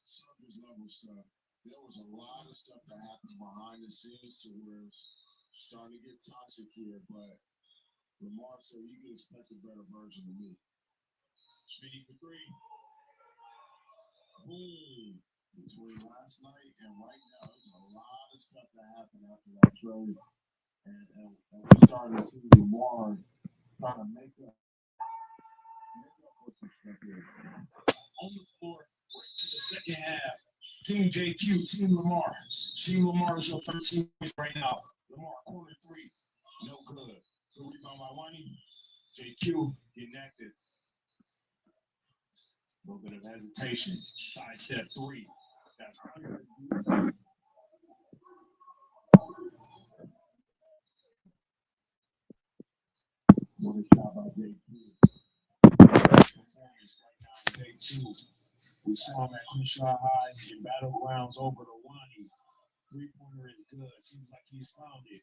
surface level stuff. There was a lot of stuff that happened behind the scenes to where it's starting to get toxic here, but Lamar said you can expect a better version of me. Speedy for three. Boom. Between last night and right now, there's a lot of stuff that happened after that trade. And we're starting to see Lamar trying to make up for some stuff here. On the floor, right to the second half. Team JQ, Team Lamar. Team Lamar is your 13 points right now. Lamar, corner three. No good. Good rebound by Wani. JQ getting active. A little bit of hesitation. Side step three. That's what a shot by JQ. Performance right now in day two. We saw him at Crenshaw High in Battlegrounds over to Wani. Three-pointer is good. Seems like he's found it.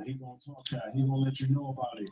He gonna talk that. He gonna let you know about it.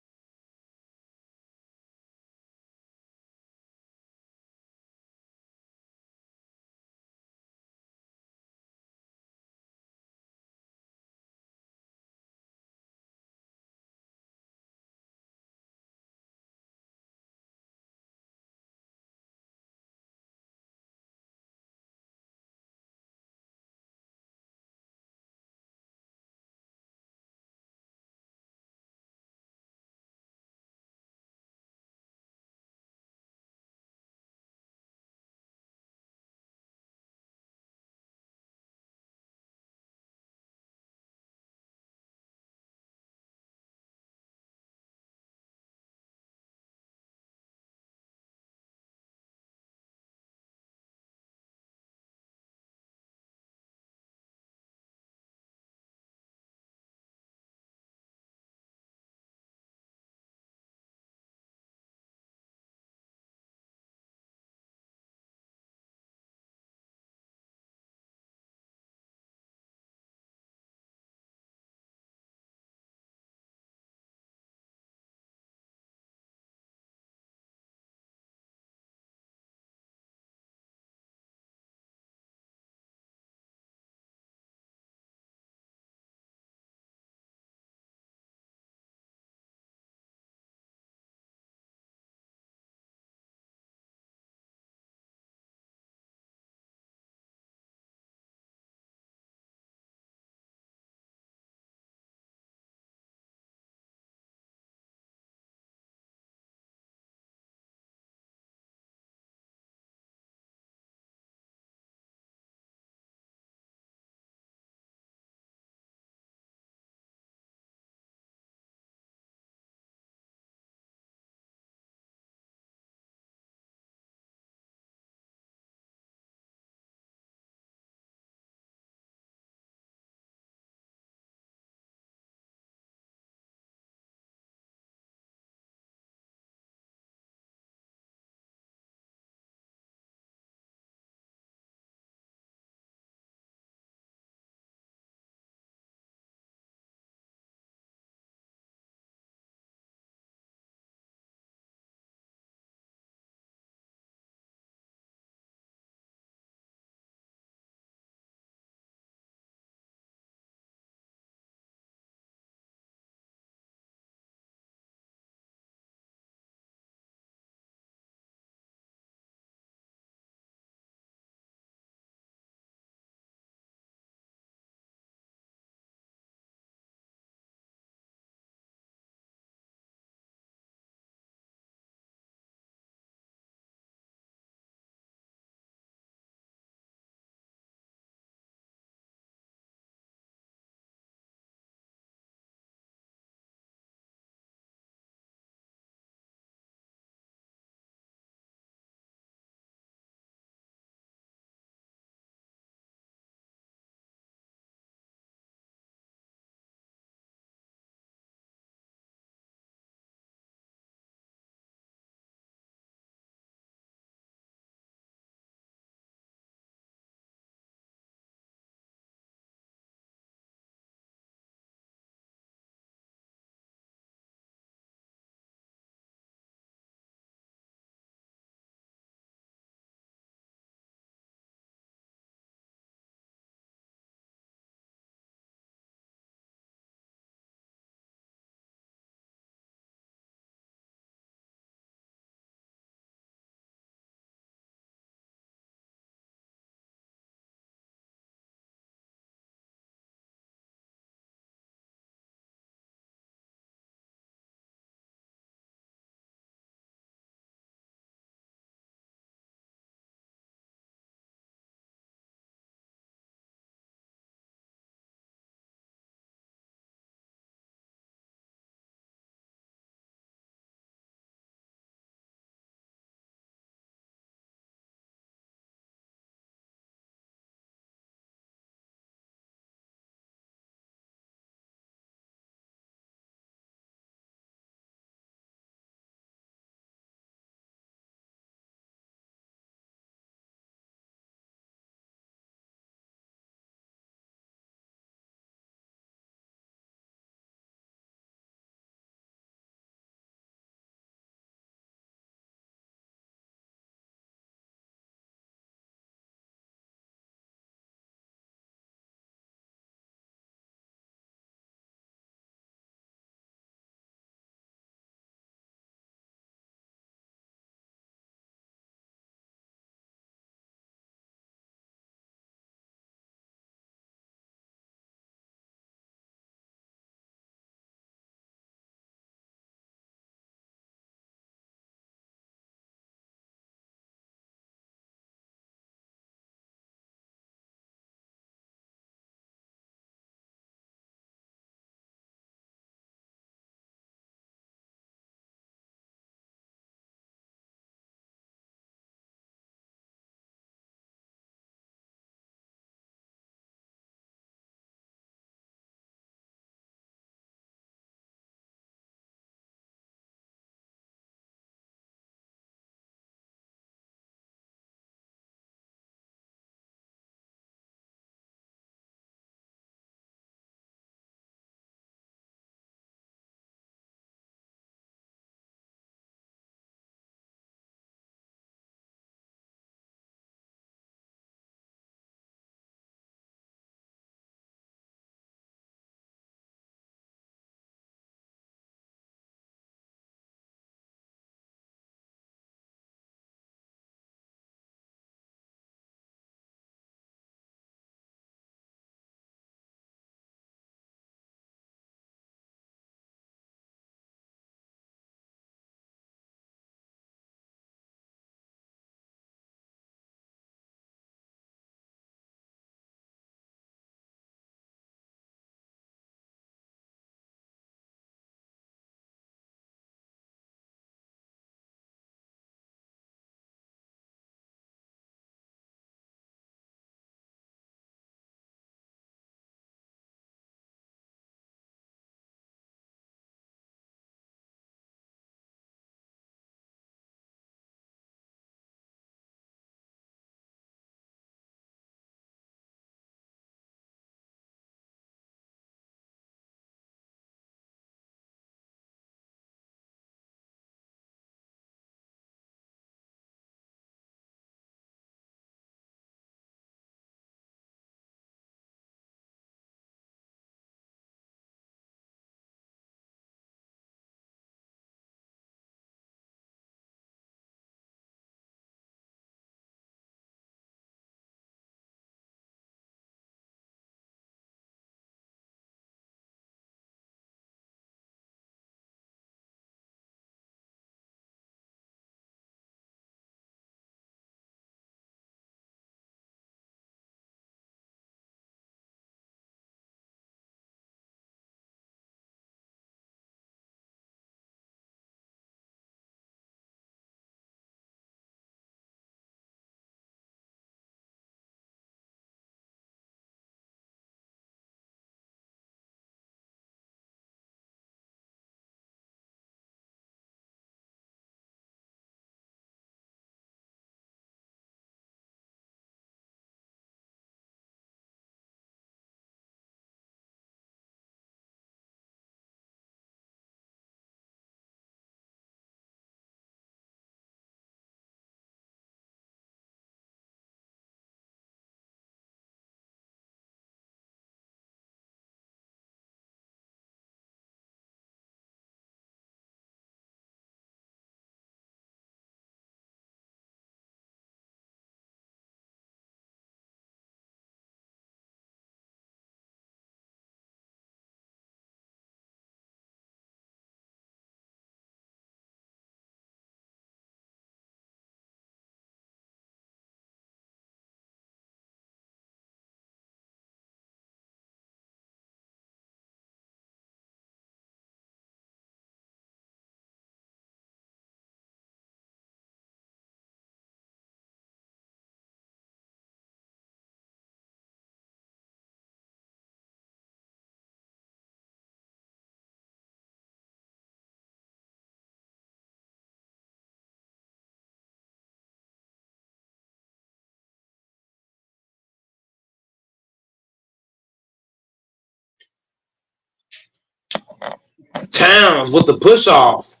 Towns with the push off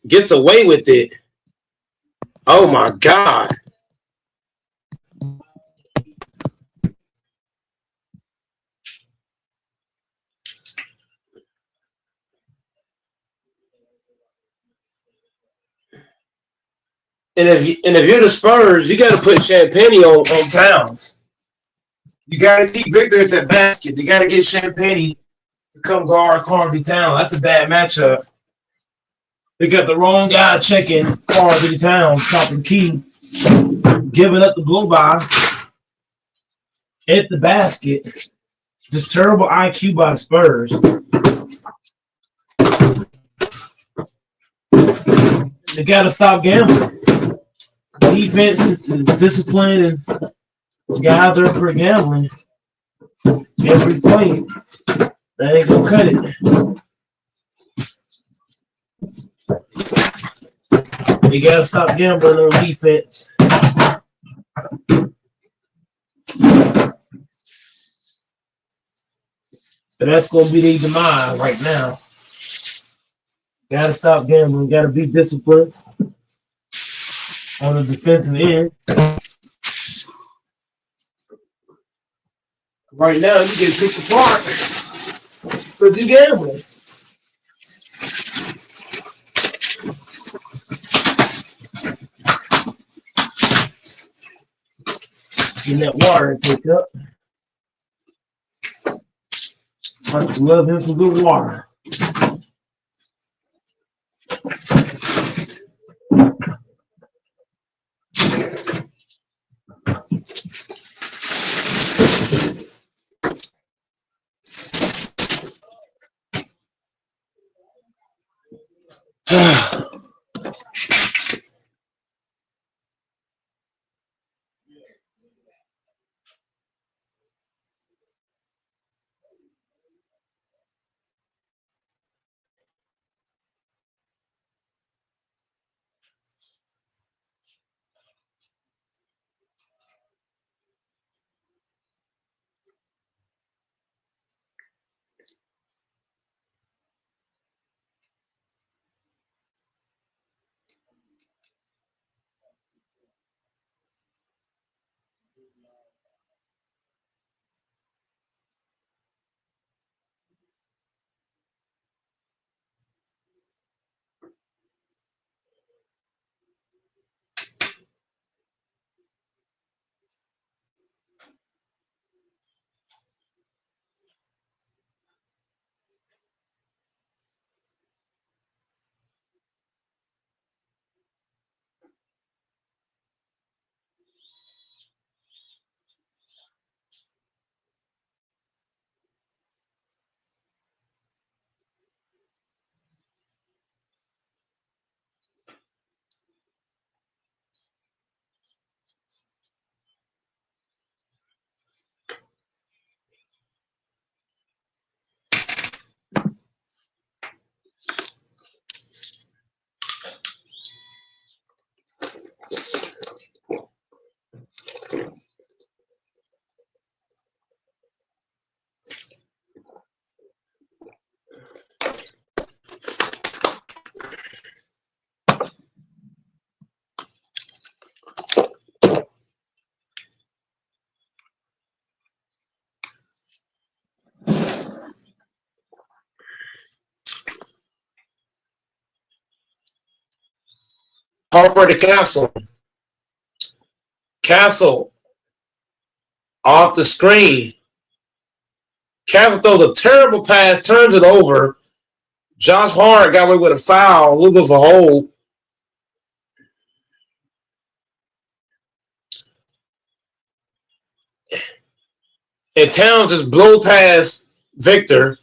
gets away with it. Oh my God. And if you're the Spurs, you got to put Champagne on Towns. You got to keep Victor at that basket. You got to get Champagne to come guard Carvey Town. That's a bad matchup. They got the wrong guy checking Carvey Town, top of the key, giving up the blow by at the basket. Just terrible IQ by the Spurs. They got to stop gambling. Defense is disciplined and guys are for gambling every play. That ain't gonna cut it. You gotta stop gambling on defense. But that's gonna be their demise right now. Gotta stop gambling. Gotta be disciplined on the defensive end. Right now, you get picked apart because you gambling. Get that water and take up. I love him some good water. Harper to Castle. Castle off the screen. Castle throws a terrible pass, turns it over. Josh Hart got away with a foul, a little bit of a hold. And Towns just blow past Victor.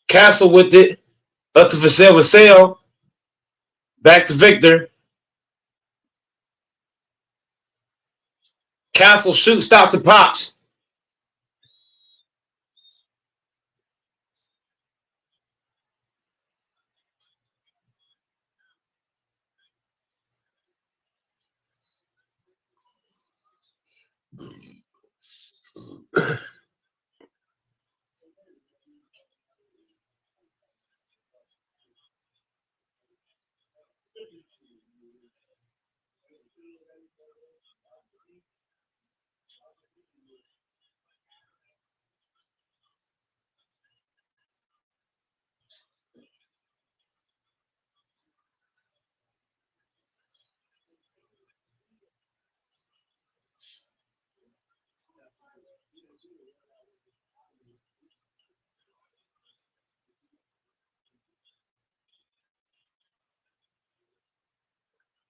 Castle with it. Up to Vassell. Back to Victor. Castle shoots, stops, and pops.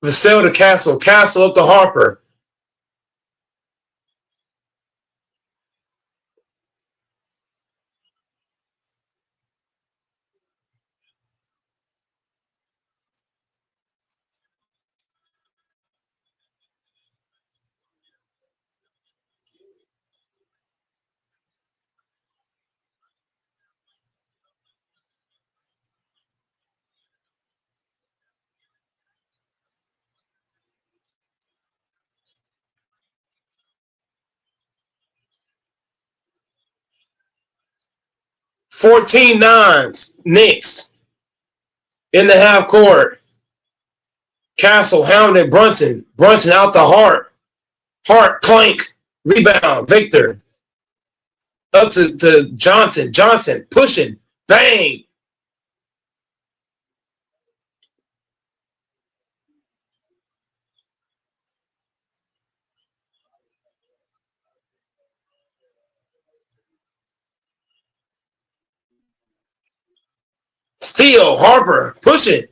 Vassell to Castle. Castle up to Harper. Fourteen nines. Knicks in the half court. Castle hounded Brunson. Brunson out to Hart. Hart clank. Rebound. Victor. Up to Johnson. Johnson pushing. Bang. Steal. Harper pushing.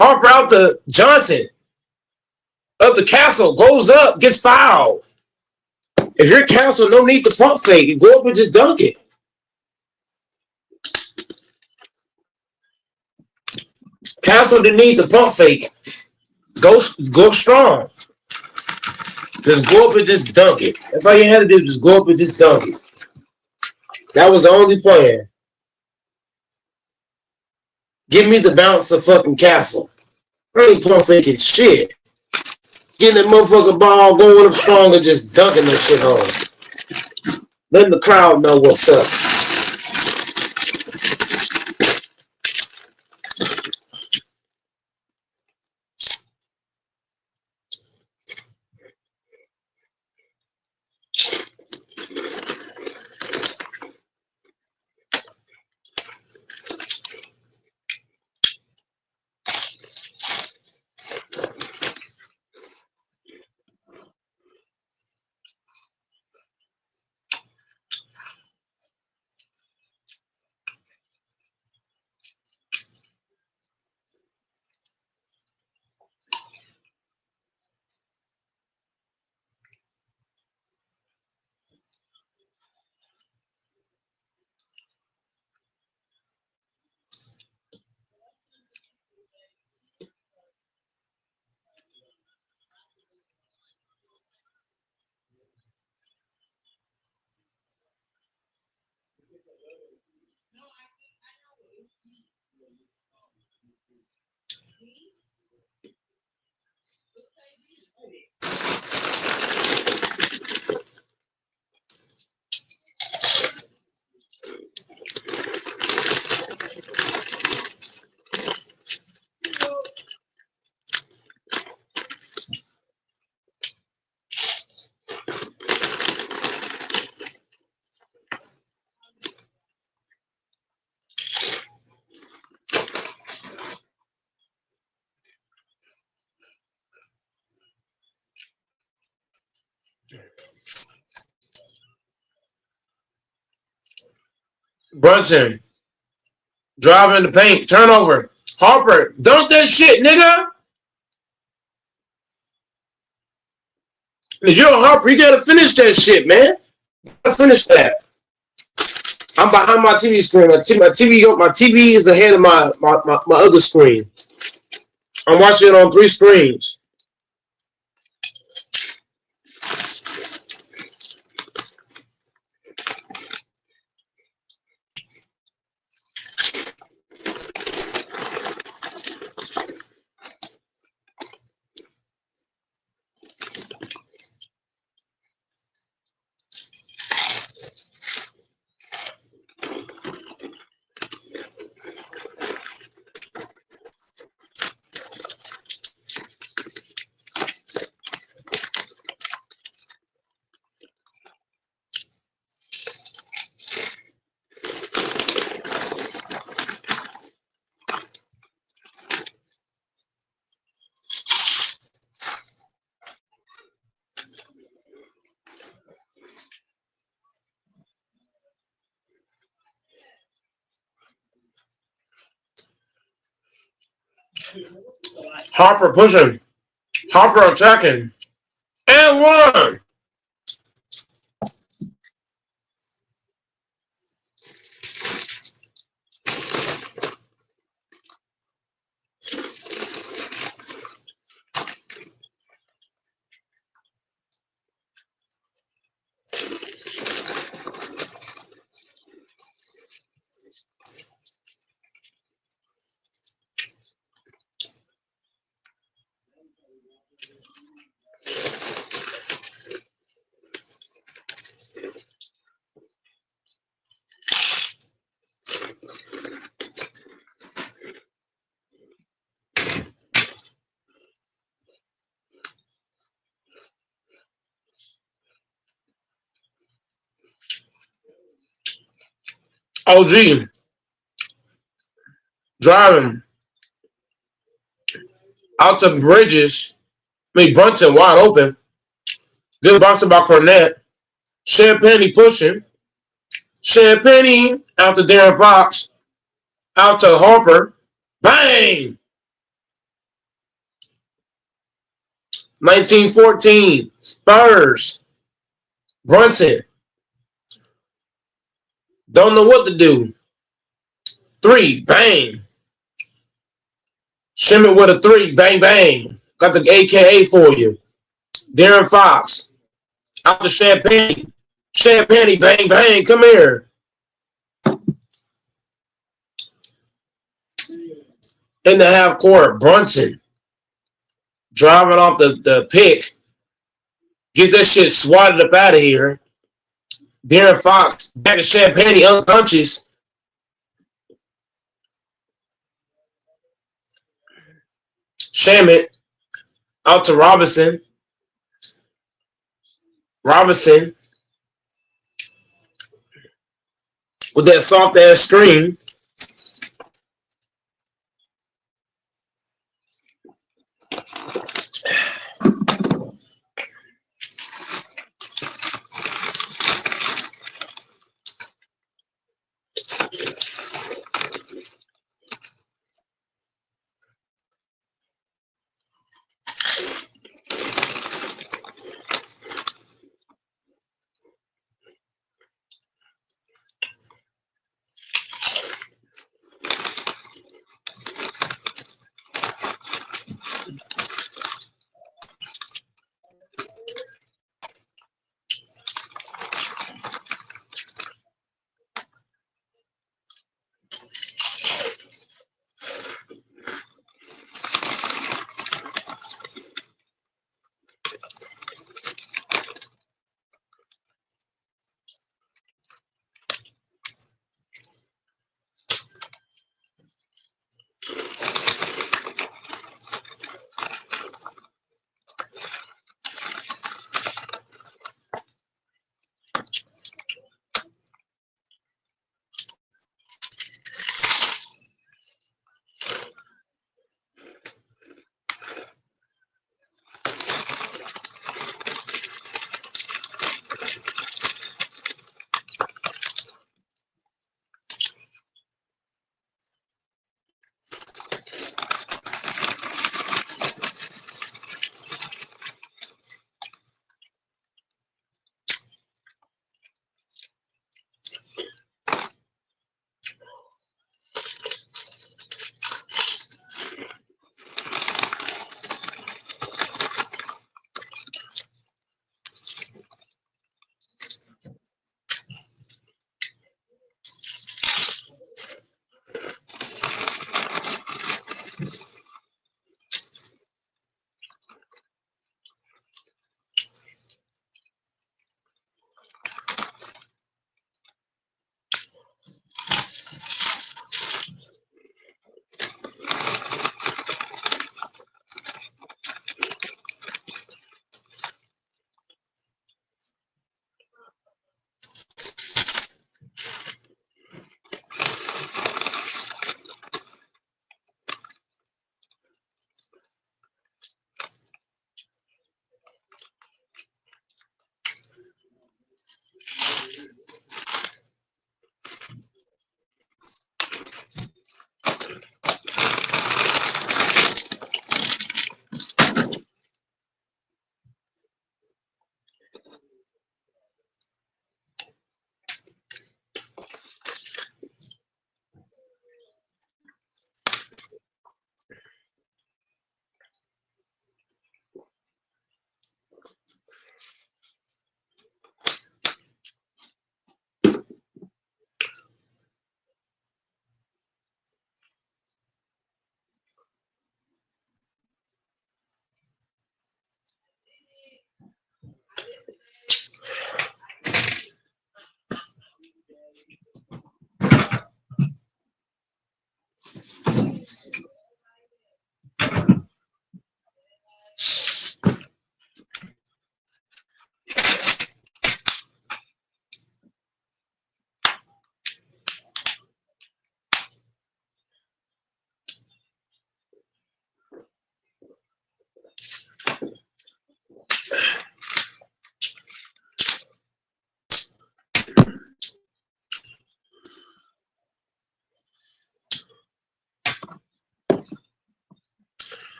Harper out to Johnson. Up to Castle. Goes up. Gets fouled. If you're Castle, no need to pump fake. Go up and just dunk it. Castle didn't need the pump fake. Go up strong. Just go up and just dunk it. That's all you had to do. Just go up and just dunk it. That was the only plan. Give me the bounce of fucking Castle. I ain't pump faking shit. Getting that motherfucking ball going up strong and just dunking that shit home. Letting the crowd know what's up. Brunson. Driving the paint. Turnover. Harper. Dunk that shit, nigga. If you're a Harper, you gotta finish that shit, man. You gotta finish that. I'm behind my TV screen. My TV is ahead of my other screen. I'm watching it on 3 screens. Harper pushing. Harper attacking. And one. OG driving out to Bridges. Brunson wide open. Good box about Cornette. Champagne pushing. Champagne out to Darren Fox. Out to Harper. Bang! 1914. Spurs. Brunson. Don't know what to do. 3. Bang. Shimmy with a 3. Bang, bang. Got the AKA for you. Darren Fox. Out to Champagne. Champagne. Bang, bang. Come here. In the half court. Brunson. Driving off the pick. Gets that shit swatted up out of here. Darren Fox. Back to Champagne. Unconscious. Shamit. Out to Robinson. Robinson. With that soft ass screen.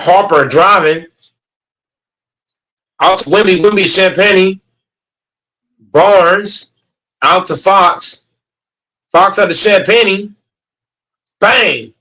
Harper driving. Out to Wimby, Champagne. Barnes. Out to Fox. Fox out to Champagne. Bang.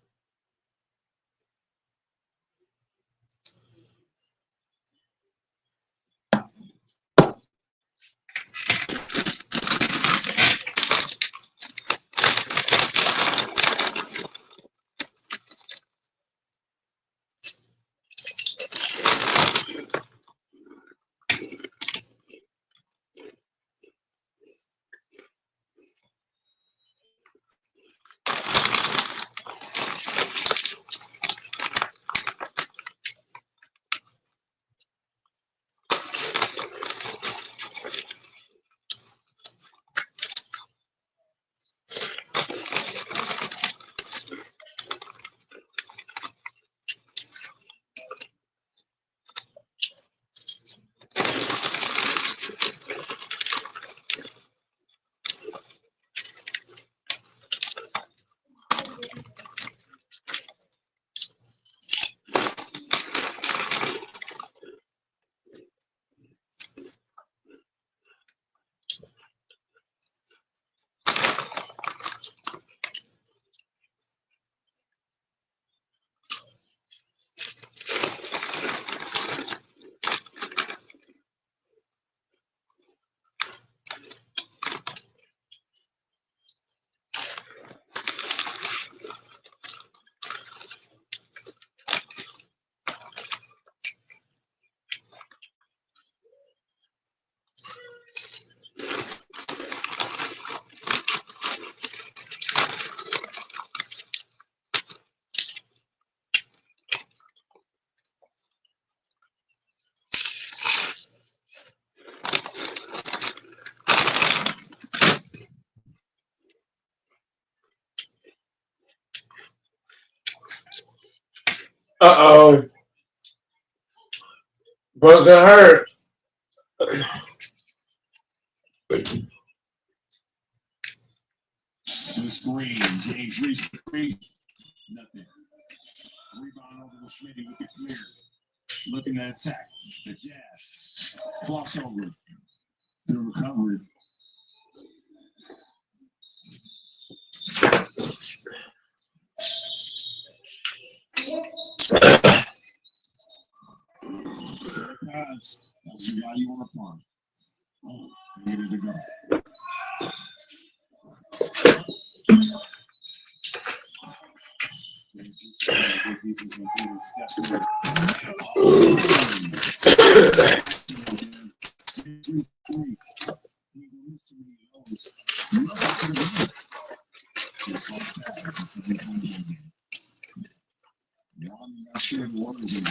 Uh-oh. Broken hurt. The screen. James Reese. Nothing. Rebound over to Schmitty with the clear. Looking to attack. The jab. Floss over. The recovery. Pass. That's the guy you want to farm. Oh, ready to go. I'm not sure the word is.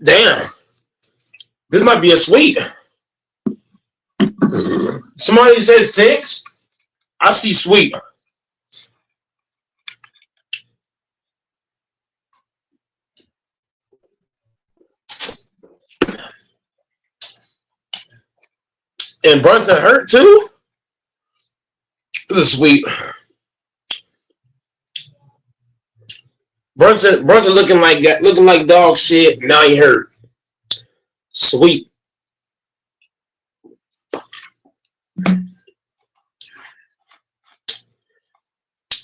Damn, this might be a sweep. Somebody said 6. I see sweep. And Brunson hurt too. This is sweep. Brunson looking like dog shit. Now he hurt. Sweet.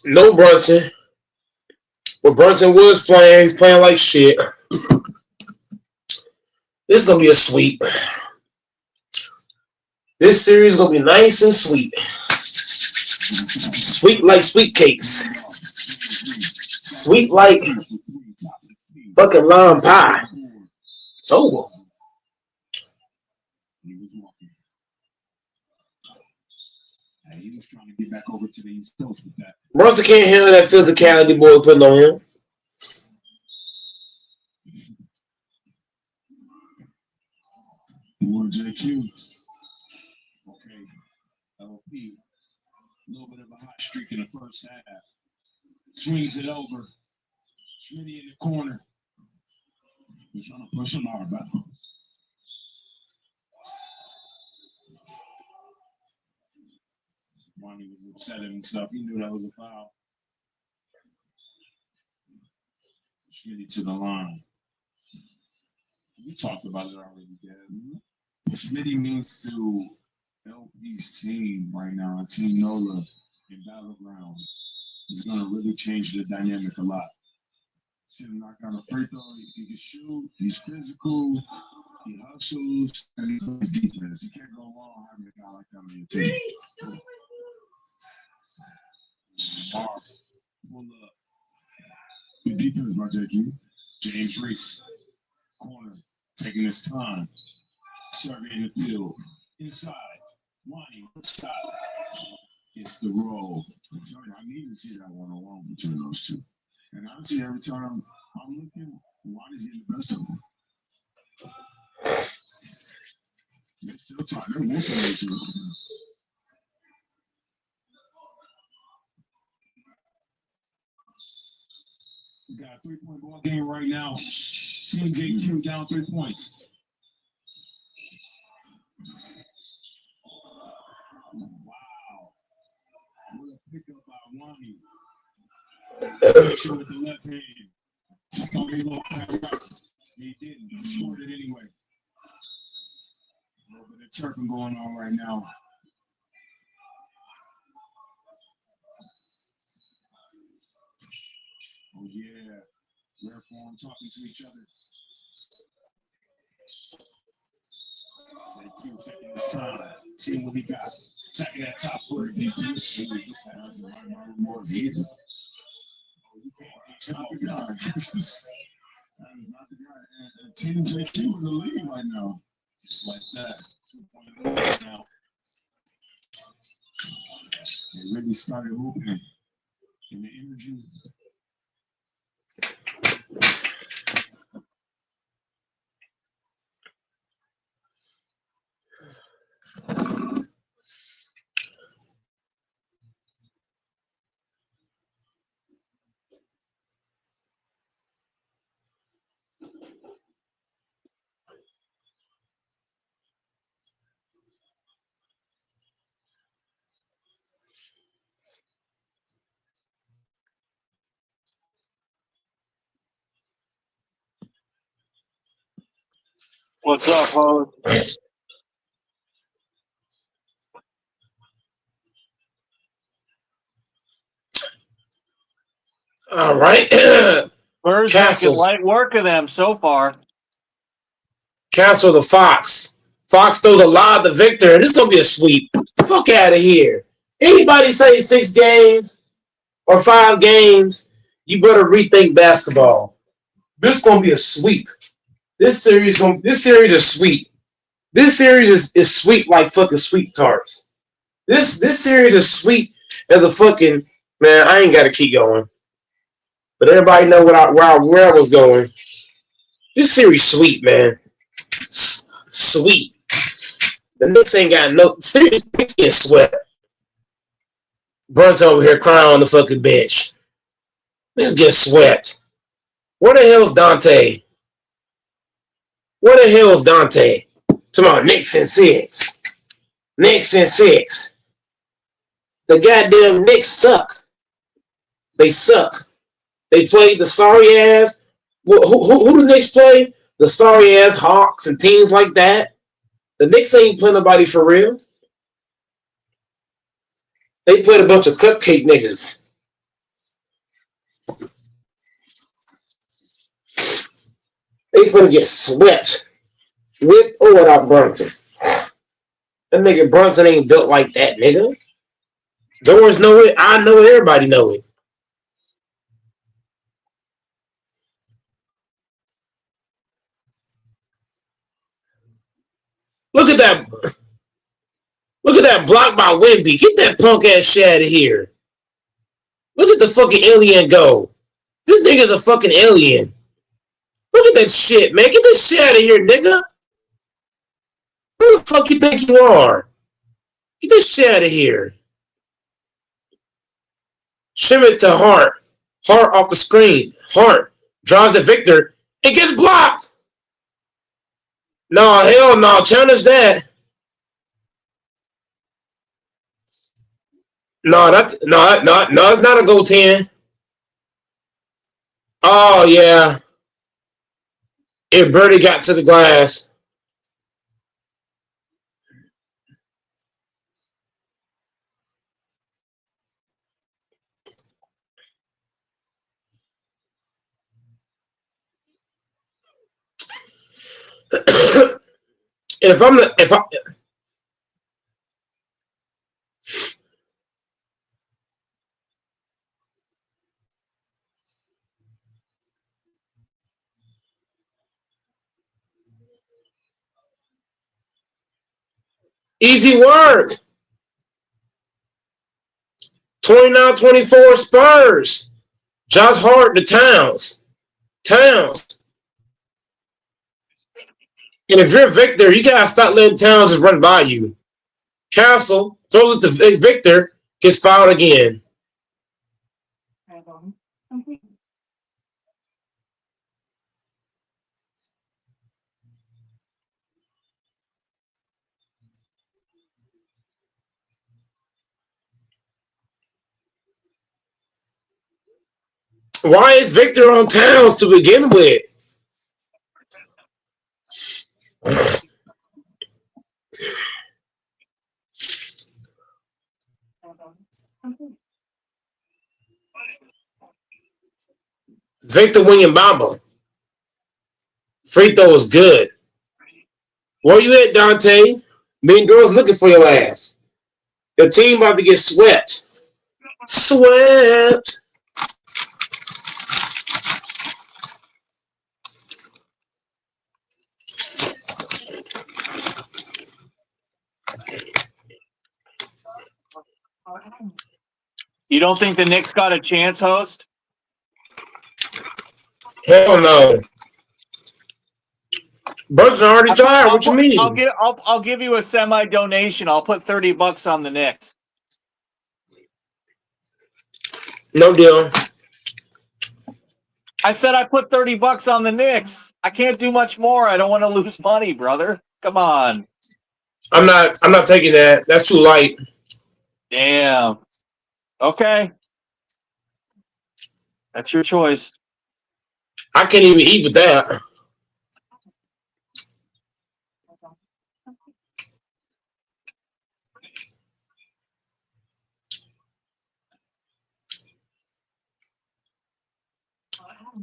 No Brunson. What Brunson was playing, he's playing like shit. This is gonna be a sweep. This series is gonna be nice and sweet. Sweet like sweet cakes. Sweet like fucking lime pie. It's over. He was walking. And he was trying to get back over to the East Coast with that. Brunson can't handle that physicality boy putting on him. More JQ. Okay. LP. A little bit of a hot streak in the first half. Swings it over. Schmitty in the corner. He's trying to push him out of bounds. Wani was upset and stuff. He knew that was a foul. Schmitty to the line. We talked about it already, Dad. What Schmitty means to LP's team right now, Team NOLA in Battlegrounds, is going to really change the dynamic a lot. See him knock down a free throw. He can shoot. He's physical. He hustles. And he plays defense. You can't go wrong having a guy like that on your team. Mark, pull up. Good defense by JQ. James Reese. Corner. Taking his time. Surveying the field. Inside. Wani. Stop. It's the roll. I need to see that one-on-one between those two. And honestly, every time I'm looking, Wani's getting the best of them. They're still tight. They're whooping each other. We got a 3-point ball game right now. Team JQ down 3 points. Wow. What a pickup by Wani. With the left hand. He didn't. He scored it anyway. A little bit of turping going on right now. Oh, yeah. Rare form talking to each other. JQ taking his time. Seeing what he got. Attacking that top foot. That was more either. That's not the guy. That is not the guy. And Team JQ in the lead right now. Just like that. 2 point now. They really started hooping. And the energy. What's up, Ho? All right. Spurs making light work of them so far. Cancel the Fox. Fox throws a lob to Victor. This is going to be a sweep. Fuck out of here. Anybody say 6 games or 5 games, you better rethink basketball. This is going to be a sweep. This series is sweet. This series is sweet like fucking sweet tarts. This series is sweet as a fucking man. I ain't got to keep going, but everybody know where I was going. This series sweet, man. Sweet. The Knicks ain't got no series. Knicks get swept. Brunson over here crying on the fucking bench. Let's get swept. Where the hell's Dante? Where the hell's Dante? Talking about Knicks and 6. Knicks and 6. The goddamn Knicks suck. They suck. They played the sorry ass. Who the Knicks play? The sorry ass Hawks and teams like that. The Knicks ain't playing nobody for real. They played a bunch of cupcake niggas. They finna get swept with or without Brunson. That nigga Brunson ain't built like that, nigga. Doors know it. I know it. Everybody know it. Look at that. Look at that block by Wemby. Get that punk ass shit out of here. Look at the fucking alien go. This nigga's a fucking alien. Look at that shit, man. Get this shit out of here, nigga. Who the fuck you think you are? Get this shit out of here. Shim it to Hart. Hart off the screen. Hart drives at Victor. It gets blocked. No, hell no. Challenge that. No, it's not a go 10. Oh yeah. It barely got to the glass. Easy work. 29-24 Spurs. Josh Hart to Towns. And if you're Victor, you gotta stop letting Towns just run by you. Castle throws it to Victor, gets fouled again. Why is Victor on Towns to begin with? Victor Wembanyama. Free throw was good. Where you at, Dante? Mean girls looking for your ass. Your team about to get swept. Swept. You don't think the Knicks got a chance, host? Hell no. Brunson already tired. What you mean? I'll give you a semi donation. I'll put $30 on the Knicks. No deal. I said I put $30 on the Knicks. I can't do much more. I don't want to lose money, brother. Come on. I'm not taking that. That's too light. Damn. Okay. That's your choice. I can't even eat with that.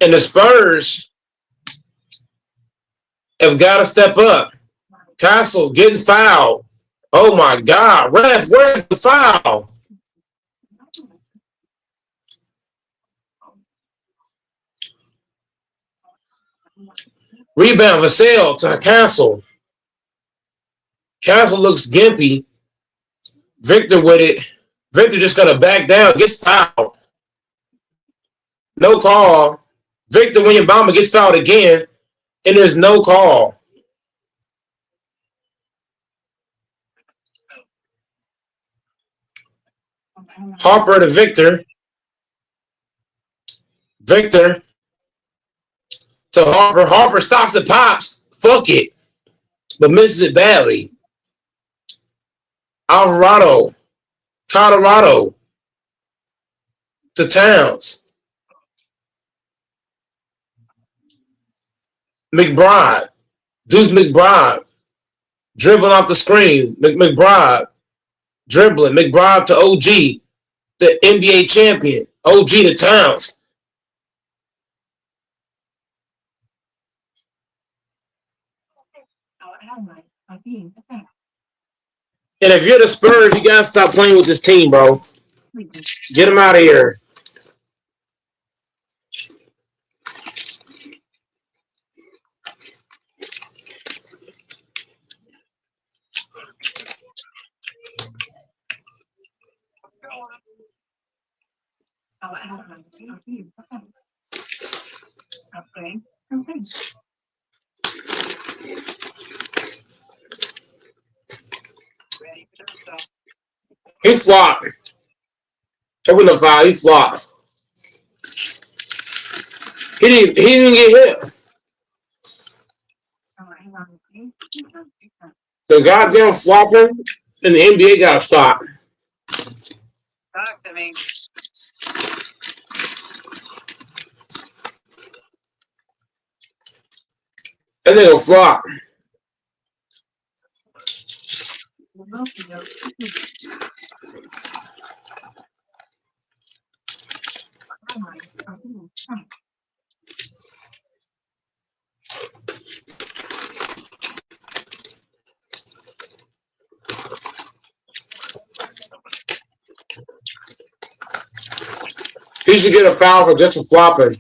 And the Spurs have got to step up. Castle getting fouled. Oh my God. Ref, where's the foul? Rebound Vassell to Castle. Castle looks gimpy. Victor with it. Victor just got to back down. Gets fouled. No call. Victor Wembanyama gets fouled again. And there's no call. Harper to Victor. Victor to Harper. Harper stops the pops. Fuck it. But misses it badly. Alvarado. Colorado to Towns. McBride. Deuce McBride. Dribbling off the screen. McBride. Dribbling. McBride to OG. The NBA champion. OG to Towns. And if you're the Spurs, you gotta stop playing with this team, bro. Get them out of here. He flopped. It wasn't a foul. He flopped. He didn't get hit. The goddamn flopping in the NBA got to stop. Talk to me. That nigga flop. He should get a foul for just for flopping.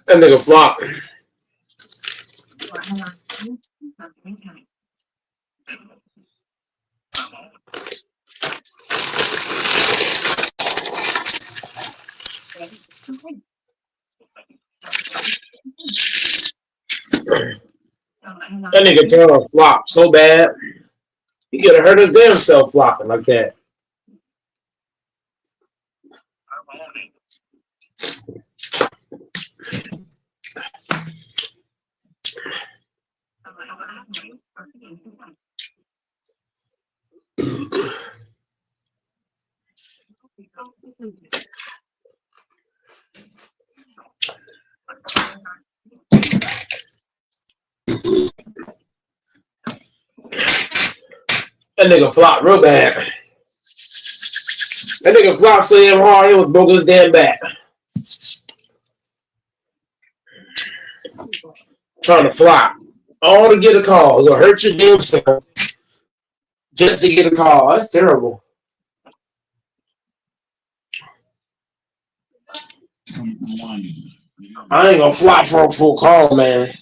That nigga flop. That nigga Taylor flop so bad. He could have hurt his damn self flopping like that. That nigga flopped real bad. That nigga flopped so damn hard he was broke his damn back. Trying to flop. All to get a call. It's gonna hurt your damn self. Just to get a call. That's terrible. I ain't gonna flop for a full call, man.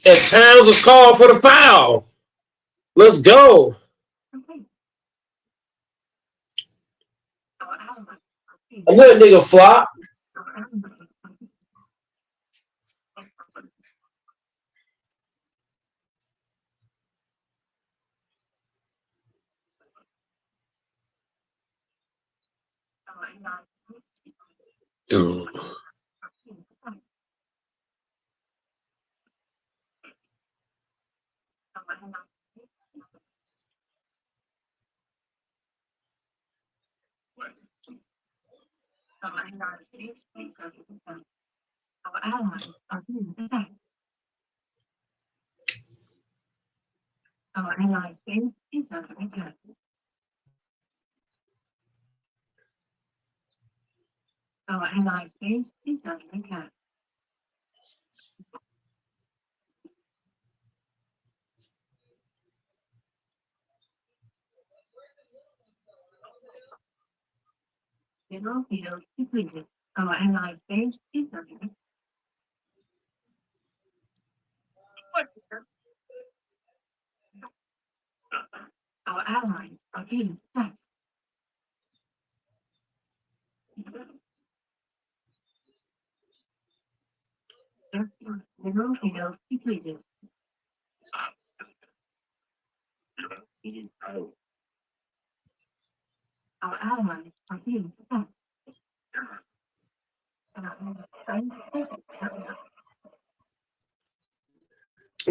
And Towns was called for the foul. Let's go. Another nigga flop. Ooh.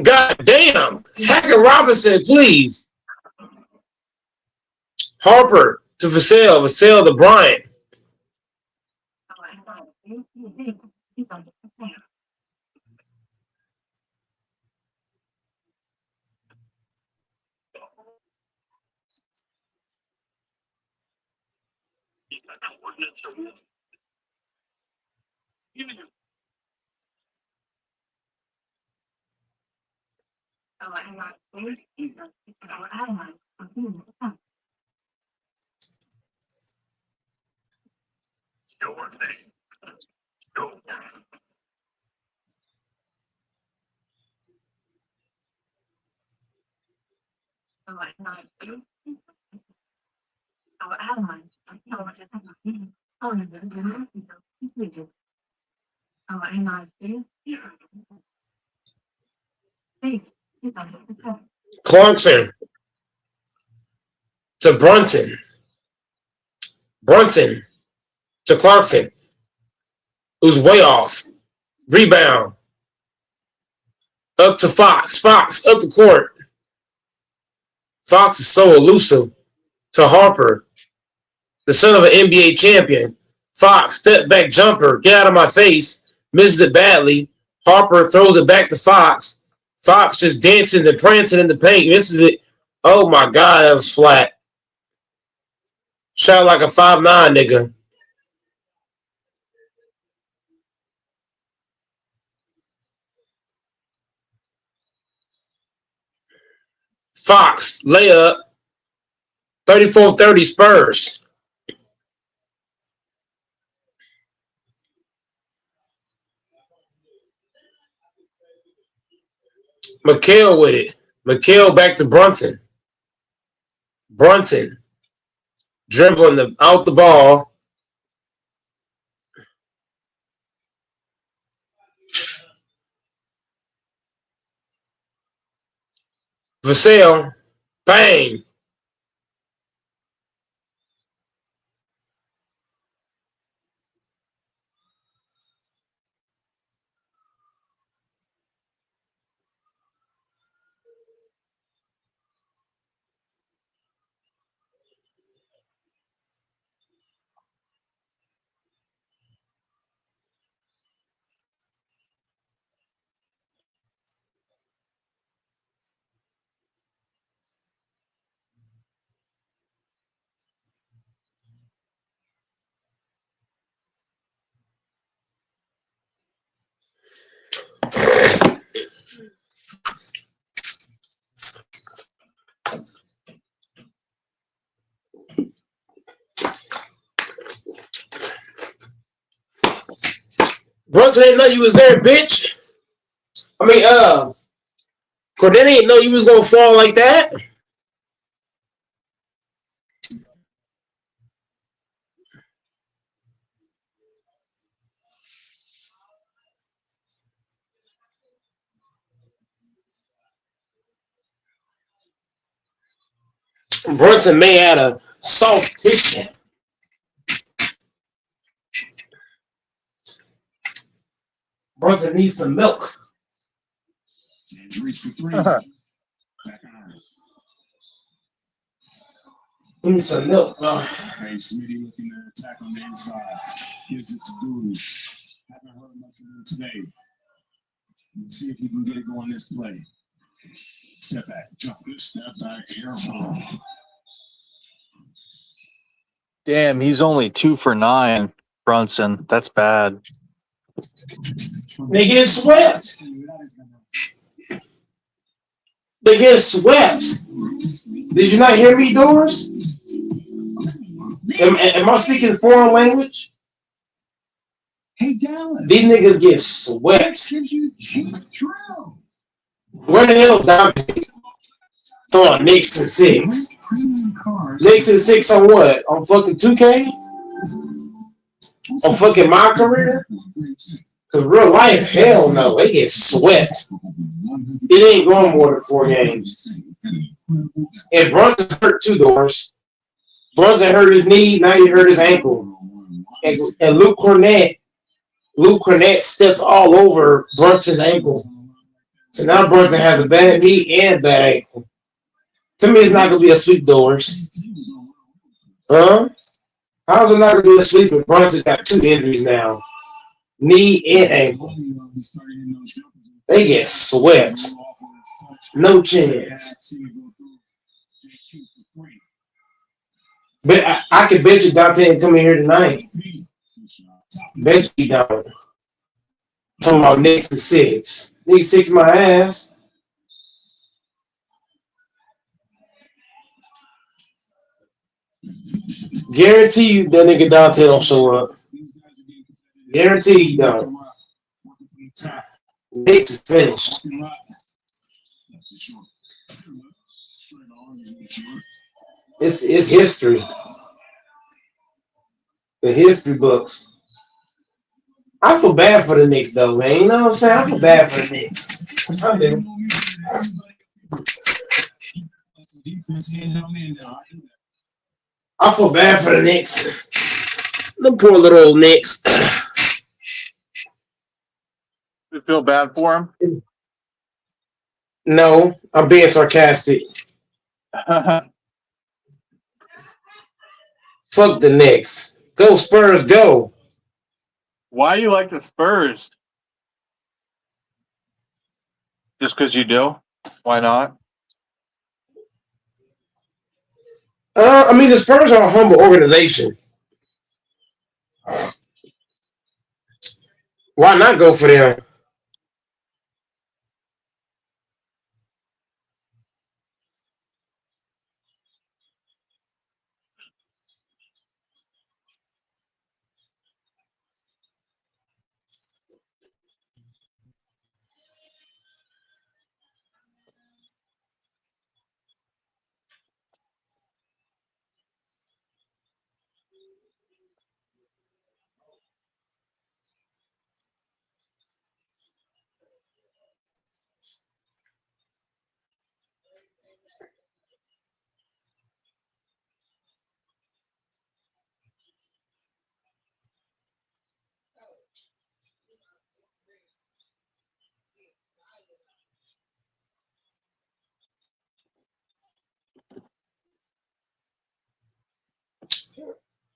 God damn. Hackett Robinson, please. Harper to Vassell. Vassell to Bryant. Clarkson to Brunson. Brunson to Clarkson, who's way off. Rebound. Up to Fox. Fox up the court. Fox is so elusive to Harper, the son of an NBA champion. Fox, step back jumper. Get out of my face. Misses it badly. Harper throws it back to Fox. Fox just dancing and prancing in the paint. Misses it. Oh my God, that was flat. Shot like a 5'9" nigga. Fox, layup. 34-30 Spurs. McHale with it. McHale back to Brunson. Brunson dribbling out the ball. Vassell, bang. Brunson didn't know you was there, bitch. I mean, Cordetti didn't know you was gonna fall like that. Brunson may have had a soft tissue. Brunson needs some milk. James reached for three. Back on. He needs some milk. Okay, Smitty looking to attack on the inside. Gives it to Dooley. Haven't heard much from him today. Let's see if he can get it going this play. Step back, jump this, step back, air ball. Damn, he's only 2 for 9, Brunson. That's bad. They get swept. They get swept. Did you not hear me, Doris? Am I speaking foreign language? Hey, Dallas. These niggas get swept. Gives you cheap thrill. Where the hell is Dante? Throwing Knicks and 6. Knicks and 6 on what? On fucking 2K? On fucking my career? Because real life, hell no. They get swept. It ain't going more than 4 games. And Brunson hurt 2 doors. Brunson hurt his knee, now he hurt his ankle. And Luke Cornett stepped all over Brunson's ankle. So now Brunson has a bad knee and bad ankle. To me, it's not going to be a sweep, Doors. Huh? How's it not going to be a sweep if Brunson got 2 injuries now? Knee and ankle. They get swept. No chance. But I could bet you Dante ain't coming here tonight. Bet you don't. Talking about Knicks and 6. Knicks 6 my ass. Guarantee you that nigga Dante don't show up. Guarantee you don't. Knicks is finished. It's history. The history books. I feel bad for the Knicks, though, man. You know what I'm saying? I feel bad for the Knicks. I do. I feel bad for the Knicks. The poor little old Knicks. You feel bad for him? No, I'm being sarcastic. Fuck the Knicks. Go Spurs, go. Why you like the Spurs? Just because you do? Why not? I mean, the Spurs are a humble organization. Why not go for them?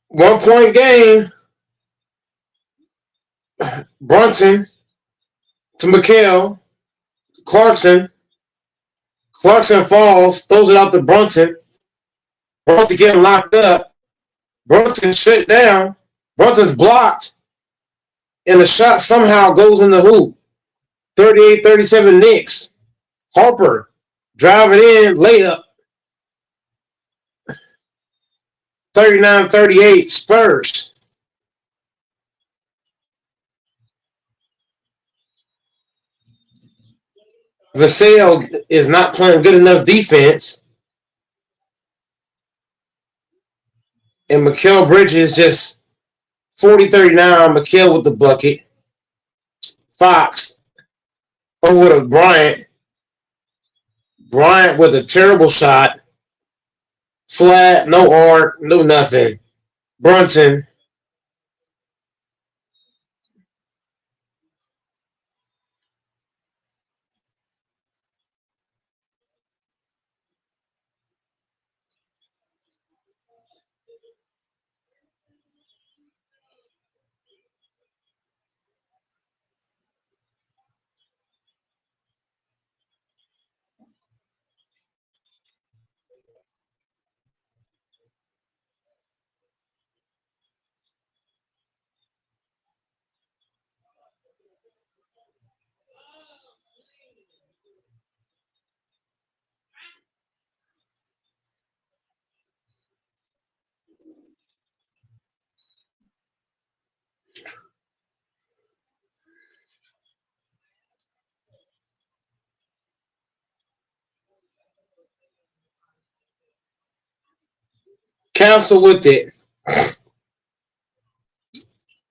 One-point game. Brunson to McHale. Clarkson. Clarkson falls, throws it out to Brunson. Brunson getting locked up. Brunson shut down. Brunson's blocked. And the shot somehow goes in the hoop. 38-37 Knicks. Harper driving in, layup. 39-38 Spurs. Vassell is not playing good enough defense. And Mikal Bridges just 40-39. Mikal with the bucket. Fox over to Bryant. Bryant with a terrible shot. Flat, no art, no nothing. Brunson. Cancel with it.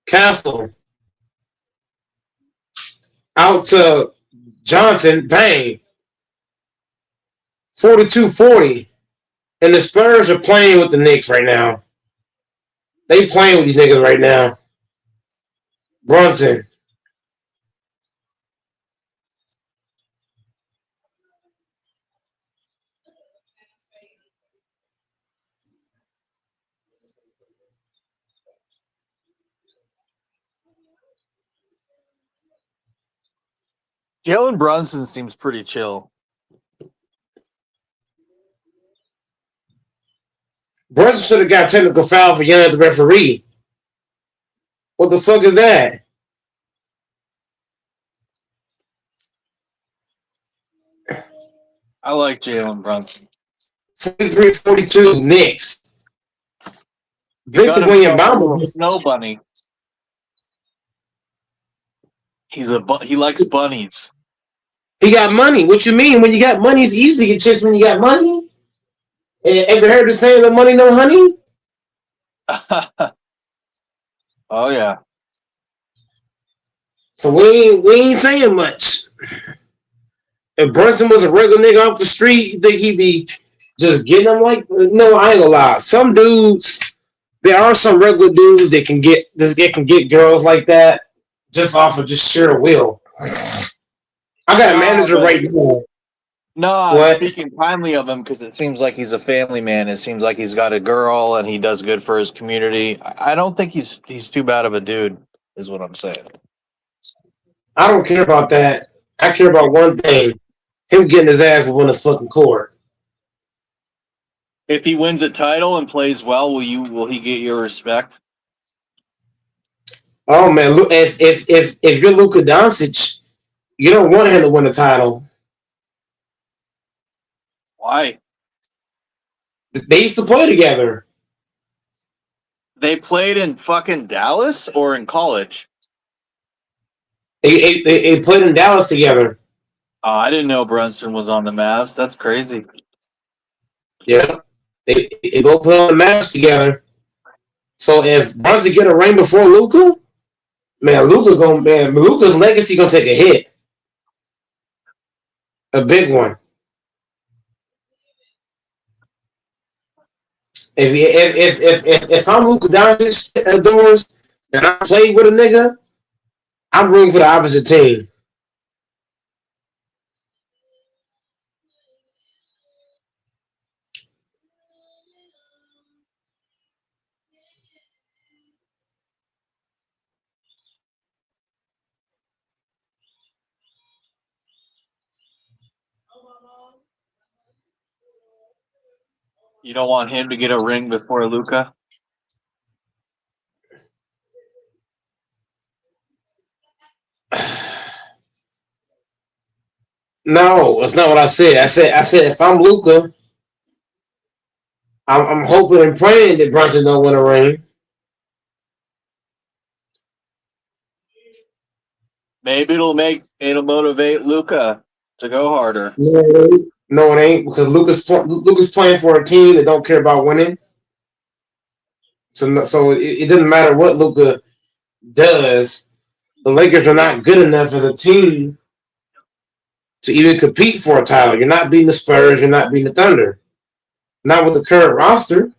Cancel. Out to Johnson. Bang. 42-40. And the Spurs are playing with the Knicks right now. They playing with these niggas right now. Brunson. Jalen Brunson seems pretty chill. Brunson should have got technical foul for yelling at the referee. What the fuck is that? I like Jalen Brunson. 43-42 Knicks. He got Victor William himself a little Bamba. snow bunny. He likes bunnies. He got money. What you mean? When you got money, it's easy to get chicks when you got money. Ever heard the saying, "The money, no honey"? Oh yeah. So we ain't saying much. If Brunson was a regular nigga off the street, you think he'd be just getting them like? No, I ain't gonna lie. Some dudes, there are some regular dudes that can get girls like that just off of just sheer will. I got a manager right now. No, I'm What? speaking kindly of him because it seems like he's a family man. It seems like he's got a girl and he does good for his community. I don't think he's too bad of a dude, is what I'm saying. I don't care about that. I care about one thing: him getting his ass within his fucking court. If he wins a title and plays well, will he get your respect? Oh man, look, if you're Luka Doncic, you don't want him to win the title. Why? They used to play together. They played in fucking Dallas or in college? They played in Dallas together. Oh, I didn't know Brunson was on the Mavs. That's crazy. Yeah, they both play on the Mavs together. So if Brunson get a ring before Luka, Luka's legacy gonna take a hit, a big one. If I'm Luka Doncic doors and I play with a nigga, I'm rooting for the opposite team. You don't want him to get a ring before Luka? No, that's not what I said. I said if I'm Luka, I'm hoping and praying that Brunson don't win a ring. Maybe it'll motivate Luka to go harder. No, it ain't because Luka's playing for a team that don't care about winning. So it doesn't matter what Luka does. The Lakers are not good enough as a team to even compete for a title. You're not beating the Spurs. You're not beating the Thunder. Not with the current roster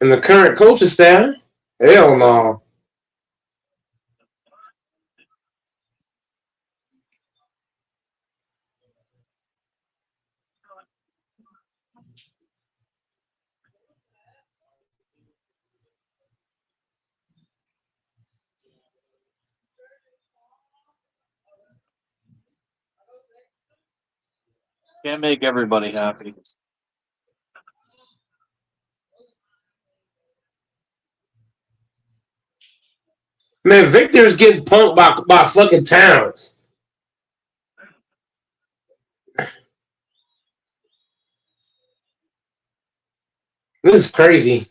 and the current coaching staff. Hell no. Can't make everybody happy. Man, Victor's getting punked by fucking Towns. This is crazy.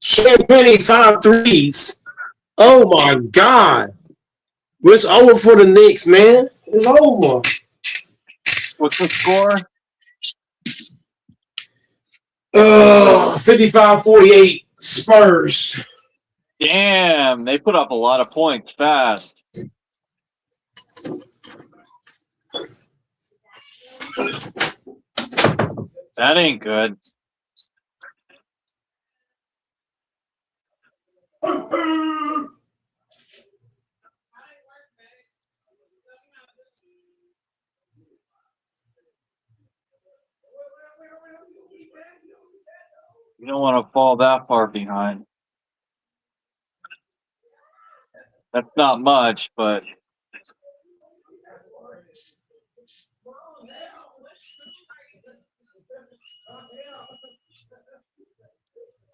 Champagne 5 threes. Oh my God. It's over for the Knicks, man. It's over. What's the score? 55-48 Spurs. Damn, they put up a lot of points fast. That ain't good. You don't want to fall that far behind. That's not much, but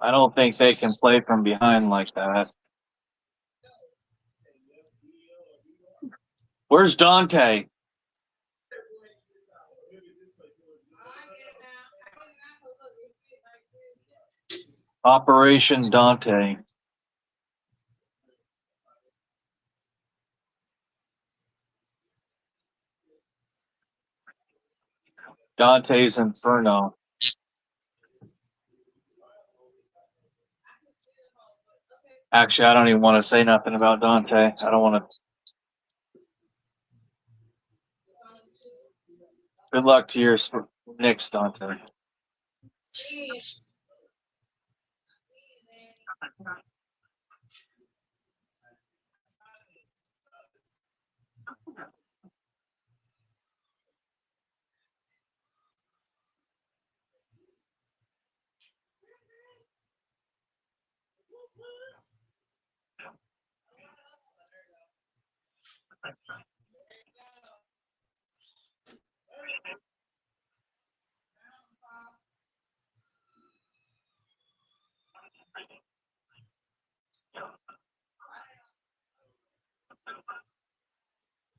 I don't think they can play from behind like that. Where's Dante? Operation Dante. Dante's Inferno. Actually, I don't even want to say nothing about Dante. I don't want to. Good luck to your Knicks, Dante.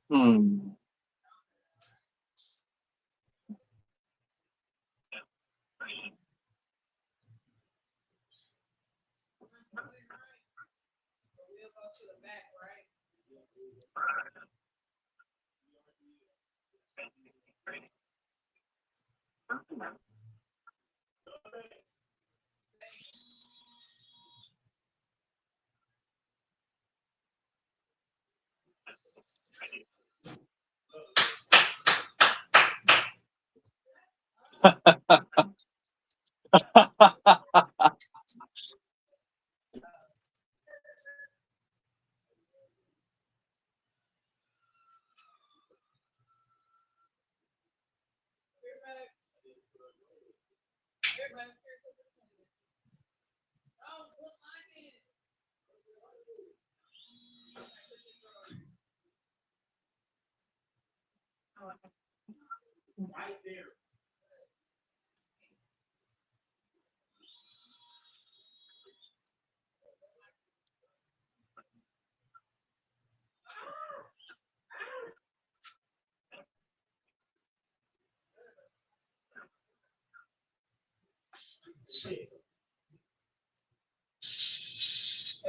Hmm.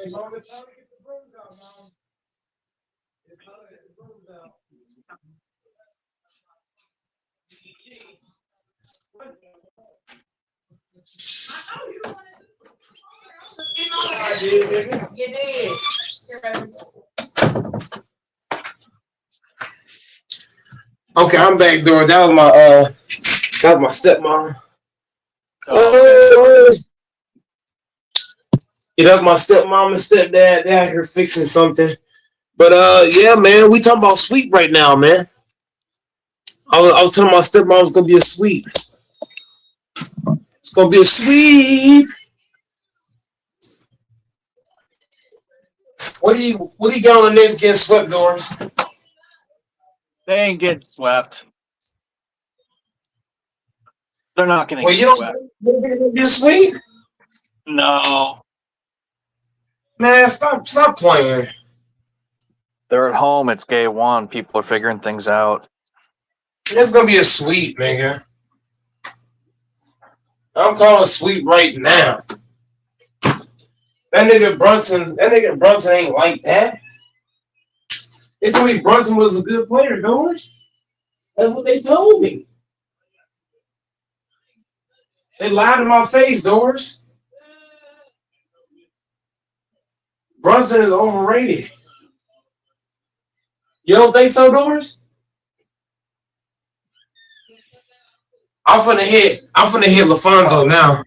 Hey, Mom, it's time to get the brooms out, Mom. Okay, I'm back door. That was my stepmom. Oh, okay. That was my stepmom and stepdad. They out here fixing something. But yeah, man, we talking about sweep right now, man. I was telling my stepmom it's gonna be a sweep. It's gonna be a sweep. What do you got on the Knicks getting swept doors? They ain't getting swept. They're not going to Well, get you don't swept. think it's gonna be a sweep? No. Man, stop playing. They're at home. It's game one. People are figuring things out. It's gonna be a sweep, nigga. I'm calling a sweep right now. That nigga Brunson ain't like that. They told me Brunson was a good player, Doris. That's what they told me. They lied in my face, Doris. Brunson is overrated. You don't think so, Doris? I'm finna hit LaFonso now.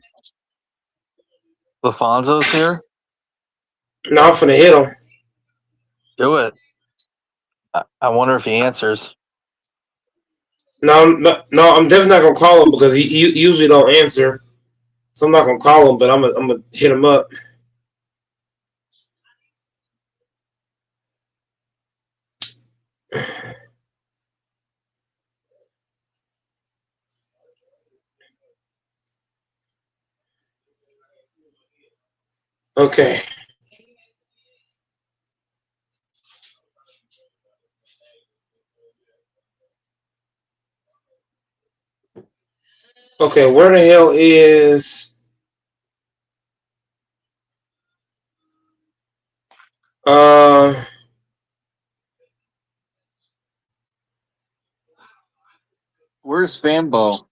LaFonso's here? No, I'm finna hit him. Do it. I wonder if he answers. No, I'm definitely not gonna call him because he usually don't answer. So I'm not gonna call him, but I'm gonna hit him up. Okay. Okay, where the hell is uh Where's Fambo?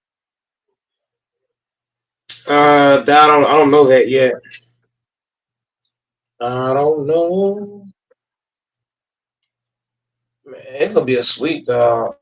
I don't know that yet. I don't know. Man, it's gonna be a sweet dog.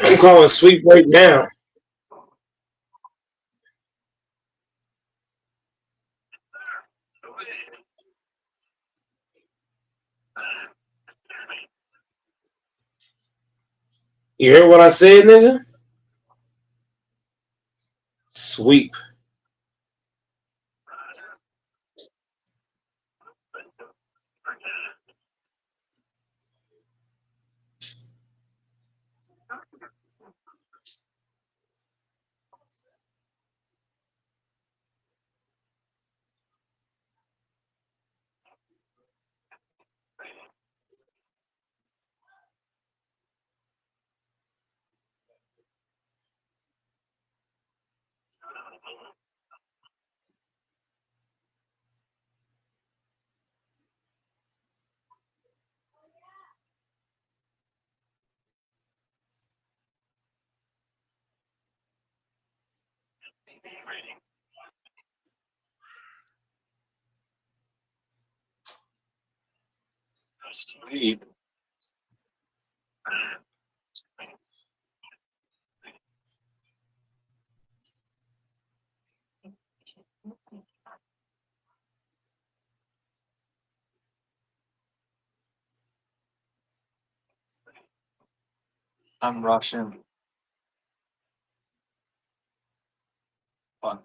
I'm calling sweep right now. You hear what I said, nigga? Sweep. Sweep. I'm Russian. Fun.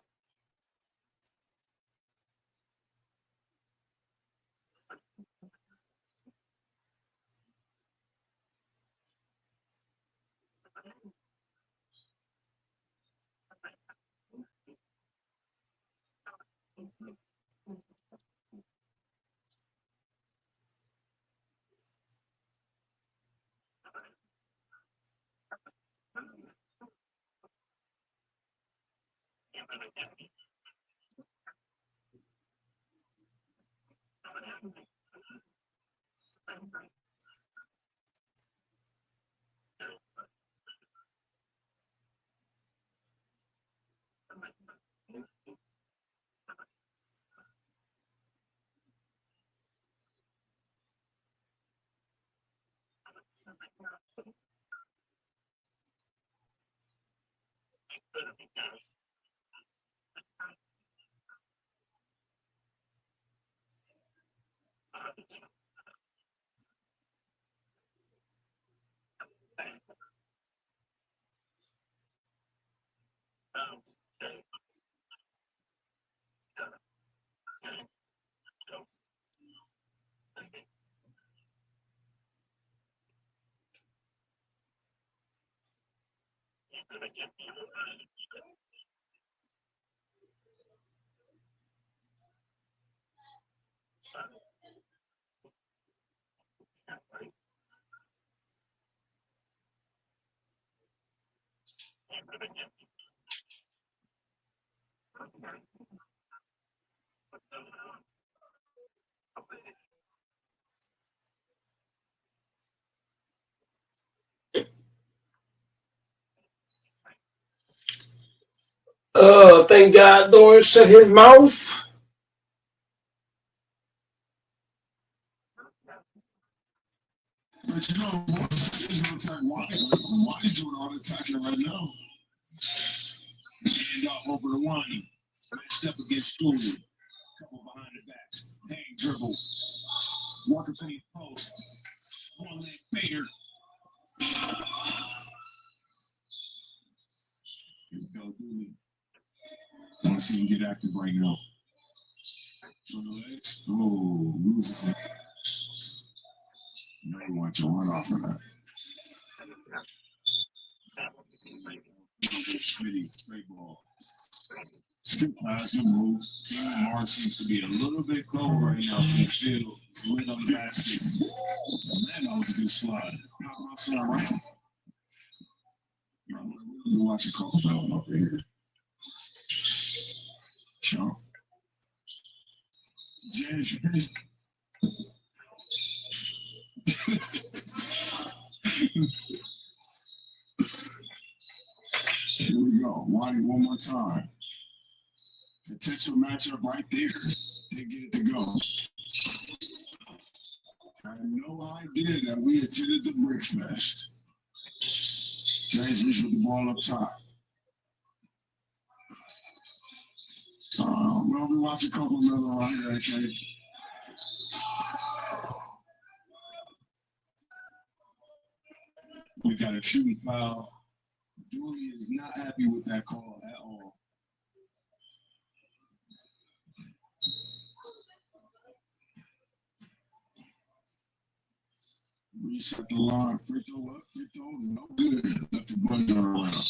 Thank God Doris shut his mouth. But you know, there's no attack Wine. Wine's doing all the attacking right now. Hand off over to Wine. Matched up against Stooley. Couple behind the backs. Hang dribble. Walking from the post. One leg fader. Here we go, Dooley. I want to see him get active right now. On the legs. Oh, loses it. Now you want to run off of that. Smitty, straight ball. Good pass, good move. Team Lamar seems to be a little bit cold right now from the field. It's lit on the basket. Man, that was a good slide. How about that right? I'm really watching Coco Bell up here. Sure. James, here we go. Waddy one more time. Potential matchup right there. They get it to go. I had no idea that we attended the Brickfest. James reached with the ball up top. We'll be watching Coco Miller right here, actually. We got a shooting foul. Dooley is not happy with that call at all. Reset the line. Free throw up. Free throw. No good. Left the bunny around.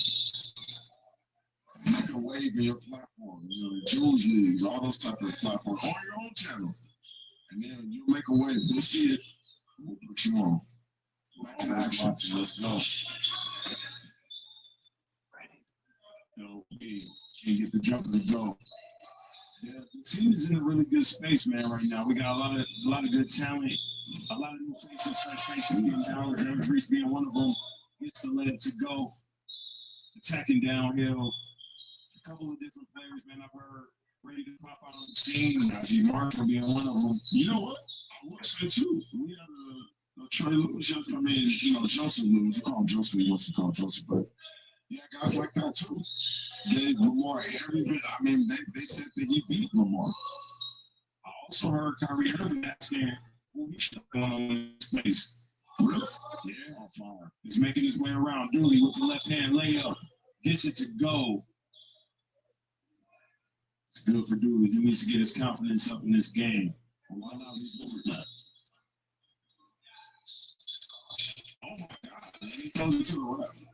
Make a wave in your platform. You know, the Jews leagues, all those type of platforms on your own channel. And then you make a wave. We'll see it. We'll put you on. Back to the action. Let's go. No, we can't get the jump to go. Yeah, the team is in a really good space, man, right now. We got a lot of good talent, a lot of new faces, fresh faces getting down. James Reese being one of them, gets the leg to go, attacking downhill. A couple of different players, man, I've heard ready to pop out on the scene. Najee Marshall being one of them. You know what? I will say too. We had a Trey Lewis just come in. You know, Joseph Lewis. We call him Joseph. He wants to call him Joseph, but yeah, guys like that too. Gave Lamar every bit. I mean, they said that he beat Lamar. I also heard Kyrie Irving asking who he should have gone on in space. Really? Yeah, on fire. He's making his way around. Dooley with the left hand layup. Gets it to go. It's good for Dooley. He needs to get his confidence up in this game. Why not? He's doing that. Oh my God. He throws it to the left.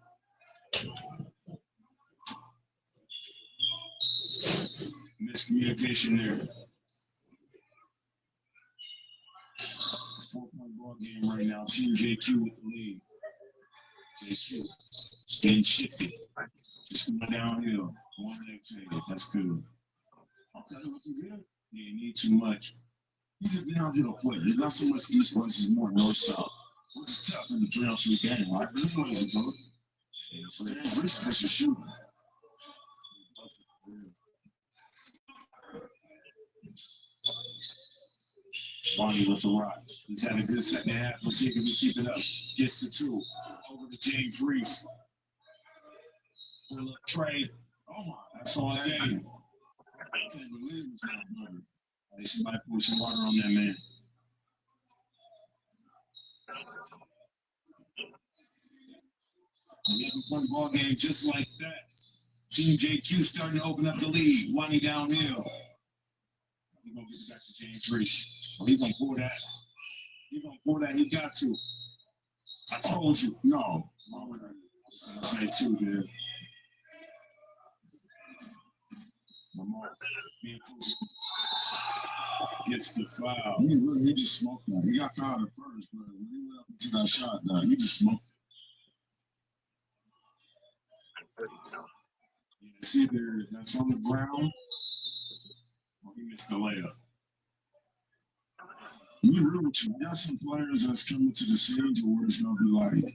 Miscommunication there. 4-point ball game right now. Team JQ with the lead. JQ getting shifty. Just going downhill. One leg fade. That's good. Okay, looking good. Yeah, you need too much. He's a downhill player. He's not so much east west, he's more north south. Which is tough in the 3-on-3 game, right? But this one isn't good. James Reese is a shooter. Bonnie with the rock. He's had a good second half. Let's see if he can keep it up. Gets the 2. Over to James Reese. Pull up Trey. Oh my, that's all game. I can't believe it's my brother. Hey, somebody pour some water on that man. 11-point ball game just like that. Team JQ starting to open up the lead. Wani downhill. He's going to get it back to James Reese. Oh, he's going to pour that. He's going to pour that. He got to. I told you. No. Why would I say two, dude? Lamar being gets the foul. He just smoked that. He got fouled at first, but when he went up into that shot, he just smoked it. It's either that's on the ground or he missed the layup. You real with you. We got some players that's coming to the scene to where it's gonna be like,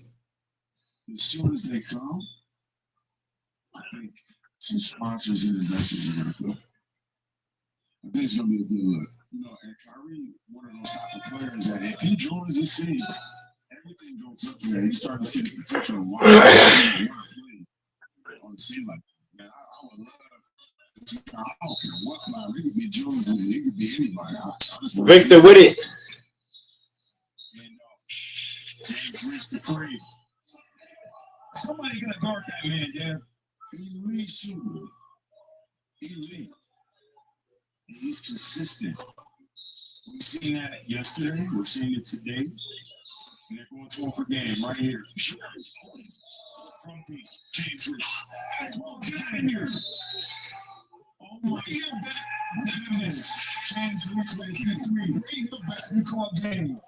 as soon as they come, I think some sponsors and investors are gonna come. I think it's gonna be a good look. You know, and Kyrie, one of those type of players that if he joins the scene, everything goes up there. You start to see the potential of why he want to play on the scene like that. Man, I would love to see. I don't care what player. He could be Jones, he could be anybody. Victor with it. And James reached the 3. Somebody gonna guard that man, Dev. Elite shooter. Elite. He's consistent. We've seen that yesterday. We're seeing it today. And they're going to him for game right here. From the James Reese. Get out of here. Oh my goodness. James Reese with a hit 3. Bring him back. We call game.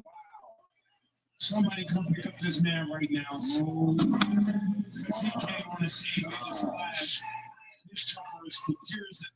Wow. Somebody come pick up this man right now. Because he came on the scene with his flash. His charge appears that.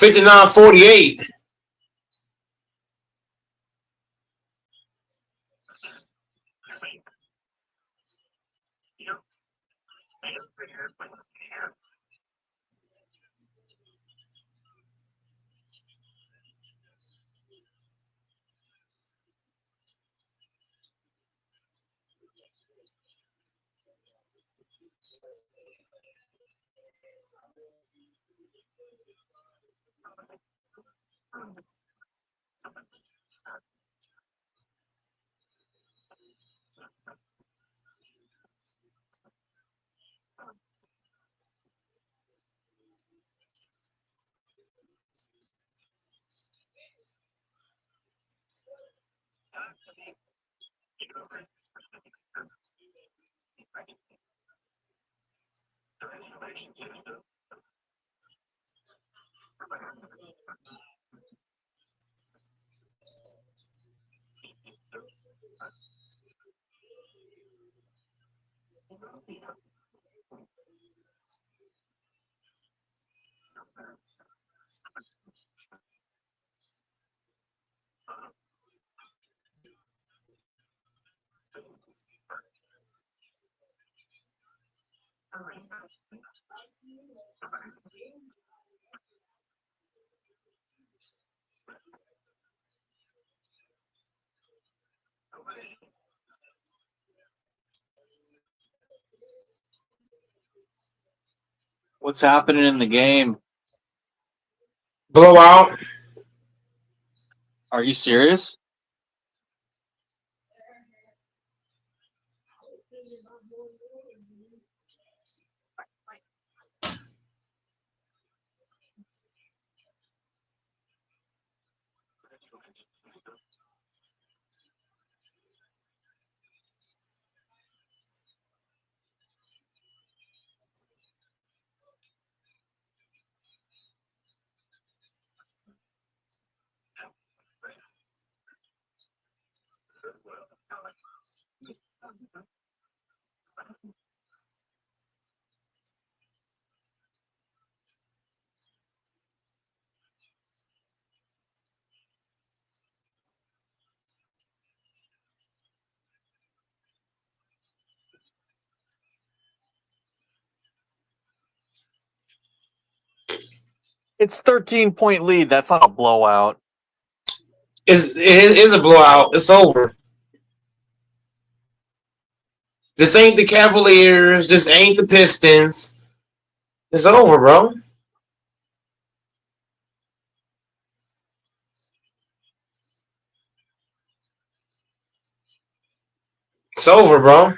59-48. What's happening in the game? Blowout. Are you serious? It's 13-point lead. That's not a blowout. It is a blowout. It's over. This ain't the Cavaliers. This ain't the Pistons. It's over, bro. It's over, bro.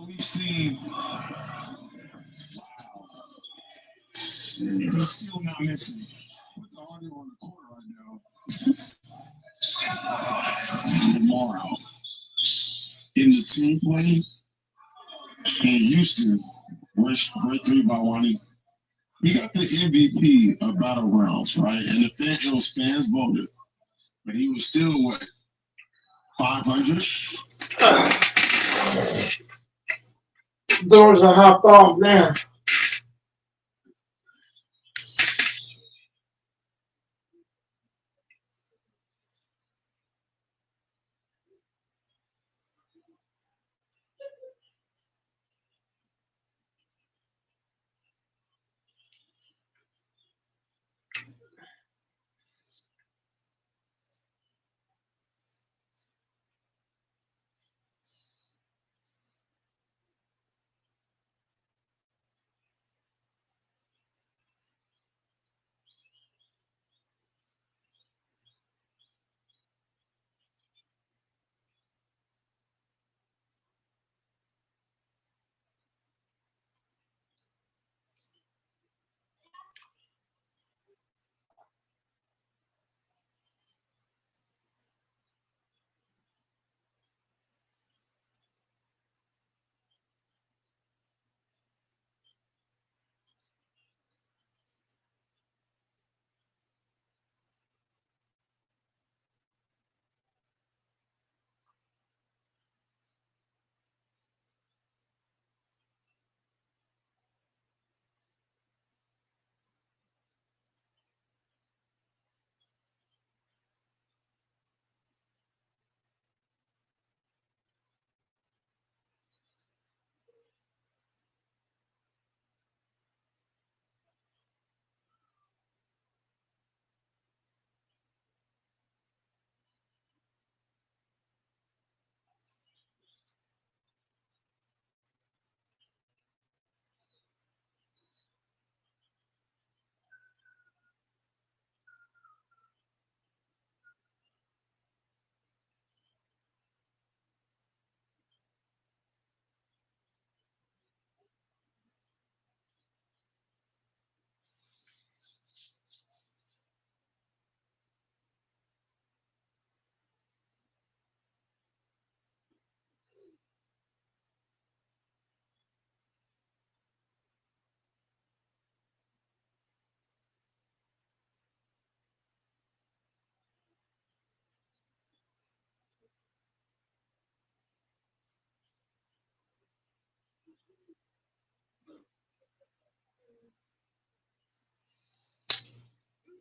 only seen. Shit, he's still not missing. Put the audio on the court right now. Tomorrow. In the team play in Houston, great three by Wani. He got the MVP of Battlegrounds, right? And it was fans voted. But he was still, what, 500? Doors will hop off now.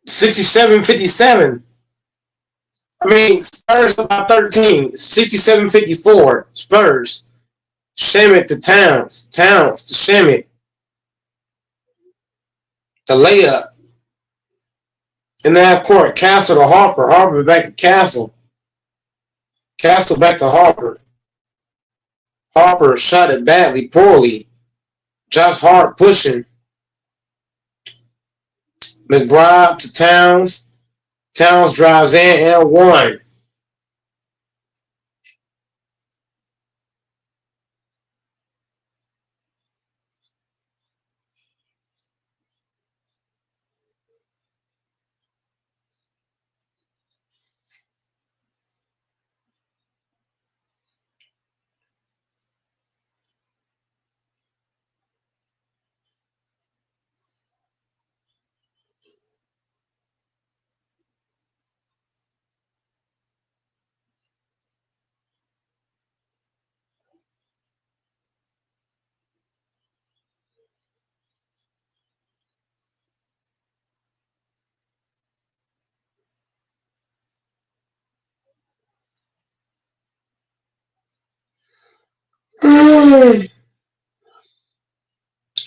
Sixty-seven, 57. I mean, Spurs about 13. 67, 54. Spurs. Shamit to Towns. Towns to Shamit. The layup. In the half court, Castle to Harper. Harper back to Castle. Castle back to Harper. Harper shot it badly, poorly. Josh Hart pushing. McBride to Towns. Towns drives in L1.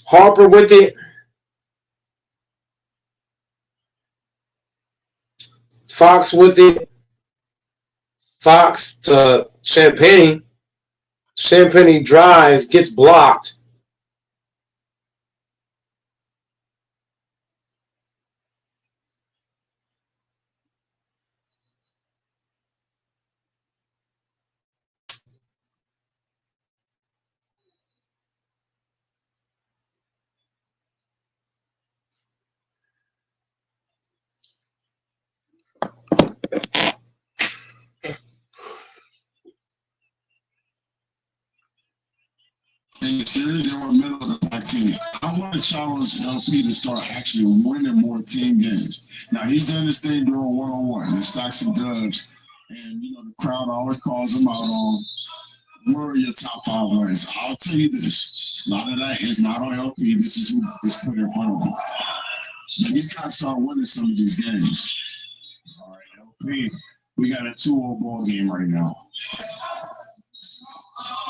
Harper with it. Fox with it. Fox to Champagne. Champagne drives, gets blocked. my team. I want to challenge LP to start actually winning more team games. Now, he's done this thing during one-on-one. He stacks some dubs. And, the crowd always calls him out on where are your top 5 wins. I'll tell you this. A lot of that is not on LP. This is who is put in front of him. But he's got to start winning some of these games. All right, LP. We got a 2-0 ball game right now.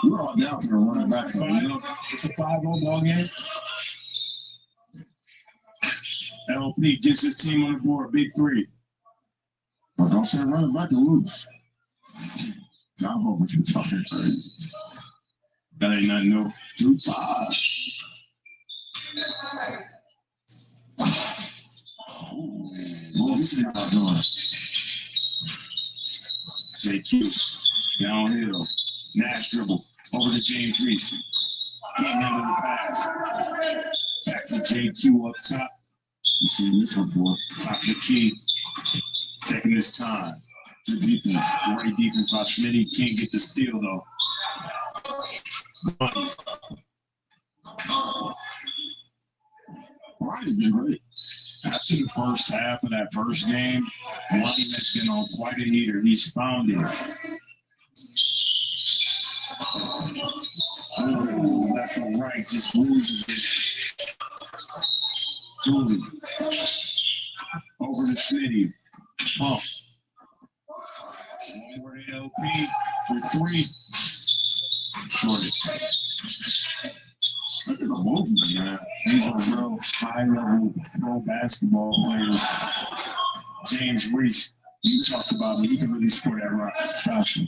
We're all down for the running back, though. It's a 5-0 ball game. LP gets his team on the board, big 3. But don't say running back and lose. I'm over you talking crazy. That ain't nothing new. 2-5. What this is not doing? JQ downhill. Nash dribble over to James Reese. Can't handle the pass. Back to JQ up top. You've seen this before. Top of the key. Taking his time. Good defense. Great defense by Schmitty. Can't get the steal though. Ronnie's been great. After the first half of that first game, Lonnie has been on quite a heater. He's found it. Left and right, just loses it. Dooley. Over to Smitty. Pump. One more to LP for 3. Shorted. Look at the movement, man. These are real high-level pro basketball players. James Reese, you talked about it. He can really score that rock. Gotcha.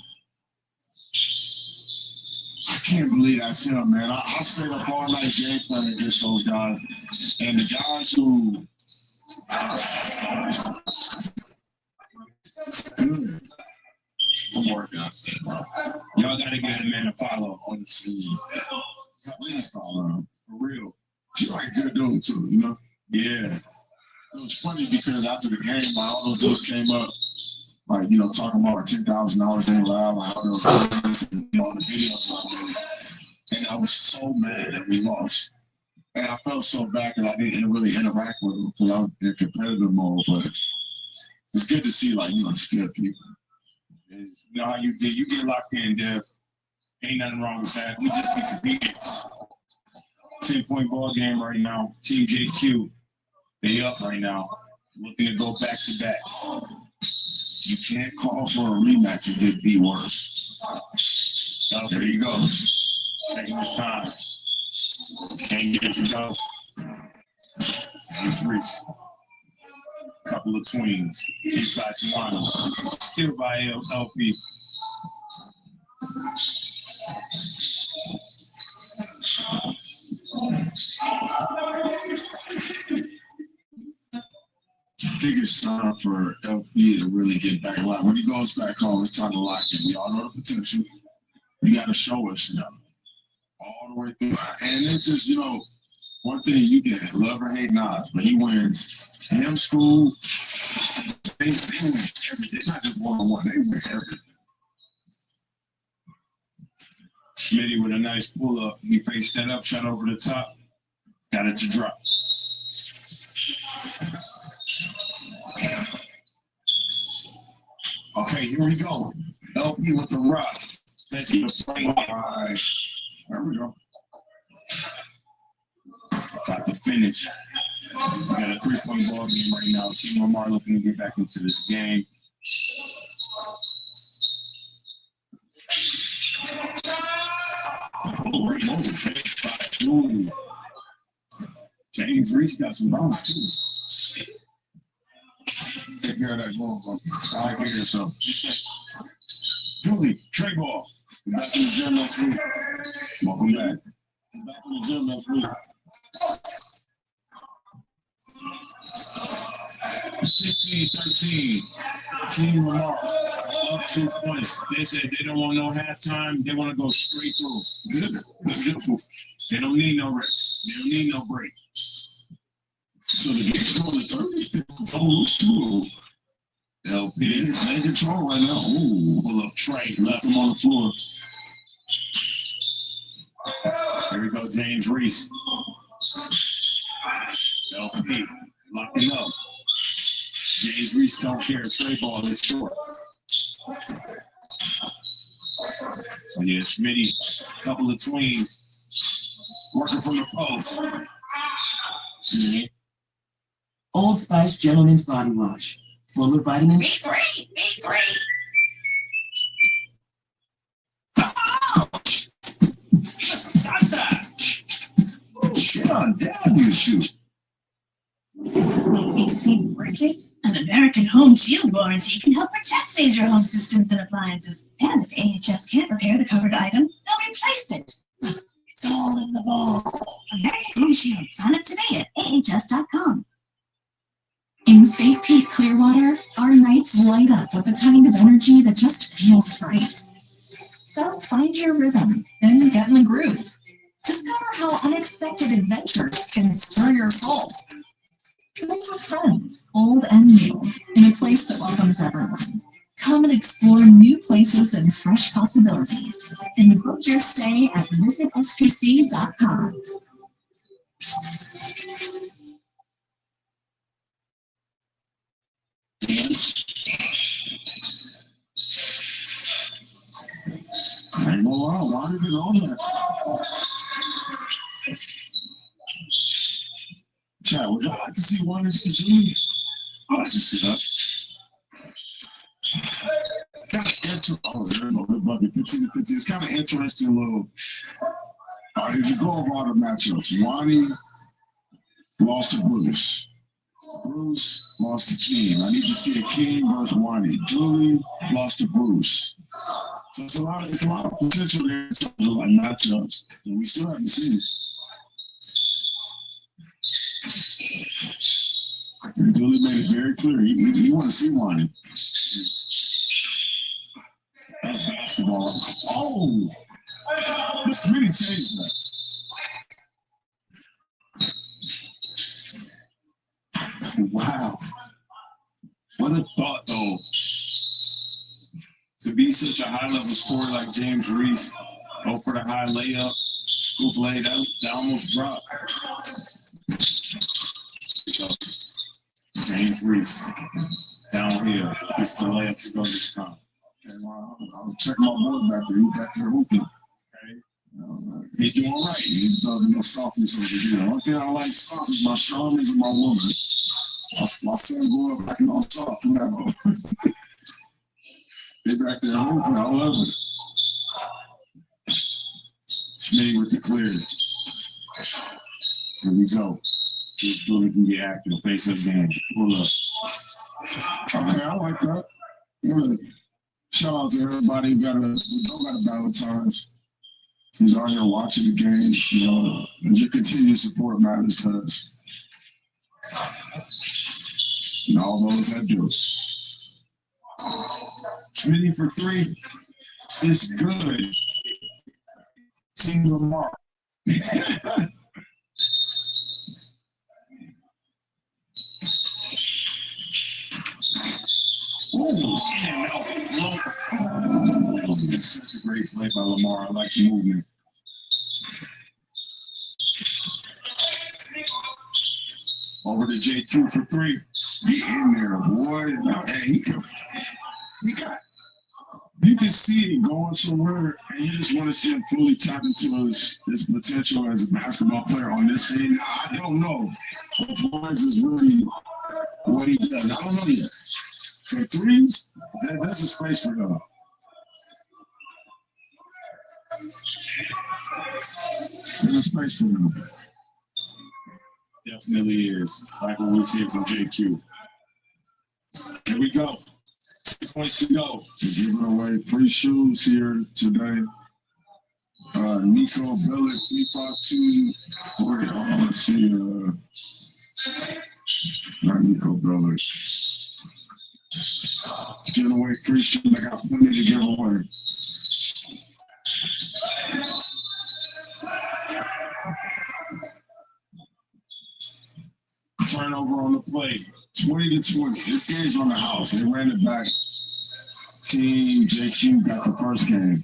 I can't believe that's him, man. I stayed up all night game playing against those guys. And the guys who good. I'm working on it. Y'all gotta get a man to follow on the scene. Please follow him. For real. He's like a good dude too, Yeah. It was funny because after the game, all those dudes came up, like, talking about $10,000 ain't loud, like how they're on the videos. And I was so mad that we lost. And I felt so bad because I didn't really interact with them because I was in competitive mode. But it's good to see, good people. You know how you get locked in, Dev. Ain't nothing wrong with that. We just be competing. 10-point ball game right now. Team JQ, they up right now. Looking to go back to back. You can't call for a rematch and get beat worse. Oh, there you go. Taking his time. Can't get it to go. James Reese. Couple of twins. Inside Toronto. Still by LP. I think it's time for LP to really get back alive. When he goes back home, it's time to lock in. We all know the potential. You got to show us, all the way through. And it's just, one thing you can love or hate Nas, but he wins him school. They win everything. It's not just one-on-one. They win everything. Schmitty with a nice pull-up. He faced that up, shot over the top. Got it to drop. Okay, here we go. LP with the rock. Let's see the play. All right. There we go. Got the finish. We got a 3-point ball game right now. Team Lamar looking to get back into this game. James Reese got some bounce too. Take care of that ball, bro. I care yourself. Julie, Trey ball. Back in the gym next week. Welcome back. Back in the gym next week. 15-13. Team Lamar up 2 points. They said they don't want no halftime. They want to go straight through. Good. That's beautiful. They don't need no rest. They don't need no break. So the game's going to 30. Oh, LP is in control right now. Ooh, pull up Trey. Left him on the floor. Here Here we go, James Reese. LP locking up. James Reese don't care. Trey ball is short. Oh, yeah, Schmitty, couple of tweens. Working from the post. Mm-hmm. Old Spice Gentleman's Body Wash. Full of vitamin B3. B3. Shit on down, you shoot. You've seen working? An American Home Shield warranty can help protect major home systems and appliances. And if AHS can't repair the covered item, they'll replace it. It's all in the ball. American Home Shield. Sign up today at ahs.com. In St. Pete, Clearwater, our nights light up with the kind of energy that just feels right. So find your rhythm and get in the groove. Discover how unexpected adventures can stir your soul. Connect with friends, old and new, in a place that welcomes everyone. Come and explore new places and fresh possibilities. And book your stay at visitspc.com. I ain't gonna lie, why did it on that? Chad, would y'all like to see one of these games? I'd like to see that. Kind of interesting. Oh, there we go. Good bucket. 15 to 15. It's kind of interesting little. All right, here's your go of all the matchups. Wani lost to Bruce. Bruce lost to King. I need to see a King versus Wani. Dooley lost to Bruce. So it's a lot of potential there in terms of like matchups that we still haven't seen. And Dooley made it very clear. He want to see Wani. That's basketball. Oh! But Smitty changed that. Wow. What a thought, though. To be such a high-level scorer like James Reese, go for the high layup, scoop lay, that almost dropped. James Reese, downhill. It's the layup to go this time. I'll check my boy back there. He's back there hooping. He's doing right. He's talking about softness over here. One thing I like soft is my Charmans and my woman. My son grew up acting all soft. They back there hooping. I love it. Smitty with the clear. Here we go. See if Billy can get active. Face up game. Pull up. Okay, I like that. Yeah. Shout out to everybody who don't got a battle times. Who's out here watching the game, you know, and your continued support matters to us. And all those that do. Smitty for three is good. Team Lamar. It's such a great play by Lamar. I like the movement. Over to J2 for three. Get in there, boy. Now, hey, you can see it going somewhere, and you just want to see him fully tap into his potential as a basketball player on this scene. I don't know if Lawrence is really what he does. I don't know yet. For threes, that's a space for him. There's a space for him. Definitely is. Like what we see from JQ. Here we go. 6 points to go. We're giving away free shoes here today. Nico Bellick 352. Let's see. Not Nico Bellick. Giving away free shoes. I got plenty to give away. Turnover on the play. 20 to 20. This game's on the house. They ran it back. Team JQ got the first game.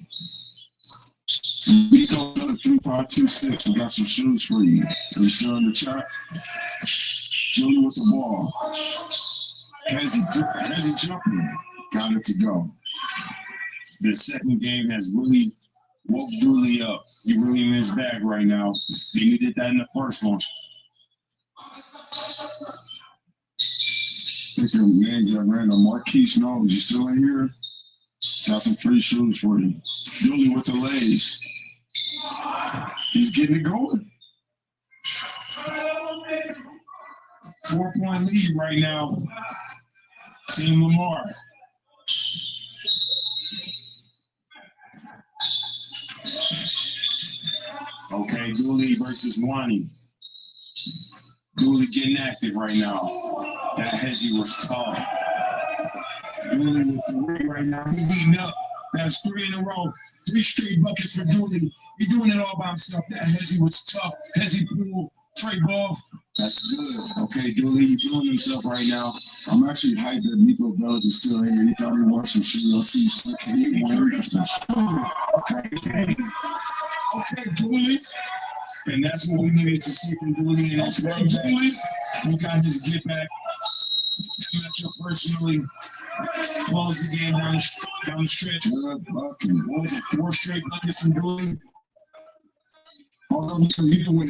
We go another 3526. We got some shoes for you. Are you still in the chat? Julie with the ball. Has he jumping? Got it to go. The second game has really woke Dooley up. He really in his bag right now. He did that in the first one. Pick your names at random. Marquise Knowles, you still in here? Got some free shoes for you. Dooley with the lays. He's getting it going. 4-point lead right now. Team Lamar. Okay, Dooley versus Wani. Dooley getting active right now. That hezzy was tough. Dooley with 3 right now. He's beating up. That's 3 in a row. 3 straight buckets for Dooley. He's doing it all by himself. That hezzy was tough. Hezzy pull, Trey ball. That's good. Okay, Dooley, he's feeling himself right now. I'm actually hyped that Nico Bellic is still here. He thought he wanted some shoes. I see you slicking. Okay, Dooley. And that's what we needed to see from Dooley. And that's what Dooley. He got his get back. Matchup personally. Close the game down the stretch. What was it? 4 straight buckets from Dooley. Hold on, you can win.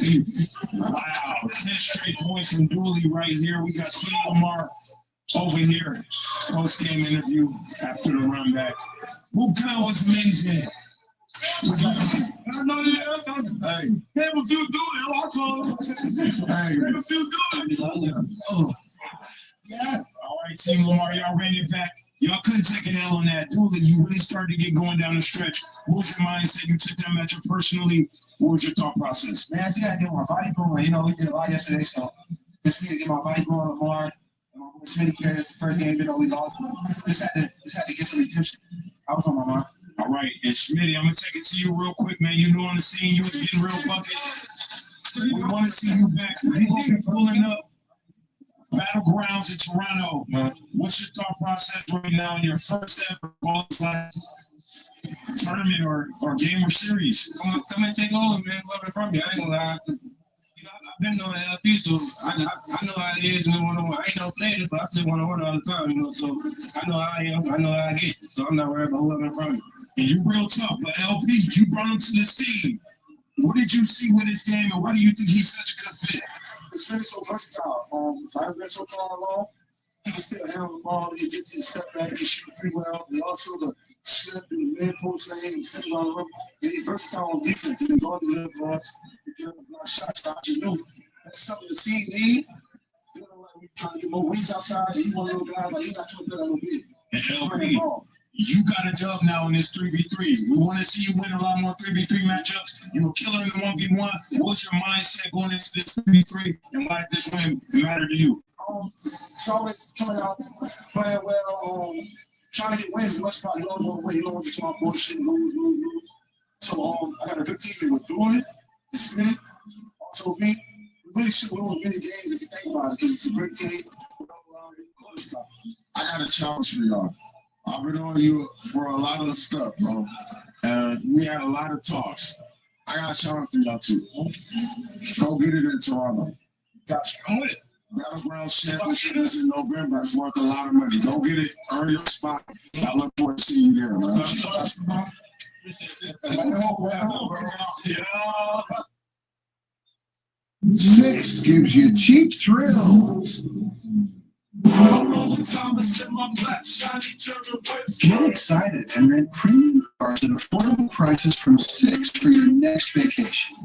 Wow, 10 straight points from Dooley right here. We got Team Lamar over here. Post-game interview after the run back. Who count was amazing. We got hey, never feel Dooley. I told him. Hey, never feel Dooley. Oh. Yeah. All right, Team Lamar, y'all ran it back. Y'all couldn't take an L on that. Dooley, you really started to get going down the stretch. What was your mindset? You took that matchup personally. What was your thought process? Man, I just gotta get my body going. You know, we did a lot yesterday, so just need to get my body going, Lamar. And my boy Smitty carried us the first game, we lost. Just had to get some redemption. I was on my mind. All right, and Smitty, I'm gonna take it to you real quick, man. You know on the scene, you was getting real buckets. We want to see you back. You gonna be pulling up Battlegrounds in Toronto. What's your thought process right now in your first ever tournament or game or series? Come and take over, man. Whoever from you, I ain't gonna lie. You know, I've been on LP, so I know how it is. And I ain't no player, but I still want to order all the time, you know. So I know how I am. I know how I get. So I'm not worried about whoever in front of me. And you real tough, but LP, you brought him to the scene. What did you see with his game, and why do you think he's such a good fit? It's really so versatile. So I've been so tall and long. He can still handle the ball. He gets to the step back. He shoot pretty well. He also the slip in the mid post lane. He fits all of them. And he's versatile on defense. He's on the left blocks. He can block shots. You know, that's something the team need. You know, like we trying to get more wings outside. He one little guy, but he's not too good a little bit. And LP, you got a job now in this 3v3. We want to see you win a lot more 3v3 matchups. You're a killer in the 1v1. What's your mindset going into this 3v3? And why did this win matter to you? It's always coming out, playing well, trying to get wins as much as possible. You don't want to talk bullshit, lose. So I got a good team with doing it. It's me. Also me. We really should win many games if you think about it, because it's a great team. I got a challenge for y'all. I've been on you for a lot of stuff, bro. And we had a lot of talks. I got a challenge for y'all too. Go get it in Toronto. Gotcha. Come with it. Battleground Championship is in November. It's worth a lot of money. Go get it. Earn your spot. I look forward to seeing you there, man. 6 gives you cheap thrills. Get excited and rent premium cars at affordable prices from 6 for your next vacation.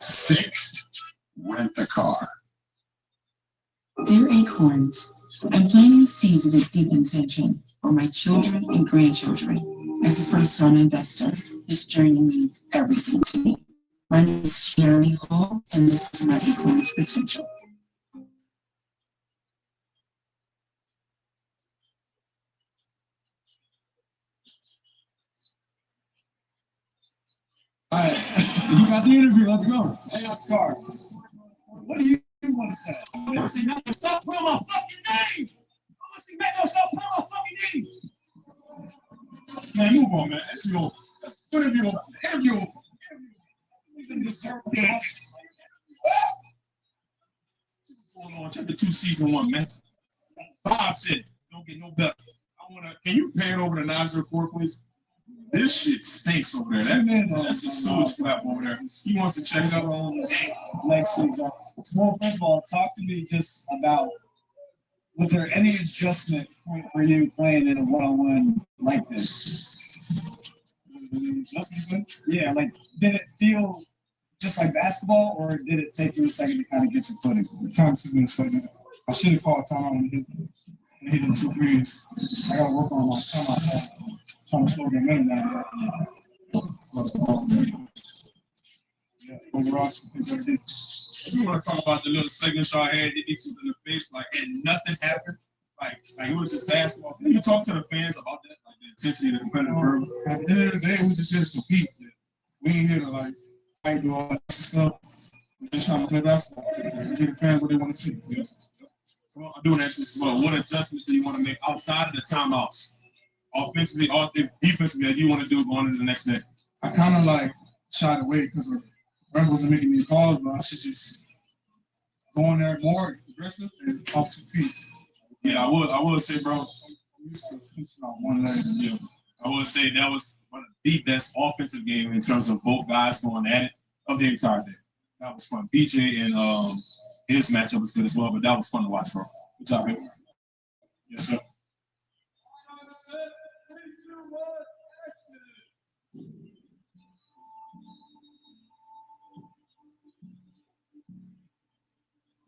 6th, rent a car. Dear Acorns, I'm planting seeds of a deep intention for my children and grandchildren. As a first-time investor, this journey means everything to me. My name is Jeremy Hall, and this is my Acorns Potential. All right, you got the interview. Let's go. Hey, I'll start. What do you want to say? I want to say nothing. Stop putting my fucking name. I want to say, man, stop putting my fucking name. Man, move on, man. Interview. you didn't deserve that. What's going on? Chapter 2, season 1, man. Bob said, don't get no better. Can you pan over the Nice report, please? This shit stinks over there. That man, that's a sewage flap over there. He wants to check it out. Lexi, well, first of all, talk to me just about, was there any adjustment point for you playing in a one-on-one like this? Yeah, like, did it feel just like basketball, or did it take you a second to kind of get your footing? The time I should have called time when he hit them 2 threes. I gotta work on my time out. Trying to slow them in now. Yeah, overall, you want to talk about the little signature I had that hit you in the face, like, and nothing happened? Like it was just basketball. Can you talk to the fans about that? Like the intensity of the competitive fervor? At the end of the day, we just here to compete. We ain't here to, like, fight, do all that stuff. We're just trying to play basketball. We give the fans what they want to see. You know? So I'm doing that as well. What adjustments do you want to make outside of the timeouts? Offensively, or defensively, that you want to do going into the next day? I kind of like shied away because Brent wasn't making me calls, but I should just go in there more aggressive and off 2 feet. Yeah, I would say, bro, I'm used to pitching on one leg. Yeah. I would say that was one of the best offensive game in terms of both guys going at it of the entire day. That was fun. BJ and his matchup was good as well, but that was fun to watch, bro. Good job, man. Yes, sir.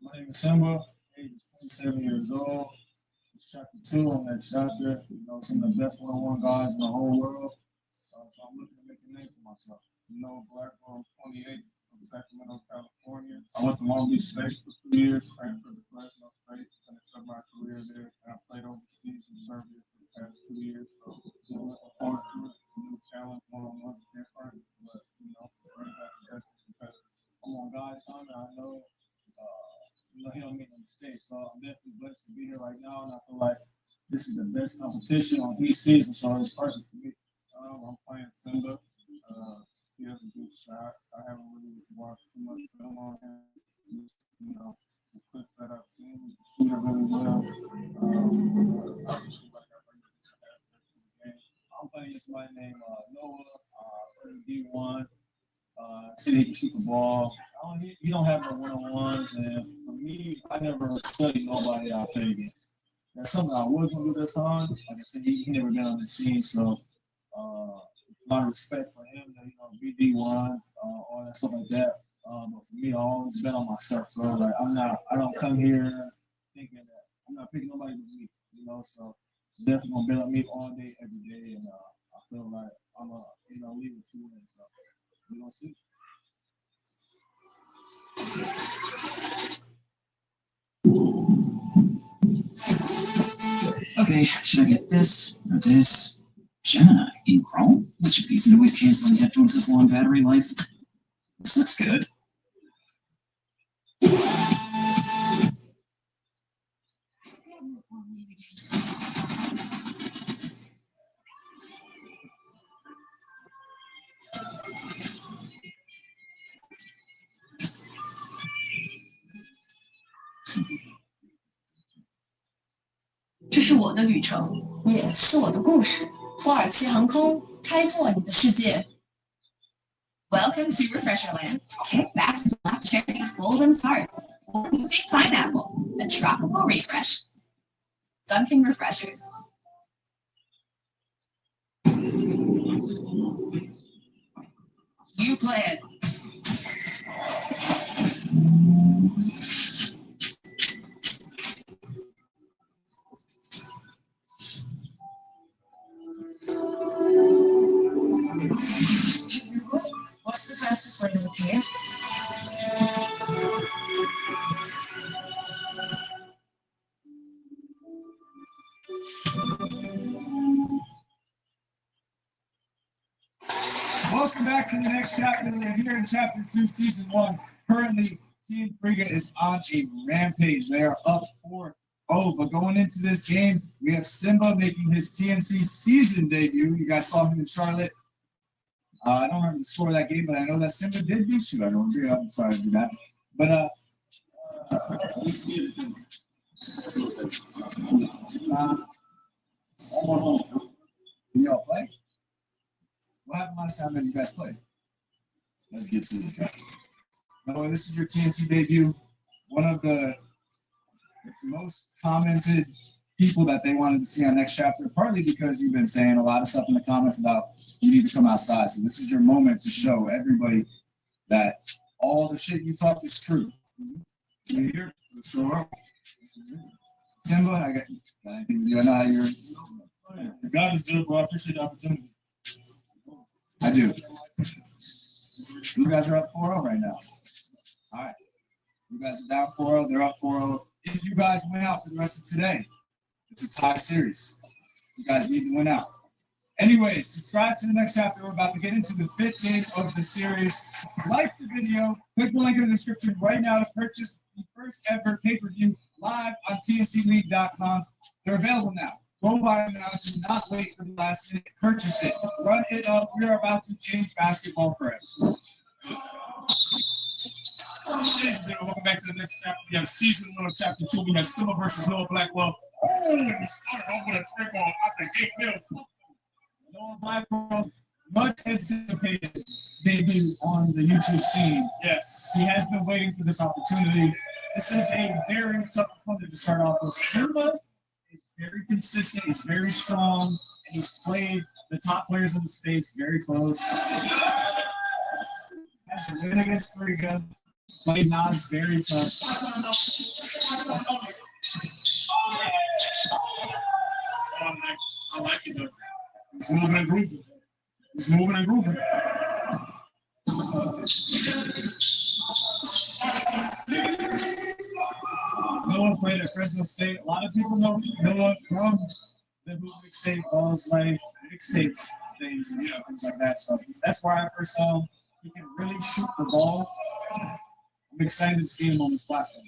My name is Simba, age is 27 years old. It's chapter 2 on that chapter. You know, some of the best one-on-one guys in the whole world. So I'm looking to make a name for myself. You know, Black Girl 28 from Sacramento, California. I went to Long Beach State for 2 years, transferred to Fresno State, finished up my career there, and I played overseas in Serbia for the past 2 years. So I'm looking forward to it. It's a new challenge, one-on-one's different, but, you know, bring back the best competitor. I'm on God's time, and I know you know, he don't make no mistakes. So I'm definitely blessed to be here right now, and I feel like this is the best competition on each season, so it's perfect for me. I'm playing Simba. He has a good shot. I haven't really watched too much film on him. Just, you know, the clips that I've seen, he can shoot it really well. I'm playing against somebody named Noah, D1. See, he can shoot the ball. He don't have no one-on-ones, and for me, I never studied nobody I played against. That's something I was gonna do this time. Like I said, he never been on the scene, so a lot of respect for him. You know, BD1, all that stuff like that. But for me, I always bet on myself. So like, I don't come here thinking that I'm not picking nobody but me. You know, so definitely gonna bet on me all day, every day, and I feel like I'm leave it to win. So we gonna see. Okay, should I get this or this? Gemini in Chrome? Which of these noise-canceling headphones has long battery life? This looks good.这是我的旅程，也是我的故事。土耳其航空，开拓你的世界。Welcome to Refresherland. Kick back to black cherries, golden tarts, or moving pineapple. A tropical refresh. Dunkin' Refreshers. You plan. What's the fastest way to the pier? Welcome back to the next chapter. We're here in chapter 2, season 1. Currently, Team Friga is on a rampage. They are up 4-0. But going into this game, we have Simba making his TNC season debut. You guys saw him in Charlotte. I don't remember the score of that game, but I know that Simba did beat you. I don't agree. I'm sorry to do that. But can y'all play? What happened last time that you guys played? Let's get to it. No, this is your TNT debut. One of the most commented people that they wanted to see on next chapter, partly because you've been saying a lot of stuff in the comments about you need to come outside. So this is your moment to show everybody that all the shit you talk is true. You hear? Sure. Simba, I got anything to do. I know how you're. God is good, bro. I appreciate the opportunity. I do. You guys are up 4-0 right now. All right. You guys are down 4-0. They're up 4-0. If you guys win out for the rest of today, it's a tie series. You guys need to win out. Anyways, subscribe to the next chapter. We're about to get into the 5th game of the series. Like the video. Click the link in the description right now to purchase the first ever pay-per-view live on tncleague.com. They're available now. Go buy them now. Do not wait for the last minute. Purchase it. Run it up. We are about to change basketball forever. Ladies and gentlemen, welcome back to the next chapter. We have season 1 of chapter 2. We have Simba versus Noah Blackwell. Oh, and he started off with a trick ball out the gate middle. Noah Blackwell, much anticipated debut on the YouTube scene. Yes. He has been waiting for this opportunity. This is a very tough opponent to start off with. Simba is very consistent, he's very strong, and he's played the top players in the space very close. Has a win against Riga. Played Nas very tough. I like it though. He's moving and grooving. He's moving and grooving. Noah played at Fresno State. A lot of people know Noah from the mixtape, Ball's Life, mixtapes, things, and things like that. So that's where I first saw him. He can really shoot the ball. I'm excited to see him on this platform.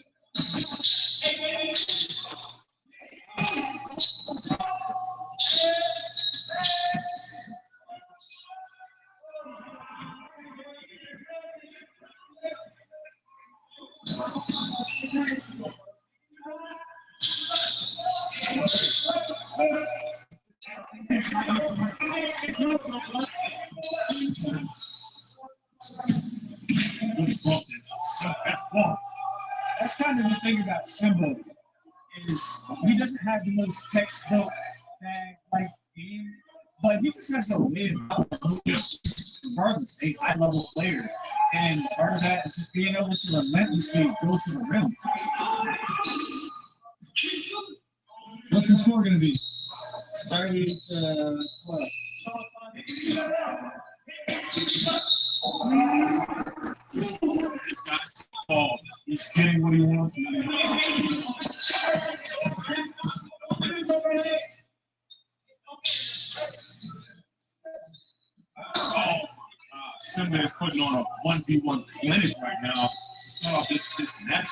That's kind of the thing about Simba is he doesn't have the most textbook like game, but he just has a way about him. He's just, regardless, a high-level player, and part of that is just being able to relentlessly go to the rim. What's the score going to be? 30-12. This guy's the ball. He's getting what he wants. Simba is putting on a 1v1 clinic right now. Start off this match.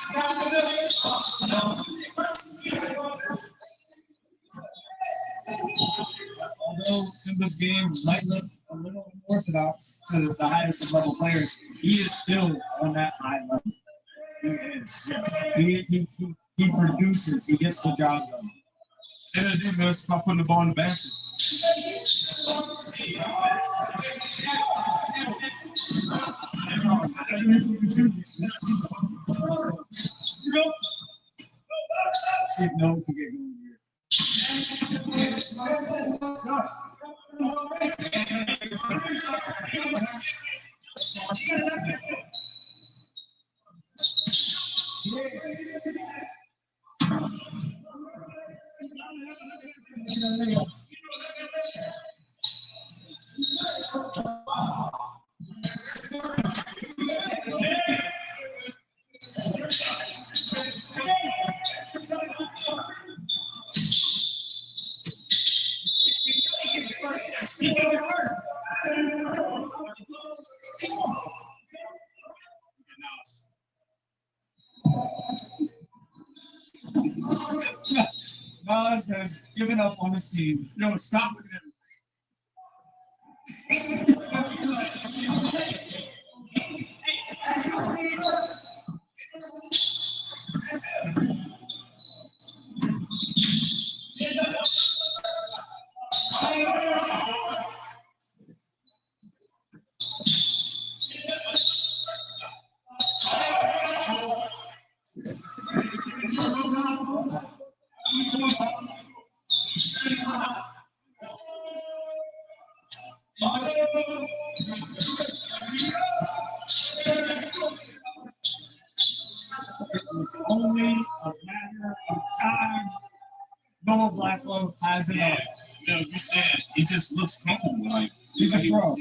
Although Simba's game might look a little unorthodox to the highest of level players, he is still on that high level. He is. He produces. He gets the job done. And it is, man, it's about putting the ball in the basket. See if no one can get going here. Nas has given up on his team. Yo, stop looking at me. It was only a matter of time. Noah Blackwell ties it up. You know, you said it just looks comfortable. Like He's a pro.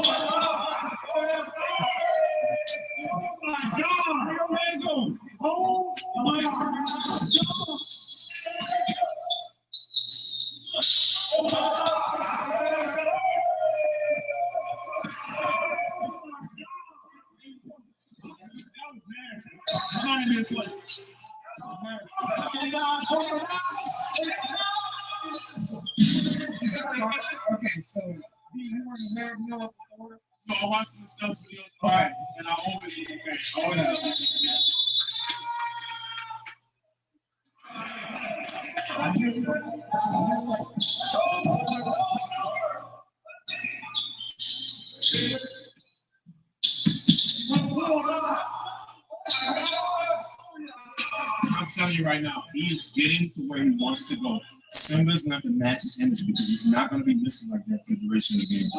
Oh my God! Okay, so you were in American Miller before? So I watched some sales videos, right? And I always was a fan. I'm telling you right now, he is getting to where he wants to go. Simba's going to have to match his energy because he's not going to be missing like that for the duration of the game.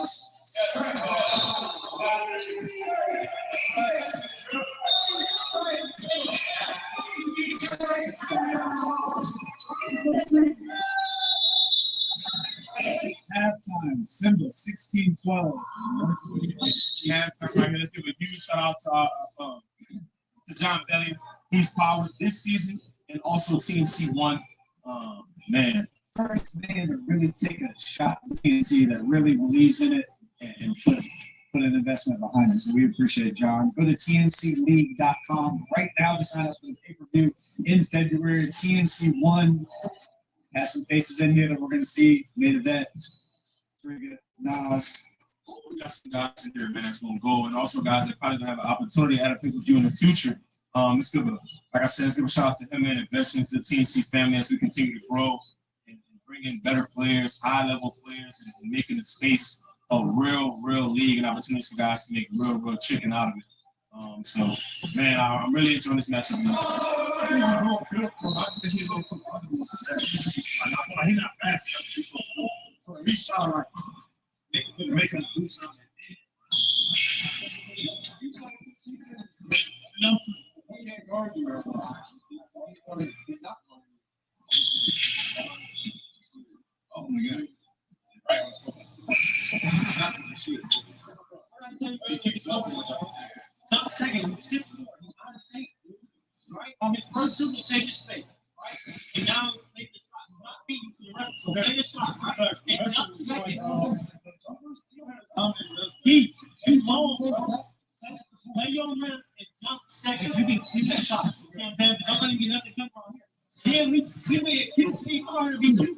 Halftime, Simba 16-12. Halftime right here. Let's give a huge shout out to John Belly. He's powered this season and also TNC won. Man, First man to really take a shot at TNC that really believes in it and put an investment behind it. So we appreciate John. Go to tncleague.com right now to sign up for the pay-per-view in February. TNC 1 has some faces in here that we're going to see. Main event. Frigga, Nas. we got some guys in here, man, that's going to go. And also guys that probably going to have an opportunity to add a pay-per-view in the future. Let's give a, like I said, let's give a shout out to him and invest into the TNC family as we continue to grow and bring in better players, high-level players, and making the space a real league and opportunities for guys to make real chicken out of it. So, man, I'm really enjoying this matchup. Man. He's not fast. So he shot like make him do something. He can't guard you right now. He's not guarding you. Oh my God. Top second, 6 more. He's out of shape, right? On his first two, he take his space, right? And now make the shot. He's not beating to the rest. So make a shot. And top second. He's long. Play your man and jump second. You can shot. You know what I'm saying? Don't let him get nothing come from here. Yeah, we made a kill. We hard to be two.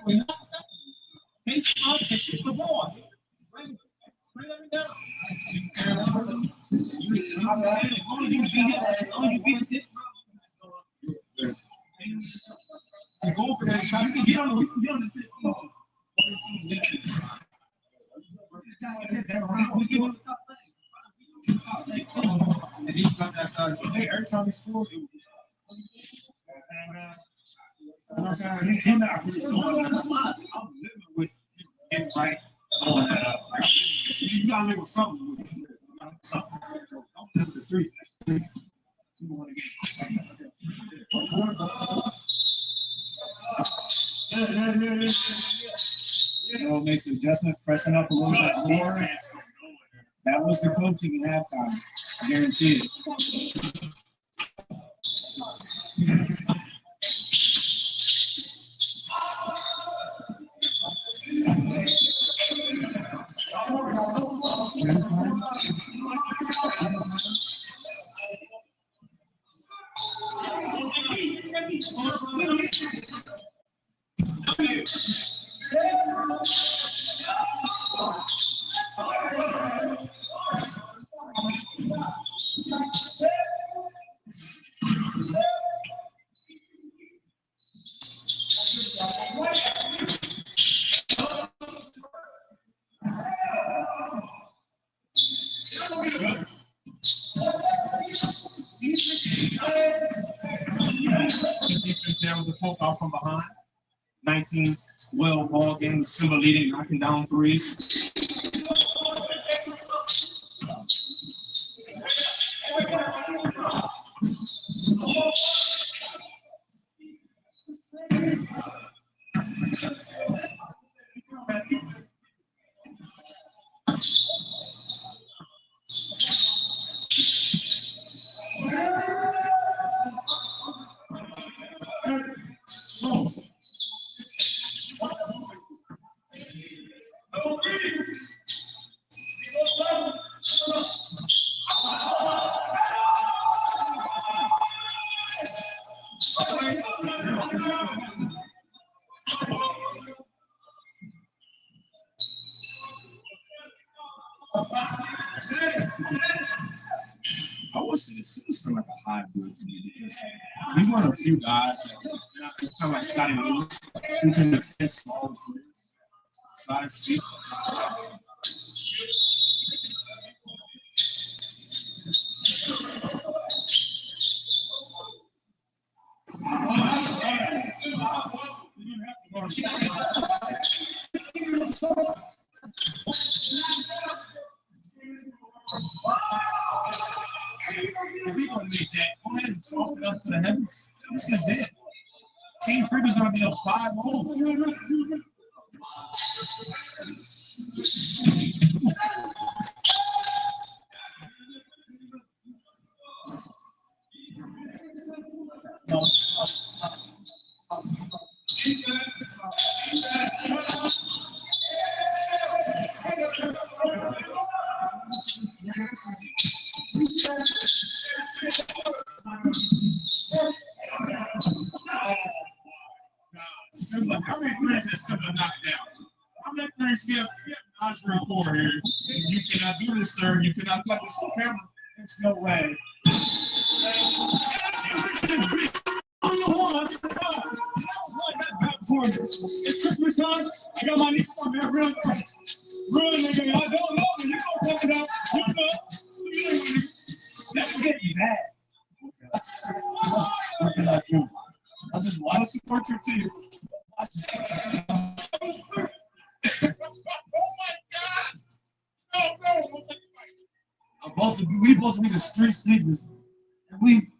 We're not successful. Face off to shoot the ball. Bring it down. To go for that shot, you can get on the 15. Who's giving the top leg? And he got that shot. Every time he scored, it was he not really I'm living with him right on that. You gotta live with something with him. Something. So I'm living with 3. That's 3. You want to get makes an adjustment, pressing up a little bit more. That was the coaching at halftime. I guarantee it. His defense there with the poke out from behind. 19-12 ball game with Simba leading, knocking down threes. I would say this seems like a hybrid to me because we want a few guys that kind of like Scotty Lewis who can defend small players. Scotty speed. If we gonna make that, go ahead and talk it up to the heavens. This is it. Team Freedom's gonna be up 5-0. Simba, how many threes has Simba knocked down? How many threes we have Andre record here? You cannot do this, sir. You cannot plug this on camera. There's no way. It's Christmas time. I got my niece on there real quick. Real nigga, I don't know, but you gonna talk it out. You know. That's getting bad. What can I do? I just want to support your team. Oh my God! No. We both be the street sleepers, and we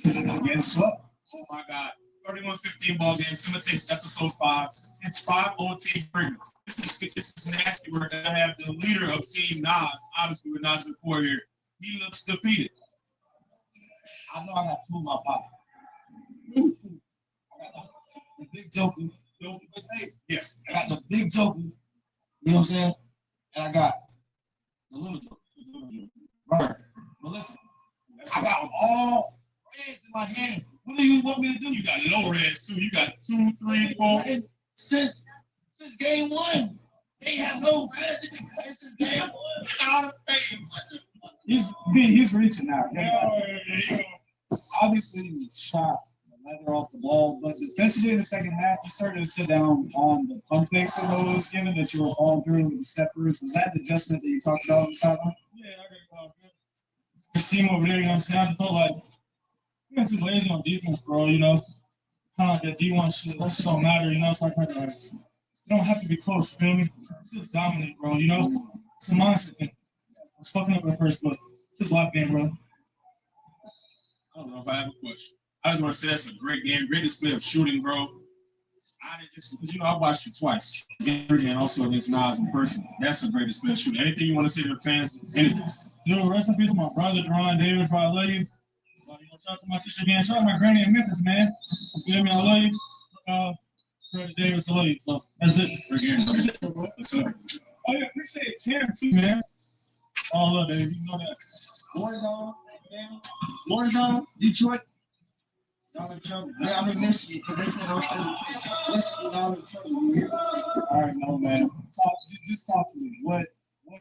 getting swept. Oh my God! 31-15 ball game. Simba takes episode 5. It's 5-0 Team Freedom. This is nasty work. I have the leader of Team Nas, obviously with Nas before here. He looks defeated. I know I got two in my pocket. The big joker. Yes, I got the big joker. You know what I'm saying? And I got the little joker. Right. But listen, I got all reds in my hand. What do you want me to do? You got low reds too. You got 2, 3, 4. Since game 1, they have no reds since game 1. Out of phase. He's reaching now. Obviously, he shot the leather off the ball, but defensively in the second half, you started to sit down on the pump fakes that I was given that you were falling through with the steppers. Was that the adjustment that you talked about on the sideline? Yeah, I got the team over there, you know what I'm saying? I felt like we got too lazy on defense, bro, you know? Kind of like that D1 shit. That shit don't matter, you know? It's like, you don't have to be close, feel me? It's just dominant, bro, you know? It's a mindset thing. I was fucking up at first, but just lock in, bro. I don't know if I have a question. I just want to say that's a great game, great display of shooting, bro. I did just because I watched you twice, and also against Nas in person. That's a great display of shooting. Anything you want to say to the fans? Anything? Yo, rest in peace, my brother, Deron Davis, bro. I love you. Shout out to my sister again. Shout out to my granny in Memphis, man. You feel me? I love you. Brother Davis, I love you. So that's it. Appreciate it, bro. Oh yeah, appreciate Tim too, man. All love, Dave. You know that. Warren, Detroit. Y'all in trouble. Yeah, I'm in Michigan because they said I'm Michigan. Y'all in trouble. All right, no, man. Just talk to me. What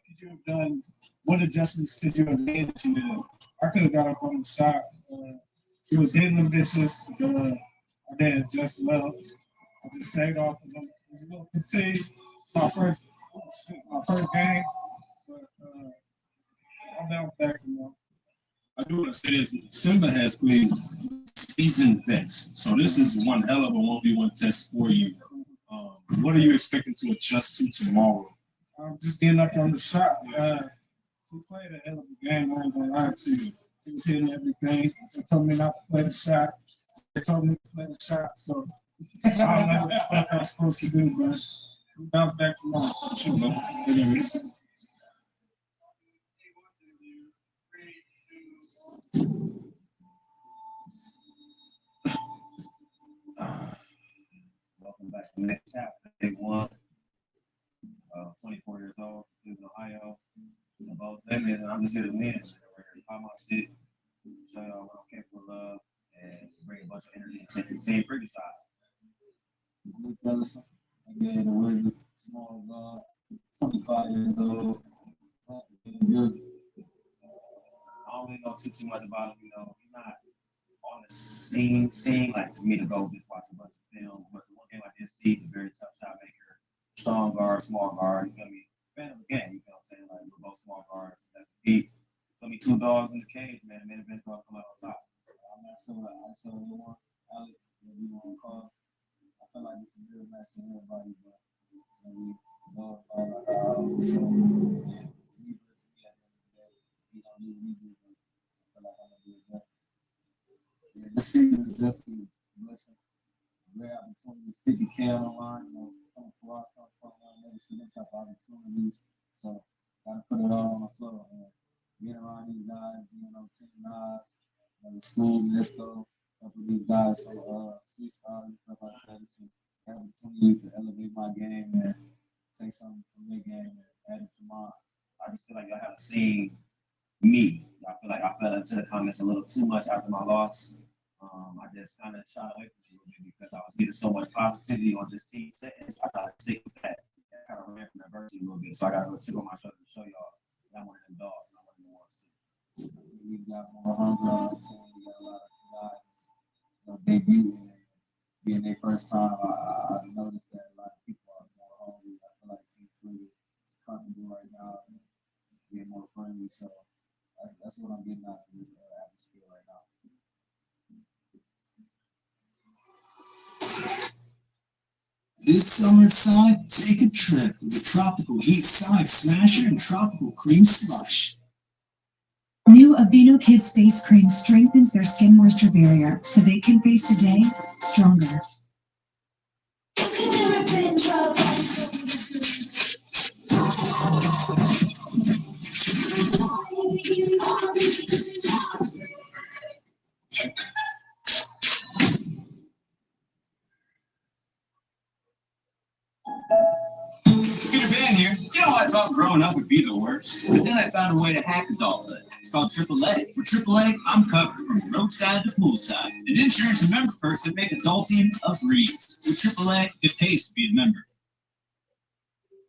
could you have done? What adjustments could you have made to do? I could have got up on the shot. He was hitting them bitches. I didn't adjust well. I just stayed off because I'm a little fatigued. It's my first game, but I'll bounce back tomorrow. I do want to say this. Simba has played seasoned vets, so this is one hell of a 1v1 test for you. What are you expecting to adjust to tomorrow? I'm just getting up on the shot. He played a hell of a game. I ain't gonna lie to you. He was hitting everything. They told me not to play the shot. They told me to play the shot. So I don't know what the fuck I'm supposed to do, but we bounce back tomorrow. Sure, man. It is. Welcome back to the next chapter. Big one. 24 years old, Cleveland, Ohio. Both limit, and I'm just here to win. We're here to pop my shit, show y'all what I'm capable of, and bring a bunch of energy to take your team for your side. Luke Ellison, again, the Wizard, small guard, 25 years old. Good. I don't really know too much about him, you know. He's not on the scene like to me to go just watch a bunch of film. But the one thing I did see, he's a very tough shot maker, strong guard, small guard. You feel me? Fan of his game, you feel what I'm saying? Like we're both small guards. He feel me, two dogs in the cage, man. The main event's gonna come out on top. I'm not sure what I said one, Alex, what you want to call. I feel like it's a good match to everybody, but it's gonna be glorified like I always say. Yeah, for me personally, at the end of the day, he don't need me to do, but I feel like I'm gonna do it better. Yeah, this season is definitely a blessing. Great opportunities, 50K on the line, you know, coming for our front line, never see them type of opportunities. So, gotta put it all on the floor. And being around these guys, being on Team Nas, the school, Nesco, a couple of these guys, some freestyle and stuff like that. It's an opportunity to elevate my game and take something from their game and add it to mine. I just feel like y'all haven't seen me. I feel like I fell into the comments a little too much after my loss. I just kind of shot away from it a little bit because I was getting so much positivity on just team settings. I thought I'd stick with that. That kind of ran from adversity a little bit. So I got to go chip on my shoulder to show y'all that I'm one of them dogs. I'm one of them ones too. We've got more hunger on the team. We got a lot of guys, you know, debuting and being their first time. I noticed that a lot of people are more hungry. I feel like Team Free is comfortable right now and being more friendly. So that's what I'm getting out of this atmosphere right now. This summer at Sonic, take a trip with the Tropical Heat Sonic Smasher and Tropical Cream Slush. New Aveeno Kids Face Cream strengthens their skin moisture barrier so they can face the day stronger. Peter Pan here. You know, I thought growing up would be the worst, but then I found a way to hack adulthood. It's called AAA. For AAA, I'm covered from roadside to poolside. An insurance and member perks that make adulting a breeze. With AAA, it pays to be a member.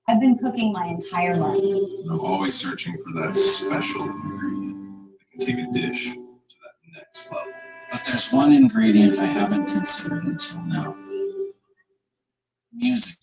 I've been cooking my entire life. I'm always searching for that special ingredient that can take a dish to that next level. But there's one ingredient I haven't considered until now. Music.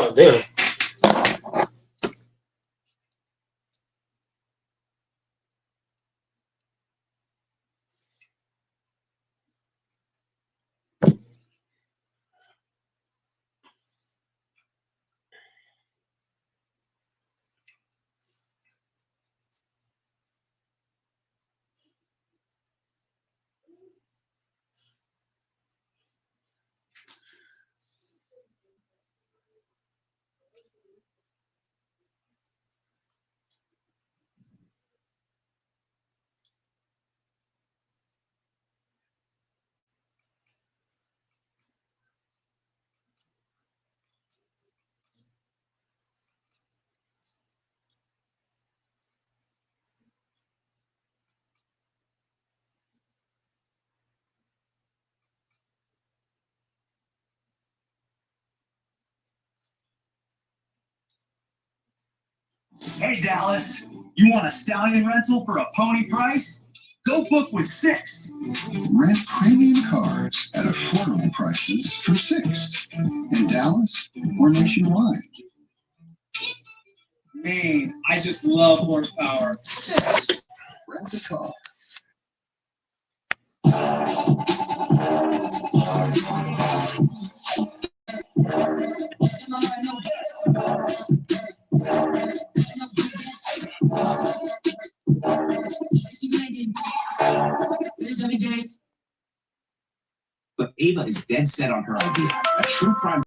Oh, damn. Hey, Dallas, you want a stallion rental for a pony price? Go book with Sixt. Rent premium cars at affordable prices from Sixt in Dallas or nationwide. Man, I just love horsepower. Rent a car. But Ava is dead set on her idea. A true crime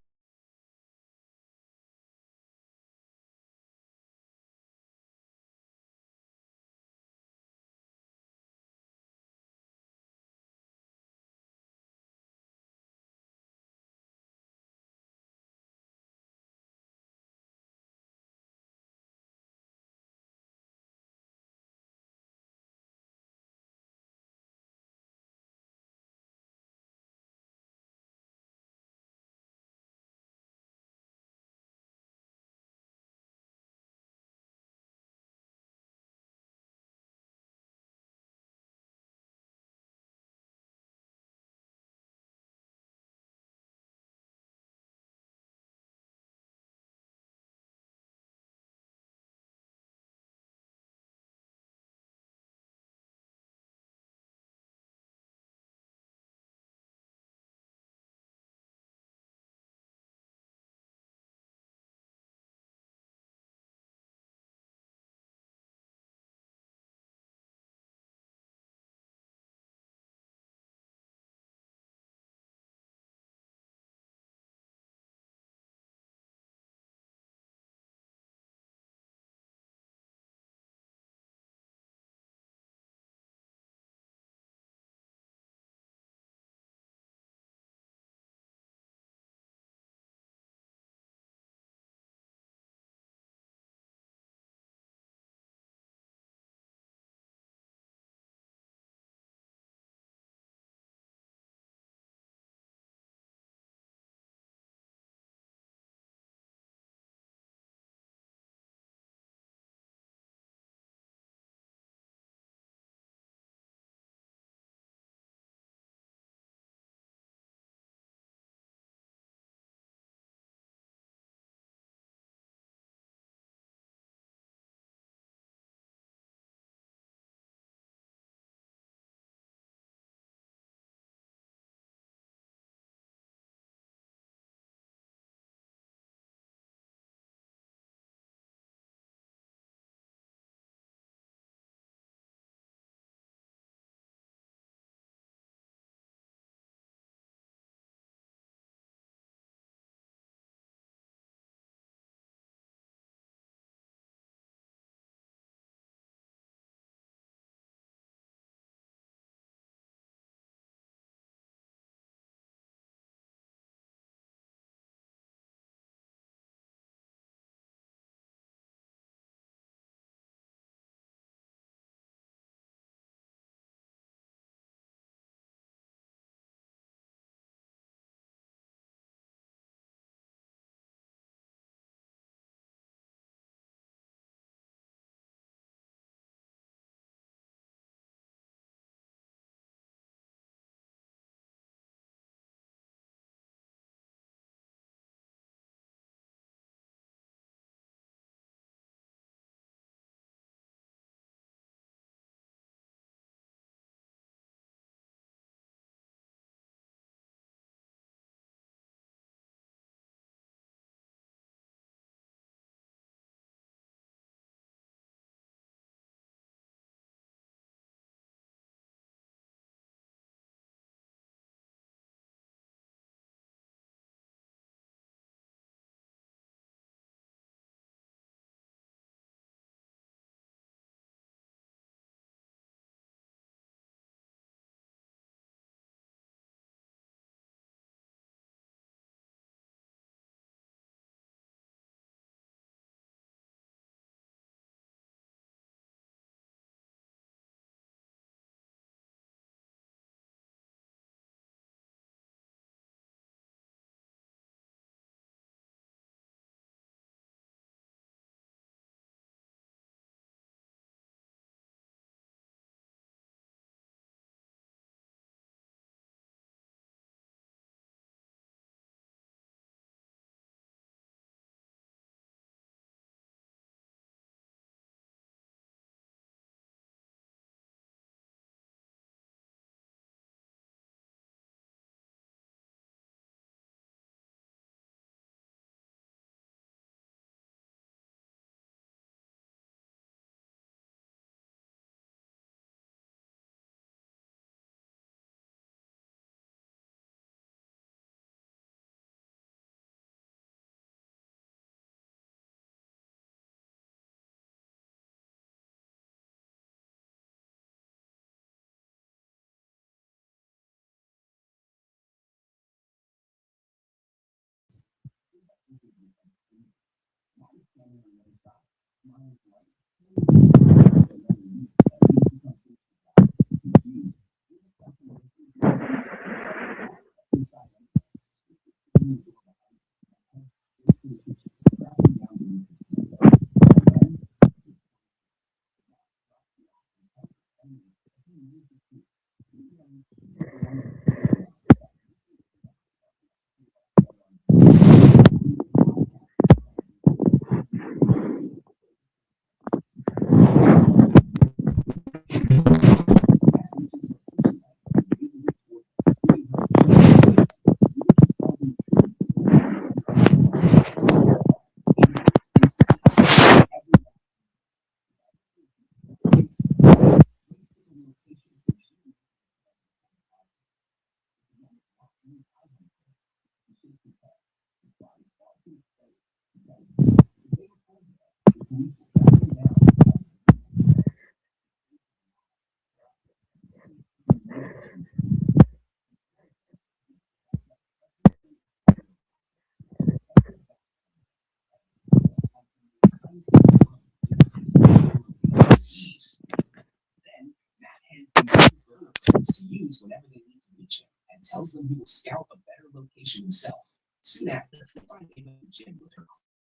Then Matt hands them his burner phones to use whenever they need to reach him and tells them he will scout a better location himself. Soon after, they find Ava in the gym with her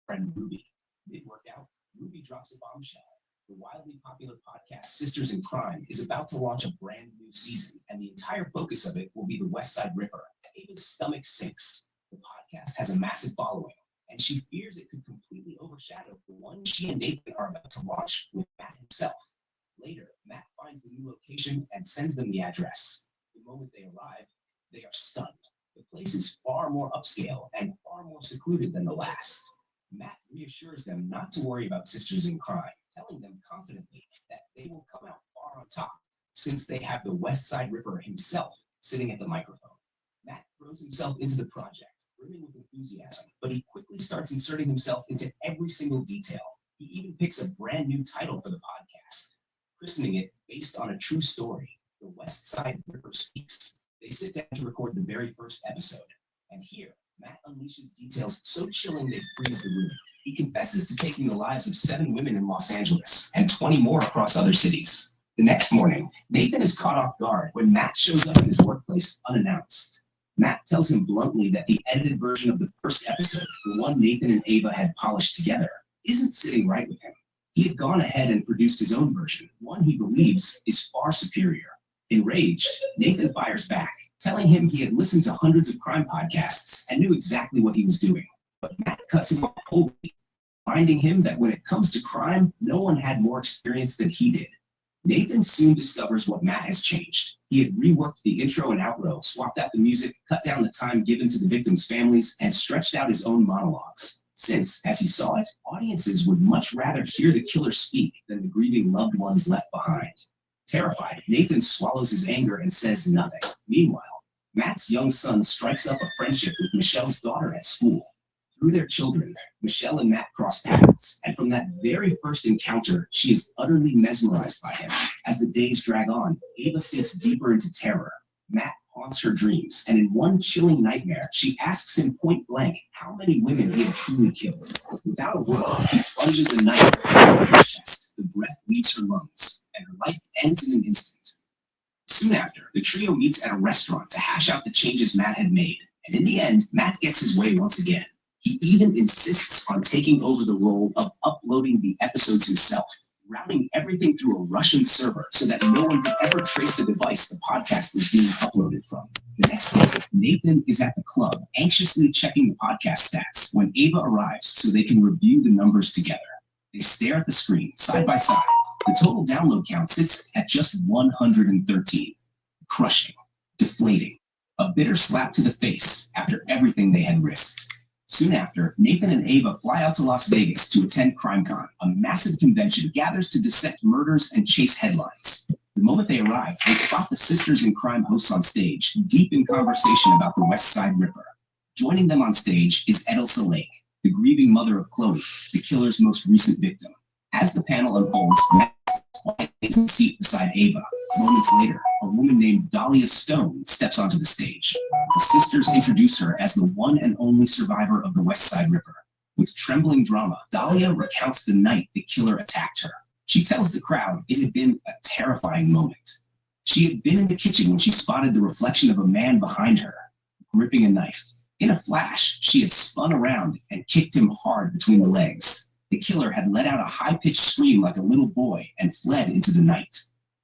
friend Ruby. Mid-workout, Ruby drops a bombshell. The wildly popular podcast Sisters in Crime is about to launch a brand new season, and the entire focus of it will be the West Side Ripper. Ava's stomach sinks. The podcast has a massive following, and she fears it could completely overshadow the one she and Nathan are about to launch with Matt himself. Later, Matt finds the new location and sends them the address. The moment they arrive, they are stunned. The place is far more upscale and far more secluded than the last. Matt reassures them not to worry about Sisters in Crime, telling them confidently that they will come out far on top, since they have the West Side Ripper himself sitting at the microphone. Matt throws himself into the project, brimming with enthusiasm, but he quickly starts inserting himself into every single detail. He even picks a brand new title for the podcast, christening it based on a true story, The West Side Ripper Speaks. They sit down to record the very first episode, and here, Matt unleashes details so chilling they freeze the room. He confesses to taking the lives of 7 women in Los Angeles and 20 more across other cities. The next morning, Nathan is caught off guard when Matt shows up in his workplace unannounced. Matt tells him bluntly that the edited version of the first episode, the one Nathan and Ava had polished together, isn't sitting right with him. He had gone ahead and produced his own version, one he believes is far superior. Enraged, Nathan fires back, telling him he had listened to hundreds of crime podcasts and knew exactly what he was doing. But Matt cuts him off coldly, reminding him that when it comes to crime, no one had more experience than he did. Nathan soon discovers what Matt has changed. He had reworked the intro and outro, swapped out the music, cut down the time given to the victims' families, and stretched out his own monologues. Since, as he saw it, audiences would much rather hear the killer speak than the grieving loved ones left behind. Terrified, Nathan swallows his anger and says nothing. Meanwhile, Matt's young son strikes up a friendship with Michelle's daughter at school. Through their children, Michelle and Matt cross paths, and from that very first encounter, she is utterly mesmerized by him. As the days drag on, Ava sinks deeper into terror. Matt haunts her dreams, and in one chilling nightmare, she asks him point blank how many women he had truly killed. Without a word, he plunges a knife into her chest. The breath leaves her lungs, and her life ends in an instant. Soon after, the trio meets at a restaurant to hash out the changes Matt had made, and in the end, Matt gets his way once again. He even insists on taking over the role of uploading the episodes himself, routing everything through a Russian server so that no one could ever trace the device the podcast was being uploaded from. The next day, Nathan is at the club, anxiously checking the podcast stats when Ava arrives so they can review the numbers together. They stare at the screen, side by side. The total download count sits at just 113. Crushing, deflating, a bitter slap to the face after everything they had risked. Soon after, Nathan and Ava fly out to Las Vegas to attend CrimeCon, a massive convention gathers to dissect murders and chase headlines. The moment they arrive, they spot the Sisters in Crime hosts on stage, deep in conversation about the West Side Ripper. Joining them on stage is Edelsa Lake, the grieving mother of Chloe, the killer's most recent victim. As the panel unfolds, Matt takes a seat beside Ava. Moments later, a woman named Dahlia Stone steps onto the stage. The sisters introduce her as the one and only survivor of the West Side Ripper. With trembling drama, Dahlia recounts the night the killer attacked her. She tells the crowd it had been a terrifying moment. She had been in the kitchen when she spotted the reflection of a man behind her, gripping a knife. In a flash, she had spun around and kicked him hard between the legs. The killer had let out a high-pitched scream like a little boy and fled into the night.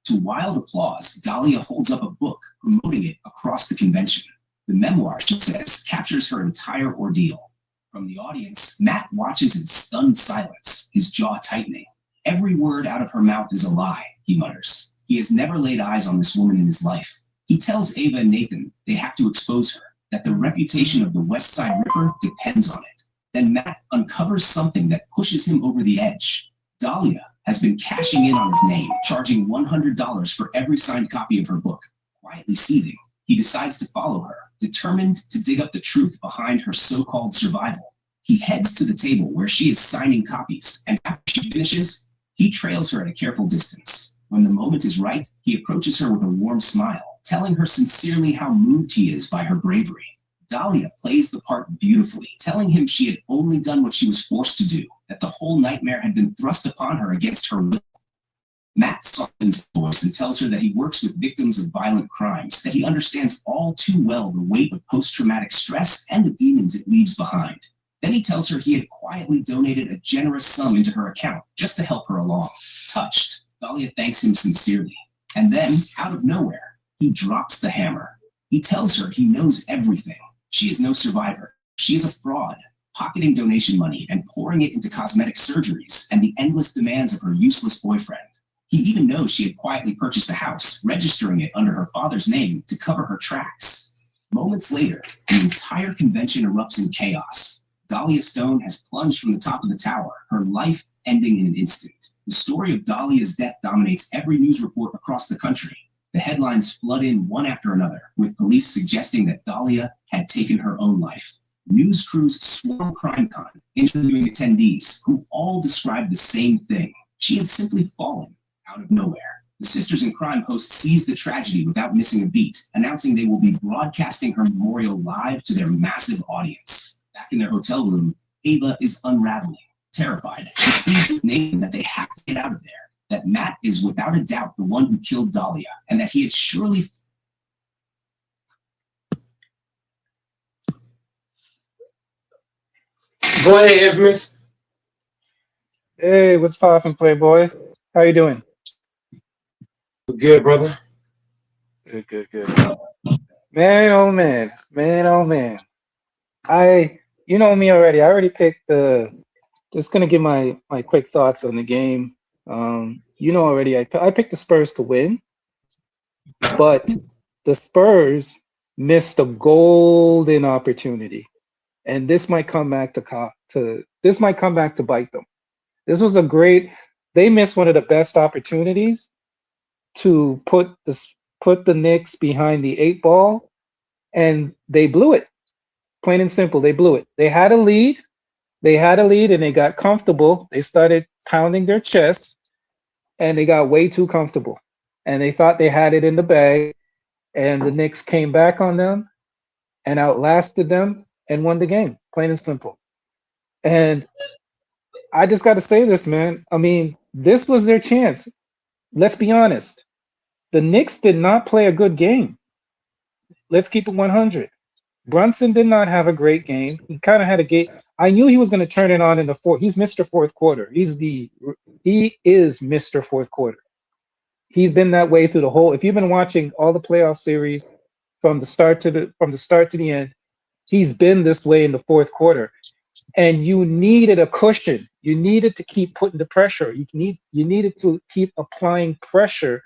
To wild applause, Dahlia holds up a book, promoting it across the convention. The memoir, she says, captures her entire ordeal. From the audience, Matt watches in stunned silence, his jaw tightening. Every word out of her mouth is a lie, he mutters. He has never laid eyes on this woman in his life. He tells Ava and Nathan they have to expose her, that the reputation of the West Side Ripper depends on it. Then Matt uncovers something that pushes him over the edge. Dahlia has been cashing in on his name, charging $100 for every signed copy of her book. Quietly seething, he decides to follow her, determined to dig up the truth behind her so-called survival. He heads to the table where she is signing copies, and after she finishes, he trails her at a careful distance. When the moment is right, he approaches her with a warm smile, telling her sincerely how moved he is by her bravery. Dahlia plays the part beautifully, telling him she had only done what she was forced to do, that the whole nightmare had been thrust upon her against her will. Matt softens his voice and tells her that he works with victims of violent crimes, that he understands all too well the weight of post-traumatic stress and the demons it leaves behind. Then he tells her he had quietly donated a generous sum into her account just to help her along. Touched, Dahlia thanks him sincerely. And then, out of nowhere, he drops the hammer. He tells her he knows everything. She is no survivor. She is a fraud, pocketing donation money and pouring it into cosmetic surgeries and the endless demands of her useless boyfriend. He even knows she had quietly purchased a house, registering it under her father's name to cover her tracks. Moments later, the entire convention erupts in chaos. Dahlia Stone has plunged from the top of the tower, her life ending in an instant. The story of Dahlia's death dominates every news report across the country. The headlines flood in one after another, with police suggesting that Dahlia had taken her own life. News crews swarm CrimeCon, interviewing attendees who all described the same thing. She had simply fallen out of nowhere. The Sisters in Crime host seized the tragedy without missing a beat, announcing they will be broadcasting her memorial live to their massive audience. Back in their hotel room, Ava is unraveling, terrified. She pleads with Nathan that they have to get out of there, that Matt is without a doubt the one who killed Dahlia, and that he had surely... Go ahead, Infamous. Hey, what's poppin', Playboy? How you doing? Good, brother. Good, good, good. Man, oh man, man, oh man. You know me already. I already picked the. Just gonna give my quick thoughts on the game. You know already. I picked the Spurs to win, but the Spurs missed a golden opportunity, and this might come back this might come back to bite them. This was a great. They missed one of the best opportunities to put the Knicks behind the 8 ball, and they blew it. Plain and simple, they blew it. They had a lead, and they got comfortable. They started pounding their chests, and they got way too comfortable. And they thought they had it in the bag, and the Knicks came back on them and outlasted them and won the game. Plain and simple. And I just got to say this, man. I mean, this was their chance. Let's be honest. The Knicks did not play a good game. Let's keep it 100. Brunson did not have a great game. He kind of had a game. I knew he was going to turn it on in the fourth. He's Mr. Fourth Quarter. He is Mr. Fourth Quarter. He's been that way through the whole. If you've been watching all the playoff series from the start to the end, he's been this way in the fourth quarter. And you needed a cushion. You needed to keep putting the pressure. You needed to keep applying pressure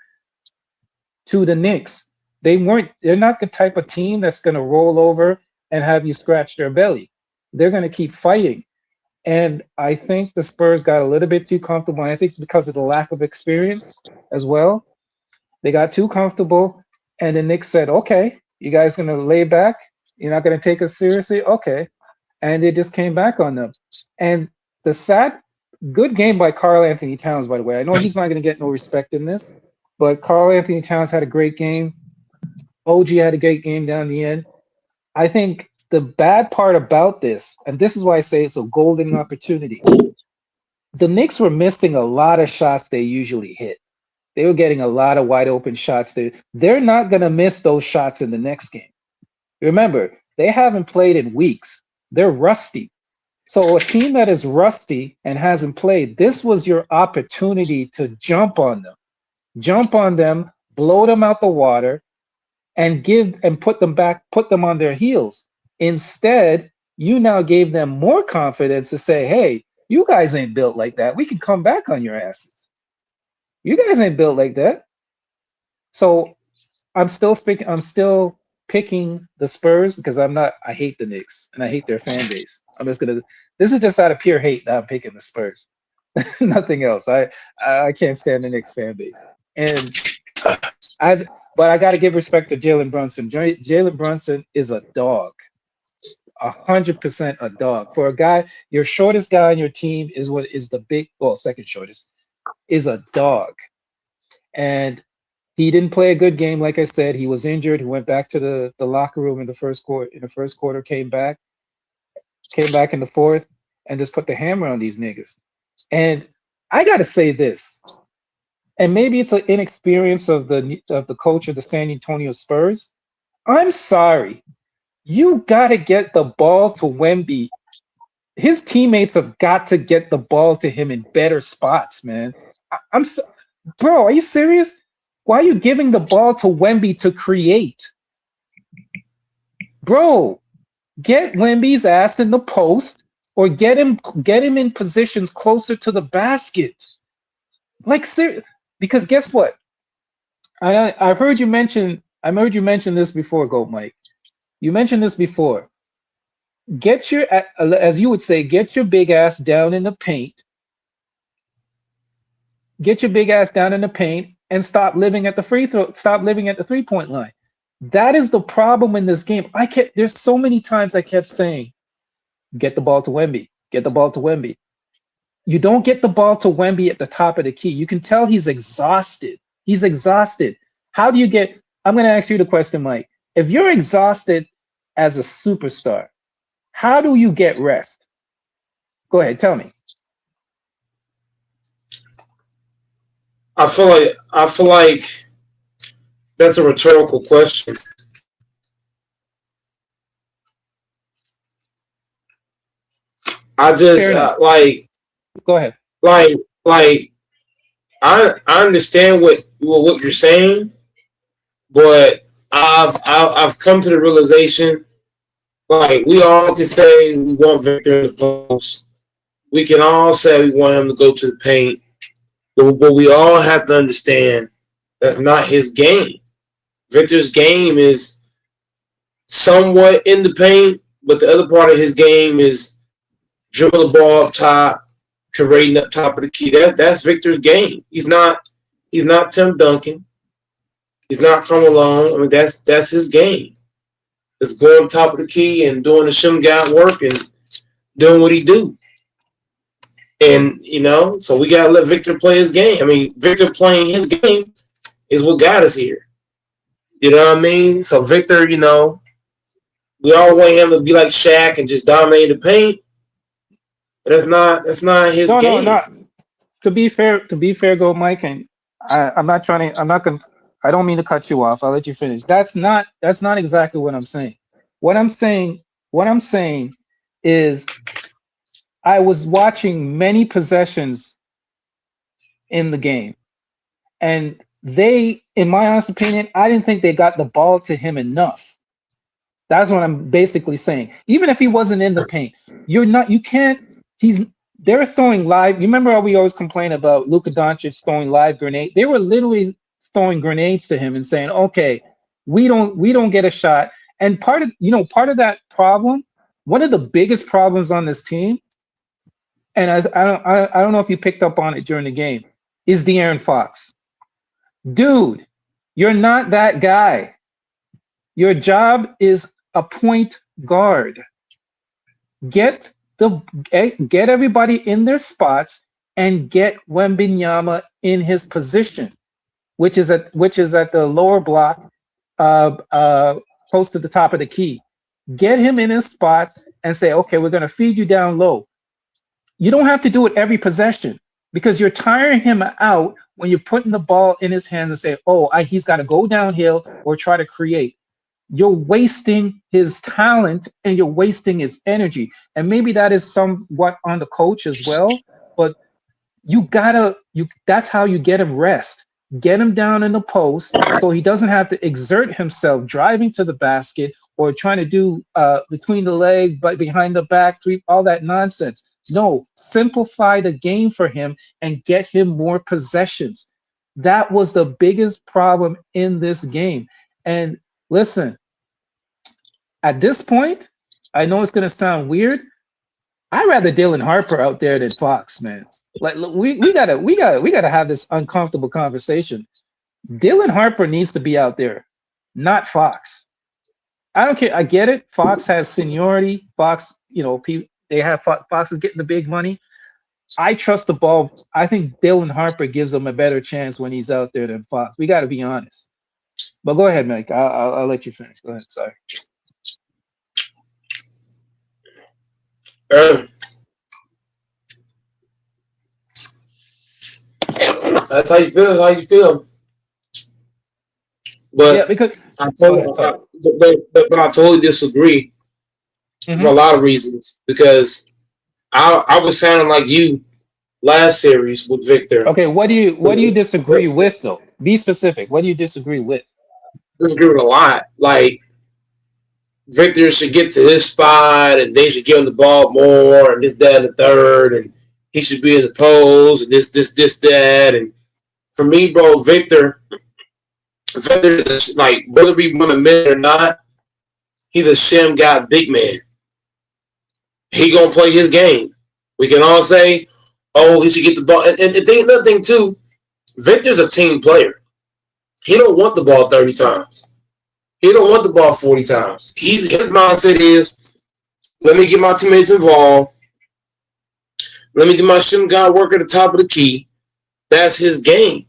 to the Knicks. They're not the type of team that's going to roll over and have you scratch their belly. They're going to keep fighting. And I think the Spurs got a little bit too comfortable. And I think it's because of the lack of experience as well. They got too comfortable. And the Knicks said, okay, you guys going to lay back? You're not going to take us seriously? Okay. And they just came back on them. And good game by Karl Anthony Towns, by the way. I know he's not going to get no respect in this, but Karl Anthony Towns had a great game. OG had a great game down the end. I think the bad part about this, and this is why I say it's a golden opportunity. The Knicks were missing a lot of shots they usually hit. They were getting a lot of wide open shots. They're not going to miss those shots in the next game. Remember, they haven't played in weeks. They're rusty. So a team that is rusty and hasn't played, this was your opportunity to jump on them, blow them out the water, and put them on their heels. Instead, you now gave them more confidence to say, hey, you guys ain't built like that. We can come back on your asses. You guys ain't built like that. So I'm still picking the Spurs because I hate the Knicks and I hate their fan base. This is just out of pure hate that I'm picking the Spurs. Nothing else. I can't stand the Knicks fan base. But I got to give respect to Jalen Brunson. Jalen Brunson is a dog. 100% a dog. For a guy, your shortest guy on your team second shortest, is a dog. And he didn't play a good game, like I said. He was injured. He went back to the locker room in the first quarter, came back in the fourth, and just put the hammer on these niggas. And I got to say this, and maybe it's an inexperience of the coach of the San Antonio Spurs. I'm sorry. You got to get the ball to Wemby. His teammates have got to get the ball to him in better spots, man. Bro, are you serious? Why are you giving the ball to Wemby to create? Bro, get Wemby's ass in the post or get him in positions closer to the basket. Because guess what? I've heard you mention this before, Goat Mike. You mentioned this before. As you would say, get your big ass down in the paint. Get your big ass down in the paint and stop living at the free throw. Stop living at the 3-point line. That is the problem in this game. There's so many times I kept saying, get the ball to Wemby. Get the ball to Wemby. You don't get the ball to Wemby at the top of the key. You can tell he's exhausted. He's exhausted. How do you get? I'm going to ask you the question, Mike. If you're exhausted as a superstar, how do you get rest? Go ahead, tell me. I feel like that's a rhetorical question. I just go ahead. I understand what you're saying, but I've come to the realization, like, we all can say we want Victor in the post. We can all say we want him to go to the paint, but we all have to understand that's not his game. Victor's game is somewhat in the paint, but the other part of his game is dribble the ball up top, creating up top of the key. That's Victor's game. He's not Tim Duncan. He's not Carmelo. I mean, that's his game. Just going up top of the key and doing the shim guy work and doing what he do. And, so we got to let Victor play his game. I mean, Victor playing his game is what got us here. You know what I mean? So Victor, we all want him to be like Shaq and just dominate the paint. But that's not his game. No. To be fair, go Mike, and I don't mean to cut you off. I'll let you finish. That's not exactly what I'm saying. What I'm saying is I was watching many possessions in the game, and they, in my honest opinion, I didn't think they got the ball to him enough. That's what I'm basically saying. Even if he wasn't in the paint, they're throwing live. You remember how we always complain about Luka Doncic throwing live grenades? They were literally throwing grenades to him and saying, "Okay, we don't get a shot." And part of that problem, one of the biggest problems on this team, and I don't know if you picked up on it during the game, is De'Aaron Fox. Dude, you're not that guy. Your job is a point guard. Get everybody in their spots and get Wembanyama in his position, which is at the lower block, close to the top of the key. get him in his spots, and say, okay, we're going to feed you down low. You don't have to do it every possession because you're tiring him out when you're putting the ball in his hands and say, oh, he's got to go downhill or try to create. You're wasting his talent and you're wasting his energy. And maybe that is somewhat on the coach as well, but that's how you get him rest. Get him down in the post so he doesn't have to exert himself driving to the basket or trying to do between the leg, but behind the back, three, all that nonsense. No, simplify the game for him and get him more possessions. That was the biggest problem in this game. And listen, at this point, I know it's going to sound weird. I'd rather Dylan Harper out there than Fox, man. Like, look, we gotta have this uncomfortable conversation. Dylan Harper needs to be out there, not Fox. I don't care. I get it. Fox has seniority. Fox, they have Fox is getting the big money. I trust the ball. I think Dylan Harper gives them a better chance when he's out there than Fox. We got to be honest. But go ahead, Mike. I'll let you finish. Go ahead. Sorry. That's how you feel. That's how you feel. But yeah, because I totally disagree for a lot of reasons. Because I was sounding like you last series with Victor. Okay, what do you disagree with though? Be specific. What do you disagree with? Disagree with a lot. Like Victor should get to his spot, and they should give him the ball more, and this, that, and the third, and he should be in the pose, and this, that, and for me, bro, Victor is like whether we want to admit it or not, he's a Shem God big man. He gonna play his game. We can all say, oh, he should get the ball. And another thing too, Victor's a team player. He don't want the ball 30 times. He don't want the ball 40 times. His mindset is, let me get my teammates involved. Let me do my Shem God work at the top of the key. That's his game.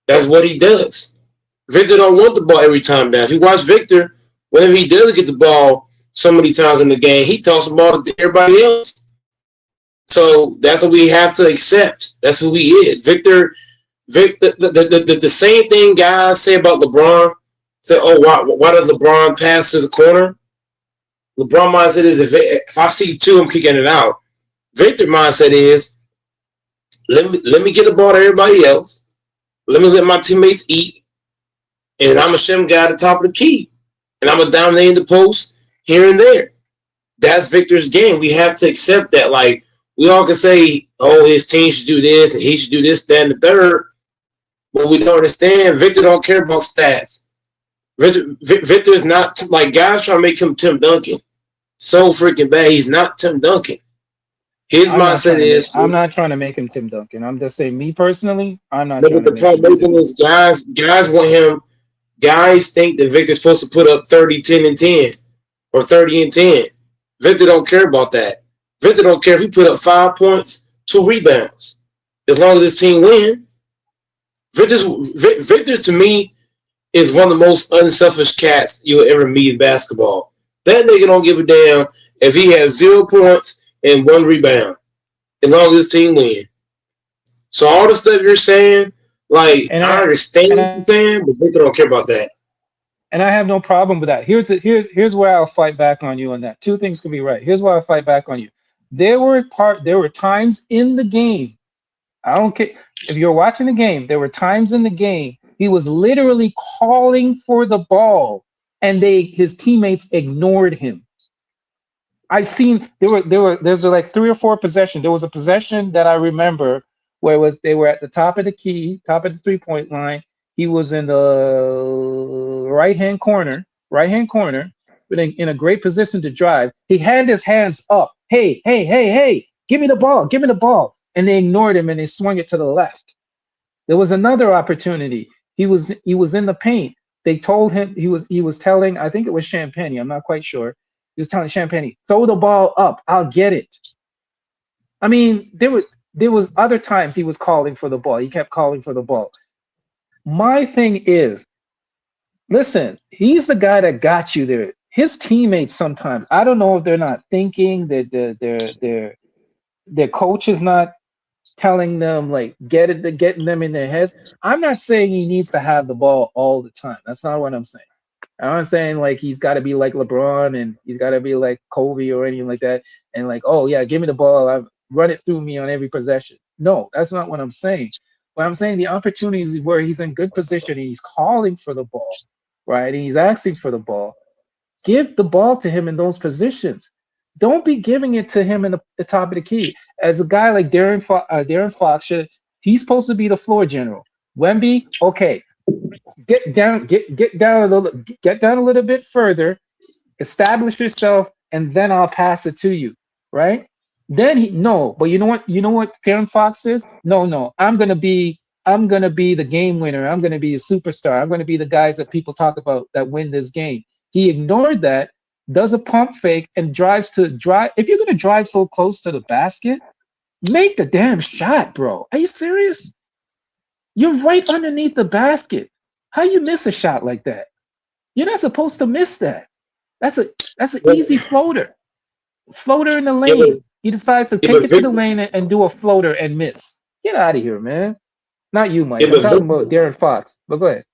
That's what he does. Victor don't want the ball every time down. If you watch Victor, whenever he does get the ball so many times in the game, he tosses the ball to everybody else. So that's what we have to accept. That's who he is. Victor, the same thing guys say about LeBron. Say, oh, why does LeBron pass to the corner? LeBron mindset is if I see two, I'm kicking it out. Victor mindset is let me get the ball to everybody else. Let me let my teammates eat, and I'm a Shem guy at the top of the key, and I'm a dominate in the post here and there. That's Victor's game. We have to accept that. Like we all can say, oh, his team should do this, and he should do this, that, and the third. But we don't understand. Victor don't care about stats. Victor is not like guys trying to make him Tim Duncan. So freaking bad. He's not Tim Duncan. His mindset is. I'm not trying to make him Tim Duncan. I'm just saying, me personally, I'm not. But the problem is, guys want him. Guys think that Victor's supposed to put up 30, 10, and 10, or 30 and 10. Victor don't care about that. Victor don't care if he put up 5 points, 2 rebounds, as long as his team win. Victor to me is one of the most unselfish cats you'll ever meet in basketball. That nigga don't give a damn if he has 0 points and 1 rebound, as long as his team win. So all the stuff you're saying, like I understand what you're saying, but Victor don't care about that. And I have no problem with that. Here's where I'll fight back on you on that. Two things can be right. Here's why I'll fight back on you. There were times in the game. I don't care if you're watching the game. There were times in the game he was literally calling for the ball, and his teammates ignored him. I've seen there's like 3 or 4 possessions. There was a possession that I remember where they were at the top of the key, top of the 3-point line. He was in the right-hand corner, but in a great position to drive. He had his hands up. Hey, give me the ball. And they ignored him and they swung it to the left. There was another opportunity. He was in the paint. They told him he was telling, I think it was Champagne, I'm not quite sure. He was telling Champagne, throw the ball up, I'll get it. I mean, there was other times he was calling for the ball. He kept calling for the ball. My thing is, listen, he's the guy that got you there. his teammates sometimes, I don't know if they're not thinking that their coach is not telling them like getting them in their heads. I'm not saying he needs to have the ball all the time. That's not what I'm saying. I'm not saying like he's got to be like LeBron and he's got to be like Kobe or anything like that. And like, oh yeah, give me the ball, I run it through me on every possession. No, that's not what I'm saying. But I'm saying the opportunities where he's in good position and he's calling for the ball, right? And he's asking for the ball. Give the ball to him in those positions. Don't be giving it to him in the top of the key. As a guy like Darren Fox, he's supposed to be the floor general. Wemby, okay, get down a little bit further, establish yourself, and then I'll pass it to you, right? Then but you know what Darren Fox is? No, I'm gonna be the game winner. I'm gonna be a superstar. I'm gonna be the guys that people talk about that win this game. He ignored that, does a pump fake, and drive. If you're gonna drive so close to the basket, make the damn shot, bro. Are you serious? You're right underneath the basket. How you miss a shot like that? You're not supposed to miss that. That's an easy floater. Floater in the Yeah, but lane. He decides to yeah, take but it to the Victor, lane and do a floater and miss. Get out of here, man. Not you, yeah, Mike. I'm but talking about Darren Fox. But go ahead.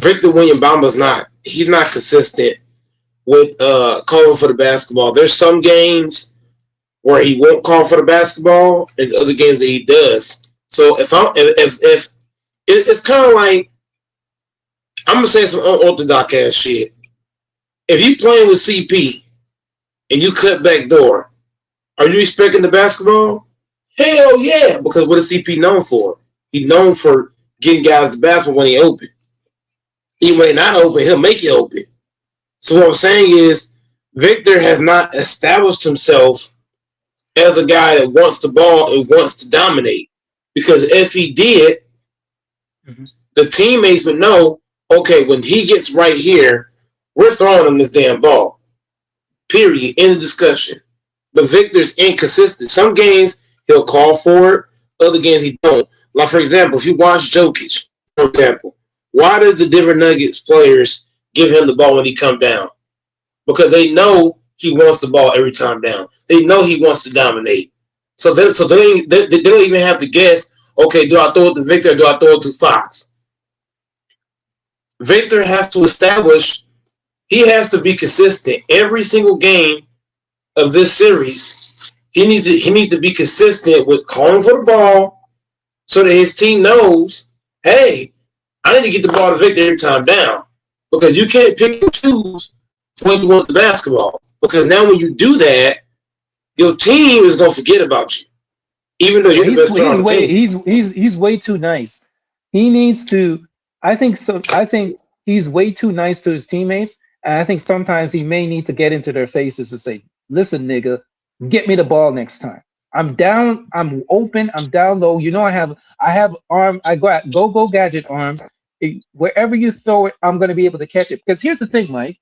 Victor Wembanyama's not. He's not consistent with calling for the basketball. There's some games where he won't call for the basketball, and other games that he does. So if it's kind of like, I'm gonna say some unorthodox ass shit. If you playing with CP and you cut back door, are you expecting the basketball? Hell yeah, because what is CP known for? He's known for getting guys the basketball when he open. Even when he not open, he'll make you open. So what I'm saying is, Victor has not established himself as a guy that wants the ball and wants to dominate. Because if he did, the teammates would know, okay, when he gets right here, we're throwing him this damn ball. Period. End of discussion. But Victor's inconsistent. Some games he'll call for it, other games he don't. Like, for example, if you watch Jokic, for example, why does the Denver Nuggets players give him the ball when he come down? Because they know he wants the ball every time down. They know he wants to dominate. So they don't even have to guess, okay, do I throw it to Victor or do I throw it to Fox? Victor has to establish, he has to be consistent. Every single game of this series, he needs to be consistent with calling for the ball so that his team knows, hey, I need to get the ball to Victor every time down. Because you can't pick and choose when you want the basketball. Because now when you do that, your team is going to forget about you. Even though you're the best player on the team. He's way too nice. He needs to. I think so. I think he's way too nice to his teammates, and I think sometimes he may need to get into their faces and say, "Listen, nigga, get me the ball next time. I'm down. I'm open. I'm down low. You know, I have arm. I go gadget arms. Wherever you throw it, I'm going to be able to catch it. Because here's the thing, Mike.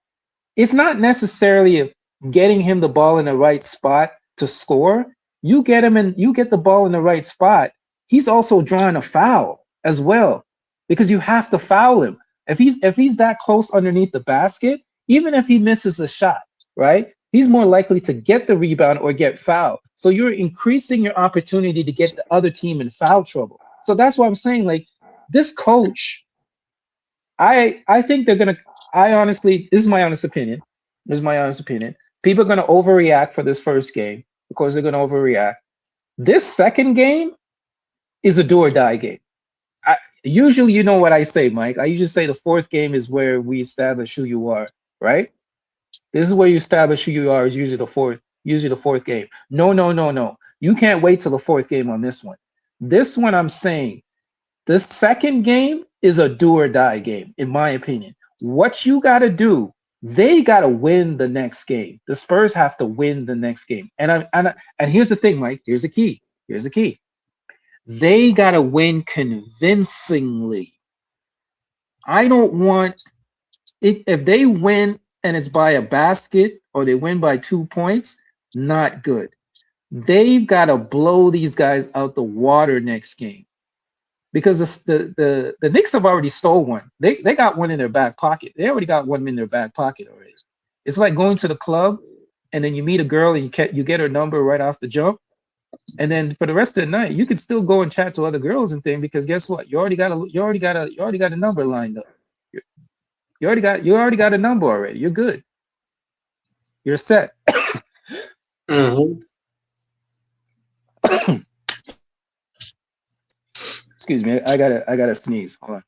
It's not necessarily getting him the ball in the right spot to score. You get the ball in the right spot. He's also drawing a foul as well, because you have to foul him. If he's that close underneath the basket, even if he misses a shot, right? He's more likely to get the rebound or get fouled. So you're increasing your opportunity to get the other team in foul trouble. So that's why I'm saying, like, this coach, I think they're gonna. I honestly, this is my honest opinion. This is my honest opinion. People are gonna overreact for this first game because they're gonna overreact. This second game is a do or die game. Usually, you know what I say, Mike. I usually say the fourth game is where we establish who you are, right? This is where you establish who you are. Is usually the fourth. Usually the fourth game. No. You can't wait till the fourth game on this one. This one, I'm saying, this second game is a do or die game, in my opinion. What you got to do, they got to win the next game. The Spurs have to win the next game. And here's the thing, Mike. Here's the key. Here's the key. They got to win convincingly. I don't want it. If they win and it's by a basket or they win by 2 points, not good. They've got to blow these guys out the water next game. Because the Knicks have already stole one. They got one in their back pocket. They already got one in their back pocket already. It's like going to the club and then you meet a girl and you get her number right off the jump. And then for the rest of the night, you could still go and chat to other girls and things because guess what? You already got a number lined up. You you already got a number already. You're good. You're set. Mm-hmm. Excuse me. I gotta sneeze. Hold on.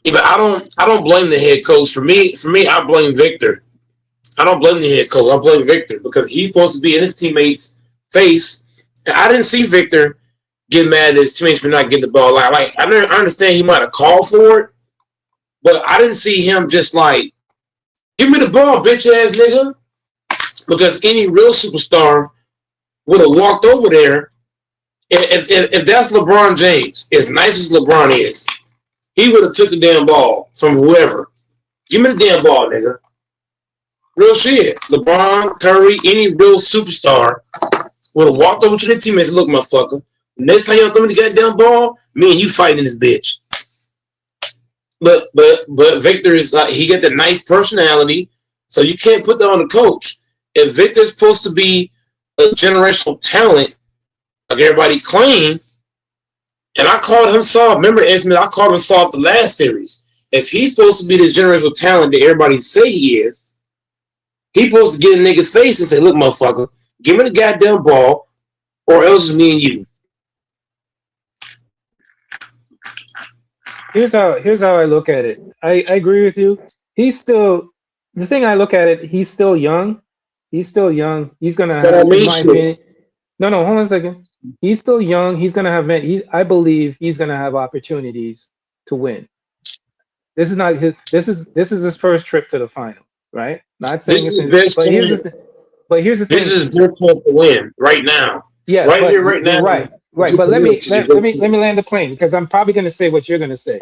Yeah, but I don't blame the head coach. For me, I blame Victor. I don't blame the head coach. I blame Victor because he's supposed to be in his teammates' face. And I didn't see Victor get mad at his teammates for not getting the ball. I understand he might have called for it, but I didn't see him just like, give me the ball, bitch ass nigga. Because any real superstar would have walked over there. If that's LeBron James, as nice as LeBron is, he would have took the damn ball from whoever. Give me the damn ball, nigga. Real shit. LeBron, Curry, any real superstar would have walked over to their teammates and look, motherfucker. Next time y'all throw me the goddamn ball, me and you fighting this bitch. But Victor is like, he got the nice personality, so you can't put that on the coach. If Victor's supposed to be a generational talent, like everybody claimed, and I called him soft. Remember, Anthony, I called him soft the last series. If he's supposed to be this generational talent that everybody say he is, he's supposed to get in nigga's face and say, look, motherfucker, give me the goddamn ball, or else it's me and you. Here's how I look at it. I agree with you. He's still the thing I look at it, he's still young. He's still young. He's gonna That have, don't in mean my shit. opinion. No, hold on a second. He's still young. He's gonna have I believe he's gonna have opportunities to win. This is not his this is his first trip to the final, right? Not saying This it's is his his, best but chance. here's the This thing. is his best chance to win right now. Yeah, Right but here, right now. right. This But let me is your let, let best me let chance. me land the plane because I'm probably gonna say what you're gonna say.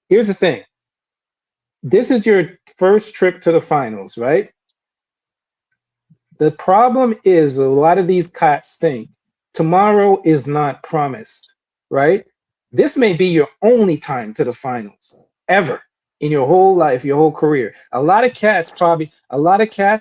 Here's the thing. This is your first trip to the finals, right? The problem is a lot of these cats think tomorrow is not promised, right? This may be your only time to the finals ever in your whole life, your whole career. A lot of cats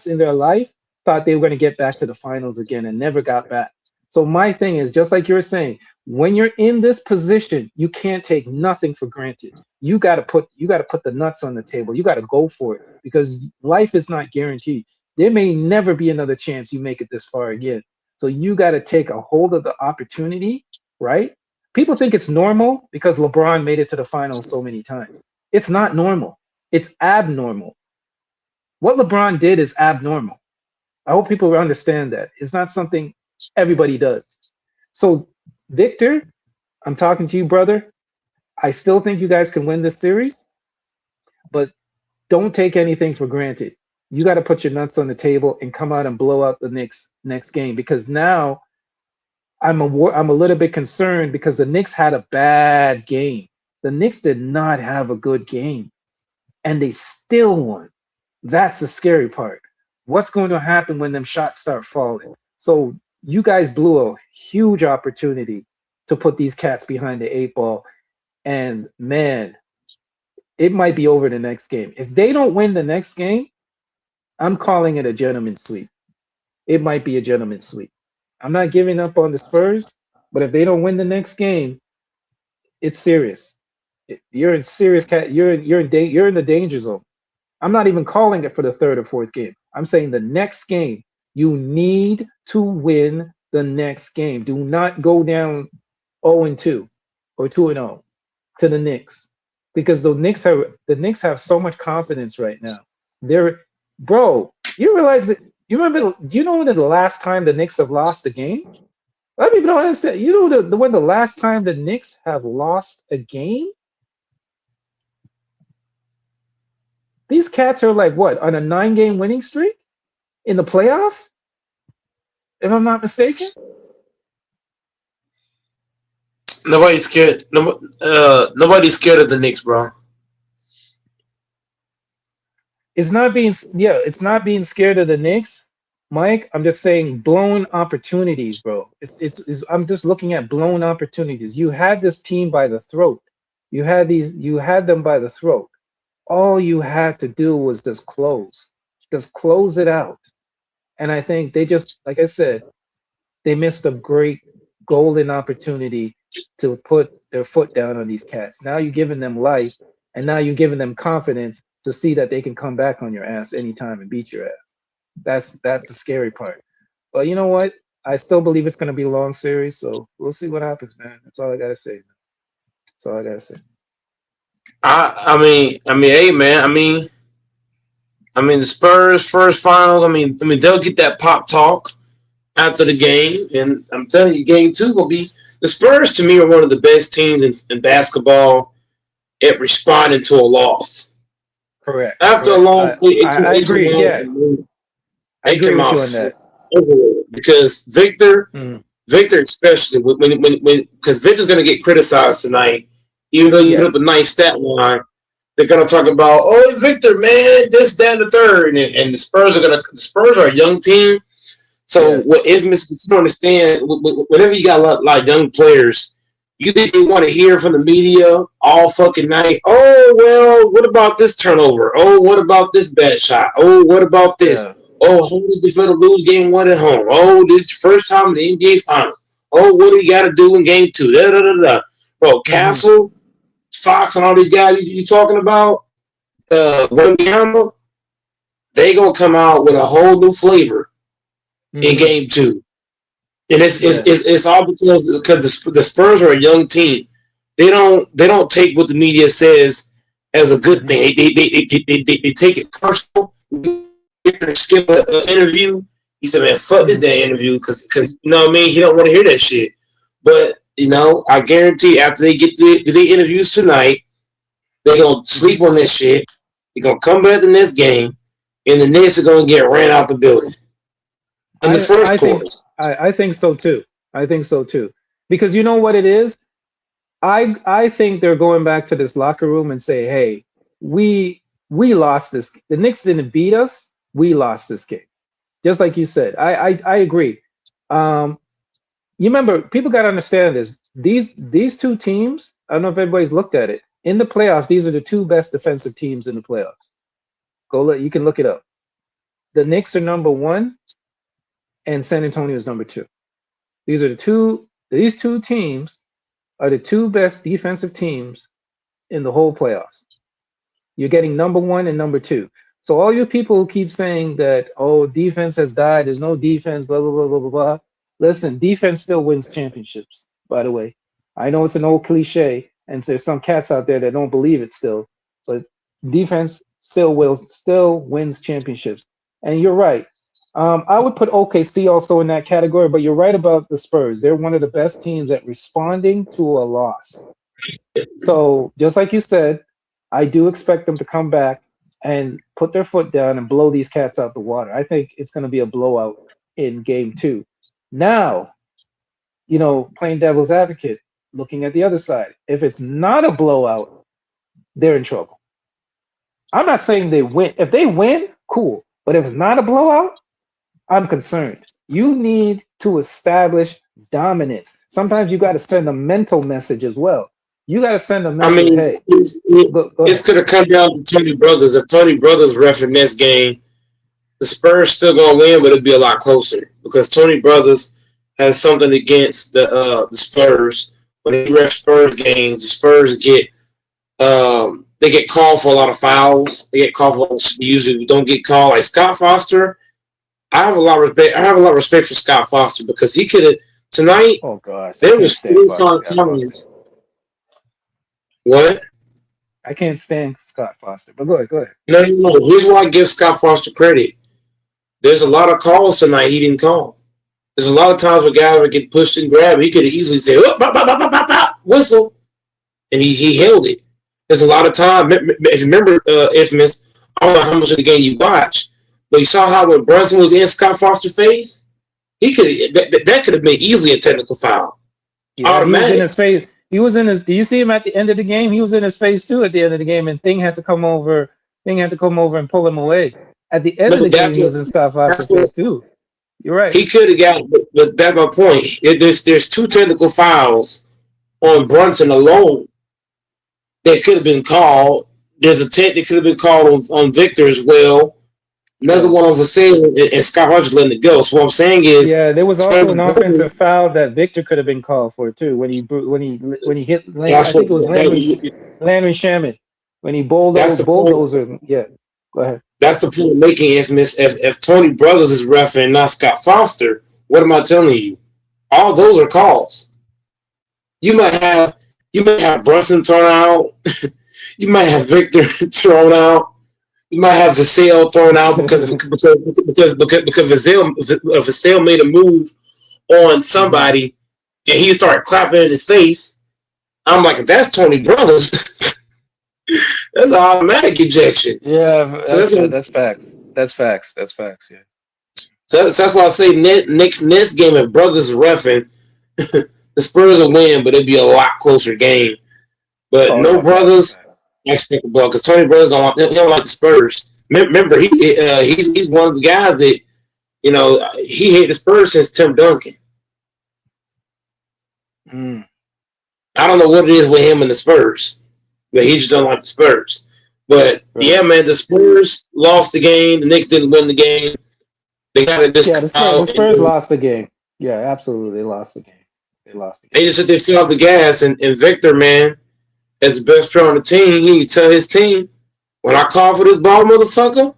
in their life thought they were going to get back to the finals again and never got back. So my thing is just like you're saying, when you're in this position, you can't take nothing for granted. You got to put the nuts on the table. You got to go for it because life is not guaranteed. There may never be another chance you make it this far again. So you got to take a hold of the opportunity, right? People think it's normal because LeBron made it to the finals so many times. It's not normal. It's abnormal. What LeBron did is abnormal. I hope people understand that. It's not something everybody does. So, Victor, I'm talking to you, brother. I still think you guys can win this series, but don't take anything for granted. You got to put your nuts on the table and come out and blow out the next game because now I'm a little bit concerned because the Knicks had a bad game. The Knicks did not have a good game, and they still won. That's the scary part. What's going to happen when them shots start falling? So you guys blew a huge opportunity to put these cats behind the eight ball, and man, it might be over the next game. If they don't win the next game, I'm calling it a gentleman's sweep. It might be a gentleman's sweep. I'm not giving up on the Spurs, but if they don't win the next game, it's serious. You're in serious cat. You're in the danger zone. I'm not even calling it for the third or fourth game. I'm saying the next game. You need to win the next game. Do not go down 0-2 or 2-0 to the Knicks because the Knicks have so much confidence right now. They're bro. You realize that you remember? Do you know when the last time the Knicks have lost a game? Let me know understand. You know when the last time the Knicks have lost a game? These cats are like what on a 9-game winning streak in the playoffs, if I'm not mistaken. Nobody's scared. Nobody's scared of the Knicks, bro. It's not being scared of the Knicks, Mike. I'm just saying blown opportunities, bro. I'm just looking at blown opportunities. You had this team by the throat. You had them by the throat. All you had to do was just close. Just close it out. And I think they just, like I said, they missed a great golden opportunity to put their foot down on these cats. Now you're giving them life, and now you're giving them confidence to see that they can come back on your ass anytime and beat your ass. That's the scary part. But you know what? I still believe it's going to be a long series, so we'll see what happens, man. That's all I gotta say. That's all I gotta say. Hey, man. The Spurs first finals. They'll get that pop talk after the game, and I'm telling you, game two will be the Spurs. To me, are one of the best teams in basketball at responding to a loss. Correct. After a long, I agree. Yeah, I agree with you on that. Because Victor especially when because Victor's going to get criticized tonight, even though you put up a nice stat line. They're gonna talk about, oh, Victor, man, this, that, and the third, and the Spurs are a young team. So what is missing? You understand? Whenever you got a lot of young players, you think they want to hear from the media all fucking night. Oh well, what about this turnover? Oh, what about this bad shot? Oh, what about this? Oh, how does the Federal lose game one at home? Oh, this is the first time in the NBA Finals. Oh, what do you got to do in game two? Da, da, da, da. Bro, Castle, Fox, and all these guys you talking about, Wembanyama, they gonna come out with a whole new flavor in game two, and it's all because the Spurs are a young team. They don't take what the media says as a good thing. They take it personal. Victor skip an interview. He said, "Man, fuck this damn interview," because you know what I mean. He don't want to hear that shit. But I guarantee after they get the interviews tonight, they're gonna sleep on this shit. They're gonna come back to this game, and the Knicks are gonna get ran out the building. In the first quarter. I think so too. I think so too. Because you know what it is? I think they're going back to this locker room and say, hey, we lost this. The Knicks didn't beat us. We lost this game. Just like you said. I agree. You remember, people got to understand this. These two teams, I don't know if everybody's looked at it. In the playoffs, these are the two best defensive teams in the playoffs. You can look it up. The Knicks are number 1, and San Antonio is number 2. These two teams are the two best defensive teams in the whole playoffs. You're getting number 1 and number 2. So all you people who keep saying that, oh, defense has died, there's no defense, blah, blah, blah, blah, blah, blah. Listen, defense still wins championships, by the way. I know it's an old cliche, and there's some cats out there that don't believe it still, but defense still wins championships. And you're right. I would put OKC also in that category, but you're right about the Spurs. They're one of the best teams at responding to a loss. So just like you said, I do expect them to come back and put their foot down and blow these cats out the water. I think it's going to be a blowout in game 2. Now, playing devil's advocate, looking at the other side, if it's not a blowout, they're in trouble. I'm not saying they win. If they win, cool. But if it's not a blowout, I'm concerned. You need to establish dominance. Sometimes you got to send a mental message as well. You got to send a message. Hey, it's going to come down to Tony Brothers. If Tony Brothers ref in this game, the Spurs still going to win, but it'll be a lot closer because Tony Brothers has something against the Spurs. When he ref Spurs games, the Spurs get they get called for a lot of fouls. They get called for usually don't get called. Like Scott Foster, I have a lot of respect. I have a lot of respect for Scott Foster because he could have tonight. Oh gosh, there was 4 times. What? I can't stand Scott Foster, but go ahead. No. Here's why I give Scott Foster credit. There's a lot of calls tonight he didn't call. There's a lot of times where guys would get pushed and grabbed. He could have easily said, whistle, and he held it. There's a lot of time. If you remember, Infamous, I don't know how much of the game you watched, but you saw how when Brunson was in Scott Foster's face, he could that could have been easily a technical foul. Yeah, automatic. He was in his face. He was in his. Do you see him at the end of the game? He was in his face too at the end of the game, and Thing had to come over and pull him away. At the end of the game, he was in Scott Foster's face too. You're right. He could have got, but that's my point. There's 2 technical fouls on Brunson alone that could have been called. There's a tech that could have been called on Victor as well. Another one of Vassell and Scott Hodge letting it go. So what I'm saying is, Yeah, there was also an offensive foul that Victor could have been called for too when he hit. I think it was Landry Shaman when he that's the point. bulldozer. Yeah, go ahead. That's the point making, Infamous. If Tony Brothers is reffing, not Scott Foster, what am I telling you? All those are calls. You might have Brunson thrown out. You might have Victor thrown out. You might have Vassell thrown out because Vassell made a move on somebody and he started clapping in his face. I'm like, if that's Tony Brothers, that's an automatic ejection. Yeah, that's facts. That's facts. Yeah. So that's why I say next game if Brothers is reffing, the Spurs will win, but it'd be a lot closer game. But Brothers, I expect the ball because Tony Brothers don't like the Spurs. Remember, he's one of the guys that he hated the Spurs since Tim Duncan. I don't know what it is with him and the Spurs, but he just don't like the Spurs. But yeah, man, the Spurs lost the game. The Knicks didn't win the game. They got to just the Spurs lost the game. Yeah, absolutely, they lost the game. They just said they fell off the gas, and Victor, man, as the best player on the team, he tell his team, when I call for this ball, motherfucker,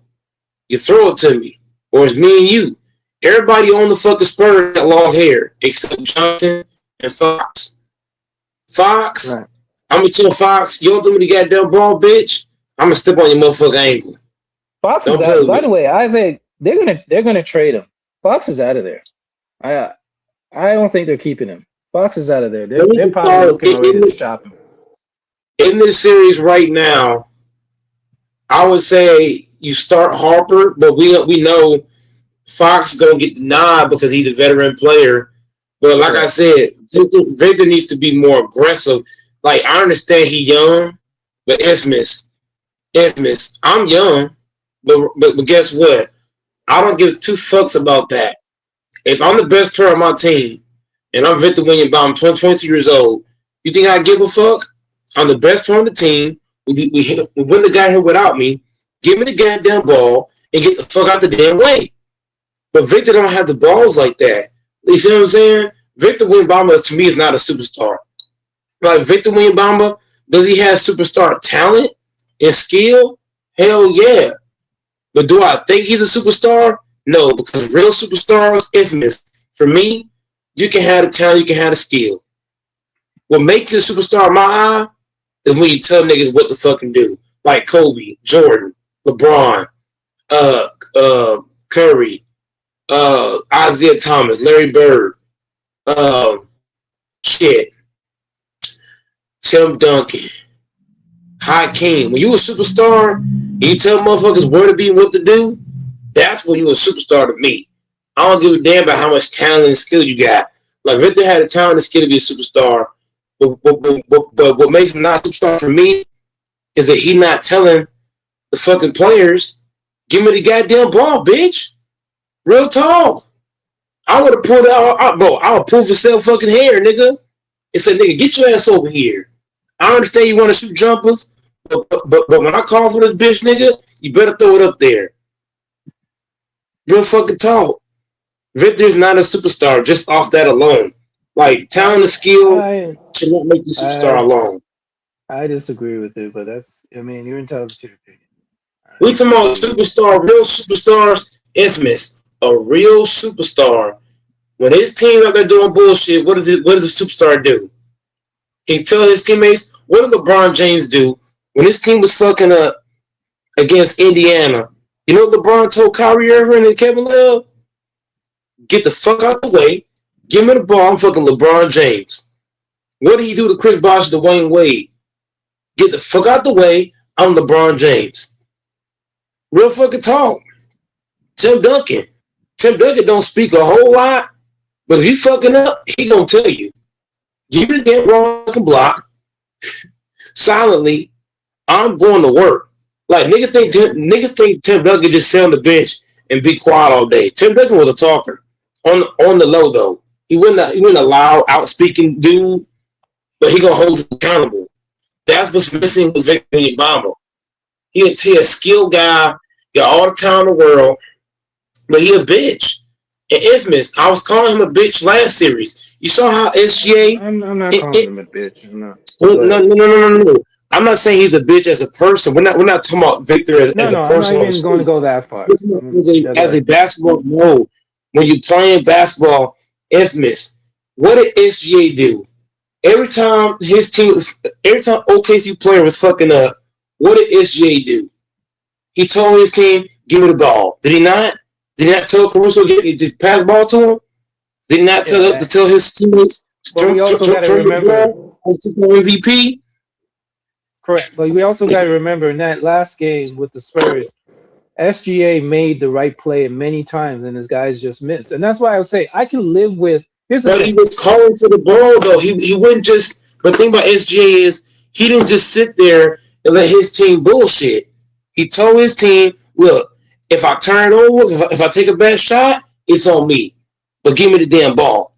you throw it to me, or it's me and you. Everybody on the fucking Spurs got long hair except Johnson and Fox. Right. I'm gonna tell Fox, you don't do me the goddamn ball, bitch. I'm gonna step on your motherfucking ankle. Fox is out. By the way, I think they're gonna trade him. Fox is out of there. I don't think they're keeping him. Fox is out of there. They're probably looking already to shop him. In this series right now, I would say you start Harper, but we know Fox is gonna get the nod because he's a veteran player. But like I said, Victor needs to be more aggressive. Like, I understand he's young, but Infamous, I'm young, but guess what? I don't give two fucks about that. If I'm the best player on my team, and I'm Victor Williams-Bam, 22 years old, you think I give a fuck? I'm the best player on the team. We win the guy here without me. Give me the goddamn ball and get the fuck out the damn way. But Victor don't have the balls like that. You see what I'm saying? Victor Williams-Bam, to me, is not a superstar. Like, Victor Williams-Bam, does he have superstar talent and skill? Hell yeah. But do I think he's a superstar? No, because real superstars, Infamous. For me, you can have the talent, you can have the skill. What makes you a superstar in my eye is when you tell niggas what to fucking do. Like Kobe, Jordan, LeBron, Curry, Isaiah Thomas, Larry Bird, Tim Duncan, Hakeem. When you a superstar, you tell motherfuckers where to be and what to do, that's when you a superstar to me. I don't give a damn about how much talent and skill you got. Like, Victor had the talent and skill to be a superstar, but what makes him not a superstar for me is that he not telling the fucking players, give me the goddamn ball, bitch. Real talk. I would have pulled out, bro. I would pull Vassell fucking hair, nigga. And said, nigga, get your ass over here. I understand you want to shoot jumpers, but when I call for this bitch, nigga, you better throw it up there. Real fucking talk. Victor's not a superstar just off that alone. Like, talent and skill should not make the superstar alone. I disagree with it, but you're entitled to your opinion. We talking about superstar, real superstars, Infamous. A real superstar. When his team's out there doing bullshit, what does a superstar do? He tell his teammates, what did LeBron James do when his team was fucking up against Indiana? You know what LeBron told Kyrie Irving and Kevin Love? Get the fuck out the way. Give me the ball. I'm fucking LeBron James. What did he do to Chris Bosh and Dwayne Wade? Get the fuck out the way. I'm LeBron James. Real fucking talk. Tim Duncan don't speak a whole lot, but if you fucking up, he gonna tell you. Give me the damn fucking block. Silently, I'm going to work. Like, niggas think Tim Duncan just sit on the bench and be quiet all day. Tim Duncan was a talker. On the low, though. He wasn't a loud, outspeaking dude, but he gonna hold you accountable. That's what's missing with Victor Obama. He a skilled guy, got all the time in the world, but he a bitch. And Infamous, I was calling him a bitch last series. You saw how SGA. I'm not calling him a bitch. I'm not. No, Go no, ahead. no, no, no, no, no. I'm not saying he's a bitch as a person. We're not talking about Victor No, as a no, I'm not person on the even going to street. go that far. Yeah, go As a ahead. basketball mode, when you're playing basketball, Infamous, what did SGA do? Every time OKC player was fucking up, what did SGA do? He told his team, "Give me the ball." Did he not? Did he not tell Caruso to pass the ball to him? Did he not Yeah, tell his teammates but we also got to turn the remember. ball on Super MVP? Correct, but we also got to remember in that last game with the Spurs, SGA made the right play many times, and his guys just missed. And that's why I would say I can live with. Here's the But he thing. was calling to the ball though. He wouldn't just. But the thing about SGA is he didn't just sit there and let his team bullshit. He told his team, "Look, if I turn it over, if I take a bad shot, it's on me. But give me the damn ball."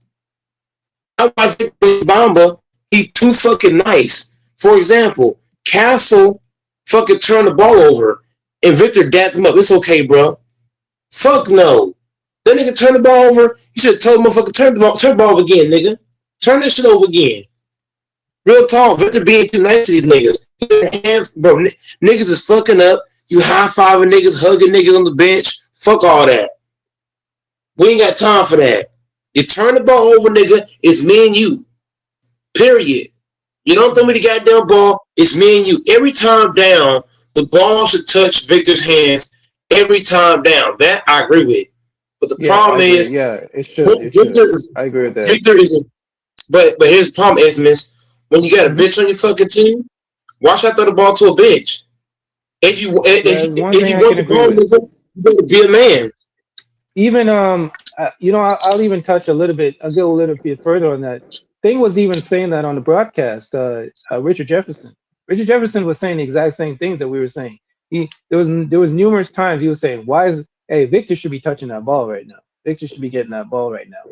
I think Bamba, he too fucking nice. For example, Castle fucking turned the ball over, and Victor dapped him up. It's okay, bro. Fuck no. That nigga turned the ball over. You should have told the motherfucker turn the ball over again, nigga. Turn that shit over again. Real talk. Victor being too nice to these niggas. Bro, niggas is fucking up. You high-fiving niggas, hugging niggas on the bench. Fuck all that. We ain't got time for that. You turn the ball over, nigga. It's me and you. Period. You don't throw me the goddamn ball. It's me and you. Every time down, the ball should touch Victor's hands. Every time down. That I agree with. But the Yeah, I problem agree. is, Yeah, it should. It should. I agree with that. Victor is a. But here's the problem, Infamous. When you got a bitch on your fucking team, why should I throw the ball to a bitch? If you There's one if thing you I want can the agree ball, with. you better be a man. Even I'll even touch a little bit. I'll go a little bit further on that. Thing was even saying that on the broadcast. Richard Jefferson. Richard Jefferson was saying the exact same things that we were saying. There was numerous times he was saying, "Why is hey Victor should be touching that ball right now. Victor should be getting that ball right now."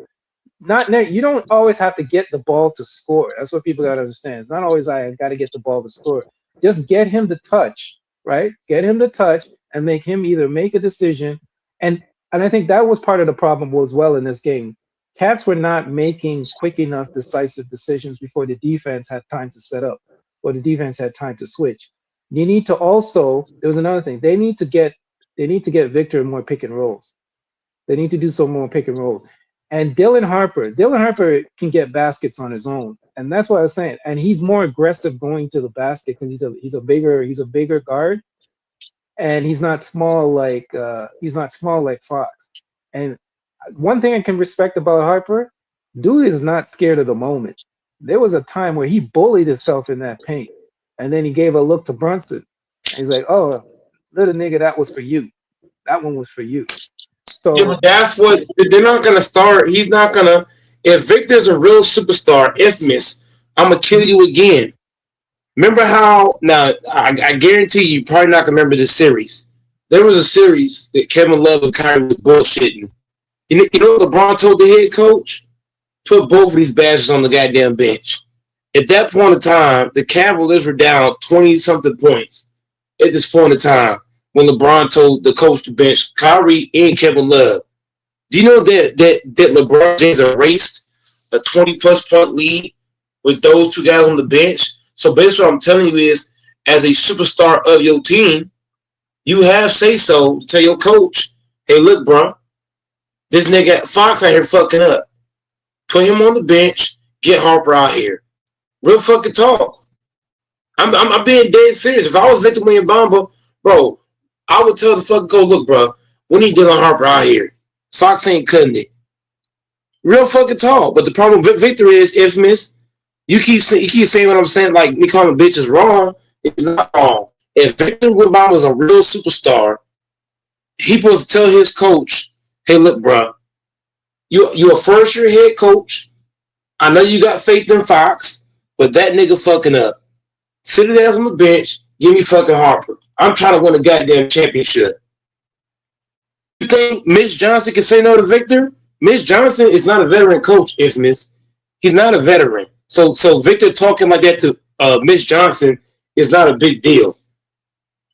You don't always have to get the ball to score. That's what people gotta understand. It's not always I gotta get the ball to score. Just get him to touch, right? Get him to touch and make him either make a decision. And and I think that was part of the problem as well in this game. Cats were not making quick enough decisive decisions before the defense had time to set up or the defense had time to switch. You need to also, there was another thing. They need to get Victor more pick and rolls. They need to do some more pick and rolls. And Dylan Harper can get baskets on his own, and that's what I was saying. And he's more aggressive going to the basket because he's a bigger guard, and he's not small like Fox. And one thing I can respect about Harper, dude is not scared of the moment. There was a time where he bullied himself in that paint, and then he gave a look to Brunson, and he's like, "Oh, little nigga, that was for you. That one was for you." Yeah, but So that's what they're not gonna start. He's not gonna. If Victor's a real superstar, Infamous, I'm gonna kill you again. Remember how? Now I guarantee you probably not gonna remember this series. There was a series that Kevin Love and Kyrie was bullshitting. You know what LeBron told the head coach? Put both of these bastards on the goddamn bench. At that point in time, the Cavaliers were down 20 something points. At this point in time, when LeBron told the coach to bench Kyrie and Kevin Love, do you know that LeBron James erased a 20 plus point lead with those two guys on the bench? So basically, what I'm telling you is, as a superstar of your team, you have say so to tell your coach, "Hey, look, bro, this nigga Fox out here fucking up. Put him on the bench. Get Harper out here." Real fucking talk. I'm being dead serious. If I was Victor Wembanyama, bro, I would tell the fucking coach, "Look, bro, we need Dylan Harper out here. Fox ain't cutting it." Real fucking talk. But the problem with Victor is, Infamous, you keep saying what I'm saying, like me calling a bitch is wrong. It's not wrong. If Victor Wembanyama was a real superstar, he supposed to tell his coach, "Hey, look, bro, you a first year head coach. I know you got faith in Fox, but that nigga fucking up. Sit his ass on the bench. Give me fucking Harper. I'm trying to win a goddamn championship." You think Mitch Johnson can say no to Victor? Mitch Johnson is not a veteran coach, Infamous. He's not a veteran. So Victor talking like that to Mitch Johnson is not a big deal.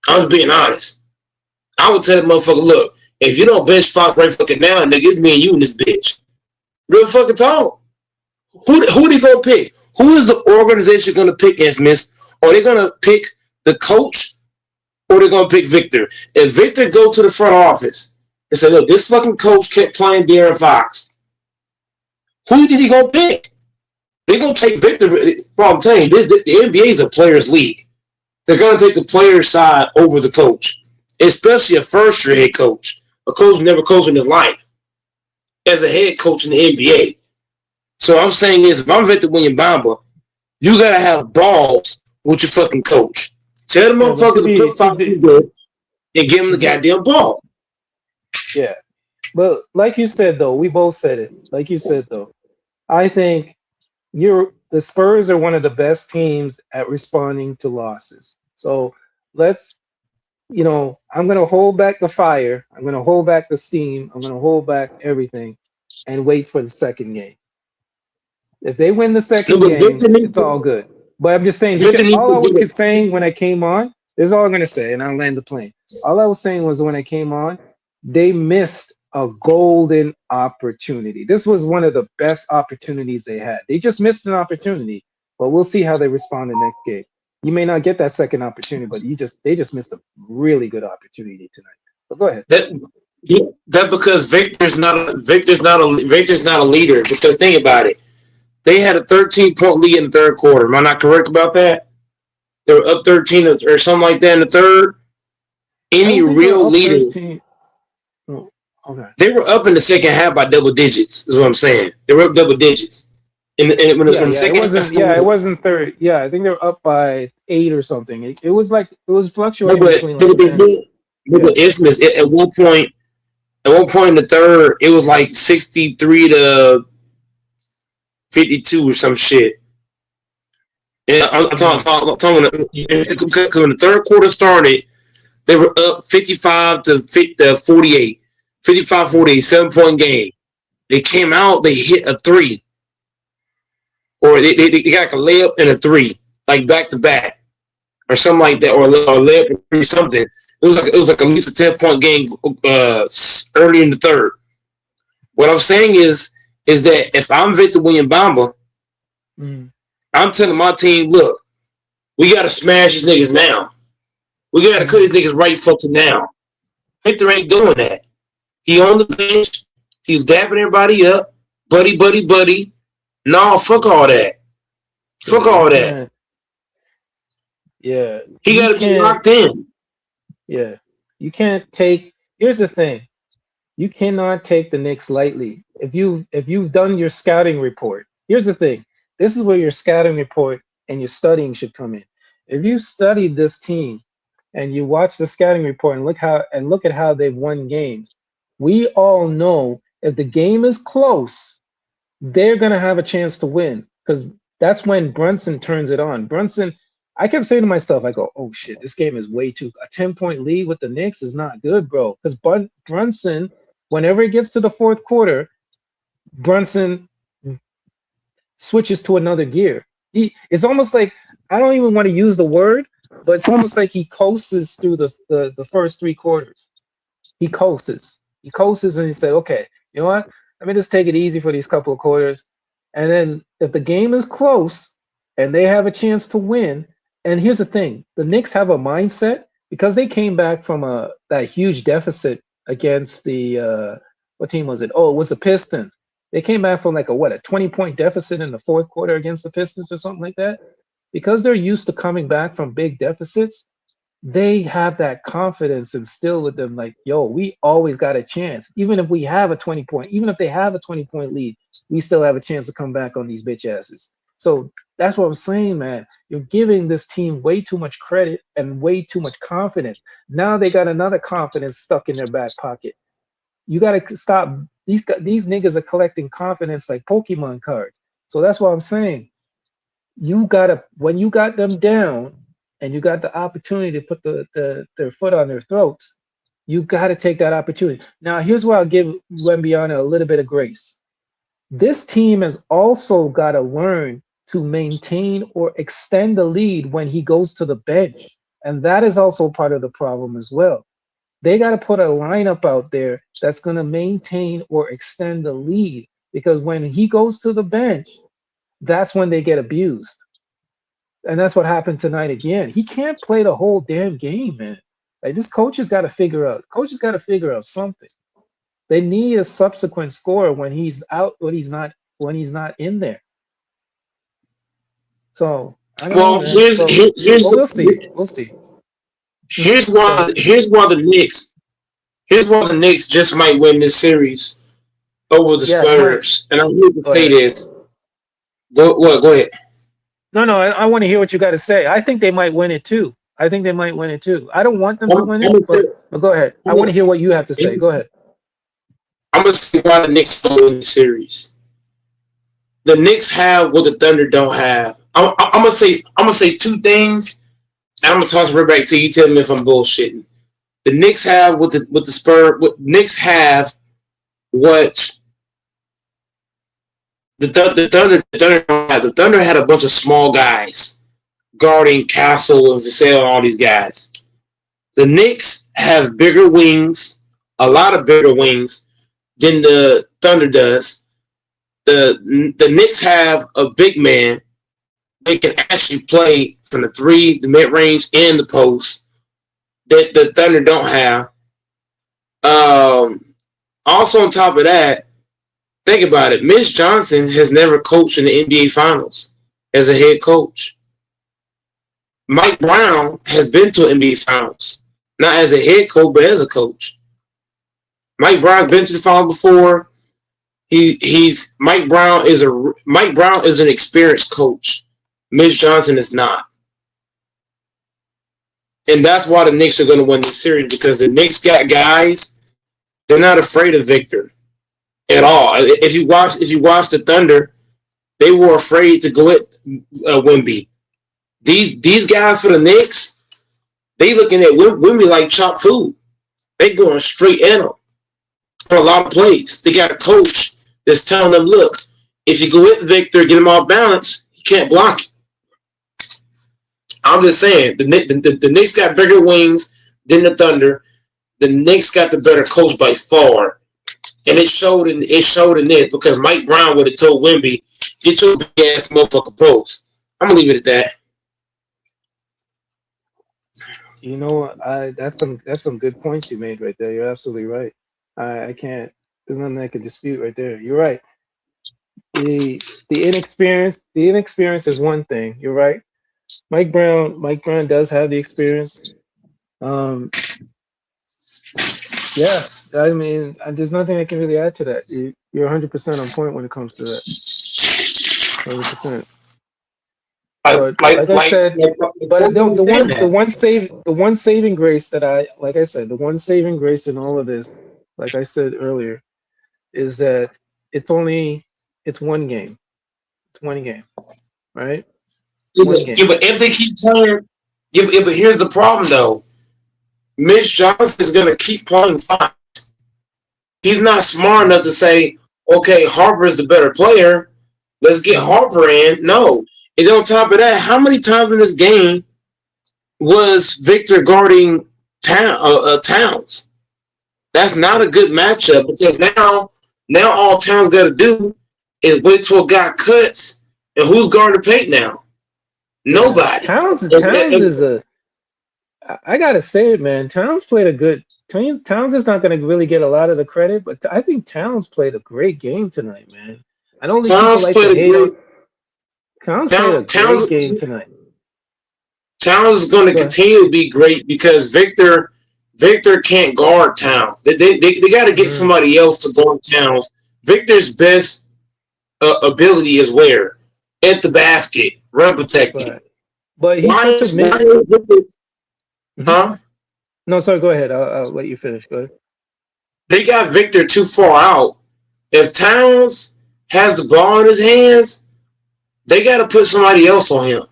I'm just being honest. I would tell that motherfucker, look, if you don't bench Fox right fucking now, nigga, it's me and you in this bitch. Real fucking talk. Who they gonna pick? Who is the organization gonna pick, Infamous? Are they gonna pick the coach or they gonna pick Victor? If Victor go to the front office and say, look, this fucking coach kept playing De'Aaron Fox, who do you think he gonna pick? They're gonna take Victor. Well, I'm telling you, the NBA is a players' league. They're gonna take the player's side over the coach, especially a first-year head coach, a coach who never coached in his life, as a head coach in the NBA. So I'm saying is, if I'm Victor Wembanyama, you gotta have balls with your fucking coach. Tell the motherfucker to put Fox in good and give him the goddamn ball. Yeah. But like you said, though, we both said it. Like you said, though, I think the Spurs are one of the best teams at responding to losses. So let's, I'm going to hold back the fire. I'm going to hold back the steam. I'm going to hold back everything and wait for the second game. If they win the second game, it's all good. But I'm just saying, all I was saying when I came on, this is all I'm going to say, and I'll land the plane. All I was saying was when I came on, they missed a golden opportunity. This was one of the best opportunities they had. They just missed an opportunity, but we'll see how they respond the next game. You may not get that second opportunity, but they just missed a really good opportunity tonight. But go ahead. That's because Victor's not a leader. Because think about it. They had a 13-point lead in the third quarter. Am I not correct about that? They were up 13 or something like that in the third. Any real leader? Oh, okay. They were up in the second half by double digits. Is what I'm saying. They were up double digits. It wasn't third. Yeah, I think they were up by 8 or something. It was fluctuating between like 10. Infamous. At one point in the third, it was like 63 to 52 or some shit. And I'm talking when the third quarter started, they were up 55 to 48. 55-48, 7-point game. They came out, they hit a 3. Or they got like a layup and a 3, like back to back. Or something like that, or a layup and 3 something. It was like at least a 10-point game early in the third. What I'm saying is that if I'm Victor Wembanyama, I'm telling my team, look, we got to smash these niggas now. We got to cut these niggas right fucking now. Victor ain't doing that. He on the bench. He's dapping everybody up. Buddy. No, fuck all that. Fuck all that. Yeah. He got to be locked in. Yeah. You can't take. Here's the thing. You cannot take the Knicks lightly. If you've done your scouting report, here's the thing. This is where your scouting report and your studying should come in. If you studied this team and you watch the scouting report and look at how they've won games, we all know if the game is close, they're gonna have a chance to win because that's when Brunson turns it on. Brunson, I kept saying to myself, I go, oh shit, this game is way too. A 10-point lead with the Knicks is not good, bro. Because Brunson, whenever it gets to the fourth quarter, Brunson switches to another gear. It's almost like, I don't even want to use the word, but it's almost like he coasts through the first 3 quarters. He coasts and he said, okay, you know what? Let me just take it easy for these couple of quarters. And then if the game is close and they have a chance to win, and here's the thing, the Knicks have a mindset because they came back from that huge deficit against the what team was it? Oh, it was the Pistons. They came back from like a 20-point deficit in the fourth quarter against the Pistons or something like that. Because they're used to coming back from big deficits, they have that confidence instilled with them, like, yo, we always got a chance. Even if they have a 20-point lead, we still have a chance to come back on these bitch asses. So that's what I'm saying, man. You're giving this team way too much credit and way too much confidence. Now they got another confidence stuck in their back pocket. You got to stop. These niggas are collecting confidence like Pokemon cards. So that's what I'm saying. You gotta, when you got them down and you got the opportunity to put their foot on their throats, you got to take that opportunity. Now, here's where I'll give Wembanyama a little bit of grace. This team has also got to learn to maintain or extend the lead when he goes to the bench. And that is also part of the problem as well. They got to put a lineup out there that's going to maintain or extend the lead, because when he goes to the bench, that's when they get abused. And that's what happened tonight again. He can't play the whole damn game, man. Like, this coach has got to figure out. Coach has got to figure out something. They need a subsequent scorer when he's out, when he's not in there. So I don't know, Well, man. But we'll see. We'll see. Here's why the Knicks just might win this series over the Spurs. And I'm here to say this. Go ahead. No, I want to hear what you got to say. I think they might win it too. I don't want them to win it, but go ahead. I want to hear what you have to say. Go ahead. I'm gonna say why the Knicks don't win the series. The Knicks have what the Thunder don't have. I'm gonna say two things, and I'm gonna toss it right back to you. Tell me if I'm bullshitting. The Knicks have what the Spurs. What Knicks have what the Thunder don't have. The Thunder had a bunch of small guys guarding Castle and Vassell and all these guys. The Knicks have bigger wings, a lot of bigger wings than the Thunder does. The Knicks have a big man. They can actually play from the three, the mid range, and the post that the Thunder don't have. Also, on top of that, think about it. Mitch Johnson has never coached in the NBA Finals as a head coach. Mike Brown has been to NBA Finals, not as a head coach, but as a coach. Mike Brown's been to the Finals before. Mike Brown is an experienced coach. Mitch Johnson is not. And that's why the Knicks are going to win this series, because the Knicks got guys. They're not afraid of Victor at all. If you watch the Thunder, they were afraid to go at Wemby. These guys for the Knicks, they looking at Wemby like chopped food. They going straight at him for a lot of plays. They got a coach that's telling them, look, if you go at Victor, get him off balance, he can't block it. I'm just saying, the Knicks got bigger wings than the Thunder. The Knicks got the better coach by far. And it showed in this, because Mike Brown would have told Wemby, get your big ass motherfucker post. I'm going to leave it at that. You know, that's some good points you made right there. You're absolutely right. I can't. There's nothing I can dispute right there. You're right. The inexperience is one thing. You're right. Mike Brown does have the experience. Yeah, I mean, there's nothing I can really add to that. You're 100% on point when it comes to that. 100%. But like I said, but the one saving grace that the one saving grace in all of this, like I said earlier, is that it's one game. It's one game, right? Yeah, but if they keep playing, but here's the problem though. Mitch Johnson is going to keep playing fine. He's not smart enough to say, okay, Harper is the better player. Let's get Harper in. No. And on top of that, how many times in this game was Victor guarding Towns? That's not a good matchup, because now all Towns got to do is wait till a guy cuts, and who's guarding the paint now? Nobody. Towns is a. I gotta say it, man. Towns played a good. Towns is not going to really get a lot of the credit, but I think Towns played a great game tonight, man. I don't think people like to hate on. Towns played a great game tonight. Towns is going to continue to be great because Victor can't guard Towns. They got to get somebody else to guard Towns. Victor's best ability is where? At the basket, rim protecting. Right. But he's such a Huh? No, sorry. Go ahead. I'll let you finish. Go ahead. They got Victor too far out. If Towns has the ball in his hands, they got to put somebody else on him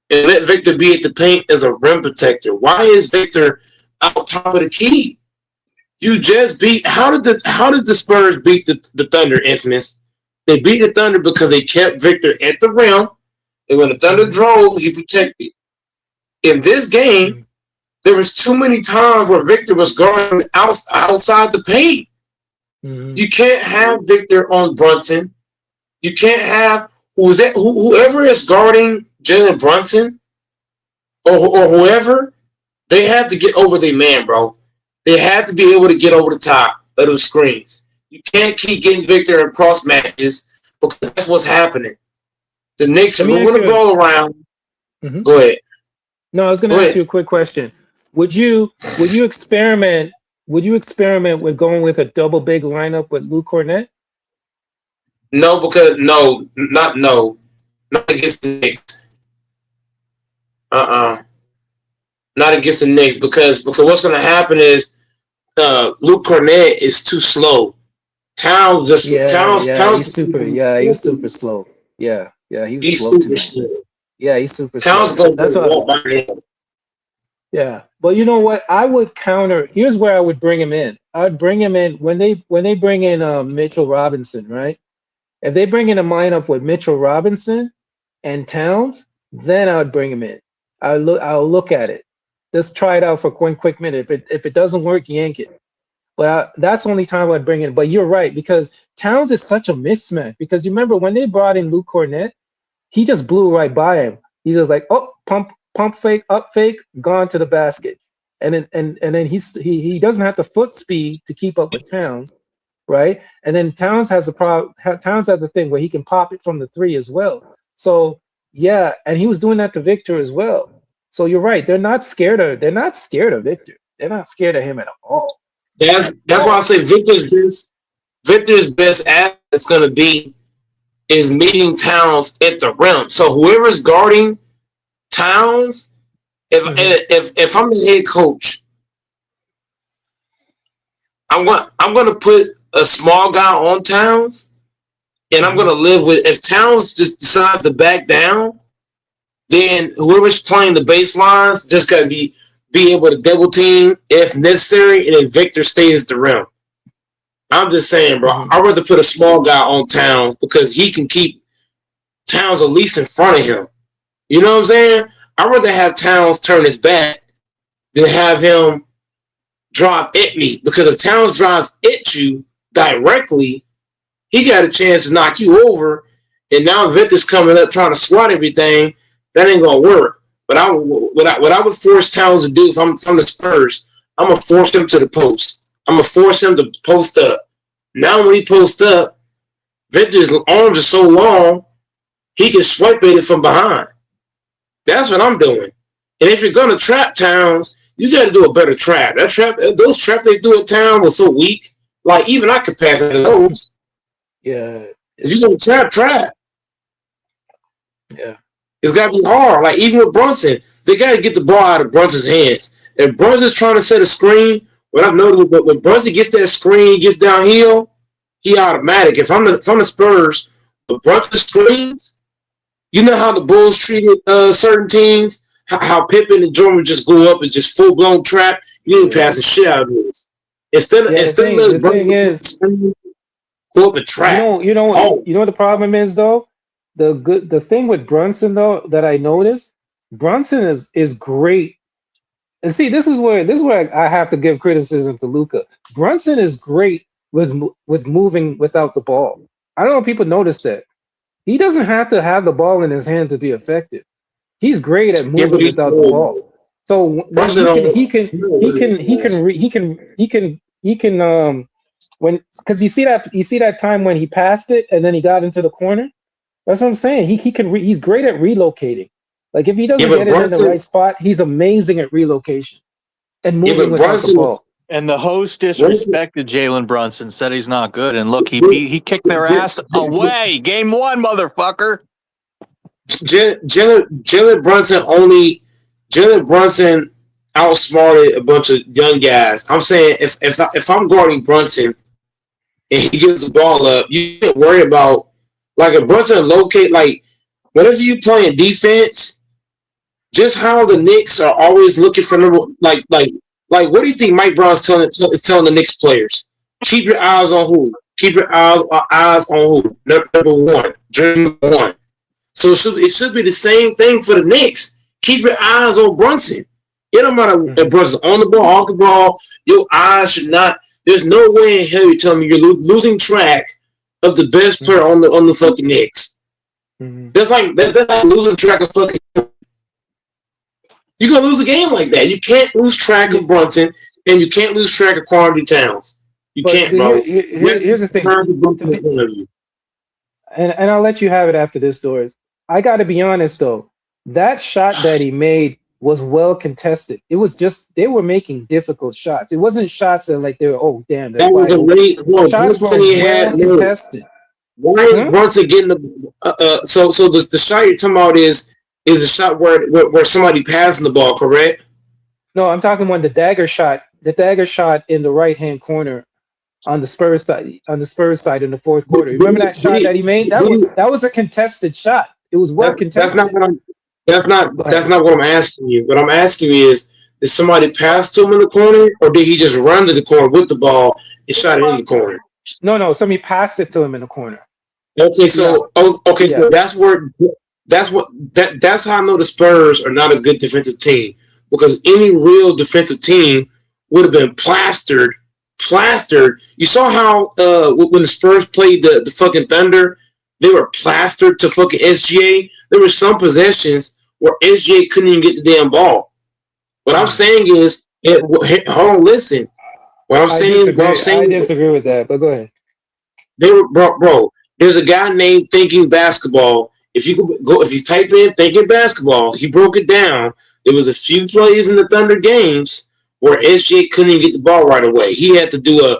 and let Victor be at the paint as a rim protector. Why is Victor out top of the key? You just beat. How did the Spurs beat the Thunder? Infamous. They beat the Thunder because they kept Victor at the rim, and when the Thunder drove, he protected. In this game, there was too many times where Victor was going outside the paint. Mm-hmm. You can't have Victor on Brunson. You can't have whoever is guarding Jalen Brunson or whoever. They have to get over their man, bro. They have to be able to get over the top of those screens. You can't keep getting Victor in cross matches because that's what's happening. The Knicks are moving the ball around. Mm-hmm. Go ahead. No, I was going to ask you a quick question. Would you experiment? Would you experiment with going with a double big lineup with Lou Cornett? No, because not against the Knicks. Not against the Knicks because what's going to happen is Luke Cornett is too slow. Towns he's super. Yeah, he was super slow. Yeah, he's slow super slow. Yeah, he's super Towns slow. That's what. Yeah, but you know what? I would counter. Here's where I would bring him in. I would bring him in when they bring in Mitchell Robinson, right? If they bring in a lineup with Mitchell Robinson and Towns, then I would bring him in. I'll look at it. Just try it out for one quick minute. If it doesn't work, yank it. But that's the only time I'd bring it. But you're right, because Towns is such a mismatch. Because you remember when they brought in Luke Cornett, he just blew right by him. He was like, oh, pump fake, up fake, gone to the basket. And then he doesn't have the foot speed to keep up with Towns, right? And then Towns has the thing where he can pop it from the three as well. So yeah, and he was doing that to Victor as well. So you're right. They're not scared of Victor. They're not scared of him at all. That's why I say Victor's best asset is going to be is meeting Towns at the rim. So whoever's guarding Towns, if I'm the head coach, I'm going to put a small guy on Towns, and I'm going to live with if Towns just decides to back down, then whoever's playing the baselines just got to be able to double team if necessary, and then Victor stays at the rim. I'm just saying, bro. I'd rather put a small guy on Towns because he can keep Towns at least in front of him. You know what I'm saying? I'd rather have Towns turn his back than have him drive at me. Because if Towns drives at you directly, he got a chance to knock you over. And now Victor's coming up trying to swat everything. That ain't gonna work. But what I would force Towns to do if I'm from the Spurs, I'm gonna force him to the post. I'm gonna force him to post up. Now when he posts up, Victor's arms are so long, he can swipe at it from behind. That's what I'm doing. And if you're gonna trap Towns, you got to do a better trap. Those traps they do at Town were so weak. Like even I could pass it those. Yeah. If you're gonna trap. Yeah. It's got to be hard. Like, even with Brunson, they got to get the ball out of Brunson's hands. If Brunson's trying to set a screen, what I've noticed, but when Brunson gets that screen, gets downhill, he automatic. If I'm the Spurs, but Brunson screens, you know how the Bulls treated certain teams, how Pippen and Jordan just go up and just full-blown trap, you need to pass the shit out of this. Instead of letting Brunson go up and trap. You know what the problem is, though? The thing with Brunson though that I noticed, Brunson is great. And see, this is where I have to give criticism to Luka. Brunson is great with moving without the ball. I don't know if people notice that. He doesn't have to have the ball in his hand to be effective. He's great at moving without the ball. So because you see that time when he passed it and then he got into the corner. That's what I'm saying. He's great at relocating. Like if he doesn't get it in the right spot, he's amazing at relocation and moving without the ball. And the host disrespected Jalen Brunson, said he's not good. And look, he kicked their ass away. Game 1, motherfucker. Jalen Brunson outsmarted a bunch of young guys. I'm saying if I'm guarding Brunson and he gives the ball up, you can't worry about. Like if Brunson locate, like whenever you playing defense, just how the Knicks are always looking for number, like what do you think Mike Brown's telling the Knicks players? Keep your eyes on who? Keep your eyes on who? Number one, dream number one. So it should be the same thing for the Knicks. Keep your eyes on Brunson. It don't matter if Brunson's on the ball, off the ball. Your eyes should not. There's no way in hell you're telling me you're losing track of the best player on the fucking Knicks. That's like losing track of fucking. You're gonna lose a game like that. You can't lose track of Brunson, and you can't lose track of Quantity Towns. You can't, bro. Here's the thing. And I'll let you have it after this, Doris. I got to be honest though. That shot that he made was well contested. It was just they were making difficult shots. It wasn't shots that like they were damn. That was a late. Shots were well contested. Why is Brunson getting the so the shot you're talking about is a shot where somebody passing the ball, correct? No, I'm talking when the dagger shot in the right hand corner on the Spurs side in the fourth quarter. Remember that shot that he made? That was a contested shot. It was well contested. That's not what I'm asking you. What I'm asking you is, did somebody pass to him in the corner, or did he just run to the corner with the ball and shot it in the corner? No, somebody passed it to him in the corner. Okay, so so that's how I know the Spurs are not a good defensive team, because any real defensive team would have been plastered. You saw how when the Spurs played the fucking Thunder, they were plastered to fucking SGA. There were some possessions where SGA couldn't even get the damn ball. What I'm saying is, hold on, listen. I disagree with that, but go ahead. They were bro. There's a guy named Thinking Basketball. If you type in Thinking Basketball, he broke it down. There was a few plays in the Thunder games where SGA couldn't even get the ball right away. He had to do a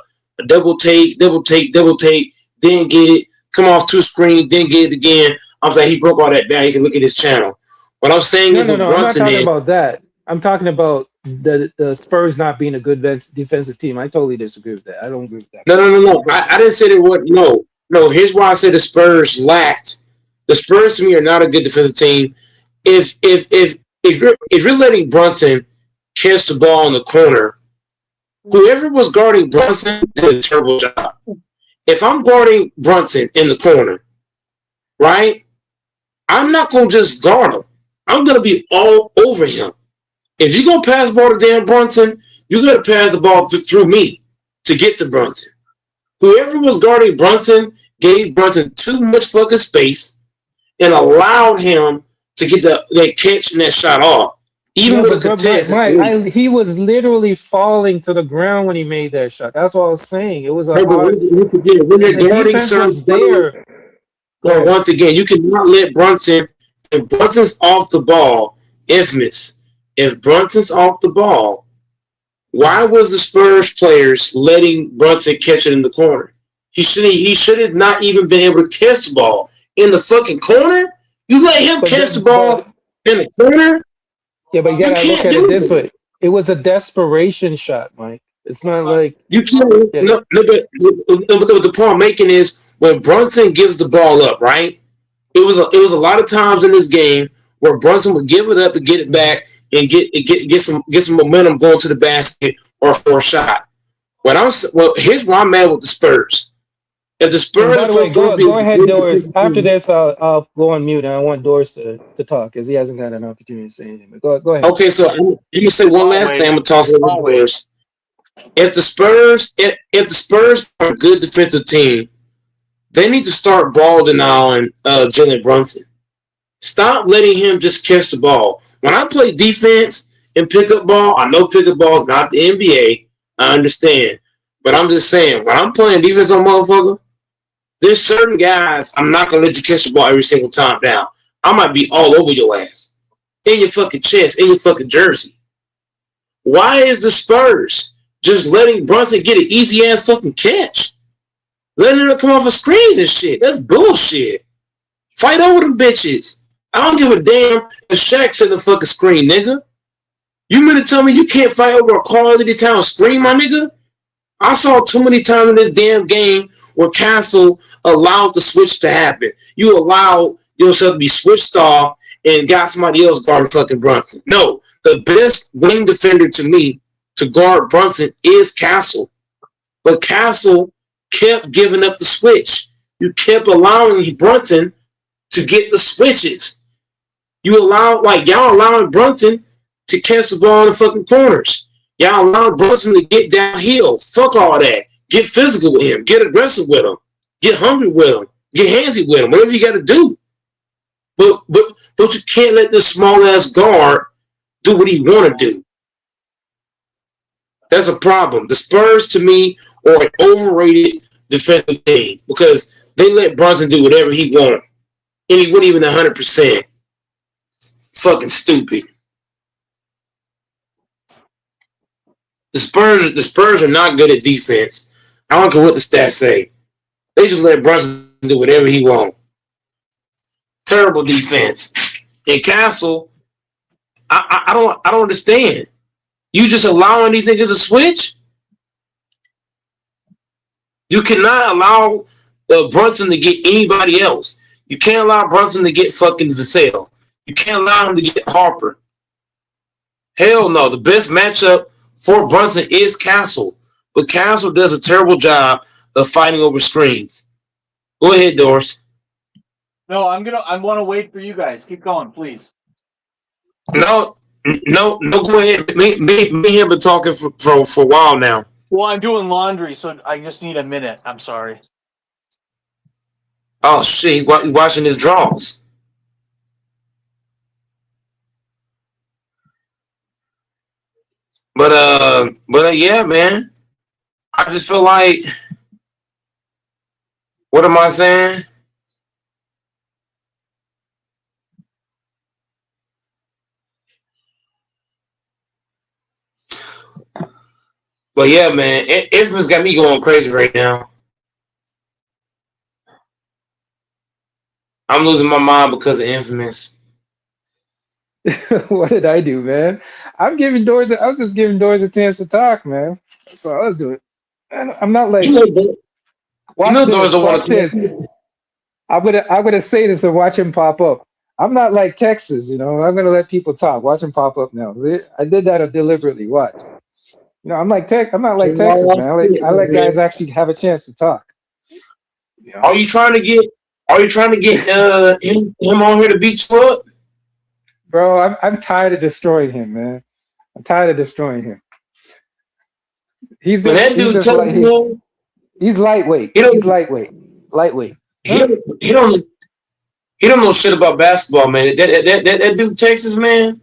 double take, then get it, come off two screens, then get it again. I'm saying he broke all that down. You can look at his channel. What I'm saying is, I'm not talking about that. I'm talking about the Spurs not being a good defensive team. I totally disagree with that. I don't agree with that. No. I didn't say that. What? No. Here's why I said the Spurs lacked. The Spurs to me are not a good defensive team. If you're letting Brunson catch the ball in the corner, whoever was guarding Brunson did a terrible job. If I'm guarding Brunson in the corner, right, I'm not gonna just guard him. I'm gonna be all over him. If you're gonna pass the ball to Dan Brunson, you gotta pass the ball through me to get to Brunson. Whoever was guarding Brunson gave Brunson too much fucking space and allowed him to get that catch and that shot off. Even with a contest. He was literally falling to the ground when he made that shot. That's what I was saying. It was a hard. When you're guarding certain there. Well, once again, you cannot let Brunson. If Brunson's off the ball, infamous. If Brunson's off the ball, why was the Spurs players letting Brunson catch it in the corner? He should have not even been able to catch the ball in the fucking corner. You let him catch the ball in the corner. Yeah, but you gotta look at it this way. It was a desperation shot, Mike. It's not like you can't. Yeah. No, but the point I'm making is when Brunson gives the ball up, right? It was a lot of times in this game where Brunson would give it up and get it back and get some momentum going to the basket or for a shot. Here's why I'm mad with the Spurs. If the Spurs, by the way, go ahead, Doris. After this, I'll go on mute, and I want Doris to talk because he hasn't got an opportunity to say anything. But go ahead. Okay, so let me say one last thing. I'm gonna talk about Doris. If the Spurs are a good defensive team, they need to start balling on Jalen Brunson. Stop letting him just catch the ball. When I play defense and pickup ball, I know pickup ball is not the NBA. I understand, but I'm just saying when I'm playing defense on motherfucker. There's certain guys I'm not gonna let you catch the ball every single time down. I might be all over your ass, in your fucking chest, in your fucking jersey. Why is the Spurs just letting Brunson get an easy ass fucking catch? Letting him come off of screens and shit. That's bullshit. Fight over them bitches. I don't give a damn if Shaq's in the fucking screen, nigga. You mean to tell me you can't fight over a quality town screen, my nigga? I saw too many times in this damn game where Castle allowed the switch to happen. You allowed yourself to be switched off and got somebody else guarding fucking Brunson. No, the best wing defender to me to guard Brunson is Castle. But Castle kept giving up the switch. You kept allowing Brunson to get the switches. Y'all allowing Brunson to catch the ball in the fucking corners. Y'all allow Brunson to get downhill. Fuck all that. Get physical with him. Get aggressive with him. Get hungry with him. Get handsy with him. Whatever you got to do. But you can't let this small ass guard do what he want to do. That's a problem. The Spurs, to me, are an overrated defensive team because they let Brunson do whatever he want, and he wasn't even 100%. Fucking stupid. The Spurs are not good at defense. I don't care what the stats say. They just let Brunson do whatever he wants. Terrible defense. And Castle, I don't understand. You just allowing these niggas to switch? You cannot allow Brunson to get anybody else. You can't allow Brunson to get fucking Vassell. You can't allow him to get Harper. Hell no. The best matchup for Brunson is Castle. But Castle does a terrible job of fighting over screens. Go ahead, Doris. No, I want to wait for you guys. Keep going, please. No, go ahead. Me and him been talking for a while now. Well, I'm doing laundry, so I just need a minute. I'm sorry. Oh shit, he's washing his drawers. But yeah, man. I just feel like, what am I saying? But yeah, man, Infamous got me going crazy right now. I'm losing my mind because of Infamous. What did I do, man? I was just giving Doors a chance to talk, man. That's all I was doing. I'm not like, watch this. I'm gonna say this and watch him pop up. I'm not like Texas, I'm gonna let people talk. Watch him pop up now. I did that deliberately. Watch. I'm not like Texas, man. I let guys actually have a chance to talk. Are you trying to get him on here to beat you up? Bro, I'm tired of destroying him, man. I'm tired of destroying him. He's lightweight. He's lightweight. He don't know shit about basketball, man. That dude Texas, man.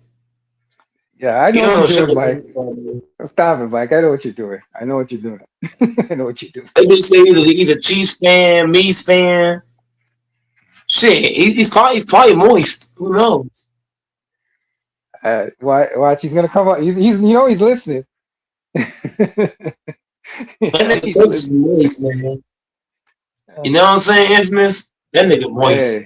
Yeah, I know what you're doing, Mike. Stop it, Mike. I know what you're doing. I know what you're doing. They just say either Chiefs fan, Me's fan. Shit, he's probably moist. Who knows? Watch, he's gonna come up. He's listening. That nigga Texas moist, man. You know what I'm saying, Infamous? That nigga moist.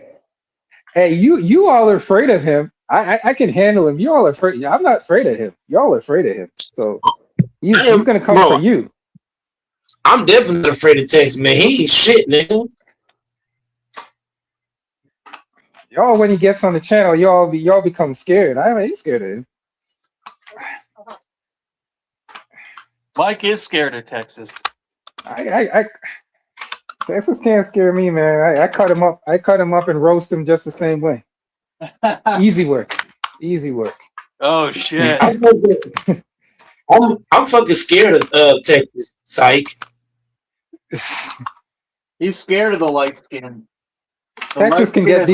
Hey, you all are afraid of him. I can handle him. You all are afraid. I'm not afraid of him. Y'all are afraid of him. So he's gonna come for you. I'm definitely not afraid of Texas, man. He ain't shit, nigga. Y'all, when he gets on the channel, y'all become scared. I ain't scared of him. Mike is scared of Texas. Texas can't scare me, man. I cut him up. I cut him up and roast him just the same way. Easy work. Oh shit. I'm fucking scared of Texas, psych. He's scared of the light skin. Texas can get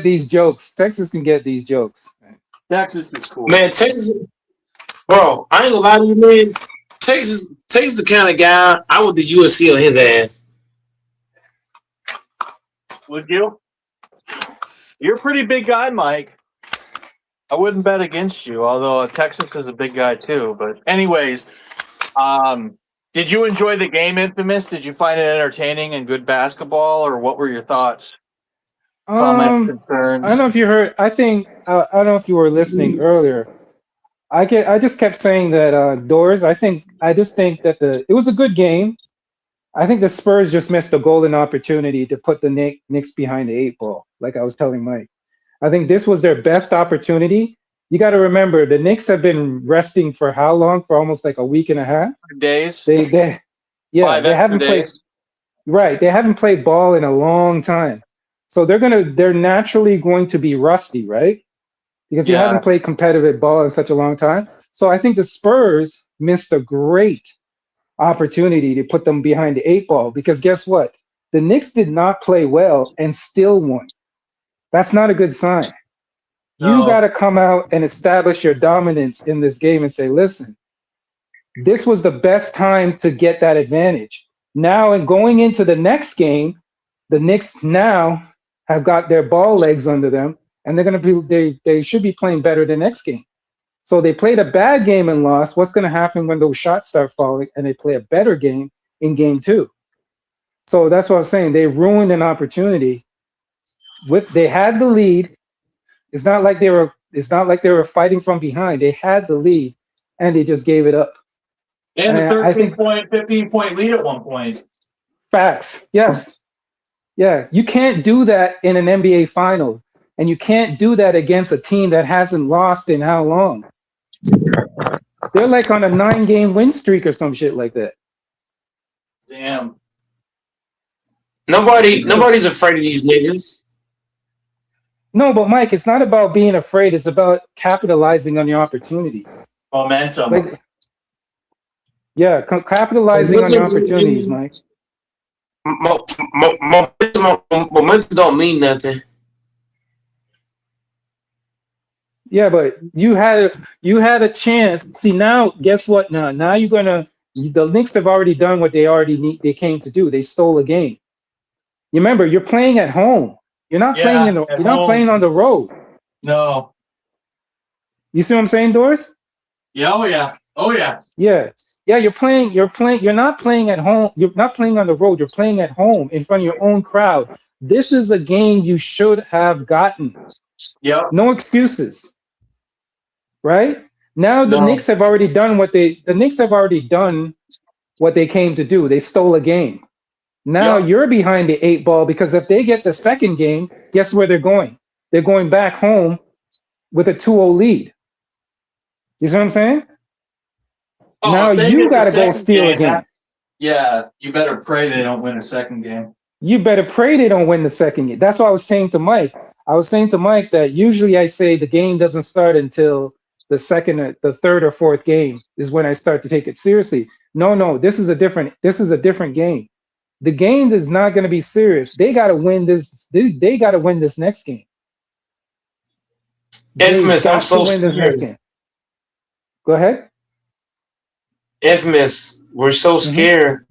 these jokes. Texas is cool. Man, Texas, bro, I ain't gonna lie to you, man. Texas the kind of guy I would do USC on his ass. Would you? You're a pretty big guy, Mike. I wouldn't bet against you, although Texas is a big guy too. But anyways, did you enjoy the game, Infamous? Did you find it entertaining and good basketball, or what were your thoughts? Comments, concerns? I don't know if you heard. I don't know if you were listening earlier. I just kept saying that Doors. I just think that it was a good game. I think the Spurs just missed a golden opportunity to put the Knicks behind the 8 ball, like I was telling Mike. I think this was their best opportunity. You got to remember, the Knicks have been resting for how long? For almost like a week and a half. Days. They haven't played. Right, they haven't played ball in a long time, so they're naturally going to be rusty, right? because you haven't played competitive ball in such a long time. So I think the Spurs missed a great opportunity to put them behind the 8 ball, because guess what? The Knicks did not play well and still won. That's not a good sign. You got to come out and establish your dominance in this game and say, listen, this was the best time to get that advantage. Now, and going into the next game, the Knicks now have got their ball legs under them, and they're going to be they should be playing better the next game. So they played a bad game and lost. What's going to happen when those shots start falling and they play a better game in game 2? So that's what I'm saying. They ruined an opportunity. They had the lead. It's not like they were fighting from behind. They had the lead and they just gave it up. And a 15-point lead at one point. Facts. Yes. Yeah. You can't do that in an NBA final. And you can't do that against a team that hasn't lost in how long? They're like on a 9-game win streak or some shit like that. Damn. Nobody's afraid of these niggas. No, but Mike, it's not about being afraid. It's about capitalizing on your opportunities. Momentum. Capitalizing on your opportunities, Mike. Momentum don't mean nothing. Yeah, but you had a chance. See, now, guess what? Now the Knicks have already done what they came to do. They stole a game. You remember, you're playing at home. You're not playing playing on the road. No. You see what I'm saying, Doris? Yeah. Oh yeah. Yeah. You're not playing at home. You're not playing on the road. You're playing at home in front of your own crowd. This is a game you should have gotten. Yep. No excuses. Right? Now the Knicks have already done what they came to do. They stole a game. Now you're behind the 8 ball, because if they get the second game, guess where they're going? They're going back home with a 2-0 lead. You see what I'm saying? Now you got to go steal a game. Yeah, you better pray they don't win a second game. You better pray they don't win the second game. That's what I was saying to Mike. I was saying to Mike that usually I say the game doesn't start until the third or fourth game is when I start to take it seriously. No, this is a different game. The game is not going to be serious. They got to win this. They got to win this next game. Infamous, I'm so scared. Go ahead. Infamous, we're so scared.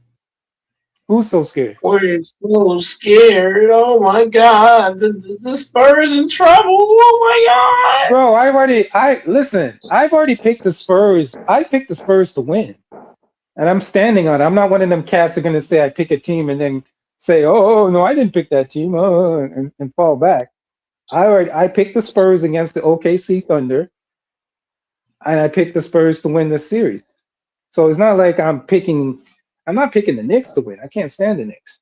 Who's so scared? We're so scared. Oh my God, the Spurs in trouble. Oh my God, bro! I've already picked the Spurs. I picked the Spurs to win, and I'm standing on it. I'm not one of them cats who are going to say I pick a team and then say, "Oh no, I didn't pick that team," and fall back. I picked the Spurs against the OKC Thunder, and I picked the Spurs to win this series. So it's not like I'm not picking the Knicks to win. I can't stand the Knicks.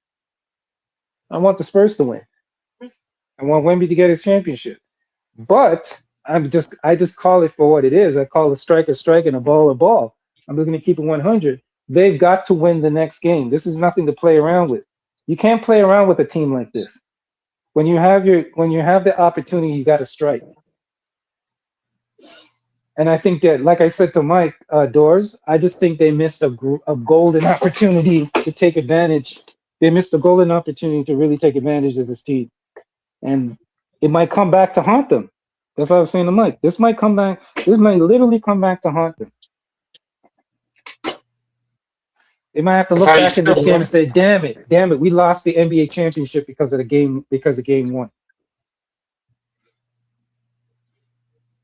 I want the Spurs to win. I want Wemby to get his championship. But I just call it for what it is. I call a strike and a ball. I'm looking to keep it 100. They've got to win the next game. This is nothing to play around with. You can't play around with a team like this. When you have the opportunity, you got to strike. And I think that, like I said to Mike Doors, I just think they missed a golden opportunity to take advantage. They missed a golden opportunity to really take advantage of this team. And it might come back to haunt them. That's what I was saying to Mike. This might literally come back to haunt them. They might have to look back at this game and say, damn it, we lost the NBA championship because of game 1.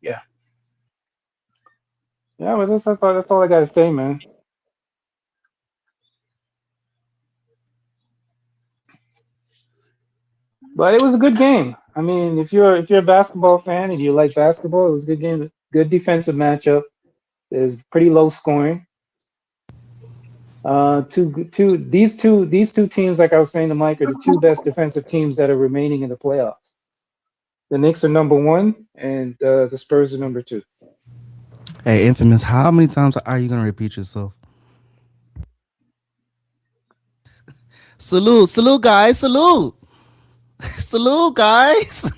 Yeah. Yeah, but that's all I gotta say, man. But it was a good game. I mean, if you're a basketball fan and you like basketball, it was a good game. Good defensive matchup. It was pretty low scoring. These two teams, like I was saying to Mike, are the two best defensive teams that are remaining in the playoffs. The Knicks are number 1, and the Spurs are number 2. Hey, Infamous, how many times are you going to repeat yourself? Salute, guys. Salute, guys.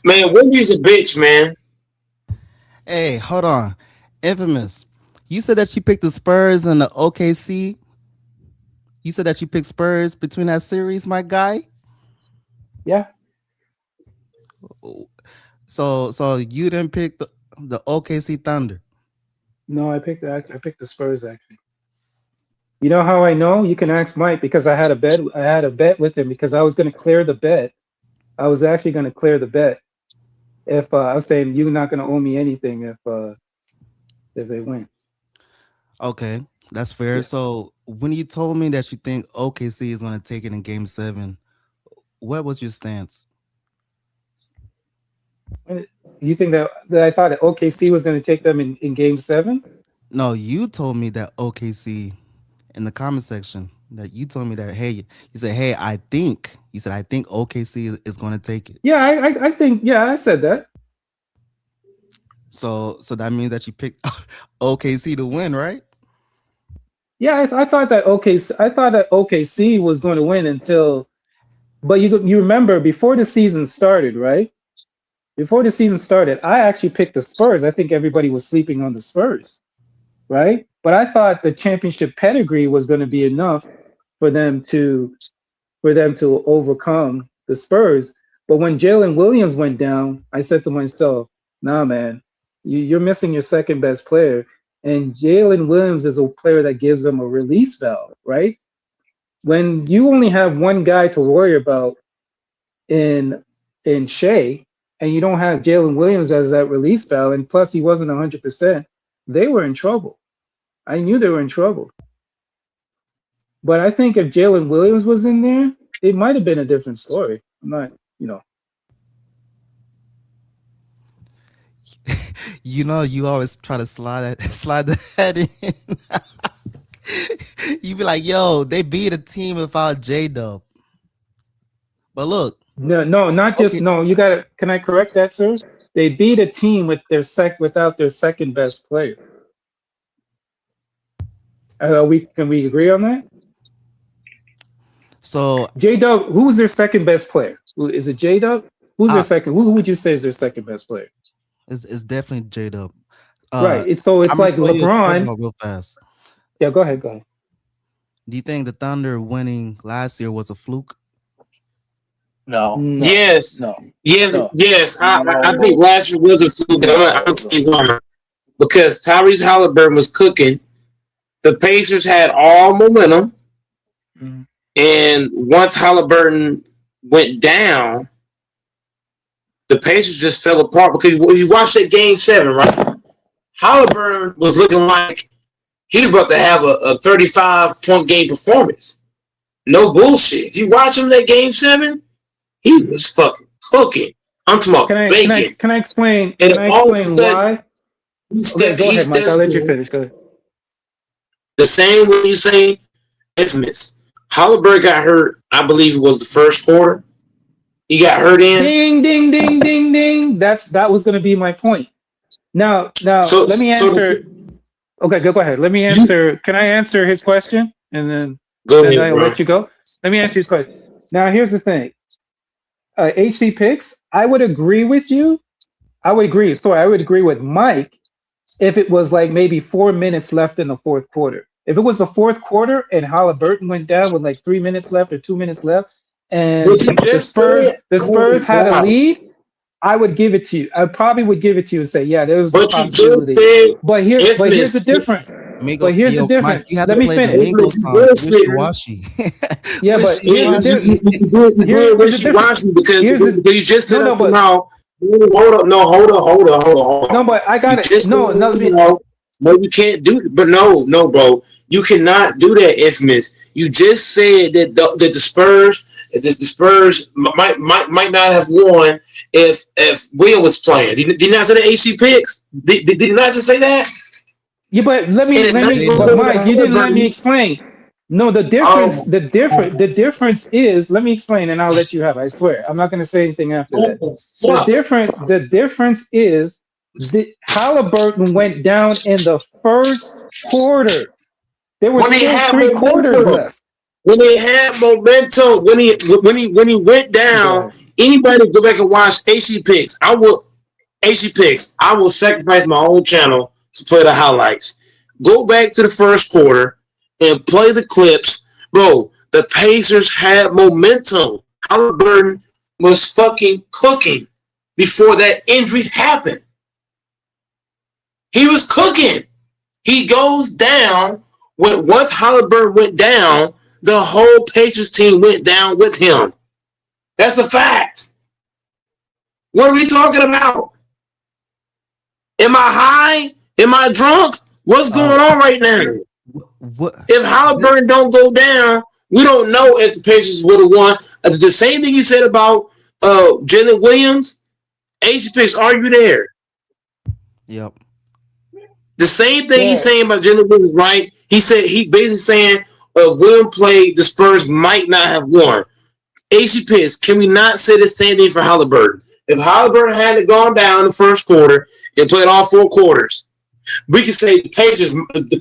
Man, Wemby's a bitch, man. Hey, hold on. Infamous. You said that you picked the Spurs and the OKC. You said that you picked Spurs between that series, my guy. Yeah. So you didn't pick the OKC Thunder. No, I picked the Spurs actually. You know how I know? You can ask Mike because I had a bet. I had a bet with him because I was going to clear the bet. I was actually going to clear the bet if I was saying you're not going to owe me anything if they win. Okay, that's fair. Yeah. So when you told me that you think OKC is going to take it in Game 7, what was your stance? You think that I thought that OKC was going to take them in Game 7? No, you told me that OKC in the comment section that you told me that, hey, you said, hey, I think, you said, I think OKC is going to take it. Yeah, I think, yeah, I said that. So that means that you picked OKC to win, right? Yeah, I thought that OKC was going to win until, but you remember before the season started, right? Before the season started, I actually picked the Spurs. I think everybody was sleeping on the Spurs, right? But I thought the championship pedigree was going to be enough for them to overcome the Spurs. But when Jalen Williams went down, I said to myself, "Nah, man, you're missing your second best player." And Jalen Williams is a player that gives them a release valve, right? When you only have one guy to worry about in Shea, and you don't have Jalen Williams as that release valve, and plus he wasn't 100%, they were in trouble. I knew they were in trouble. But I think if Jalen Williams was in there, it might have been a different story. I'm not, you know. You always try to slide the head in. You be like, yo, they beat a team without J Dub. But look. No, not just Okay. no. You got to. Can I correct that, sir? They beat a team with without their second best player. Can we agree on that? So J Dub, who's their second best player? Is it J Dub? Who's their second? Who would you say is their second best player? It's definitely J Dub. Right. It's like LeBron. Real fast. Yeah, go ahead. Do you think the Thunder winning last year was a fluke? No. Yes. No. Yes. No. Yes. I think last year was a fluke. I'm tell you why. Because Tyrese Halliburton was cooking. The Pacers had all momentum. Mm-hmm. And once Halliburton went down, the Pacers just fell apart. Because you watched that Game 7, right? Halliburton was looking like he was about to have a 35-point game performance. No bullshit. If you watch him that Game 7, he was fucking cooking. I'm talking about bacon. Can I explain? Can I explain why? Okay, go ahead, Mike. I'll let you finish. Go ahead. The same way you say infamous. Halliburton got hurt. I believe it was the first quarter. He got hurt in. Ding, ding, ding, ding, ding. That was going to be my point. Now, let me answer. Okay, go ahead. Let me answer. Can I answer his question? And then I'll let you go. Let me answer his question. Now, here's the thing. HC Picks, I would agree with you. I would agree with Mike if it was like maybe 4 minutes left in the fourth quarter. If it was the fourth quarter and Halliburton went down with like 3 minutes left or 2 minutes left, and the Spurs had a lead, I would give it to you. I probably would give it to you and say, yeah, there was a possibility. But here's the difference. Let me finish. Wishy-washy. Yeah, but here's the difference. Because you just said hold up. No, but I got it. No, you can't do it. But no, bro. You cannot do that, infamous. You just said that the Spurs might not have won if Will was playing. Did you not say the AC Picks? Did you not just say that? Yeah, but but Mike, you didn't let me explain. No, the difference is, let me explain and I'll let you have it. I swear. I'm not going to say anything after that. The difference is Halliburton went down in the first quarter. There were still 3 quarters left. When they had momentum, when he went down, anybody go back and watch AC Picks. AC picks. I will sacrifice my own channel to play the highlights. Go back to the first quarter and play the clips. Bro, the Pacers had momentum. Halliburton was fucking cooking before that injury happened. He was cooking. He goes down. Once Halliburton went down, the whole Pacers team went down with him. That's a fact. What are we talking about? Am I high? Am I drunk? What's going on right now? What? If Halliburton don't go down, we don't know if the Pacers would have won. The same thing you said about Jalen Williams. AC picks, are you there? Yep. The same thing he's saying about Jalen Williams, right? He basically saying Williams played, the Spurs might not have won. AC picks, can we not say the same thing for Halliburton? If Halliburton hadn't gone down in the first quarter and played all 4 quarters, we could say the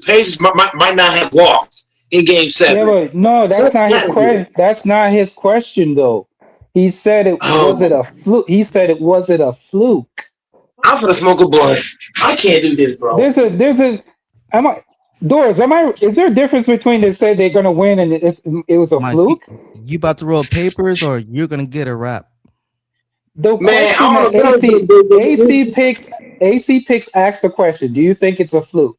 Pacers might not have lost in Game 7. Yeah, but no, that's not his question. That's not his question, though. He said it wasn't a fluke. He said it wasn't a fluke. I'm gonna smoke a blunt. I can't do this, bro. Is there a difference between they say they're gonna win and it was a fluke? You about to roll papers or you're gonna get a rap? The question that AC picks asked the question, do you think it's a fluke?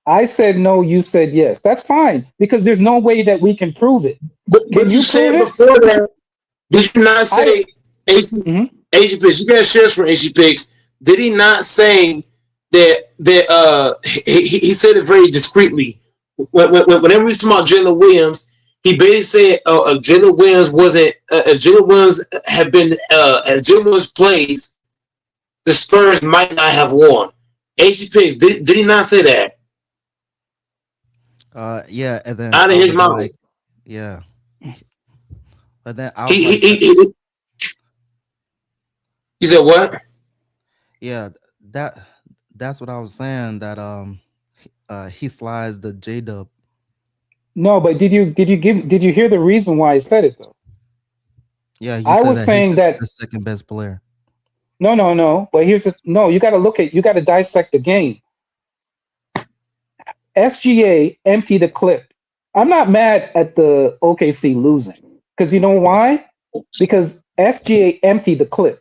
I said no, you said yes. That's fine, because there's no way that we can prove it. But you said before that, did you not say AC picks? You got shares for AC picks. Did he not say that he said it very discreetly? Whenever he's talking about Jalen Williams, he basically said Jalen Williams wasn't Jalen Williams had been as Jalen Williams plays, the Spurs might not have won. AC picks, did he not say that? Yeah, and then out of his mouth. Like, yeah. But then I he said what? Yeah, that's what I was saying. That he slides the J-Dub. No, but did you hear the reason why I said it though? Yeah, I was saying that the second best player. No. But you got to dissect the game. SGA emptied the clip. I'm not mad at the OKC losing because you know why? Because SGA emptied the clip.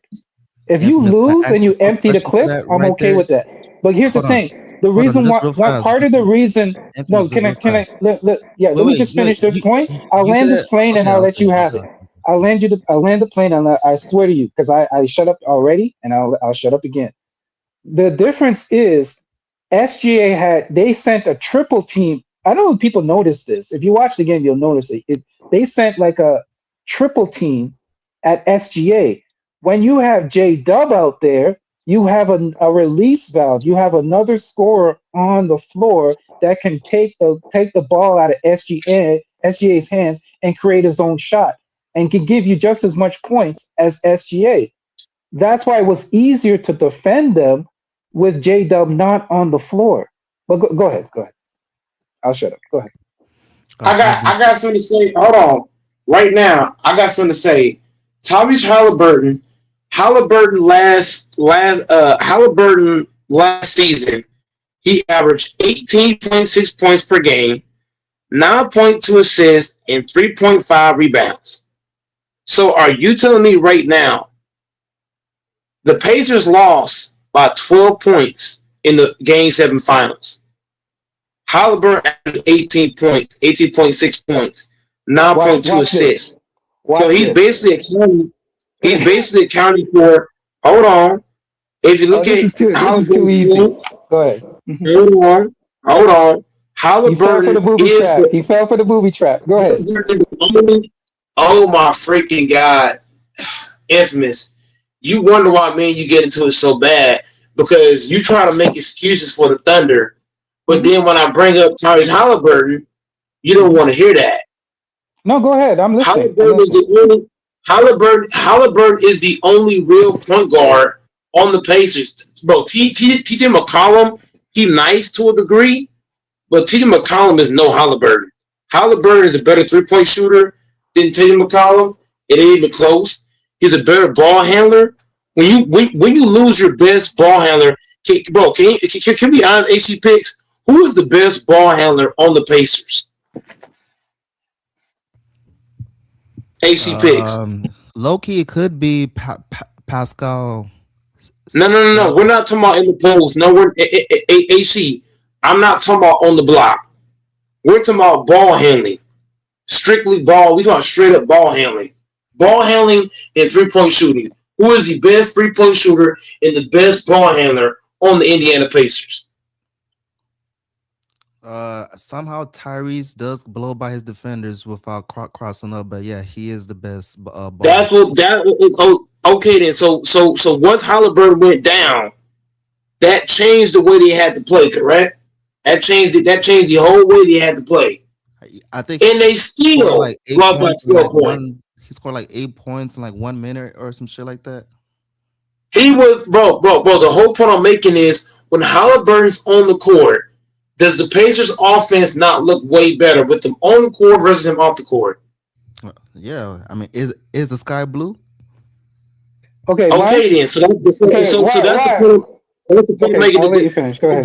If you lose and you empty the clip, I'm okay with that. But here's the thing: the reason why, part of the reason. No, can I? Let me just finish this point. I'll land this plane and I'll let you have it. I'll land the plane and I swear to you, because I shut up already and I'll shut up again. The difference is SGA they sent a triple team. I don't know if people notice this. If you watch the game, you'll notice it. They sent like a triple team at SGA. When you have J-Dub out there, you have a release valve. You have another scorer on the floor that can take the ball out of SGA's hands and create his own shot and can give you just as much points as SGA. That's why it was easier to defend them with J-Dub not on the floor. But go ahead. I'll shut up. Go ahead. I got something to say. Hold on. Right now, I got something to say. Tyrese Halliburton last season, he averaged 18.6 points per game, 9.2 assists, and 3.5 rebounds. So are you telling me right now the Pacers lost by 12 points in the Game 7 finals? Halliburton averaged 18 points, 18.6 points, 9.2 assists. So he's basically accounting for. Hold on. If you look this is too easy. Go ahead. Hold on. Halliburton he fell for the booby trap. Go ahead. Oh my freaking God. Infamous. You wonder why me and you get into it so bad, because you try to make excuses for the Thunder, but then when I bring up Tyrese Halliburton, you don't want to hear that. No, go ahead. I'm listening. Halliburton is the only real point guard on the Pacers. Bro, TJ McCollum, he nice to a degree, but TJ McCollum is no Halliburton. Halliburton is a better three-point shooter than TJ McCollum. It ain't even close. He's a better ball handler, when you lose your best ball handler, can we be honest? AC picks. Who is the best ball handler on the Pacers? AC picks. Low key, it could be Pascal. No. We're not talking about in the post. No, we're AC. I'm not talking about on the block. We're talking about ball handling. Strictly ball. We talking straight up ball handling. Ball handling and 3-point shooting. Who is the best 3-point shooter and the best ball handler on the Indiana Pacers? Somehow Tyrese does blow by his defenders without crossing up, but yeah, he is the best ball. Okay then. So once Halliburton went down, that changed the way they had to play. Correct? That changed the whole way they had to play. I think, and they still like brought back 4 points. He scored like 8 points in like 1 minute or some shit like that. He was bro. The whole point I'm making is when Halliburton's on the court, does the Pacers offense not look way better with them on the court versus him off the court? Yeah, I mean, is the sky blue? Okay. Then. So that's the point. That's the point. I'll let you finish. Go ahead.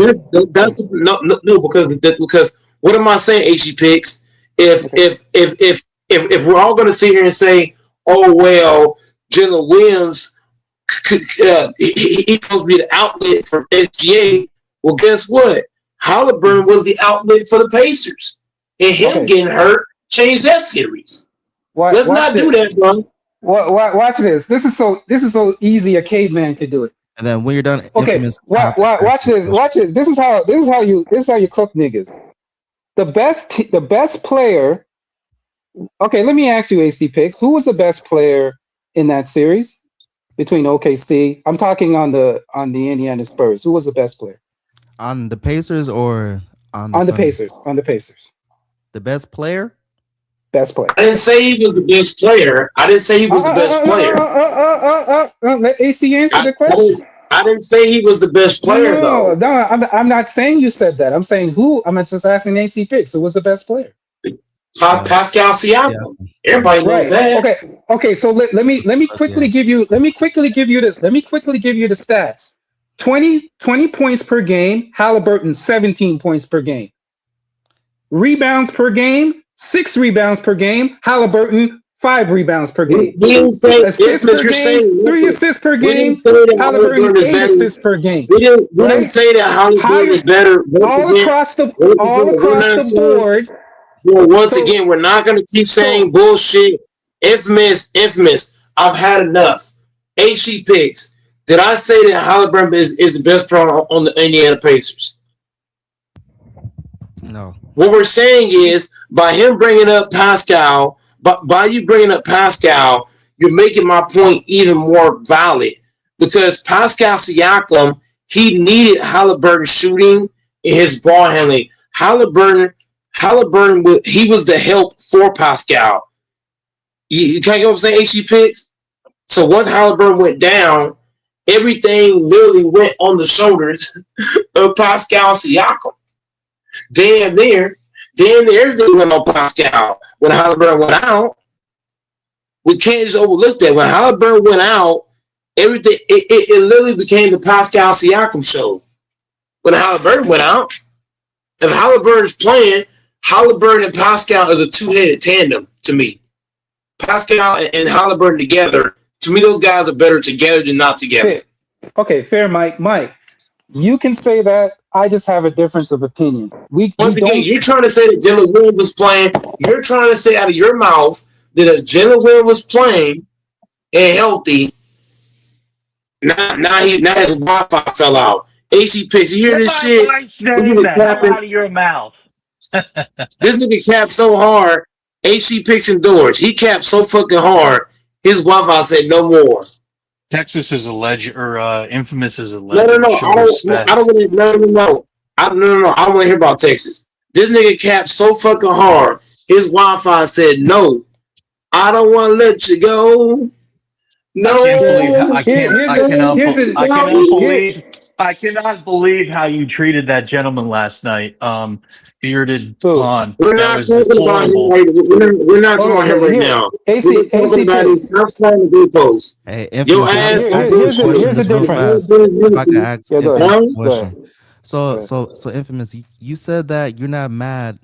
Because what am I saying? HE picks. If we're all going to sit here and say, oh well, Jalen Williams, he's supposed to be the outlet for SGA. Well, guess what? Halliburton was the outlet for the Pacers, and him getting hurt changed that series. Let's not do that, bro. Watch this. This is so easy. A caveman could do it. And then when you're done, watch this. Watch this. This is how you cook niggas. The best player. Okay, let me ask you, AC Picks. Who was the best player in that series between OKC? I'm talking on the Indiana Spurs. Who was the best player? On the Pacers or on the Pacers? On the Pacers. The best player? Best player. I didn't say he was the best player. I didn't say he was the best player. Let AC answer the question. I didn't say he was the best player, though. No, I'm not saying you said that. I'm saying who. I'm just asking AC Picks. Who was the best player? Pascal Siakam. Yeah. Everybody knows that. Okay. So let me quickly give you the stats. 20 points per game. Halliburton 17 points per game. Rebounds per game. 6 rebounds per game. Halliburton 5 rebounds per game. Assists per game. 3 assists per game. Halliburton 8 assists per game. We didn't say that Halliburton is better. All across the board. Well, once again, we're not going to keep saying bullshit. Infamous. I've had enough. HC picks. Did I say that Halliburton is the best player on the Indiana Pacers? No. What we're saying is by him bringing up Pascal, by you bringing up Pascal, you're making my point even more valid because Pascal Siakam, he needed Halliburton shooting in his ball handling. Halliburton, he was the help for Pascal. You can't get what I'm saying, HG picks? So once Halliburton went down, everything literally went on the shoulders of Pascal Siakam. Damn near everything went on Pascal. When Halliburton went out, we can't just overlook that. When Halliburton went out, everything it literally became the Pascal Siakam show. When Halliburton went out, if Halliburton's playing, Halliburton and Pascal is a two-headed tandem to me. Pascal and Halliburton together, to me, those guys are better together than not together. Okay, fair, Mike. Mike, you can say that. I just have a difference of opinion. You're trying to say that Jalen Williams was playing. You're trying to say out of your mouth that if Jalen Williams was playing and healthy, now his Wi-Fi fell out. AC picks. You hear this shit? Out of your mouth. This nigga capped so hard. AC picks indoors. He capped so fucking hard. His Wi-Fi said no more. Texas is infamous as a legend. No. I don't want to. No. I don't want to hear about Texas. This nigga capped so fucking hard. His Wi-Fi said no. I don't want to let you go. No. I can't believe I cannot believe how you treated that gentleman last night. Bearded Pond. We're That not was talking about him deplorable. right. We're not talking about him right Here, now. AC We're talking about his Picks. outside the goalpost. Hey, Your Infamous, if I could ass ask you a question Here's the just real difference. fast. If I could ask Yeah, go Infamous ahead. a Go ahead. question. So Infamous, you said that you're not mad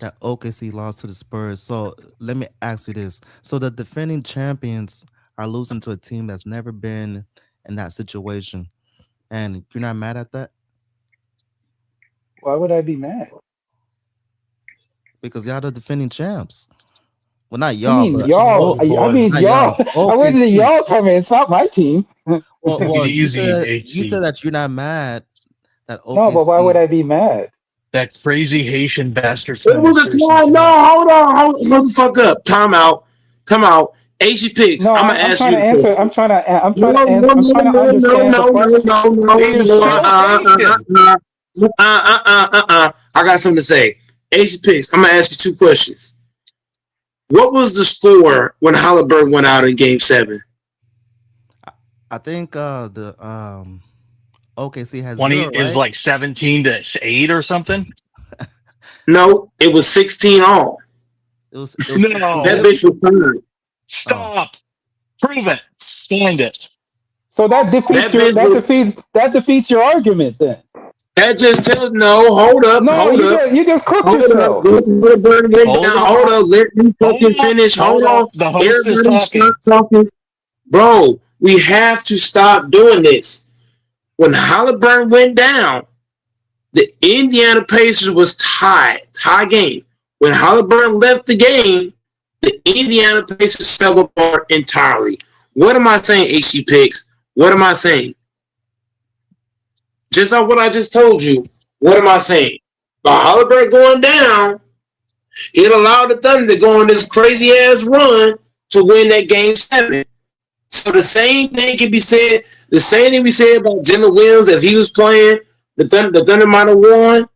that OKC lost to the Spurs. So let me ask you this. So the defending champions are losing to a team that's never been in that situation. And you're not mad at that? Why would I be mad? Because y'all the defending champs. Well, not I y'all, mean, but y'all. I mean, not y'all. y'all. Where did OKC. y'all come in? It's not my team. Well, you Easy, said HC. that you're not mad that No, but why would OKC. I be mad? That crazy Haitian bastard It sent was his a jersey time. to No, me. hold the fuck up. Time out. AC Picks. No, I'm gonna I'm ask trying you to a answer. question. I'm trying No, to answer. no, I'm no, trying to no, no, understand the no, no, question. no, no, He was no. so Haitian. I got something to say. AC Picks. I'm gonna ask you two questions. What was the score when Halliburton went out in Game 7? I think the OKC has 20 0, is right? like 17-8 or something. No, it was 16 all. It was That 16-7. No. bitch was tired. Stop. Prove it. Stand it. So that defeats That bitch was. that defeats your argument then. That just tells no. Hold up. No, Hold up. you just cooked Hold up. yourself. This is what Burn went Hold down. Hold on. up. Let me Hold fucking on. finish. Hold Hold on. on. The host is Everybody stop talking. talking. Bro, we have to stop doing this. When Halliburton went down, the Indiana Pacers was tied. Tie game. When Halliburton left the game, the Indiana Pacers fell apart entirely. What am I saying, HC Picks? What am I saying? Just like what I just told you. What am I saying? By Halliburton going down, it allowed the Thunder to go on this crazy ass run to win that Game 7. So the same thing can be said. The same thing we said about Jalen Williams if he was playing, the Thunder might have won.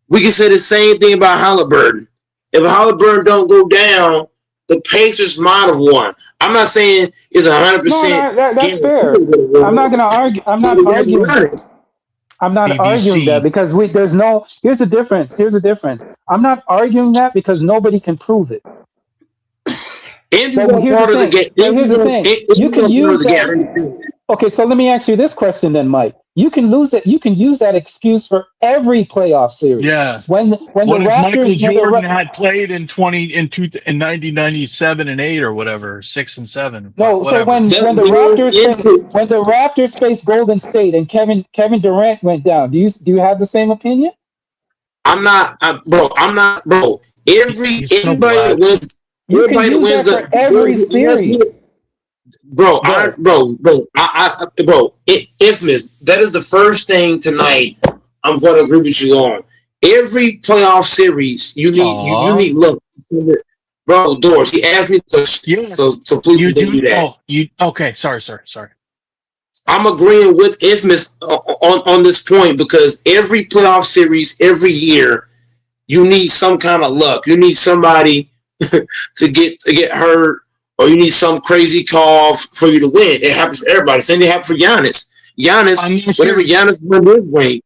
We can say the same thing about Halliburton. If Halliburton don't go down, the Pacers might have won. I'm not saying it's 100% No, that's fair. I'm not gonna argue. I'm not arguing that. I'm not arguing that BBC. because there's no. Here's the difference. Here's the difference. I'm not arguing that because nobody can prove it. Andrew But was here's the part of the thing. game. But here's the thing. You can use that. Okay, so let me ask you this question then, Mike. You can lose it. You can use that excuse for every playoff series. Yeah. When the What if Michael Raptors, Jordan had played in 1997 and 8 or whatever, 6 and 7? No, so Whatever. when the Raptors faced Golden State and Kevin Durant went down, do you have the same opinion? I'm not, bro. Everybody so that wins, You can everybody that use wins that for every series. Bro, Infamous. That is the first thing tonight I'm going to agree with you on. Every playoff series, you need luck. Bro, Doris, he asked me a question. Yes. So please You do that. Okay, sorry. I'm agreeing with Infamous on this point because every playoff series, every year, you need some kind of luck. You need somebody to get hurt, or you need some crazy call for you to win. It happens for everybody. Same thing happened for Giannis. Whenever Giannis won his ring,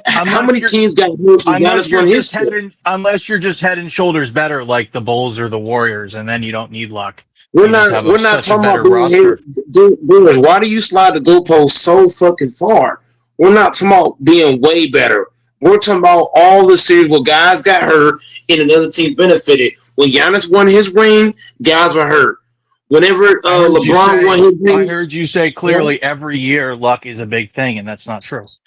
how many teams got hurt when Giannis won his shit? Unless you're just head and shoulders better, like the Bulls or the Warriors, and then you don't need luck. We're not talking about being here. Why do you slide the goalpost so fucking far? We're not talking about being way better. We're talking about all the series where guys got hurt and another team benefited. When Giannis won his ring, guys were hurt. Whenever LeBron won his ring, I heard you say clearly every year luck is a big thing, and that's not true. It's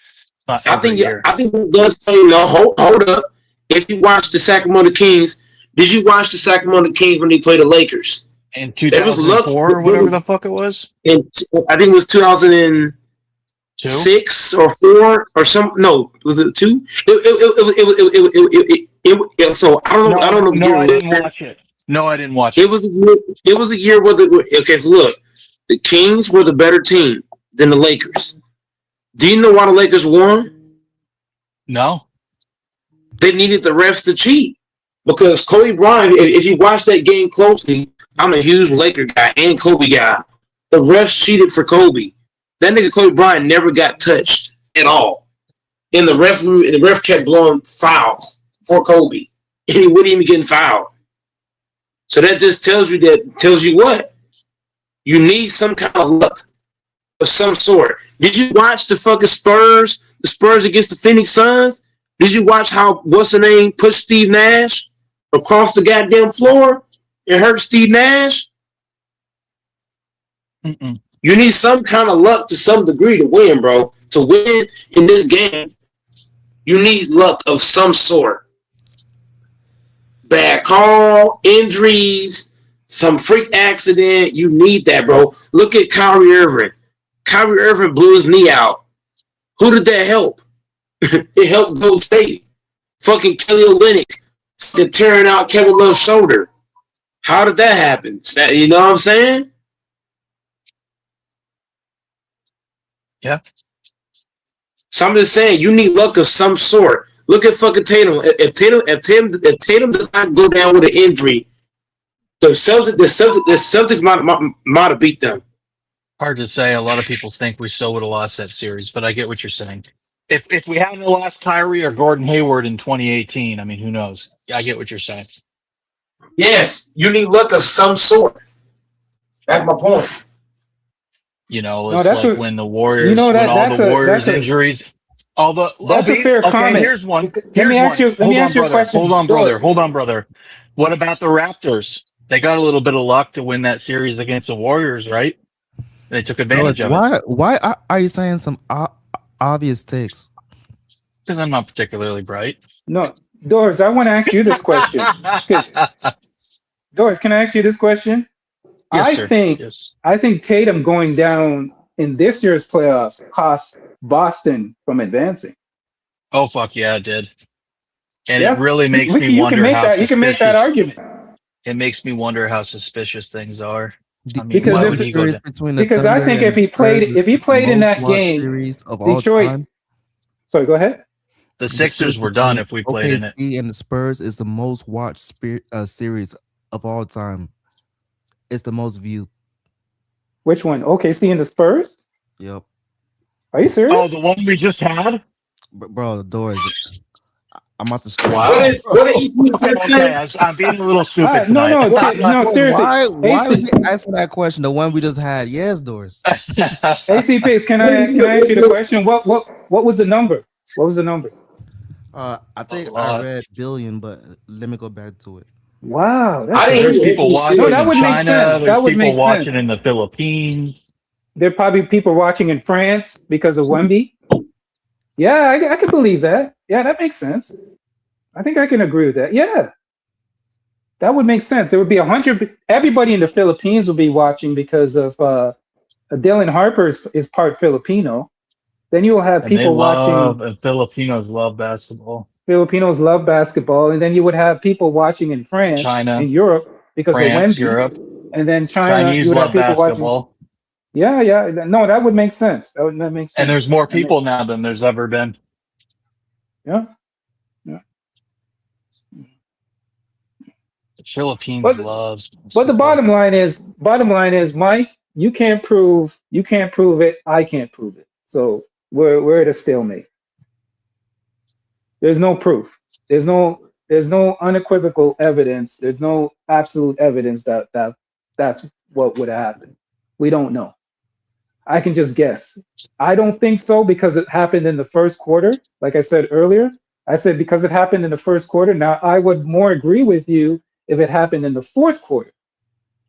not every year. I think it does say no. Hold up. If you watch the Sacramento Kings, did you watch the Sacramento Kings when they played the Lakers? In 2004 or whatever the fuck it was? I think it was 2006 or 4 or something. No, was it 2? So I don't know. No, I didn't watch it. No, I didn't watch it. It was a year where so look, the Kings were the better team than the Lakers. Do you know why the Lakers won? No. They needed the refs to cheat. Because Kobe Bryant, if you watch that game closely, I'm a huge Laker guy and Kobe guy. The refs cheated for Kobe. That nigga Kobe Bryant never got touched. at all. And the ref kept blowing fouls for Kobe. And he wouldn't even get fouled. So that just tells you what? You need some kind of luck of some sort. Did you watch the fucking Spurs? The Spurs against the Phoenix Suns? Did you watch how what's the name pushed Steve Nash across the goddamn floor and hurt Steve Nash? Mm-mm. You need some kind of luck to some degree to win, bro. To win in this game, you need luck of some sort. Bad call, injuries, some freak accident. You need that, bro. Look at Kyrie Irving. Kyrie Irving blew his knee out. Who did that help? It helped Golden State. Fucking Kelly Olynyk fucking tearing out Kevin Love's shoulder. How did that happen? You know what I'm saying? Yeah. So I'm just saying, you need luck of some sort. Look at fucking Tatum. If Tatum does not go down with an injury, the Celtics might have beat them. Hard to say. A lot of people think we still would have lost that series, but I get what you're saying. If we hadn't lost Kyrie or Gordon Hayward in 2018, I mean, who knows? I get what you're saying. Yes, you need luck of some sort. That's my point. You know, it's like when the Warriors, you know, when all the Warriors that's injuries. That's a fair comment. Here's one. Let me ask you a question. Hold on, brother. What about the Raptors? They got a little bit of luck to win that series against the Warriors, right? They took advantage of it. Why are you saying some obvious takes? Because I'm not particularly bright. No, Doris, I want to ask you this question. Doris, can I ask you this question? Yes, I think Tatum going down in this year's playoffs cost Boston from advancing. Oh fuck yeah, it did. And it really makes me wonder you can make that argument. It makes me wonder how suspicious things are. I mean, because why would he go down? Because I think if he played in that game, Detroit. Sorry, go ahead. The Sixers were done if we played in it. OKC and the Spurs is the most watched series of all time. It's the most viewed. Which one? OKC and the Spurs? Yep. Are you serious? Oh, the one we just had? Bro, the doors. I'm about to. Okay, I'm being a little stupid tonight. No, seriously. Why would you ask me that question? The one we just had. Yes, Doris. AC Pigs, can I ask you the question? What was the number? What was the number? I think I read billion, but let me go back to it. Wow, there's people watching that in would China. make sense. There's people watching in the Philippines. There are probably people watching in France because of Wemby. Yeah, I can believe that. Yeah, that makes sense. I think I can agree with that. Yeah, that would make sense. There would be 100. Everybody in the Philippines would be watching because of Dylan Harper is part Filipino. Then you will have people watching. Filipinos love basketball. Filipinos love basketball, and then you would have people watching in France, China, in Europe because of Wemby. Europe, and then China. Chinese you would love have people basketball. Watching. Yeah. No, that would make sense. That makes sense. And there's more people now than there's ever been. Yeah. The Philippines loves. But the bottom line is, Mike, you can't prove it. I can't prove it. So we're at a stalemate. There's no proof. There's no unequivocal evidence. There's no absolute evidence that that's what would happen. We don't know. I can just guess. I don't think so because it happened in the first quarter. Like I said earlier, I said because it happened in the first quarter. Now I would more agree with you if it happened in the fourth quarter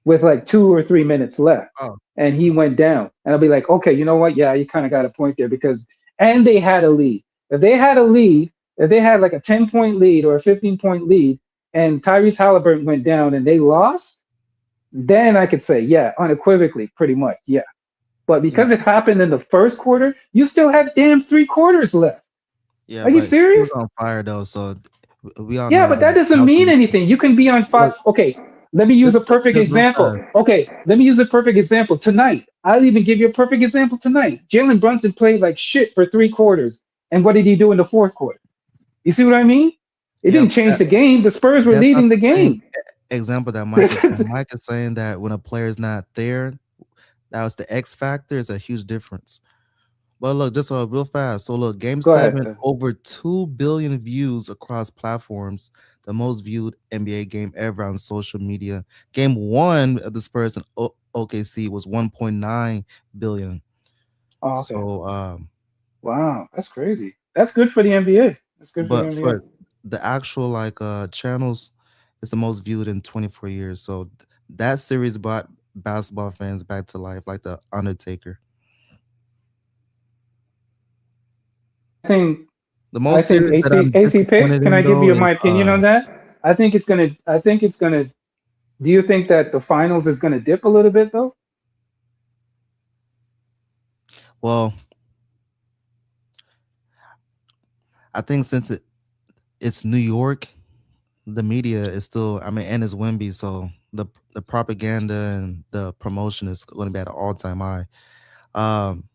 with like 2 or 3 minutes left and he went down. And I'll be like, okay, you know what? Yeah, you kind of got a point there and they had a lead. If they had like a 10-point lead or a 15-point lead and Tyrese Halliburton went down and they lost, then I could say, yeah, unequivocally, pretty much, yeah. But because it happened in the first quarter, you still had damn 3 quarters left. Yeah, are you serious? He was on fire though, so we all. Yeah, but that doesn't mean anything. You can be on fire. Okay, let me use a perfect example. Tonight, I'll even give you a perfect example tonight. Jalen Brunson played like shit for 3 quarters, and what did he do in the fourth quarter? You see what I mean? It didn't change the game. The Spurs were leading the game. Example that Mike is saying that when a player is not there, that was the X factor is a huge difference. But look, just real fast. So look, Game Go ahead. 7 over 2 billion views across platforms, the most viewed NBA game ever on social media. Game 1 of the Spurs and OKC was 1.9 billion. Oh, okay. So Wow, that's crazy. That's good for the NBA. That's good for the but NBA. for the actual like channels, it's the most viewed in 24 years. So that series brought basketball fans back to life like the Undertaker. I think The I most think series that AC I'm AC pick. disappointed Can in I give though you is my opinion on that? I think it's gonna. Do you think that the finals is gonna dip a little bit though? well, I think since it's New York, the media is still, I mean, and it's Wemby, so the propaganda and the promotion is going to be at an all-time high. Um,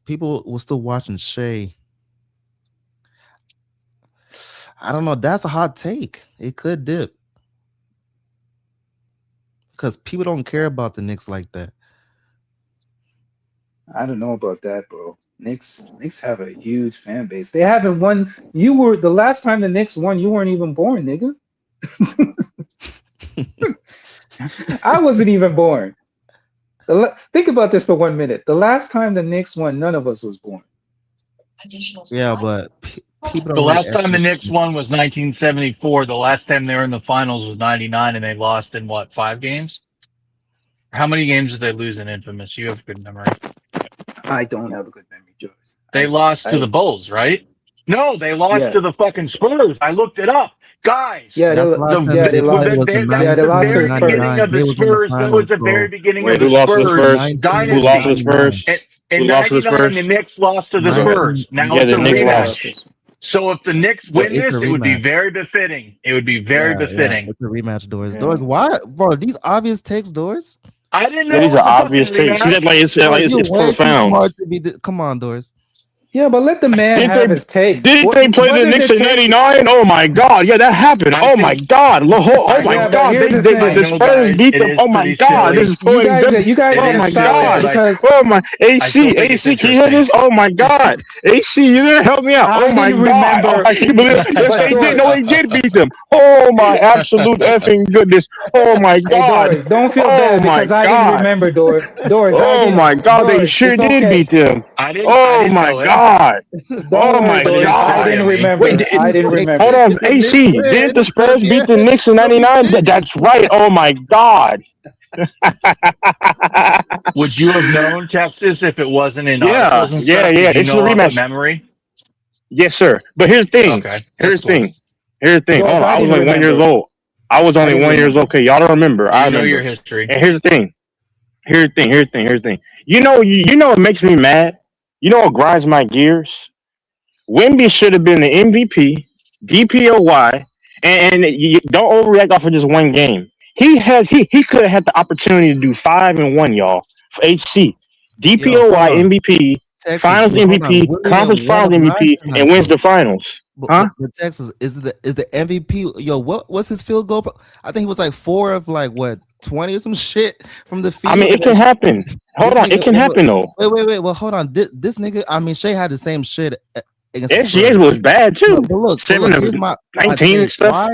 people were still watching Shea. I don't know. That's a hot take. It could dip because people don't care about the Knicks like that. I don't know about that, bro. Knicks have a huge fan base. They haven't won. You were the last time the Knicks won. You weren't even born, nigga. I wasn't even born. Think about this for 1 minute. The last time the Knicks won, none of us was born. Yeah, but people The don't really last time the ever. Knicks won was 1974. The last time they were in the finals was 99, and they lost in what, 5 games? How many games did they lose in Infamous? You have good memory. I don't have a good memory, George. They lost to the Bulls, right? No, they lost to the fucking Spurs. I looked it up. Guys, Yeah, That's the last time they they lost. played was in Yeah, they lost to the very Spurs. beginning 1999. of the They was in the Spurs. That was finals. the very So beginning Wait, of who the lost to the Spurs Spurs? Who lost to the dynasty. 1999. Spurs? In Who lost to the 99, the Spurs? Knicks lost to the Go ahead. Spurs. Now Yeah, it's the a Knicks rematch. lost. So if the Knicks But win it's a this, it would be rematch. very befitting. It would be very Yeah, befitting. it's a rematch. Doors, Yeah. why, bro? These obvious takes, Doors. I didn't Yeah, know these it are was a fucking obvious takes. See that rematch. You're it's way too profound. smart to be. Come on, Doors. Yeah, but let the man Didn't have his take. they play What the does Knicks it in take? '99? Oh my God! Yeah, that happened. I Oh my think God! Oh I my Yeah, know. but God! here's the I The thing. know, Spurs guys. beat It them. is Oh my pretty God! This silly. is pointing. You guys It Oh is gotta my stop silly, that God! but because Oh my I still AC think it's AC. Can you hear interesting. this? Oh my God! AC, you didn't help me out. Oh I my didn't God! Oh, remember. I can't believe it. Yes, But they did. Doris, No, they did beat them. Oh my absolute effing goodness. Oh my hey God. Doris, don't feel Oh bad my because I didn't God. remember, Doris. Doris, I Oh didn't. my God. They Doris, sure it's did okay. beat them. I Oh didn't my know it, God. Don't Oh worry, my but it Doris. is I silly God. of didn't me. Wait, remember. I didn't hold remember. on. If the Knicks AC, did win, the it'll Spurs be beat the Knicks in it'll be '99? big. That's right. Oh my God. Would you have known Texas if it wasn't in Yeah, articles and yeah, stuff? yeah. Did you This is a know off of rematch. memory? Yes, sir. But here's the thing. Okay, Here's that's the cool. thing. Here's the thing. Doris, Hold on. I I was didn't only 1 years remember. old. I was I only didn't 1 years old. remember. Okay, y'all don't remember. I You know your remember. history. And here's the thing. Here's the thing. Here's the thing. Here's the thing. You know what makes me mad? You know what grinds my gears? Wemby should have been the MVP, DPOY, and you don't overreact off of just one game. He could have had the opportunity to do 5-1, y'all. For HC, Yo, hold DPOY on. MVP, Texas, Finals yo, hold on. MVP, Willie Conference one Finals of nine MVP, and tonight wins though. the finals. Huh? But Texas is the MVP. Yo, what's his field goal? I think he was like 4 of like what 20 or some shit from the I mean, field. it And can then happen. Hold this on, nigga, it can happen though. wait. Well, hold on. This nigga, I mean, Shea had the same shit against the SGA's Spurs. was bad too. But look. 7 of Here's my 19 and take. stuff.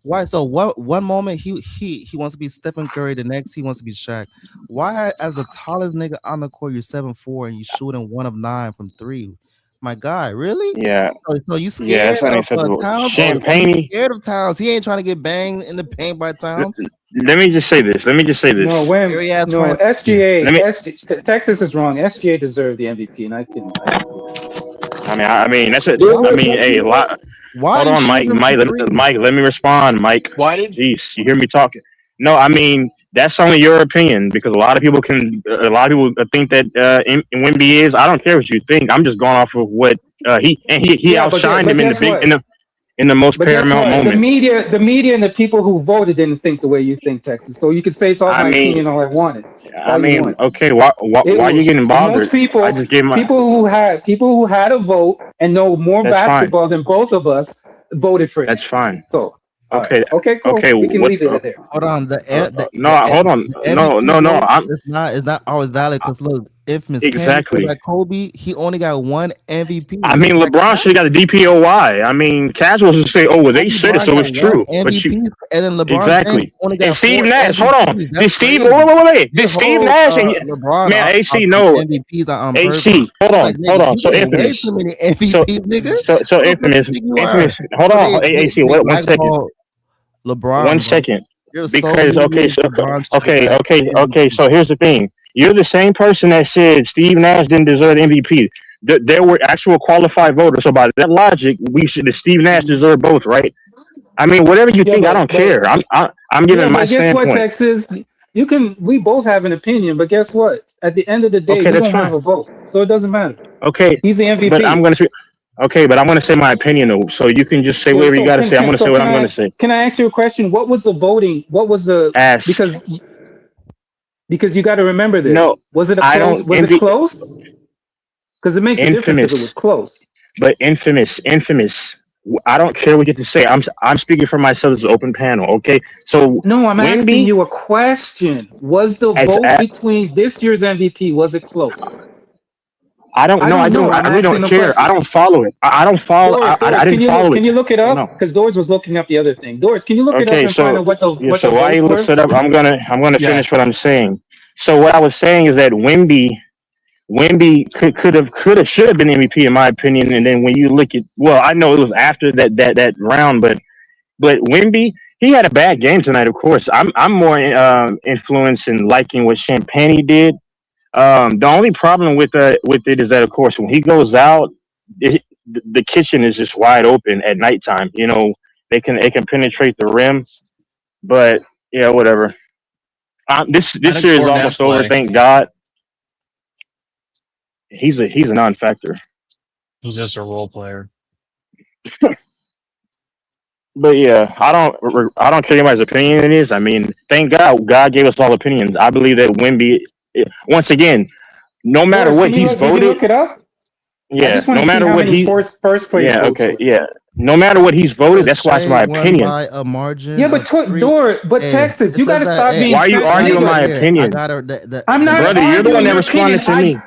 Why? So one moment he wants to be Stephen Curry, the next he wants to be Shaq. Why, as the tallest nigga on the court, you're 7'4" and you shooting 1 of 9 from 3? My guy, really? Yeah, So you yeah, scared that's of unacceptable. Towns, or you Champagne. scared of Towns? He ain't trying to get banged in the paint by Towns. Let me just say this. Let me just say No, this. Scary ass no, franchise. Let me. Texas is wrong. SGA deserved the MVP, and I can agree with that. I mean, that's it. Why? I mean, hey, a lot. Why are Hold you on, Mike. shooting him from Mike, 3? Mike. Let me respond, Mike. Why did Jeez, you hear me talking? No, I mean that's only your opinion because a lot of people think that Wimby is. I don't care what you think. I'm just going off of what he Yeah, outshined but him guess what? in the most But guess paramount what? moment. The media, and the people who voted didn't think the way you think, Texas. So you could say it's all I my mean, opinion, all I wanted, all you want. okay, It why are you was getting most bothered? I people, just gave my. people who had a vote and know more That's fine. basketball than both of us voted for him. That's fine. So, all right, Okay, okay, cool. okay. We can What? leave it there. Hold on. No, hold on. The No, MVP no, no. vote is not always valid because look. Infamous. Can't we go Exactly. back Kobe? He only got one MVP. I Is mean, that LeBron cap? should have got a DPOY. I mean, casuals will say, "Oh, well, they Kobe said it, Bryant so it's got one true." But you MVP, and then LeBron James exactly. only And got Steve four Nash, hold on. MVPs. Did That's Steve? crazy. Wait. Your Did Steve whole Nash and LeBron man, off AC? these No, MVPs are on purpose. AC. Hold Like on, hold nigga, on. you So getting way too infamous. many So MVPs, nigga. so Who the fuck you infamous. think you are? Infamous. Hold So on, AC. they One second. blackball One LeBron, bro. second. You're so Because meaning LeBron should have got okay. MVP. So here's the thing. You're the same person that said Steve Nash didn't deserve the MVP. There were actual qualified voters. So by that logic, we should Steve Nash deserve both, right? I mean, whatever you Yeah, think, I don't but care. I'm yeah, giving my but guess what, standpoint. Texas? You can. We both have an opinion, but guess what? At the end of the day, Okay, we that's don't have fine. a vote, so it doesn't matter. Okay, He's the but I'm MVP. gonna say, okay, but I'm gonna say my opinion though. So you can just say Yeah. whatever you So gotta say. I'm gonna say what I'm gonna say. can I ask you a question? What was the voting? What was the Ask. because you got to remember this. No, Was it a I close? don't Was it envy close? Because it makes a difference if it was infamous. close. But infamous. I don't care what you have to say. I'm speaking for myself as an open panel. Okay, so No, I'm asking Wimby you a question. Was the as vote between this year's MVP was it close? I don't I know. don't know. I I'm really asking don't the care. I question. don't follow it. I don't follow. Doris, I didn't follow it. can you look it I don't up? know. Because Doris was looking up the other thing. Doris, can you look it up Okay, and find so out what the yeah. So while votes you look were? it up, I'm gonna Yeah. finish what I'm saying. So what I was saying is that Wimby could have should have been MVP in my opinion. And then when you look at I know it was after that round, but Wimby he had a bad game tonight. Of course, I'm more influenced in liking what Champagne did. The only problem with it is that of course when he goes out, the kitchen is just wide open at nighttime. You know they can penetrate the rim, but yeah, whatever. How This did year is Fournette almost over. play? Thank God. He's a non-factor. He's just a role player. But yeah, I don't care anybody's opinion it is. I mean, thank God gave us all opinions. I believe that Wimby, once again, no matter Doris, what he's did you voted, look it up? I yeah, just want no to see matter how what many he, first place yeah, votes okay, were. yeah, no matter what he's voted, that's why it's Shea my won opinion. by a margin Yeah, but of three. Hey, Texas, it you got says to that. stop Hey, being Why are you arguing right my nigga. here. I opinion, got her. I'm not brother? You're the one arguing that your opinion. responded to me.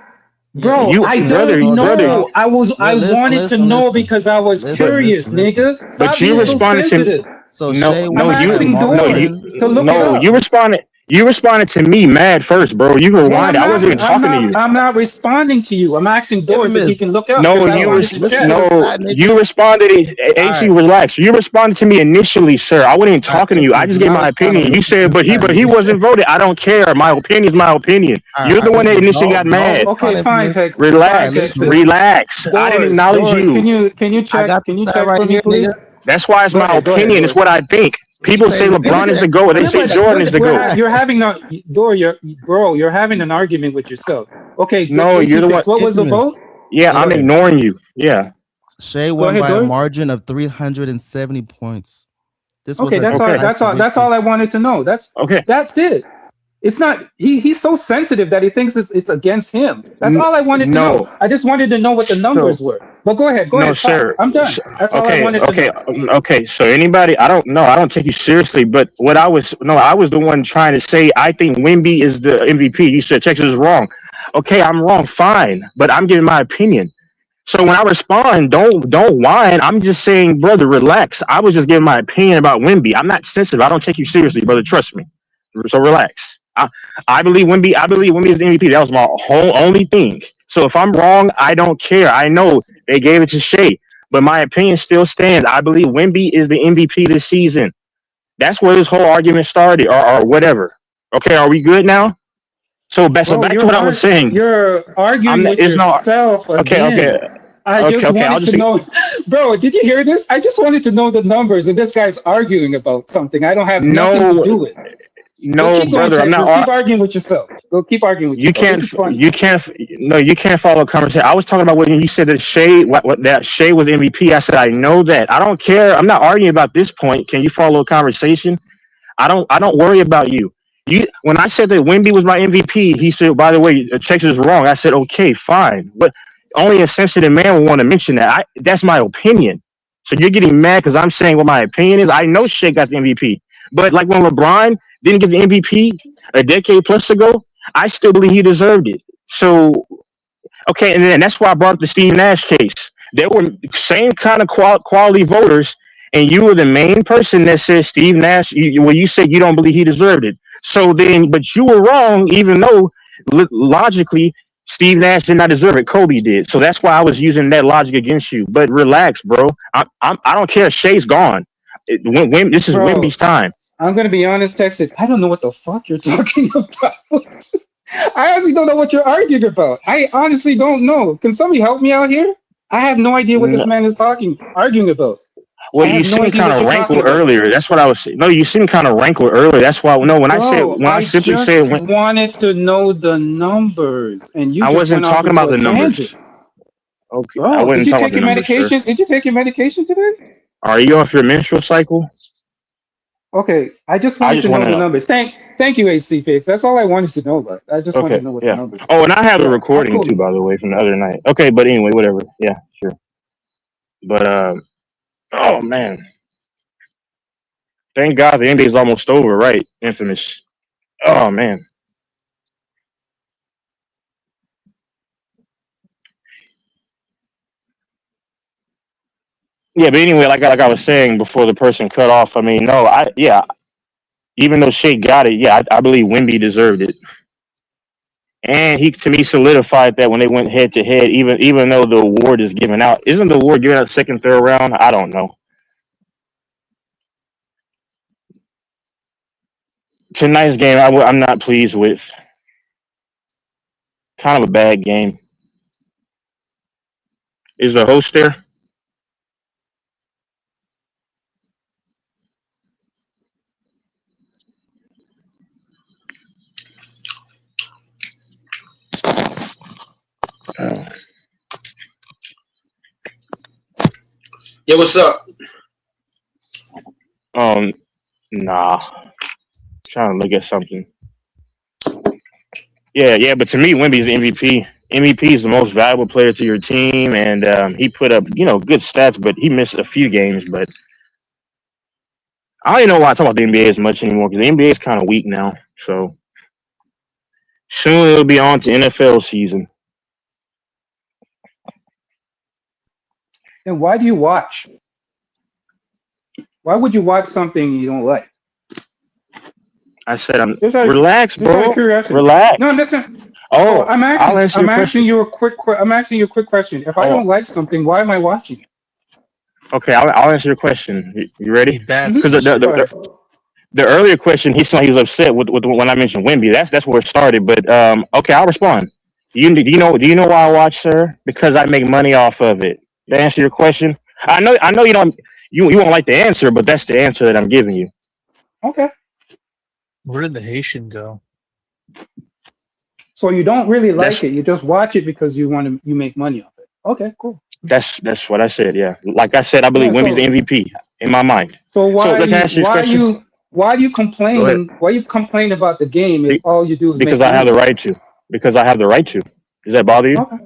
Yeah, Bro, You, I brother, don't brother, know. I wanted to know listen. because I was but curious, nigga. but Stop you being so responded to sensitive. So Shea I'm won by a asking Doris margin. to look it no, up. you responded. You responded to me mad first, bro. You Bro, rewind. I wasn't even talking to you. I'm not responding to you. I'm asking Doris if Infamous. he can look up No, because I wanted Doris, to listen check. to the no, fat you nigga. responded. All AC, right, relax. You responded to me initially, sir. I wasn't even all right, talking to you. I Infamous. just Do gave not my respond to opinion. You listen to said, the fat but he nigga. wasn't voted. I don't care. My opinion is my opinion. All You're right, the one that Infamous. initially got Don't mad. respond, Okay, fine, Infamous. Texas. All right, Fine, Relax, Texas. listen. relax. I didn't acknowledge Doris, you. I got can the you stat check right for me, here, nigga. please? That's why it's my Go ahead, opinion. It's Doris. what I think. What you People say, say Yeah, LeBron but is the GOAT. They say Jordan is the GOAT. you're having a you're having an argument with yourself. Okay, No, you're the one. AT Fix, what was the Infamous. vote? Yeah, Go I'm ahead. ignoring you. Yeah. Shea Go won ahead, by a Doris. margin of 370 points. This was Okay, a Okay. decisive that's victory. all I wanted to know. Okay. That's it. It's not he's so sensitive that he thinks it's against him. That's N- all I wanted to know. no. I just wanted to know what the So numbers were. But go ahead, no, talk. sir. I'm done. That's all I Okay, wanted to okay, know. okay. So anybody, I don't know. I don't take you seriously. But what I was, no, I was the one trying to say. I think Wimby is the MVP. You said Texas is wrong. Okay, I'm wrong. Fine, but I'm giving my opinion. So when I respond, don't whine. I'm just saying, brother, relax. I was just giving my opinion about Wimby. I'm not sensitive. I don't take you seriously, brother. Trust me. So relax. I believe Wimby. I believe Wimby is the MVP. That was my whole only thing. So if I'm wrong, I don't care. I know they gave it to Shea, but my opinion still stands. I believe Wimby is the MVP this season. That's where this whole argument started, or whatever. Okay, are we good now? So Bro, back to what I was saying. you're I'm. arguing with It's no. yourself Okay, again. okay, I okay, just okay. I'll wanted just to say know, bro, did you hear this? I just wanted to know the numbers, and this guy's arguing about something I don't have nothing to no, do with. Go no, keep going, brother. I'm not. Texas. Keep arguing with yourself. Go keep arguing with You yourself. This can't. is funny. You can't. No, you can't follow a conversation. I was talking about when you said that what that Shea was MVP. I said I know that. I don't care. I'm not arguing about this point. Can you follow a conversation? I don't worry about you. You when I said that Wemby was my MVP, he said, by the way, Texas is wrong. I said, okay, fine. But only a sensitive man would want to mention that. That's my opinion. So you're getting mad because I'm saying what my opinion is. I know Shea got the MVP. But like when LeBron didn't get the MVP a decade plus ago, I still believe he deserved it. So okay, and then that's why I brought up the Steve Nash case. They were same kind of quality voters, and you were the main person that said Steve Nash. Well, you said you don't believe he deserved it. So then, but you were wrong, even though logically Steve Nash did not deserve it. Kobe did. So that's why I was using that logic against you. But relax, bro. I don't care. Shay's gone. This is Bro, Wimby's time. I'm gonna be honest, Texas. I don't know what the fuck you're talking about. I honestly don't know what you're arguing about. I honestly don't know. Can somebody help me out here? I have no idea what this man is arguing about. I Well, you have no seemed idea kind what of you're talking rankled about. earlier. That's what I was saying. No, you seemed kind of rankled earlier. That's why. No, Bro, when I I simply just said when wanted to know the numbers, and you I just wasn't went off talking into about a the tangent. numbers. Okay, I Bro, did wasn't you talking about take the your numbers, sir. medication? Did you take your medication today? Are you off your menstrual cycle? Okay, I just I wanted just to want know to the know. numbers. Thank you, AC Fix. That's all I wanted to know about. I just wanted Okay, to know what the yeah. numbers were. Oh, and I have the Yeah, I'm recording too, cool. by the way, from the other night. Okay, but anyway, whatever. Yeah, sure. But oh man, thank God the NBA is almost over, right? Infamous. Oh man. Yeah, but anyway, like I was saying before the person cut off. I mean, no, yeah. Even though Shea got it, yeah, I believe Wimby deserved it. And he to me solidified that when they went head to head, even though the award is given out, isn't the award given out second, third round? I don't know. Tonight's game, I'm not pleased with. Kind of a bad game. Is the host there? Yeah, what's up? Um, nah. Trying to look at something. Yeah, but to me, Wimby's the MVP. MVP is the most valuable player to your team, and he put up, good stats, but he missed a few games. But I don't even know why I talk about the NBA as much anymore because the NBA is kind of weak now. So soon it'll be on to NFL season. Then why do you watch? Why would you watch something you don't like? I said, relax, Just out of bro. curiosity. Relax. No, I'm just not. Oh, Oh, I'll answer your I'm asking question. you a quick. I'm asking you a quick question. If I Oh, don't like something, why am I watching it? okay. I'll answer your question. You ready? Because Go ahead. the earlier question, he was upset with when I mentioned Wimby. That's where it started. But okay, I'll respond. Do you know why I watch, sir? Because I make money off of it. To answer your question, I know you don't you won't like the answer, but that's the answer that I'm giving you. Okay. Where did the Haitian go? So you don't really like That's it. You just watch it because you make money off it. Okay, cool. that's what I said. Yeah, like I said, I Yeah. believe Wimby's the MVP in my mind. So So let's answer this question. why you Go ahead. complaining? Why you complain about the game if Be- all you do is because make I have money the off right to. Because I have the right to. Does that bother it? you? Okay.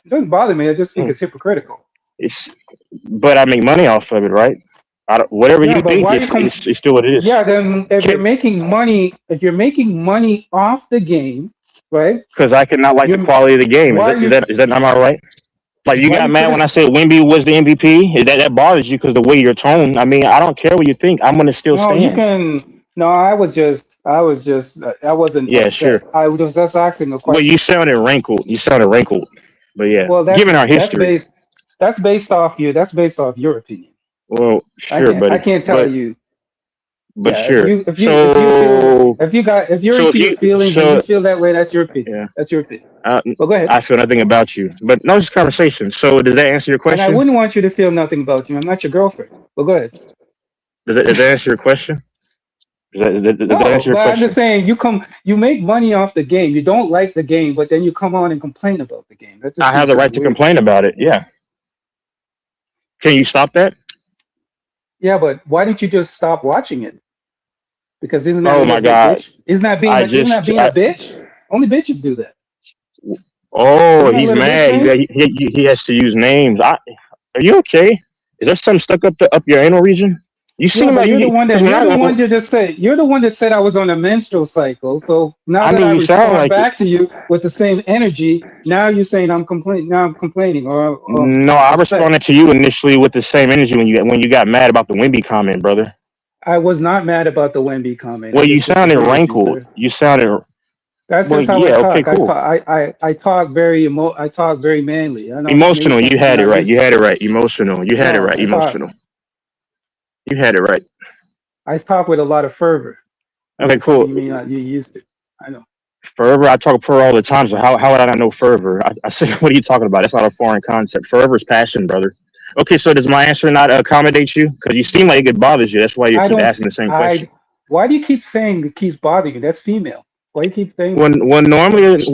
It doesn't bother me. I just think Mm. it's hypocritical. It's, but I make money off of it, right? Whatever Yeah, you but think, why it's still what it is. yeah, then if you're making money off the game, right? Because I could not like the You're quality of the game. Is why that is you that is that not my right? Like you why got you mad when I critic said Wimby was the MVP. That bothers you because the way your tone. I mean, I don't care what you think. I'm gonna still No, you stand. can no, I wasn't Yeah, upset. sure. I was just asking a Well, you question. sounded rankled. You sounded rankled. But yeah, Well, given our history, that's based off your opinion. well, I sure, can't I buddy. can't tell you. But Yeah, sure. if you feel So if you're so into if your you feelings and you so feel that way, that's your opinion. yeah, That's your opinion. uh, Well, go ahead. I feel nothing about you. But no, it's just conversation. So does that answer your And I question? wouldn't want you to feel nothing about you. I'm not your girlfriend. Well, go ahead. Does that answer your question? Does that No, answer your but I'm just question? saying you make money off the game. You don't like the game, but then you come on and complain about the game. That just I have seems the kind right of to weird. complain about it. Yeah. Can you stop that? Yeah, but why didn't you just stop watching it? Because isn't that a Oh little my bit God. bitch? Isn't that being a bitch? Only bitches do that. Oh, Isn't that a he's little bitch mad. thing? He has to use names. Are you okay? Is there something stuck up your anal region? You Yeah, seem but like you're the you one because that when you're I the one that just said you're the one that said I was on a menstrual cycle. So now I that mean I you sound respond like it. back to you with the same energy, now you're saying I'm complaining. Now I'm complaining or No, I upset. responded to you initially with the same energy when you got mad about the Wimby comment, brother. I was not mad about the Wemby comment. I Well, you just sounded disagree with you, rankled. sir. You sounded That's well, just how I yeah, okay, talk. I cool. talk. I talk very I talk very manly. I don't say Emotional, you something had it I right. just You had it right. Emotional, you had it no. right. Emotional, you had it right. I talk with a lot of fervor, which Okay, is something cool. you may not you used to. I know. Fervor, I talk fervor all the time. So how would I not know fervor? I say, what are you talking about? That's not a foreign concept. Fervor is passion, brother. Okay, so does my answer not accommodate you? Because you seem like it bothers you. That's why you I keep don't. asking the same I. question. Why do you keep saying it keeps bothering you? That's female. Why do you keep saying that? When normally,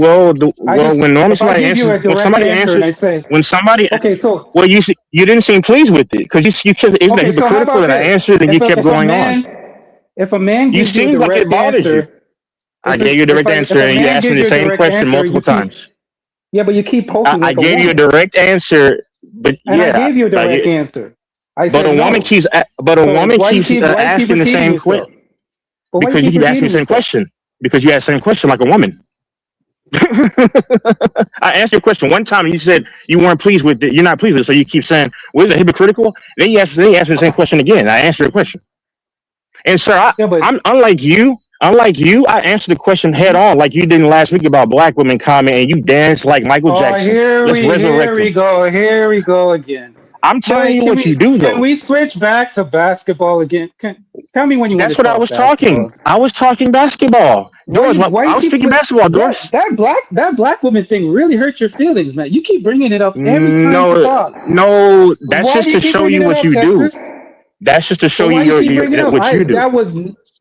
I just when normally if I somebody give you answers, a direct answer and I say, when somebody, okay, so well, you didn't seem pleased with it because you kept, isn't that okay, so how hypocritical about that I this? answered and you If kept if a going on? man if a man You gives you a seemed like it direct bothers you. answer, I gave you a direct answer if a and you man asked me gives the you a same direct question answer, multiple you keep times. yeah, but you keep poking I like a gave you a woman. direct answer, but And I yeah, gave you a like direct answer. I but said no. a So woman keeps why you keep asking the repeating same yourself? question But why you because you keep keep asking the repeating same yourself? question because you asked the same question like a woman. I asked you a question one time and you said you weren't pleased with it. You're not pleased with it, so you keep saying, "Well, is it hypocritical?" Then you ask me the same question again. I answered your question, and sir, Yeah, but I'm unlike you. Unlike you, I answered the question head mhm. on, like you didn't last week about black women comment, and you danced like Michael Oh, Jackson. Let's resurrect him. here we go again. I'm telling Mike, you what you do, can though. we switch back to basketball again? Tell me when you want to That's what I talk was talking. basketball. I was talking basketball. Doris, Why I you was keep speaking put basketball, that Doris. black woman thing really hurt your feelings, man. You keep bringing it up every time you No, talk. no, that's Why just do you to keep show bringing you it what up, you do. Texas? That's just to But show you why you keep bringing it up? what you do. That was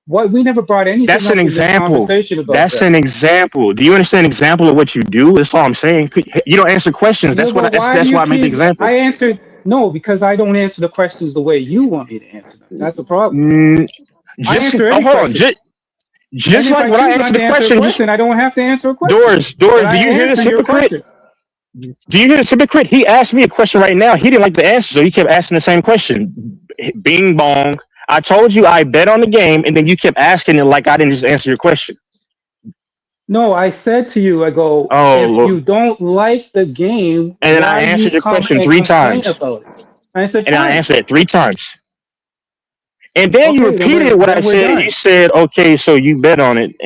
what we never brought anything That's an up in this example. conversation about That's that. an example. Do you understand an example of what you do? That's all I'm saying. You don't answer questions. Yeah, but why do That's you why I made the keep? example. I answered no because I don't answer the questions the way you want me to answer them. That's the problem. Mm, I just answer any hold on. question, and Just if like I when I choose answered not the to answer a question, just question, I don't have to answer a question. But Doors. I Do you hear this answer your hypocrite? question. Do you hear this hypocrite? He asked me a question right now. He didn't like the answer, so he kept asking the same question. Bing bong. I told you I bet on the game, and then you kept asking it like I didn't just answer your question. No, I said to you, I go, Oh if Lord. you don't like the game, And then I why you answered your come question and three complain times. about it? And I said, And I fine. answered it three times. And then you Okay, repeated what I then we're said. You done. said, "Okay, so you bet on it."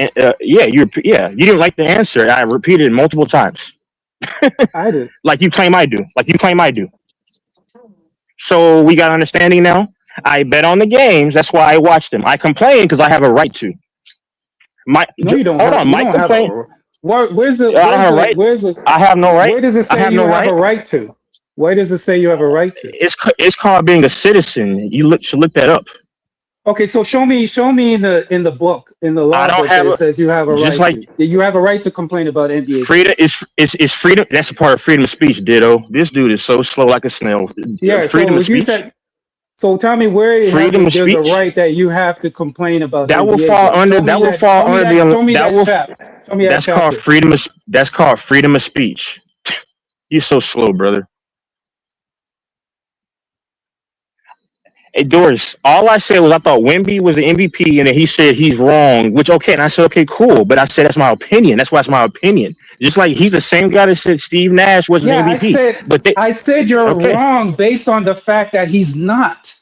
Yeah, you didn't like the answer. I repeated it multiple times, I did. like you claim I do. Like you claim I do. So we got understanding now. I bet on the games. That's why I watch them. I complain because I have a right to. No, you don't Hold have. on. You My don't have complaint. a. Where's the? I don't Where's have a the? right. Where's the? I have no right. Where does it I say have you no have a right. right to? Where does it say you have a right to? It's called being a citizen. Should look that up. Okay, so show me in the book in the I law don't book that have it a says you have a just right like to. You have a right to complain about NBA freedom games. is freedom. That's a part of freedom of speech. Ditto. This dude is so slow like a snail. Yeah. Freedom So of you speech. said. So tell me where it has Freedom a of there's a speech. right that you have to complain about That will NBA fall games. under. Show me That will that. fall Show me under that. the. Show me That that will. chapter. Show me that chapter. That's called freedom of speech. You're so slow, brother. Hey, Doris, all I said was I thought Wemby was the MVP, and then he said he's wrong. Which okay, and I said okay, cool, but I said that's my opinion. That's why it's my opinion. Just like he's the same guy that said Steve Nash wasn't the Yeah, MVP, but they I said you're okay. wrong based on the fact that he's not.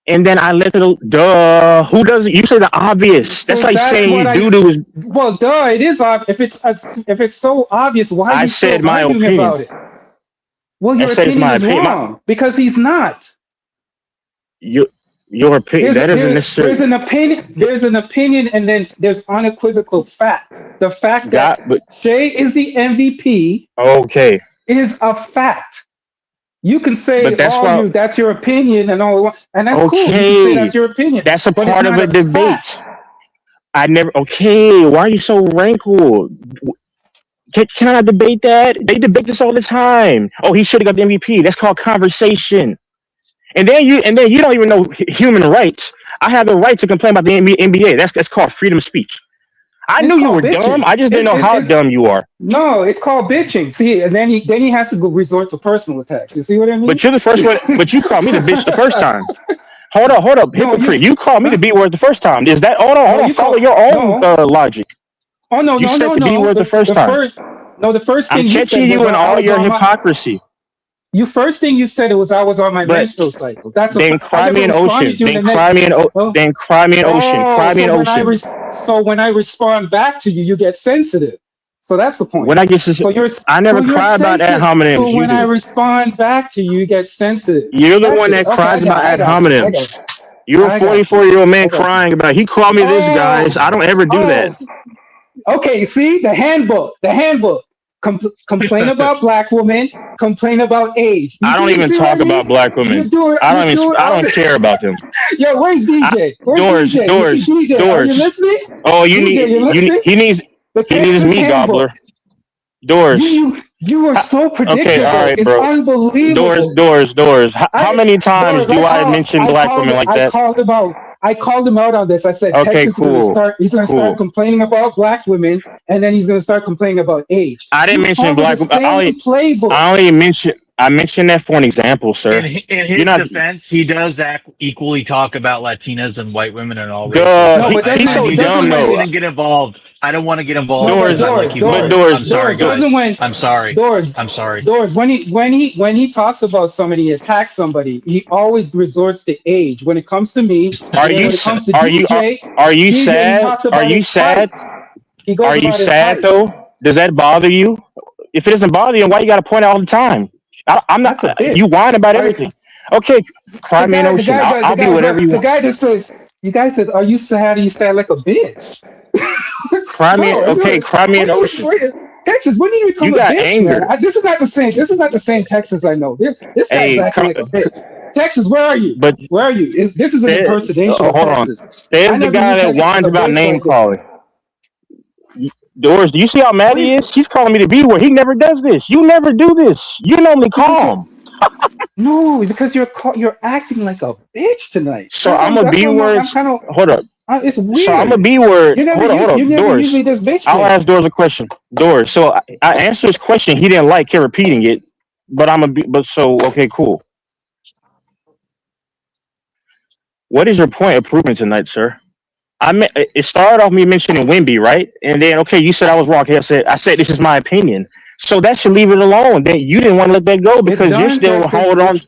And then I left it. Duh. Who does it? You say the obvious. That's So like that's saying what you I. do to his. Well, duh, it is obvious. If it's so obvious, why are I you said still my arguing opinion. about it? Well, I your said it's opinion my is opinion. wrong because he's not. Your your opinion that doesn't There's necessarily an opinion. There's an opinion, and then there's unequivocal fact. The fact got. that But Shea is the MVP okay. is a fact. You can say But that's all why. you that's your opinion and all, and that's cool. You can say Okay, that's your opinion, that's a but it's part of not a a debate. fact. I never. Okay, why are you so rankled? Can I not debate that? They debate this all the time. Oh, he should have got the MVP. That's called conversation. And then you don't even know human rights. I have the right to complain about the NBA. That's called freedom of speech. I It's knew you called were dumb. bitching. I just didn't know how It's dumb you are. no, it's called bitching. See, and then he has to go resort to personal attacks. You see what I mean? But you're the first one. But you called me the bitch the first time. Hold up, No, hypocrite. you. You called me the Huh? B word the first time. Is that? No, Hold on. you Follow call. your own No. logic. Oh no, You no, said no, the B no. word the first The time. first. No, the first I'm thing you catching said was you in I all was your on my. hypocrisy. You first thing you said it was I was on my But menstrual cycle. That's a. then I cry me never an responded ocean. to you in Then the next. cry me an Oh, then cry me an ocean. oh. Cry me an ocean. So when I respond back to you, you get sensitive. So that's the point. When I get to, So you're I so never you're cry about ad sensitive. So hominems. You when I do. respond back to you, you get sensitive. You're the That's one it. that Okay, cries about I ad got you. I got hominems. you. You're a I got you. 44-year-old man I got you. crying about he called me this, guys. I Oh, don't ever do that. oh. Okay, see the handbook. The handbook. Complain about black women. Complain about age. You I don't see? You even see what I talk mean? about black You women. do it. I You don't even. do it I all don't the. care about them. Yo, where's I, DJ? Where's doors, DJ? You see doors, DJ? Are you doors. listening? Oh, you DJ, you need you. listening? The He needs Texas me, handbook. gobbler. Doors. You are so Okay, all predictable. right, It's bro. unbelievable. Doors. How I many times Doris, do I mention black women like that? I called him out on this. I said Okay, Texas is gonna cool, start he's gonna start cool. complaining about black women and then he's gonna start complaining about age. I didn't You mention follow the black. same playbook. I only mention. I mentioned that for an example, sir. In You're his not. defense, he does equally talk about Latinas and white women and all races. Duh. No, So but He's I so need dumb doesn't I when though. didn't get involved. I don't want to get no, involved but because I like you But both. I'm sorry, Doors guys. when I'm sorry. Doors I'm sorry. Doors when he talks about somebody, he attacks somebody, he always resorts to age. When it comes to me, Are and then you? when it comes to Are you DJ, he sad? talks Are about you his height. sad? He Are goes you about his sad height. though? Does that bother you? If it doesn't bother you, why you got to point out all the time? I'm not. That's a bitch. You whine about Are everything. Okay, cry me an the ocean. guy, I'll be whatever you the want. guy just said, you guys said, are you sad? You sad like a bitch. Cry me. Bro, Okay, cry me an ocean. Texas, when did you You become a got bitch, man? anger. This is not the same. This is not the same Texas I know. This guy's Hey, acting like a bitch. Texas, where are you? but Where are you? This is an impersonation of hold on. Texas. I There's the never knew guy that Texas was whines a about bitch name like this. calling. Doors, do you see how mad What he is? is? He's calling me the B word. He never does this. You never do this. You normally Because you're calm. no, because you're acting like a bitch tonight. So I'm a That's B why word. I'm kind of. Hold up. It's So I'm a weird. B word. Hold You're up. never Doors. usually this bitch I'll made. ask Doors a question. Doors. So I answered his question. He didn't like, kept repeating it. But I'm a B. But so okay, cool. What is your point of proving tonight, sir? It started off me mentioning Wimby, right? And then okay, you said I was wrong. Okay, I said this is my opinion. So that should leave it alone. Then you didn't want to let that go It's because you're done, still Texas. holding on.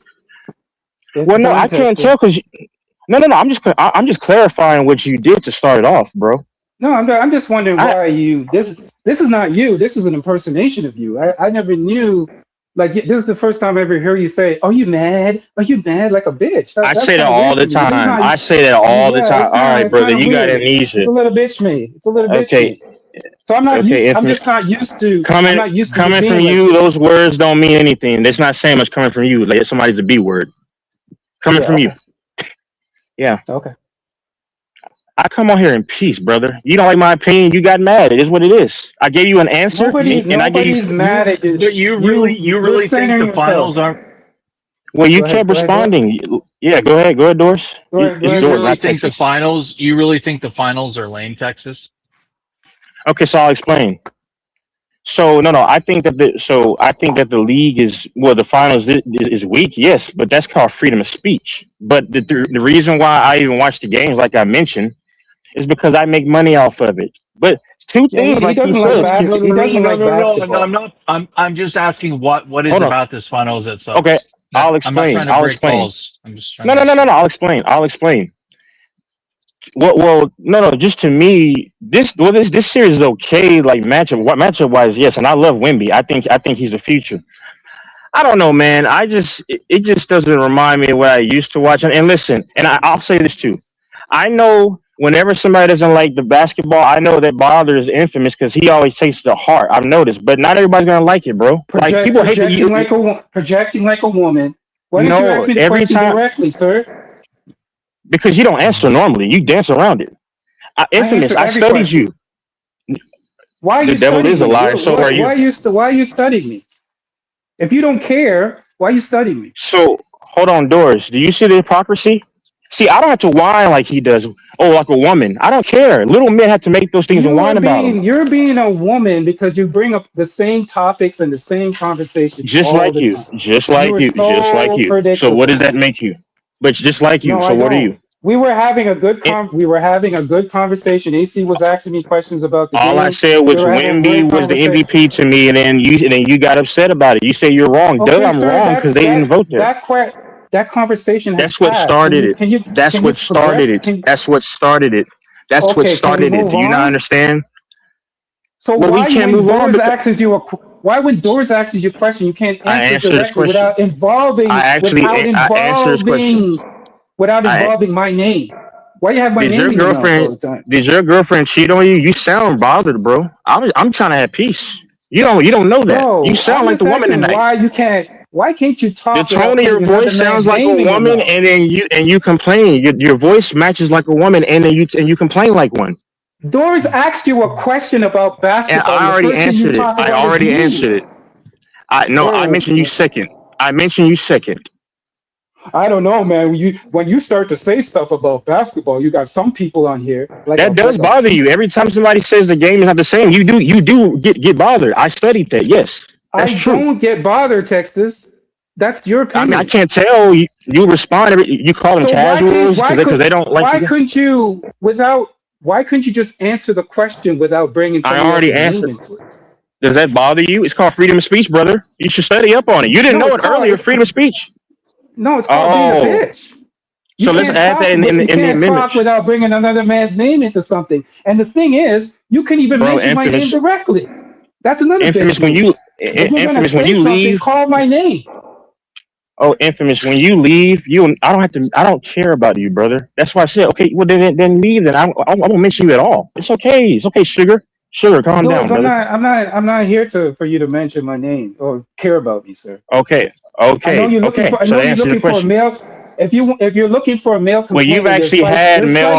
It's Well, no, done, I can't Texas. tell because no. I'm just clarifying what you did to start it off, bro. No, I'm just wondering I why you this is not you. This is an impersonation of you. I never knew. Like this is the first time I ever hear you say, "Are you mad? Are you mad like a bitch?" I That's say that kind of all weird the to me. This is time. not. I say that all the Yeah, time. All right, it's brother, kind of you got weird. It's amnesia. a little bitch me. It's a little bitch Okay, me. So I'm not okay. used. If I'm just not used to. I'm coming not used to you coming from being like you, this. those words don't mean anything. That's not saying much coming from you. Like somebody's a B word coming Yeah. from you. Okay. Yeah. Okay. I come on here in peace, brother. You don't like my opinion. You got mad. It is what it is. I gave you an answer, and I gave you. Nobody's mad at you. But you You're really think centering the yourself. finals aren't? Well, you Go ahead. kept Go ahead, Doris. responding. Yeah, go ahead. Go ahead, Doris. Go ahead. Go It's ahead, You Doris, really not Doris. think the Texas. finals? You really think the finals are lame, Texas? Okay, so I'll explain. So no, I think that the league is well, the finals is weak, yes, but that's called freedom of speech. But the reason why I even watch the games, like I mentioned, is because I make money off of it. But two Yeah, things, he like he doesn't like says, No, He no, no, doesn't no, like no, no. No, I'm basketball. not. I'm just asking what is hold on. about this finals that Okay, sucks. That I'll I'm not explain. trying to I'll break explain. balls. I'm just trying No, to no, no, no, understand. no. I'll explain. I'll explain. No. Just to me, this series is okay. Like matchup wise, yes, and I love Wimby. I think he's the future. I don't know, man. It just doesn't remind me of what I used to watch. And listen, and I'll say this too. I know whenever somebody doesn't like the basketball, I know that Wilder is infamous because he always takes it to heart. I've noticed, but not everybody's gonna like it, bro. Like people hate that Projecting like a woman. Why didn't you ask no, me the every question time directly, sir? because you don't answer normally. You dance around it. I Infamous. answer I every studied question. you. Why are The you devil studying is a me? liar. So are you. Why are you studying me? If you don't care, why are you studying me? So hold on, Doris. Do you see the hypocrisy? See, I don't have to whine like he does. Oh, like a woman. I don't care. Little men have to make those things and whine about them. You're being a woman because you bring up the same topics and the same conversation Just all like the you. time. Just You like are you. Just like so you. So what does predictable. that make you? but just like you. No, So I what are don't. you? It, We were having a good conversation. AC was asking me questions about the all I game. said We was were having a Wimby great was the conversation. MVP to me, and then you got upset about it. You say you're wrong. Duh, Okay, I'm sir, wrong because they didn't vote there. that conversation has That's what passed. started it. That's Can you what started progress? it. That's what started it. That's what Okay, can we started it. move Do you not on? understand? So Well, we can't move on because why when Doris asks you a question, you can't I answer answered this directly question. I answered this question. without I involving my name? Why you have my did name your in your mouth all girlfriend the time? did your girlfriend cheat on you? You sound bothered, bro. I'm trying to have peace. You don't know that. You Bro, sound I'm like the just woman asking tonight. why can't you The talk tone without of your putting another voice man's sounds like a name in your woman, mouth? and then you complain. Your voice matches like a woman, and then you complain like one. Doris asked you a question about And basketball, I and the already first thing you answered it. talk I about is already me. answered it. I Oh, mentioned you second. I mentioned you second. I don't know, man. When you start to say stuff about basketball, you got some people on here That does bother you. Every time somebody says the game is not the same, you do get bothered. I studied that. Yes, that's I true. don't get bothered, Texas. That's your I mean, I opinion. can't tell you respond. You call them So casuals because they don't like why you. couldn't why couldn't you just answer the question without bringing I somebody already else's name answered. into it? Does that bother you? It's called freedom of speech, brother. You should study up on it. You didn't No, know it earlier. Freedom of speech. it's called being a Oh, bitch. so let's add that You in the can't talk amendments, without bringing another man's name into something. And the thing is, you can even bro. mention my name Infamous, directly. That's another bitch infamous. move. If you're gonna Infamous. When say you something, leave, call my name. oh, infamous. When you leave, I don't have to. I don't care about you, brother. That's why I said, okay, well then leave. Then I won't mention you at all. It's okay. It's okay, sugar. Sugar, calm Doris, down, brother. I'm not here for you to mention my name or care about me, sir. Okay, I So know to you're answer the looking for a question, male. If you're looking for a male well, you've complainant, actually had male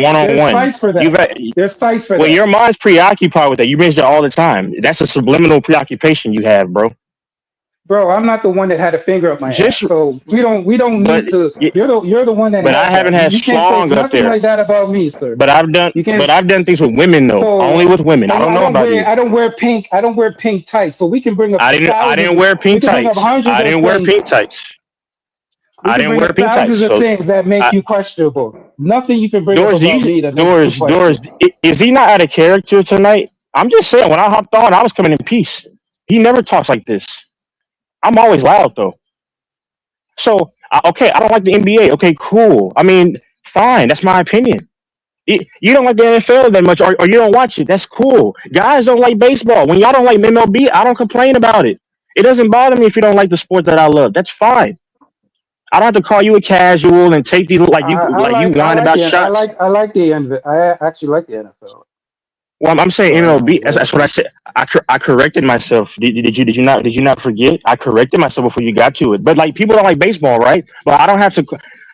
one on there's one. sites for You've that. There's sites for well, that. your mind's preoccupied with that. You mention it all the time. That's a subliminal preoccupation you have, bro. Bro, I'm not the one that had a finger up my Just ass. So we don't but need to you're the one that but I had haven't that. had You can't say strong up nothing there. like that about me, sir. You can't. But I've done things with women though. Only So with women. I don't know about you. I don't wear pink tights. So we can bring up I didn't thousands. wear We pink can bring up tights. hundreds I of didn't wear things. pink tights. We I can didn't bring wear up pink tights. thousands of So things that make I, you questionable. Nothing you can bring up Doors, about me that makes me Doors. questionable. Is he not out of character tonight? I'm just saying. When I hopped on, I was coming in peace. He never talks like this. I'm always loud though. So okay, I don't like the NBA. Okay, cool. I mean, fine. That's my opinion. You don't like the NFL that much, or you don't watch it. That's cool. Guys don't like baseball. When y'all don't like MLB, I don't complain about it. It doesn't bother me if you don't like the sport that I love. That's fine. I don't have to call you a casual and take you like you whine about shots. I actually like the NFL. Well, I'm saying So MLB. That's what I said. I corrected myself. Did you not forget? I corrected myself before you got to it. But like people don't like baseball, right? But I don't have to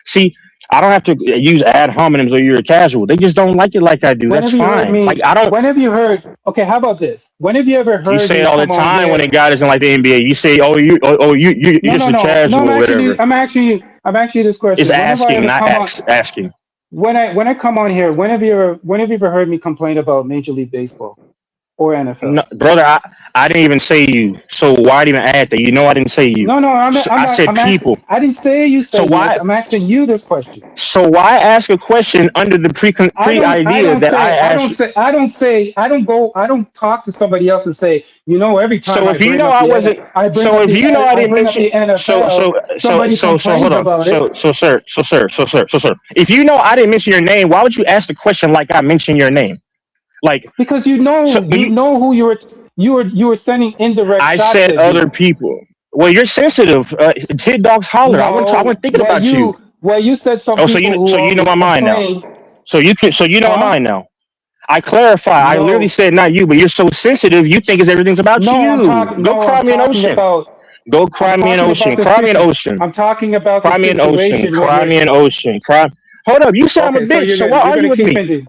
see. I don't have to use ad hominems or you're a casual. They just don't like it like I do. when That's have you heard fine. Like me? I don't. When have you heard? Okay, how about this? When have you ever You heard say it me all the come on time when a here? guy doesn't like the NBA. You say, you're No, just no, a no, no. casual or whatever. I'm actually this It's question. When have I asking, ever not come on? asking. When I come on here, when have you ever heard me complain about Major League Baseball or NFL? No, brother, I didn't even say you. So why even add that? You know I didn't say you. No, no, So I said I'm asking. people. I didn't say you So said yes. why I'm asking you this question. so why ask a question under the I idea don't that I say, I don't asked? say, I don't say, I don't talk to somebody else and say, every time So if you know I wasn't, so if you know I I didn't bring up mention, the NFL, somebody hold complains on, about it sir, if you know I didn't mention your name, why would you ask the question like I mentioned your name? Like, because so when you know who you were sending indirect I shots said at other me. people. Well, you're sensitive. Hit dogs holler. I wasn't No, thinking about you. you said some Oh, people so you know who my mind now. complain, So you know my huh? mind now. I clarify. I literally No, said not you, but you're so sensitive. You think everything's about you. Go I'm cry me an talking ocean. about Go cry me an ocean. Cry me an ocean. I'm talking about the Cry me an ocean. situation when Cry you're me an ocean. Cry. Hold up. You said I'm a okay. So bitch. So why you're argue gonna with keep me? into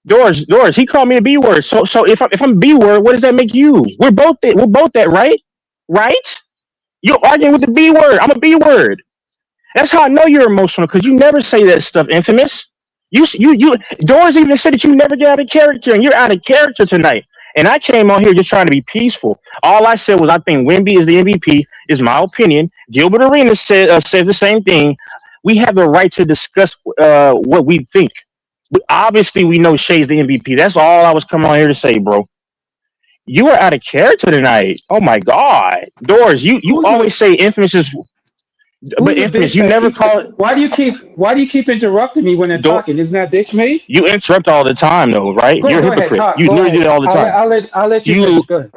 Doors. He called me a B word. So if I'm B word, what does that make you? We're both that, right? Right? You're arguing with the B word. I'm a B word. That's how I know you're emotional because you never say that stuff, infamous. You. Doors even said that you never get out of character, and you're out of character tonight. And I came on here just trying to be peaceful. All I said was I think Wemby is the MVP. Is my opinion. Gilbert Arenas said the same thing. We have the right to discuss what we think. Obviously, we know Shea's the MVP. That's all I was coming on here to say, bro. You are out of character tonight. Oh my God, Doors. You always say Infamous is, but Who's a Infamous, bitch you that never keeps? call it. Why do you keep interrupting me when they're talking? Isn't that bitch me? You interrupt all the time, though, right? You're a Go ahead, hypocrite. talk. You Go literally ahead. do that all the time. I'll let you You finish. Go ahead.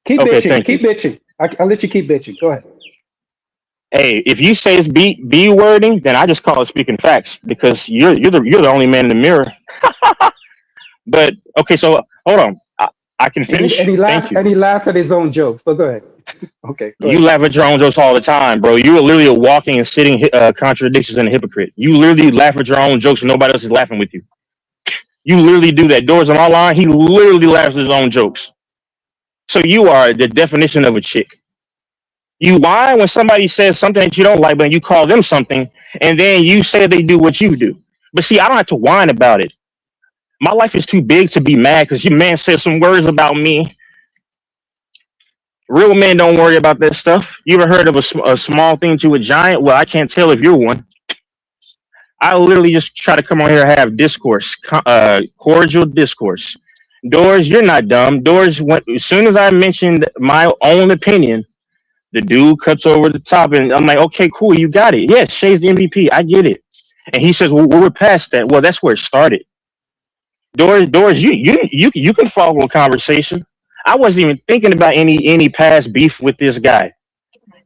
Keep okay? bitching. Thank you. Keep bitching. I'll let you keep bitching. Go ahead. Hey, if you say it's B wording, then I just call it speaking facts because you're the only man in the mirror. But okay, so hold on. I can finish. Thank you. And he laughs at his own jokes. But go ahead. Okay, go You ahead. laugh at your own jokes all the time, bro. You are literally a walking and sitting contradictions and a hypocrite. You literally laugh at your own jokes and nobody else is laughing with you. You literally do that. Doors on our line, he literally laughs at his own jokes. So you are the definition of a chick. You whine when somebody says something that you don't like, but you call them something, and then you say they do what you do. But see, I don't have to whine about it. My life is too big to be mad because your man said some words about me. Real men don't worry about that stuff. You ever heard of a small thing to a giant? Well, I can't tell if you're one. I literally just try to come on here and have discourse, cordial discourse. Doors, you're not dumb. Doors, as soon as I mentioned my own opinion, the dude cuts over the top, and I'm like, okay, cool, you got it. Yes, Shea's the MVP. I get it. And he says, well, we're past that. Well, that's where it started. Doors, you can follow a conversation. I wasn't even thinking about any past beef with this guy.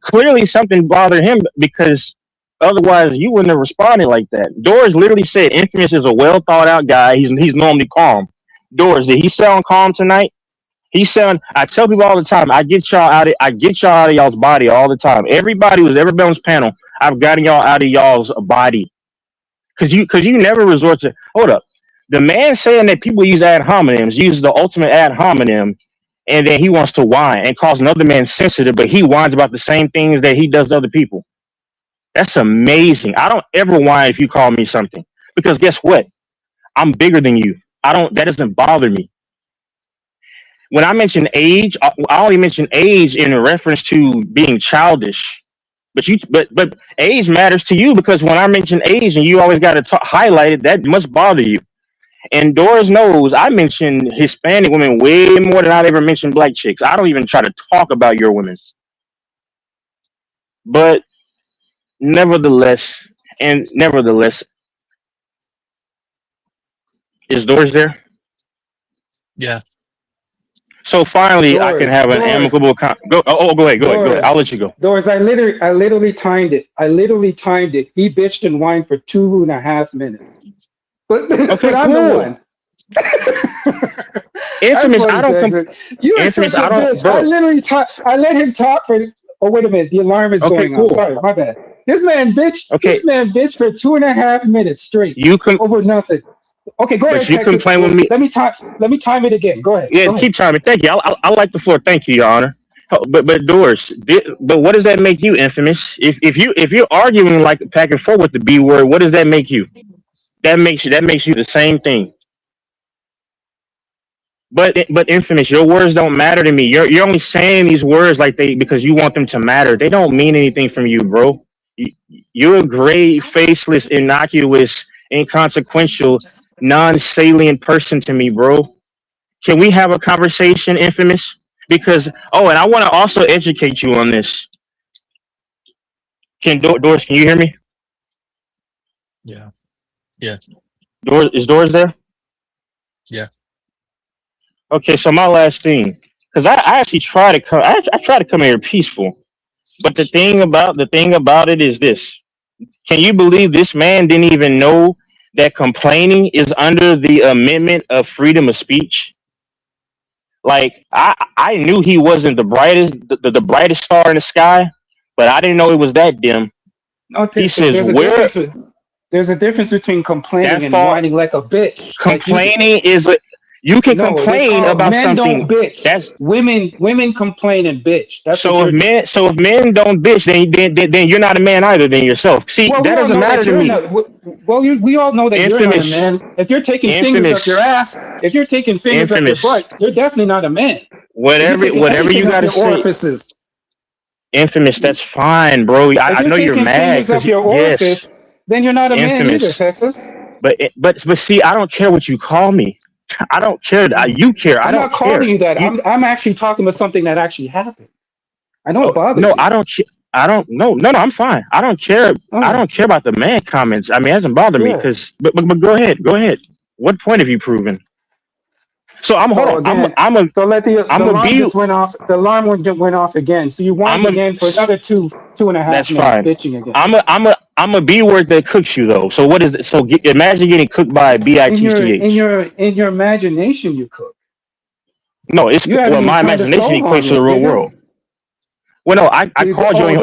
Clearly, something bothered him because otherwise you wouldn't have responded like that. Doors literally said Infamous is a well thought out guy. He's normally calm. Doors, did he sound calm tonight? He sound. I tell people all the time. I get y'all out of y'all's body all the time. Everybody who's ever been on this panel, I've gotten y'all out of y'all's body because you never resort to. Hold up. The man saying that people use ad hominems uses the ultimate ad hominem, and then he wants to whine and calls another man sensitive, but he whines about the same things that he does to other people. That's amazing. I don't ever whine if you call me something because guess what? I'm bigger than you. I don't. That doesn't bother me. When I mention age, I only mention age in reference to being childish. But age matters to you because when I mention age and you always got to highlight it, that must bother you. And Doris knows I mention Hispanic women way more than I'd ever mention black chicks. I don't even try to talk about your women. But nevertheless, is Doris there? Yeah. So finally, I can have an Doris. amicable. Go ahead. Go ahead. I'll let you go. Doris, I literally timed it. He bitched and whined for 2.5 minutes. But I'm the one. Infamous, I don't. You are such a bitch. Bro. I let him talk for. Oh wait a minute, the alarm is going on. Sorry, my bad. This man bitched. Okay. This man bitched for 2.5 minutes straight. Over nothing. Okay, go ahead. You complain with me. Let me time it again. Go ahead. Yeah, keep timing. Thank you. I like the floor. Thank you, Your Honor. But Doris, but what does that make you, Infamous? If you're arguing like back and forth with the B word, what does that make you? That makes you the same thing. But Infamous, your words don't matter to me. You're only saying these words like because you want them to matter. They don't mean anything from you, bro. You're a gray, faceless, innocuous, inconsequential, non-salient person to me, bro. Can we have a conversation, Infamous? Because and I want to also educate you on this. Doris, can you hear me? Yeah. Yeah. Doris there? Yeah. Okay, so my last thing, because I actually try to come. I try to come here peaceful, but the thing about it is this: can you believe this man didn't even know that complaining is under the amendment of freedom of speech? Like I knew he wasn't the brightest star in the sky, but I didn't know it was that dim. He says, there's a difference between complaining and whining like a bitch. Complaining is you can complain about men something. Don't bitch. That's women complain and bitch. That's so if men don't bitch, then you're not a man either. Than yourself. See, that doesn't matter to me. Well, we all know that you're not a Infamous, man. If you're taking fingers up your infamous, ass, if you're taking fingers up your infamous. butt, you're definitely not a man. If you're taking Whatever you anything up gotta your say, orifices, infamous. That's fine, bro. if I you're know you're taking mad fingers because up your yes, orifice, then you're not a man either, infamous. Texas. But see, I don't care what you call me. I don't care. You care. I I'm don't not calling care. you that. You I'm actually talking about something that actually happened. I know it oh, bothers no, you. I don't. I don't. No. I'm fine. I don't care. I Oh, don't care about the man comments. I mean, it hasn't bothered me yeah. because. But go ahead. Go ahead. What point have you proven? So I'm hold So on. again, so let I'm the a alarm be. just went off. The alarm went off again. So you I'm whined a. again for another two and a half That's minutes, fine. bitching again. I'm a B word that cooks you though. So what is it? So imagine getting cooked by a In your in bitch. your in your imagination, you cook. No, it's You haven't well, even my turned the imagination stove on equates to the yet, real did you? world. Well, no, I called you on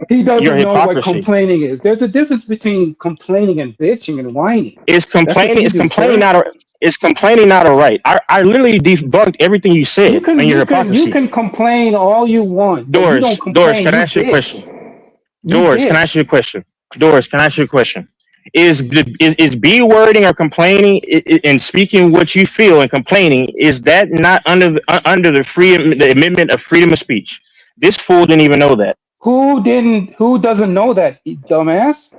He your doesn't know what hypocrisy. complaining is. There's a difference between complaining and bitching and whining. Is That's what complaining you is do, complaining sir. not a is complaining not a right? I literally debunked everything you You said can on your you can you hypocrisy. can complain all you want, but you don't Doors, complain. can I You ask you a question? bitch. You Doors, can I ask bitch. you a question? Doors, can I ask you a question? Is B wording or complaining and speaking what you feel and complaining, is that not under the amendment of freedom of speech? This fool didn't even know that. Who doesn't know that, you dumbass?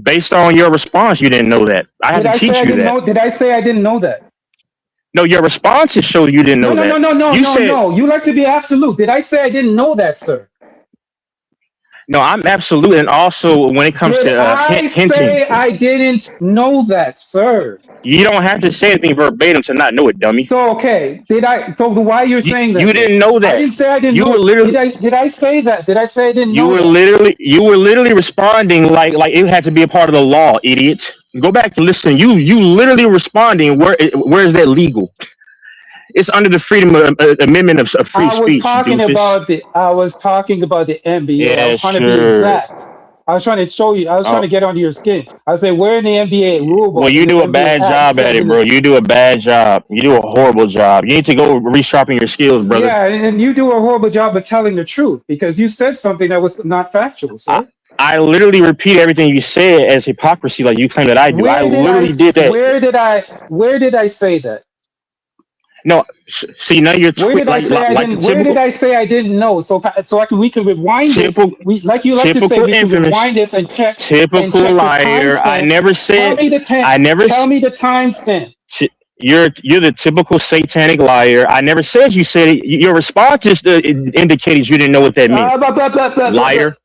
Based on your response, you didn't know that. I had Did to I say teach I you didn't that. know? Did I say I didn't know that? No, your responses show you didn't No, know no, no, that. no, no, You no, said no. You like to be absolute. Did I say I didn't know that, sir? no. I'm absolute, and also when it comes Did to I hinting, say I didn't know that, sir? you don't have to say anything verbatim to not know it, dummy. So okay, did I? So why you're saying You that then? didn't know I that. didn't say I didn't You were know. Did literally I? Did I say that? Did I say I didn't you know were that? literally you were literally responding like it had to be a part of the law, idiot. Go back and listen. You literally responding. Where is that legal? It's under the freedom amendment of free speech, doofus. I was talking about the NBA. I Yeah, was trying to be sure. exact. I was trying to show you. I was trying Oh, to get under your skin. I said, where in the NBA rule well, book you does the do a NBA bad have job at says it, in bro. this? You do a bad job. You do a horrible job. You need to go resharpen your skills, brother. Yeah, and you do a horrible job of telling the truth because you said something that was not factual, I, sir. I literally repeat everything you said as hypocrisy, like you claim that I do. I literally did that. Where did I say that? No, see now you're Where did I say I like the didn't? Where did typical I say I didn't know? So I can we can rewind this. typical We like you like to say typical we can infamous rewind this and typical check the liar. I timestamp. never Tell said me the time. I never. Tell me the timestamp. You're the typical satanic liar. I never said you said it. Your response just indicated you didn't know what that meant. Blah, blah, blah, blah, blah, blah. Liar.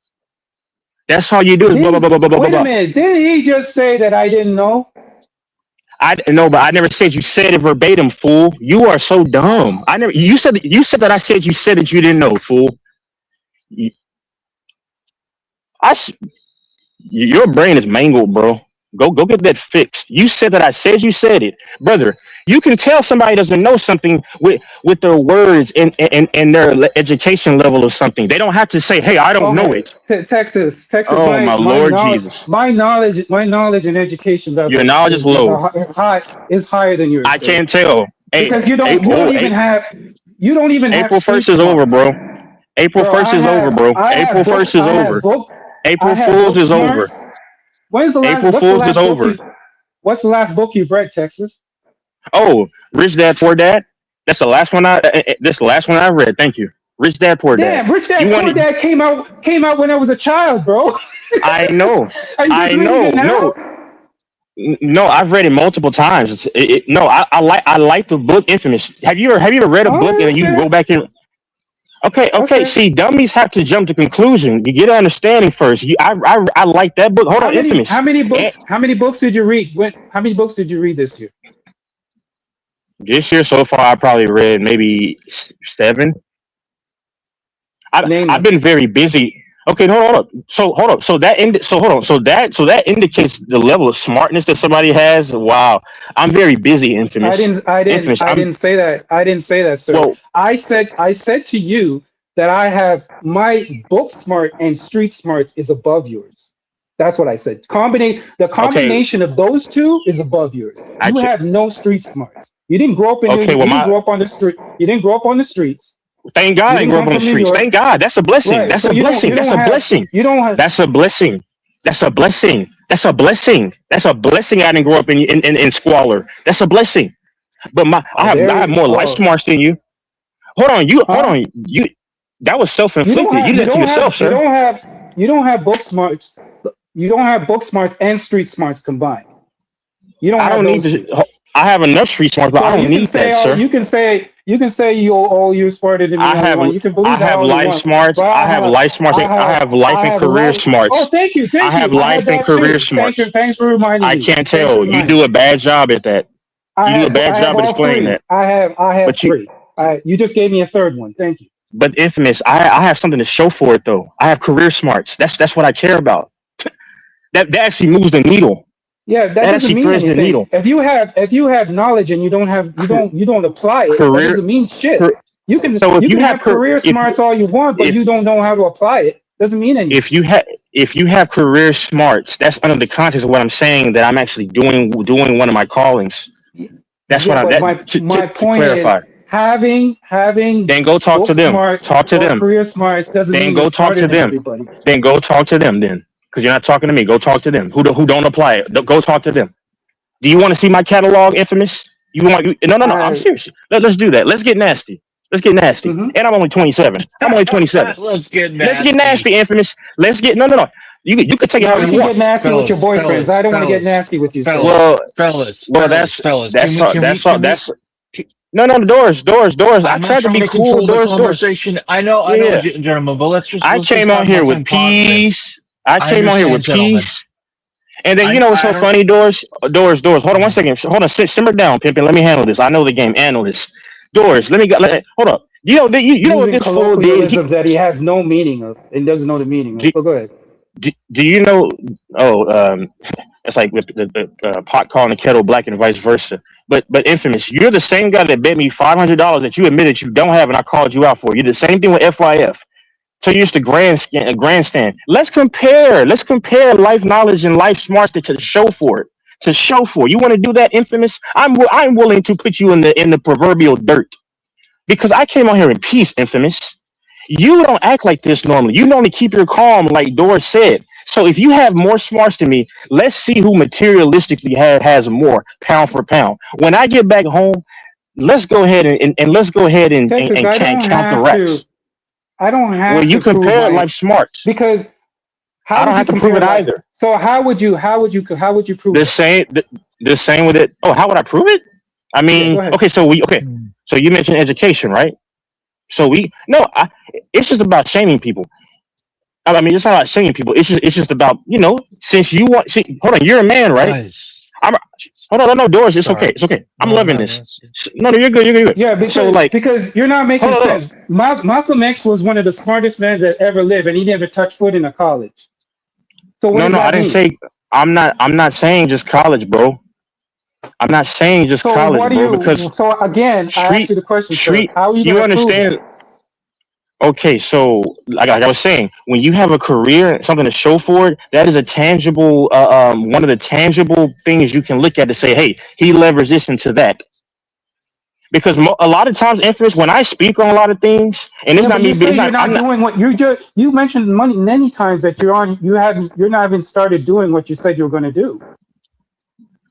That's all you do is blah blah blah blah blah blah Wait a blah. minute. Didn't he just say that I didn't know? I no, but I never said you said it verbatim, fool. You are so dumb. I never. You said that I said you said that you didn't know, fool. You- I s- your brain is mangled, bro. Go get that fixed. You said that I said you said it, brother. You can tell somebody doesn't know something with their words and their education level of something. They don't have to say, "Hey, I don't know Okay, it." Texas. Oh my Lord Jesus, my knowledge and education your level knowledge is low. is higher than yours, I sir. can't tell. Hey, Because you don't even have April street 1st is over, smarts, bro. April bro. 1st is over, bro. April 1st is over. I April have Fools book is over. smarts. When's the last? April What's the Fools is last book over. you? What's the last book you've read, Texas? Oh, Rich Dad Poor Dad. That's the last one This the last one I read. Thank you. Rich Dad Poor Dad. Damn, Rich You Dad Poor wanted? Dad came out when I was a child, bro. I know. Are you just I reading know. it now? No. I've read it multiple times. No, I like the book Infamous. Have you ever read a book Oh, and then you okay, go back and okay. okay. See, dummies have to jump to conclusion. You get an understanding first. I like that book. Hold on, Infamous. How many books did you read? How many books did you read this year? This year so far, I probably read maybe 7. Name I've them. been very busy. Okay, hold on. So hold on. So that indicates the level of smartness that somebody has. Wow, I'm very busy, Infamous. Infamous. I didn't say that. I didn't say that, sir. Well, I said to you that I have my book smart and street smarts is above yours. That's what I said. The okay. combination of those two is above yours. I You ch- have no street smarts. You didn't grow up in New okay. York. Well, You didn't grow up on the street. You didn't grow up on the streets. thank God You I didn't didn't grow up come on the from New streets. York. Thank God. That's a blessing. Right. That's So a blessing. you That's don't a have blessing. you don't have That's a blessing. That's a blessing. That's a blessing. That's a blessing. I didn't grow up in squalor. That's a blessing. But Oh, I have more life oh, smarts than you. Hold huh? on. You that was self You don't inflicted. You have, did you that to don't yourself, have, you sir. don't have, you don't have book smarts. You don't have book smarts and street smarts combined. You don't I have don't need those to. two. I have enough street smarts, but I So don't you can need say that, all sir. you can say you're smarter than me I all you have want. You can I believe that have all you life want. smarts. But I have life smarts. I have life I and have career life. Oh, smarts. thank you, I thank have you. I have life and that career too. Thank you. smarts. Thanks for reminding I me. can't Thanks for tell. You reminding do me. a bad job at that. You do a bad I have job at all explaining three. that. I have But you, three. You just gave me a third one. Thank you. but infamous. I have something to show for it though. I have career smarts. That's what I care about. That actually moves the needle. Yeah, that That doesn't actually mean threads the anything. needle. If you have knowledge and Car- you don't apply it, that career. doesn't mean shit. Car- You can so if you you can have have career smarts all you want, but if you don't know how to apply it. Doesn't mean anything. if you have career smarts, that's under the context of what I'm saying. That I'm actually doing one of my callings. That's what Yeah, I but that my to point is clarify. having Then go talk to book them. smarts Talk to or them. career smarts doesn't Then mean you're go talk smarter to than them. everybody. Then go talk to them. Then, because you're not talking to me. Go talk to them. Who don't apply it? Go talk to them. Do you want to see my catalog, infamous? You want? No. I'm I serious. Let's do that. Let's get nasty. Let's get nasty. hmm And I'm only 27. I'm only 27. Let's get Let's get nasty. nasty, infamous. Let's get no. You can take it No, however you you can want. get nasty with your boyfriends. I don't want to get Fellas, nasty with you, sir. fellas, Well, fellas, well, fellas, fellas. Can we? Can we? that's all. Can we? That's no. Doors. I I'm not tried to trying be to cool. control the Doors. conversation. I Yeah, know, yeah. gentlemen. But I let's just came talk on here about with something positive. peace. I I came on here understand, with gentlemen. peace. And then you know what's I so don't. funny, doors. Hold on 1 second. Hold on, simmer down, pimpin'. Let me handle this. I know the game. Handle this. Doors. Hold up. You know what Using this fool did? colloquialisms that he has no meaning of and doesn't know the meaning of. Do, But go ahead. do you know? Oh, it's like with the pot calling the kettle black and vice versa. But infamous, you're the same guy that bet me $500 that you admitted you don't have, and I called you out for. You did the same thing with FYF. So you used to grandstand. Let's compare. Let's compare life knowledge and life smarts to show for it. To show for it. You want to do that, infamous? I'm willing to put you in the proverbial dirt because I came on here in peace, infamous. You don't act like this normally. You normally keep your calm, like Doris said. So if you have more smarts than me, let's see who materialistically has more pound for pound. When I get back home, let's go ahead and let's go ahead Texas, and count the racks. I don't Well, have you to prove compare my life smarts. because I how don't would you have to prove compare it life? either. So how would you prove The it? same, the same with it. Oh, how would I prove it? I Yeah, go mean, ahead. okay, okay. So you mentioned education, right? So no, it's just about shaming people. I mean, it's not about shaming people. It's just about since you want. Hold on, you're a man, right? Guys, I'm. Hold on, no, Doris. It's okay. sorry. It's okay. I'm No, I'm loving not this. nasty. No, you're good. You're good. Yeah, So because like, because you're not making hold on. sense. Malcolm X was one of the smartest men that ever lived, and he never touched foot in a college. So what does No, I that didn't mean? say. I'm not saying just college, bro. I'm not saying just So college, what do bro. you? Because So again, I asked street, you the question, sir. street. How are you going You to prove understand? that? Okay, so like I was saying, when you have a career, something to show for it, that is a tangible, one of the tangible things you can look at to say, hey, he leveraged this into that. Because a lot of times, influence when I speak on a lot of things, and it's Yeah, not but me, you but say it's you're not. I'm not not. doing what you mentioned money many times that you're not even started doing what you said you were going to do.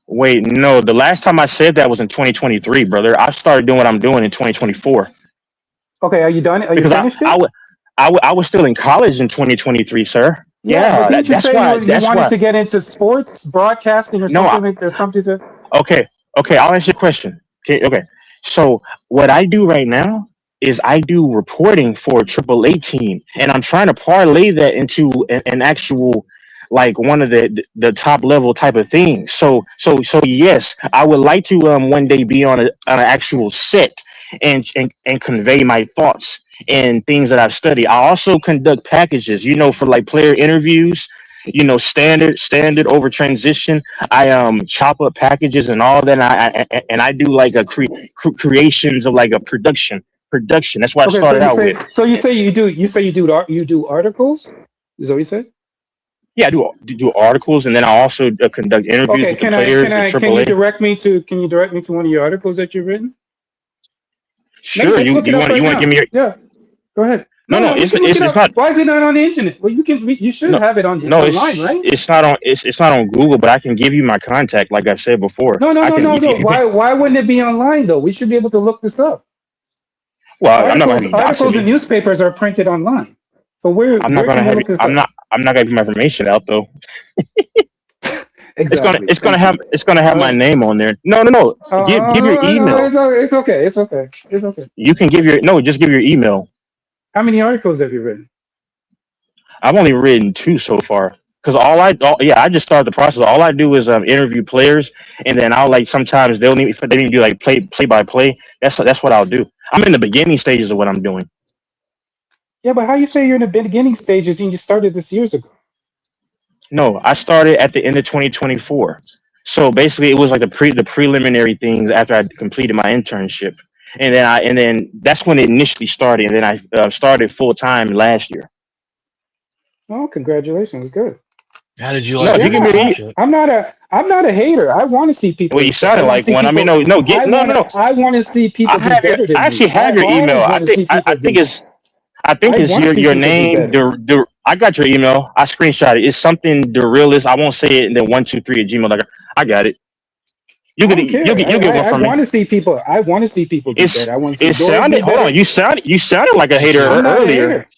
Wait, no. The last time I said that was in 2023, brother. I started doing what I'm doing in 2024 Okay, are you done? Are you because finished it? I was still in college in 2023. Sir. Yeah, but Yeah, didn't you that's say why. you That's wanted why. to get into sports broadcasting or No, something like there's something to? okay, okay. I'll answer your question. Okay. So what I do right now is I do reporting for a AAA team, and I'm trying to parlay that into an actual like one of the top level type of things. So yes, I would like to one day be on an actual set and convey my thoughts and things that I've studied. I also conduct packages, for like player interviews. Standard over transition. I chop up packages and all that. And I do like creations of like a production. That's what I Okay, so started you out say with. you do articles? Is that what you said? Yeah, I do articles, and then I also conduct interviews Okay, with the players at can you AAA. direct me to one of your articles that you've written? Sure, Let's look it you up want right you want to give now. me your Yeah, go ahead. No, you can look it it's up. not. Why is it not on the internet? Well, you should No, have it on no, online, right? it's not on. It's not on Google, but I can give you my contact. Like I said before, No, no, I no, can. no, If no. you can. Why wouldn't it be online though? We should be able to look this up. Well, I'm not gonna have you doxing Articles and me. newspapers are printed online. So I'm not where gonna can we have you. look this up? I'm not gonna give my information out though. Exactly. It's gonna Thank you. have my name on there. No, no, no. Give your No, email. it's okay. It's okay. It's okay. You can give your no. Just give your email. How many articles have you written? I've only written 2 so far. Cause I just started the process. All I do is interview players, and then I'll like sometimes they need to do like play by play. That's what I'll do. I'm in the beginning stages of what I'm doing. Yeah, but how you say you're in the beginning stages and you started this years ago? No, I started at the end of 2024. So basically, it was like the preliminary things after I completed my internship, and then that's when it initially started, and then I started full time last year. Oh, congratulations. Good. How did you No, like if your you give me the internship? I'm not a hater. I want to see people well, you excel. I sounded want to like see one. I mean, people. no, get no, no, no. I want to see people do better than I me. actually have I your email. always want to see people do. I think I it's want to see your people do name. better. I got your email. I screenshot it. It's something the realist. I won't say it. And then 123 at Gmail. Like I got it. I don't care. You'll get one I from me. want to see people. I want to see people do better. I want to see It Doors sounded. do Hold on. better. You sounded like a hater I'm not a earlier. hater.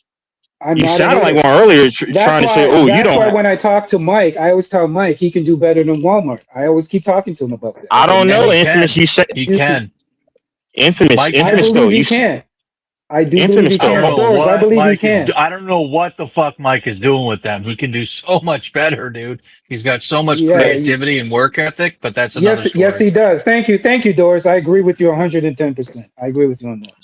I'm You not a sounded like hater. one earlier That's trying to say, why. "Oh, you That's don't." why when I talk to Mike, I always tell Mike he can do better than Walmart. I always keep talking to him about that. I I said, don't And know. he Mike, Infamous. can. You said He you can. can. infamous. Mike I can. Infamous though. believe he can. I do believe Infamous he I don't though. can. know Doors, I what believe he Mike is. can. I don't know what the fuck Mike is doing with them. He can do so much better, dude. He's got so much Yeah. creativity and work ethic, but that's another Yes, story. he does. Thank you, Doris. I agree with you 110%. I agree with you on that.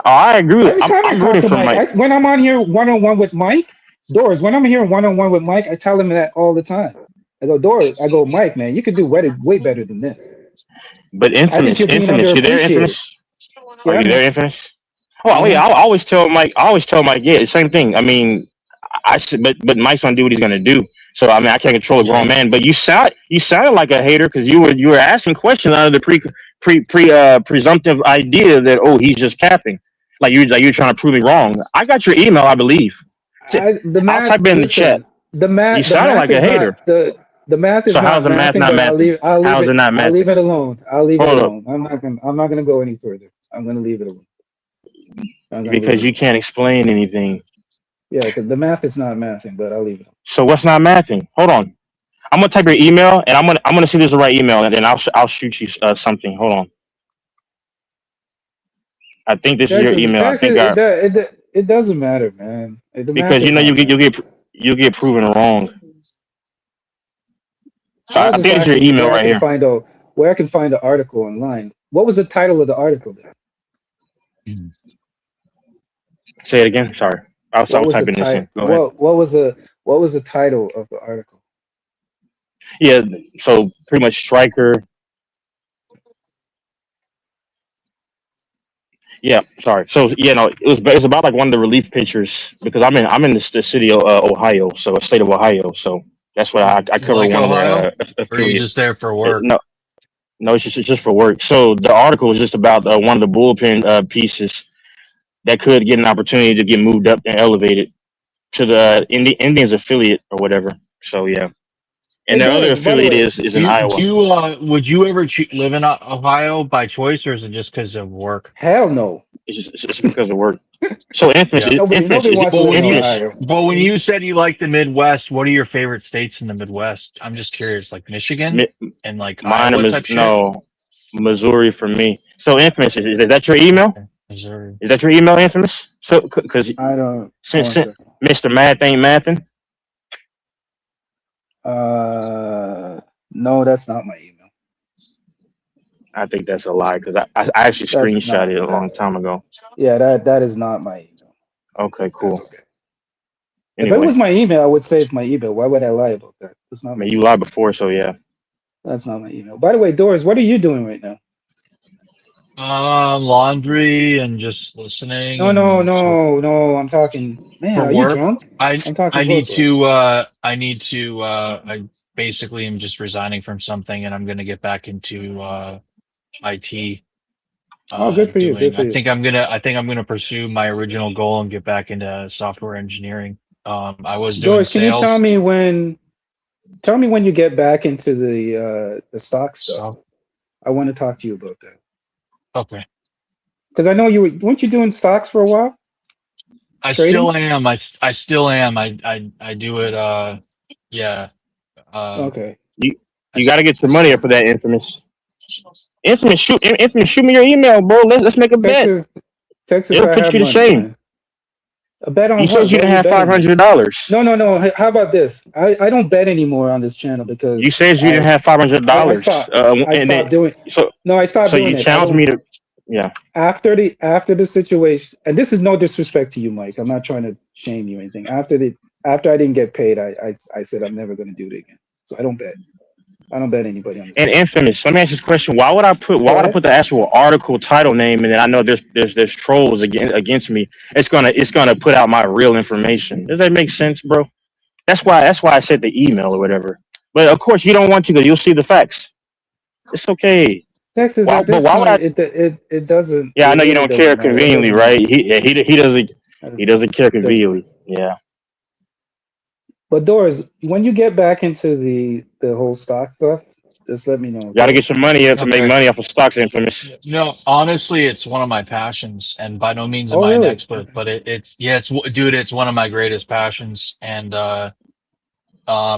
Oh, I agree. Every time I I'm talk rooting to for Mike, Mike. when I'm on here one on one with Mike, Doris, when I'm here one on one with Mike, I tell him that all the time. I go, Doris, I go, Mike, man, you could do way better than this. But I think you're being infamous. You there, underappreciated. infamous? Are Yeah, you I'm there, here. infamous? I'm Oh yeah, here. I always tell Mike. Yeah, the same thing. I mean, but Mike's gonna do what he's gonna do. So I mean, I can't control a grown Yeah. man. But you sounded like a hater because you were asking questions out of the presumptive idea that oh he's just capping, like you're trying to prove me wrong. I got your email, I believe. The I'll math. type it in the chat. Listen, You the sounded math like a is hater. not the math is So how's not the math mathing. not But mathing? How's it not I'll leave mathing? it alone. I'll leave it Hold up, alone. I'm not gonna go any further. I'm gonna leave it alone. I'm gonna leave it because you alone. can't explain anything. Yeah, because the math is not mathing, but I'll leave it alone. So what's not mathing? Hold on. I'm gonna type your email, and I'm gonna see if this is the right email, and then I'll shoot you something. Hold on. I think this is your Texas, email. I Texas, think I it doesn't matter, man. The math because you is know not math. you get proven wrong. So I was I just think it's your asking you email right here. where I can find the article online. What was the title of the article then? Say it again. Sorry, I What was was the typing this title? in. Go ahead. What was the title of the article? Yeah. So pretty much striker. Yeah. Sorry. So yeah, no, it's about like one of the relief pitchers because I'm in the city of Ohio, so state of Ohio. So that's what I You cover like one of their Ohio? Or are you affiliate. just there for work? No, no, it's just for work. So the article is just about one of the bullpen pieces that could get an opportunity to get moved up and elevated to the Indians affiliate or whatever. So yeah, Hey and their other Doris, by the affiliate way, is in Iowa. Would you ever live in Ohio by choice, or is it just because of work? hell no. It's just because of work. So infamous, Yeah. infamous, Nobody is it wants to live in infamous? Ohio. But when you said you like the Midwest, what are your favorite states in the Midwest? I'm just curious, like Michigan and like Mine Iowa is type shit. no Missouri for me. So infamous, is that your email? Okay. Missouri. Is that your email, infamous? So because I don't. since One second. Mr. Math ain't mathing, No, that's not my email. I think that's a lie because I actually That's screenshot not it a that. long time ago. Yeah, that is not my email. Okay, That's cool. okay. If it Anyway, was my email, I would say it's my email. Why would I lie about that? It's I not my mean you email. lied before, so yeah. That's not my email. By the way, Doris, what are you doing right now? Laundry and just listening No. I'm talking. Man, for are you work. drunk? I'm talking I need work. to I basically am just resigning from something and I'm gonna get back into IT. Oh, good for you. Good doing. for you. I think I'm gonna pursue my original goal and get back into software engineering. I was doing Doris, can you tell sales. me when? Tell me when you get back into the stock stuff. So I want to talk to you about that okay. because I know weren't you doing stocks for a while? I Trading? still am. I still am. I do it. Yeah. Okay. You got to get I your money still. up for that, Infamous. Infamous, shoot me your email, bro. Let's make a bet. Texas, Texas, It'll I put have you to money, shame. man. A bet You on said what? you What are didn't we have five betting on? hundred dollars. No, no, no. How about this? I don't bet anymore on this channel You because said you didn't have I $500. stopped. I And then stopped doing. so No, I stopped so doing you it. I challenged don't. me to, yeah. After the situation, and this is no disrespect to you, Mike. I'm not trying to shame you or anything. After I didn't get paid, I said I'm never going to do it again. So I don't bet. I don't bet anybody on this And channel. Infamous, let me ask you this question: why Go would I ahead. put the actual article title name, and then I know there's trolls against me. It's gonna put out my real information. Does that make sense, bro? That's why I said the email or whatever. But of course you don't want to, because you'll see the facts. It's okay. Texas, Why? at But this why would I? point, it doesn't. Yeah, I It know you really don't care doesn't matter. It conveniently, doesn't right? matter. He doesn't. He doesn't care Doesn't matter. conveniently. Yeah. But Doris, when you get back into the whole stock stuff, just let me know, Got to okay? get your money up to make Okay. money off of stocks, Infamous. No, honestly, it's one of my passions, and by no means am Oh, I an really? expert, but it's yeah, dude, it's one of my greatest passions, and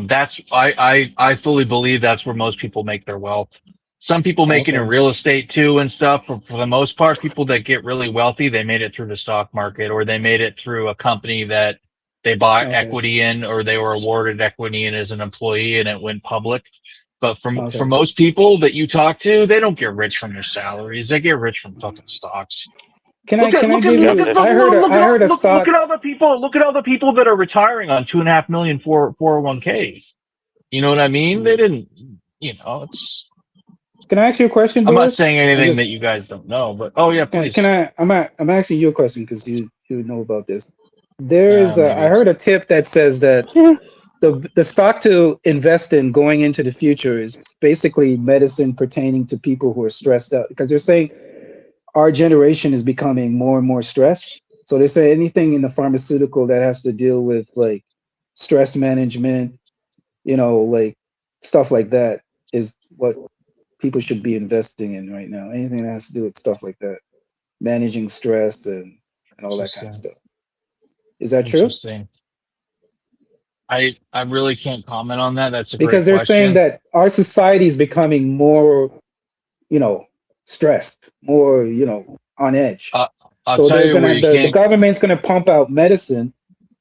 that's I fully believe that's where most people make their wealth. Some people make it in Okay. real estate too and stuff. For the most part, people that get really wealthy, they made it through the stock market, or they made it through a company that they bought Okay. equity in, or they were awarded equity in as an employee and it went public. But for Okay. most people that you talk to, they don't get rich from their salaries. They get rich from fucking stocks. Can I give Yep. you? Look at all the people. Look at all the people that are retiring on 2.5 million for 401ks. You know what I mean? They didn't. You know, it's. Can I ask you a question, I'm not Doris? saying I anything just that you guys don't know, but oh yeah, can please. I? I'm asking you a question because you know about this. There is I Maybe. heard a tip that says that the stock to invest in going into the future is basically medicine pertaining to people who are stressed out because they're saying our generation is becoming more and more stressed. So they say anything in the pharmaceutical that has to deal with like stress management, like stuff like that is what people should be investing in right now. Anything that has to do with stuff like that, managing stress and all that kind of Interesting. stuff. Is that true? Interesting. I really can't comment on that. That's a great Because they're saying question. that our society is becoming more, you know, stressed, more, on edge. I'll So tell they're you where gonna you the can't. government's gonna pump out medicine.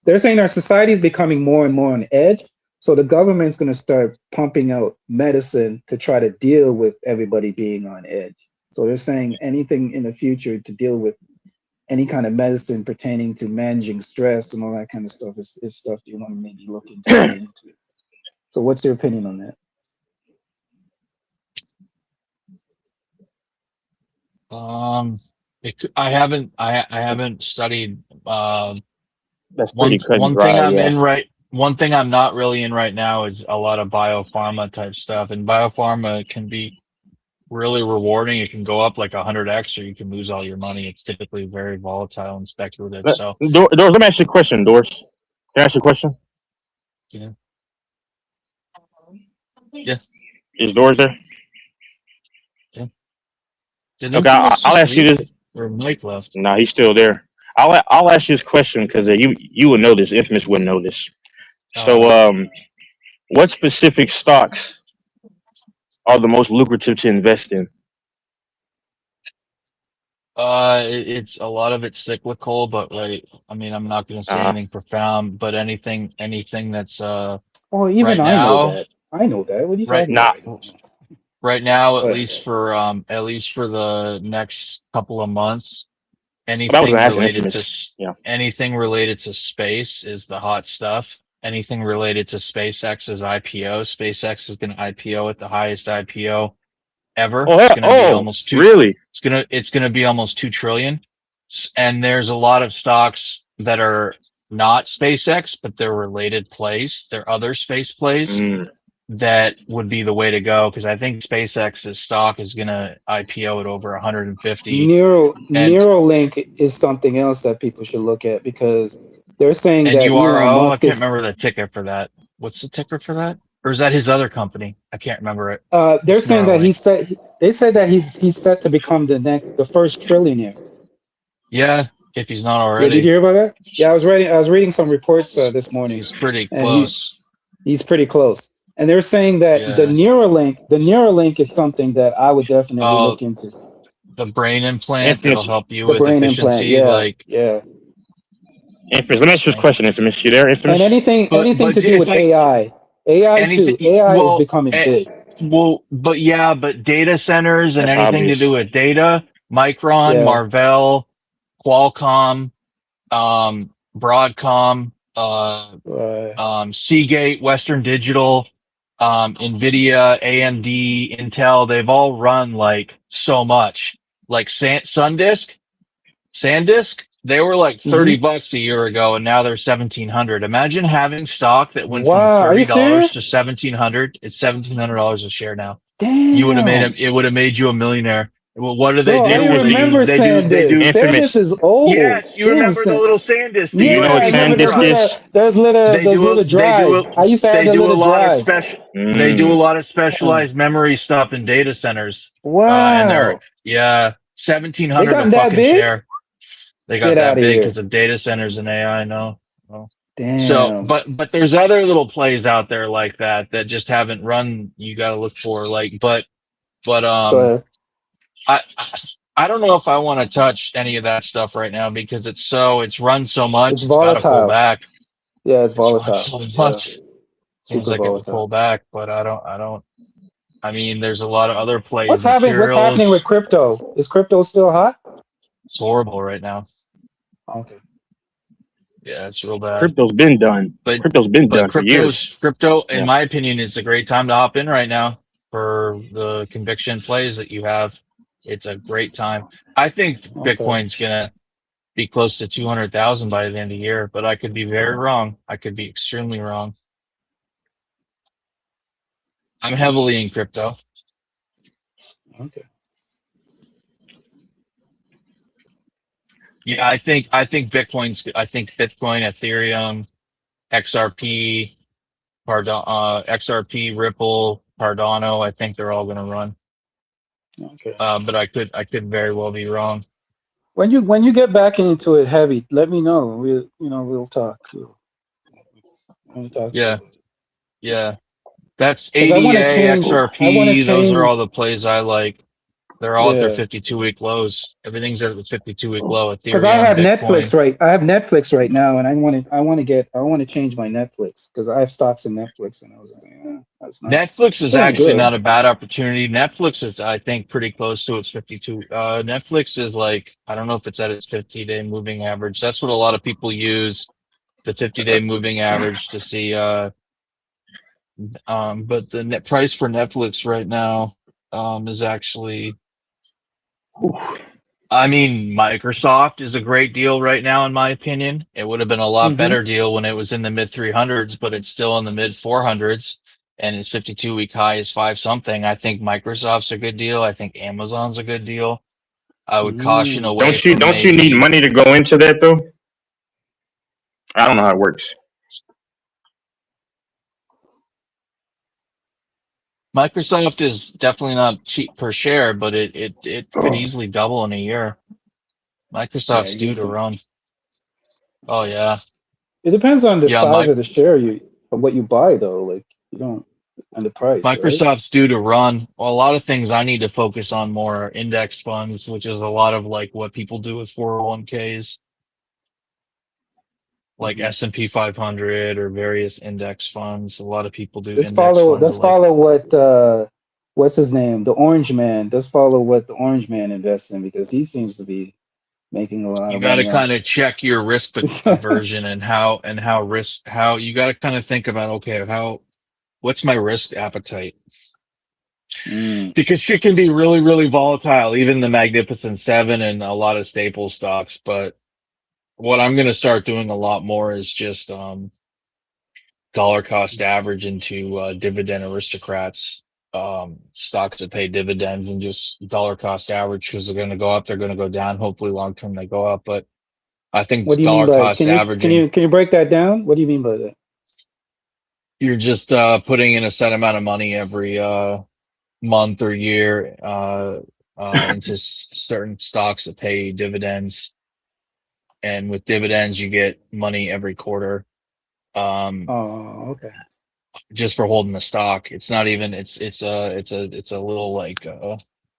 They're saying our society is becoming more and more on edge. So the government's gonna start pumping out medicine to try to deal with everybody being on edge. So they're saying anything in the future to deal with any kind of medicine pertaining to managing stress and all that kind of stuff is stuff you want to maybe look into getting into. So what's your opinion on that? Um, I haven't studied. That's pretty cut and One thing dry. I'm Yeah. in right. One thing I'm not really in right now is a lot of biopharma type stuff, and biopharma can be really rewarding. It can go up like 100x, or you can lose all your money. It's typically very volatile and speculative. So Doris, let me ask you a question, Doris. Can I ask you a question? yeah, yes, Is Doris there? yeah. Did Okay, Infamous I'll just ask you leave, this. or Mike left? No, he's still there. I'll ask you this question because you would know this. Infamous wouldn't know this. So, what specific stocks are the most lucrative to invest in? It's a lot of it's cyclical, but like, I mean, I'm not going to say Uh, anything profound, but anything that's Oh, even right I know now, that. I know that. What are you right, talking about? nah. I don't know. right now, Go ahead. at least for the next couple of months, But I was gonna ask Infamous. Yeah. anything related to space is the hot stuff. Anything related to SpaceX's IPO, SpaceX is going to IPO at the highest IPO ever. Oh, It's hell, going to be oh, almost two. really? It's gonna be almost 2 trillion. And there's a lot of stocks that are not SpaceX, but they're related plays. They're other space plays. Mm. that would be the way to go, because I think SpaceX's stock is going to IPO at over 150. And Neuralink is something else that people should look at because they're saying that Elon URO, I Musk can't is. remember the ticker for that. What's the ticker for that? Or is that his other company? I can't remember it. They're It's saying that Neuralink. they said that he's set to become the first trillionaire. Yeah, if he's not Yeah, did already. you hear about that? Yeah, I was reading some reports this morning, He's pretty and close. he's pretty close. And they're saying that Yeah. the Neuralink is something that I would definitely Oh, look into. the brain implant that'll Infamous. help you The with brain implant, efficiency, yeah, like yeah. Infamous. Let me ask you this question, Infamous. You there, And Infamous? anything to do it's with like AI, AI too. anything. AI is Well, becoming big. but data centers and That's anything to obvious. do with data, Micron, Yeah, Marvell, Qualcomm, Broadcom, Seagate, Western Digital, Nvidia, AMD, Intel, they've all run like so much. Like SanDisk, they were like $30 a year ago, and now they're 1,700. Imagine having stock that went from wow. Are you $30 to serious? 1,700. It's $1,700 a share now. Damn, It would have made you a millionaire. Well, what do they bro. I do? Infamous. remember SanDisk. SanDisk Infamous. is old. Yes, you Damn, remember the little SanDisk. Do They you know use what yeah, I they use remember for SanDisk is? they those do little drives. I used to have they the do a little lot of drives. special they do a Mm. lot of specialized memory stuff in data centers. And they're Wow, 1,700 they a got that fucking big? share. They got Get out that of big here. because of data centers and AI. No. Well, so, Damn. but there's other little plays out there like that just haven't run. You got to look for but Go ahead. I I don't know if I want to touch any of that stuff right now because it's run so It's much. It's got to pull volatile. back. Yeah, it's It's run volatile. so Yeah, much. Seems super like it will pull volatile. back, but I don't. I mean, there's a lot of other plays. What's happening with Materials. crypto? Is crypto still hot? It's horrible right now. Okay. Yeah, it's real bad. Crypto's been done. But Crypto's been done for years. crypto, in Yeah. my opinion, is a great time to hop in right now for the conviction plays that you have. It's a great time. I think Okay. Bitcoin's gonna be close to 200,000 by the end of the year, but I could be very wrong. I could be extremely wrong. I'm heavily in crypto. Okay. Yeah, I think Bitcoin, Ethereum, XRP, XRP, Ripple, Cardano. I think they're all going to run. Okay. But I could very well be wrong. When you get back into it heavy, let me know. We'll talk. We'll talk to Yeah, you. yeah. That's Because I want to ADA, change. I want to XRP. Those are change. all the plays I like. They're all at their Yeah. 52-week lows. Everything's at the 52-week low. Because I Ethereum, have Bitcoin. Netflix right. I have Netflix right now, and I want to change my Netflix because I have stocks in Netflix, and I was like, that's not Netflix is doing actually good. not a bad opportunity. Netflix is, I think, pretty close to its 52. Netflix is like, I don't know if it's at its 50-day moving average. That's what a lot of people use, the 50-day moving average to see. But the net price for Netflix right now, is actually, I mean, Microsoft is a great deal right now, in my opinion. It would have been a lot Mm-hmm. better deal when it was in the mid 300s, but it's still in the mid 400s, and its 52-week high is 5 something. I think Microsoft's a good deal. I think Amazon's a good deal. I would caution away from Don't you need maybe money to go into that though? I don't know how it works. Microsoft is definitely not cheap per share, but it could easily double in a year. Yeah, Microsoft's due to easily. run. Oh yeah. It depends on the Yeah, size of the share of what you buy though. Like you don't and the price, right? Microsoft's due to run. Well, a lot of things I need to focus on more are index funds, which is a lot of like what people do with 401ks, like Mm-hmm. S&P 500 or various index funds. A lot of people do Let's index follow. funds. Let's follow what what's his name, the Orange Man. Let's follow what the Orange Man invests in because he seems to be making a lot You of got to money off. kind of check your risk aversion and how you got to kind of think about, okay, what's my risk appetite? Because shit can be really, really volatile, even the Magnificent Seven and a lot of staple stocks. But what I'm going to start doing a lot more is just, dollar cost average into dividend aristocrats, stocks that pay dividends, and just dollar cost average because they're going to go up, they're going to go down. Hopefully, long term they go up, but I think What do you mean dollar by cost averaging. can you break that down? What do you mean by that? You're just putting in a set amount of money every month or year into certain stocks that pay dividends, and with dividends you get money every quarter. Oh, okay. Just for holding the stock. It's not even. It's a little like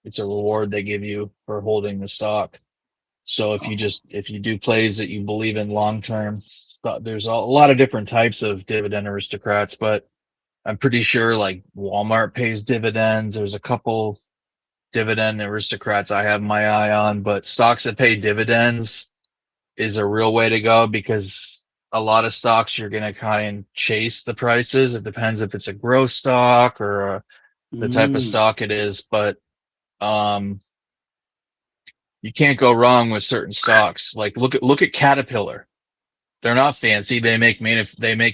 it's a reward they give you for holding the stock. So if you do plays that you believe in long term, there's a lot of different types of dividend aristocrats, but I'm pretty sure like Walmart pays dividends. There's a couple dividend aristocrats I have my eye on, but stocks that pay dividends is a real way to go because a lot of stocks you're going to kind of chase the prices. It depends if it's a growth stock or the type of stock it is, but you can't go wrong with certain stocks. Like look at Caterpillar. They're not fancy. They make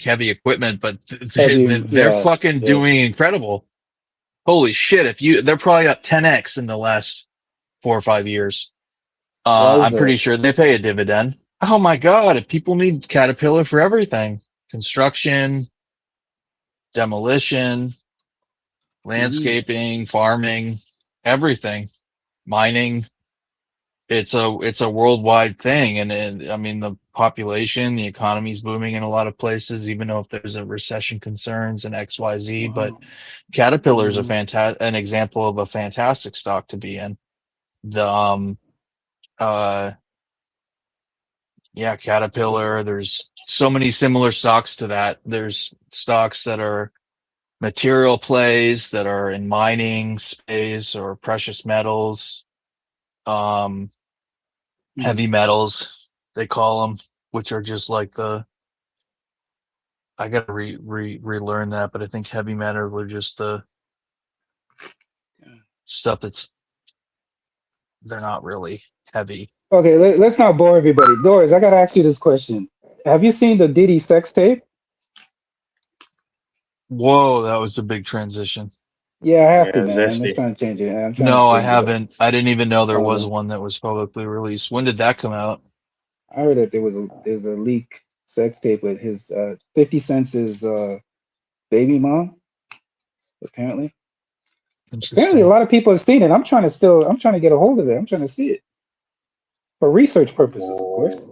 heavy equipment, but they're Yeah, fucking yeah. doing incredible. Holy shit! They're probably up 10x in the last 4 or 5 years. Why is I'm pretty that? sure they pay a dividend. Oh my god! If people need Caterpillar for everything, construction, demolition, landscaping, farming, everything, mining. It's a worldwide thing, and I mean the population, the economy's booming in a lot of places, even though if there's a recession concerns and XYZ. But Wow. Caterpillar is an example of a fantastic stock to be in. The yeah, Caterpillar. There's so many similar stocks to that. There's stocks that are material plays that are in mining space or precious metals, heavy metals they call them, which are just like I gotta relearn that, but I think heavy metals are just the stuff they're not really heavy. Okay, let's not bore everybody. Doris, I gotta ask you this question. Have you seen the Diddy sex tape? Whoa, that was a big transition. Yeah, I have to, Yeah, man. I'm just zesty. trying to change it. I'm trying to No, I change it up. haven't. I didn't even know there was Um, one that was publicly released. When did that come out? I heard that there's a leak sex tape with his 50 Cent's baby mom. Apparently, a Interesting. lot of people have seen it. I'm trying to get a hold of it. I'm trying to see it for research purposes, of course.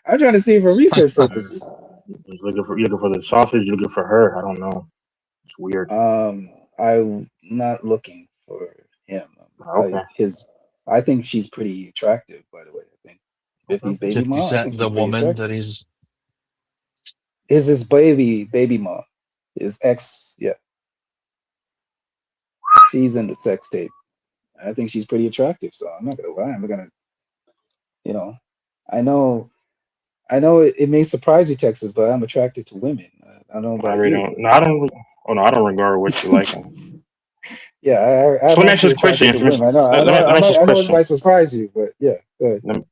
I'm trying to see it for research purposes. You looking for the sausage? You looking for her? I don't know. It's weird. I'm not looking for him. Okay. I think she's pretty attractive, by the way. I think 50's baby 50 mom. I Cent, think the she's pretty woman attractive. that he's. Is his baby mom? His ex? Yeah, she's in the sex tape. I think she's pretty attractive. So I'm not gonna lie. I'm gonna, you know, I know, it may surprise you, Texas, but I'm attracted to women. I don't know I about really you, don't. No, I don't. Oh no, I don't regard what you like. So yeah, I'm let me ask you actually this question. attracted to Infamous. women. I know, Let me ask you this I know it question. might surprise you, but yeah, go ahead.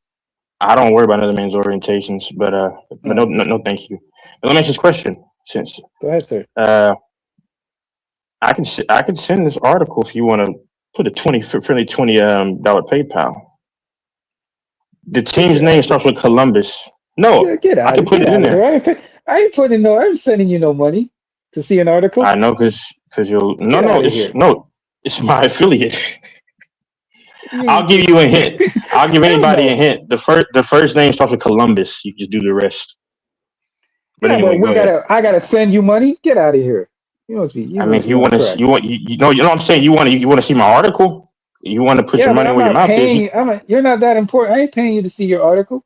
I don't worry about another man's orientations, but No, no, thank you. But let me ask you this question. Since go ahead, sir. I can send this article if you want to put a friendly $20 PayPal. The team's name starts with Columbus. No, I can put Get it in out of here. there. I ain't putting no. I'm sending you no money to see an article. I know because you'll Get out of here. It's my affiliate. I'll You, give you a hint. I'll give hell anybody a no. hint. The first name starts with Columbus. You just do the rest. But Yeah, but anyway, go ahead. I gotta send you money. Get out of here. You I mean, if you on want to, crack. you know what I'm saying. You want to see my article. You want to put your Yeah, but money I'm where your not mouth is. paying. You're not that important. I ain't paying you to see your article.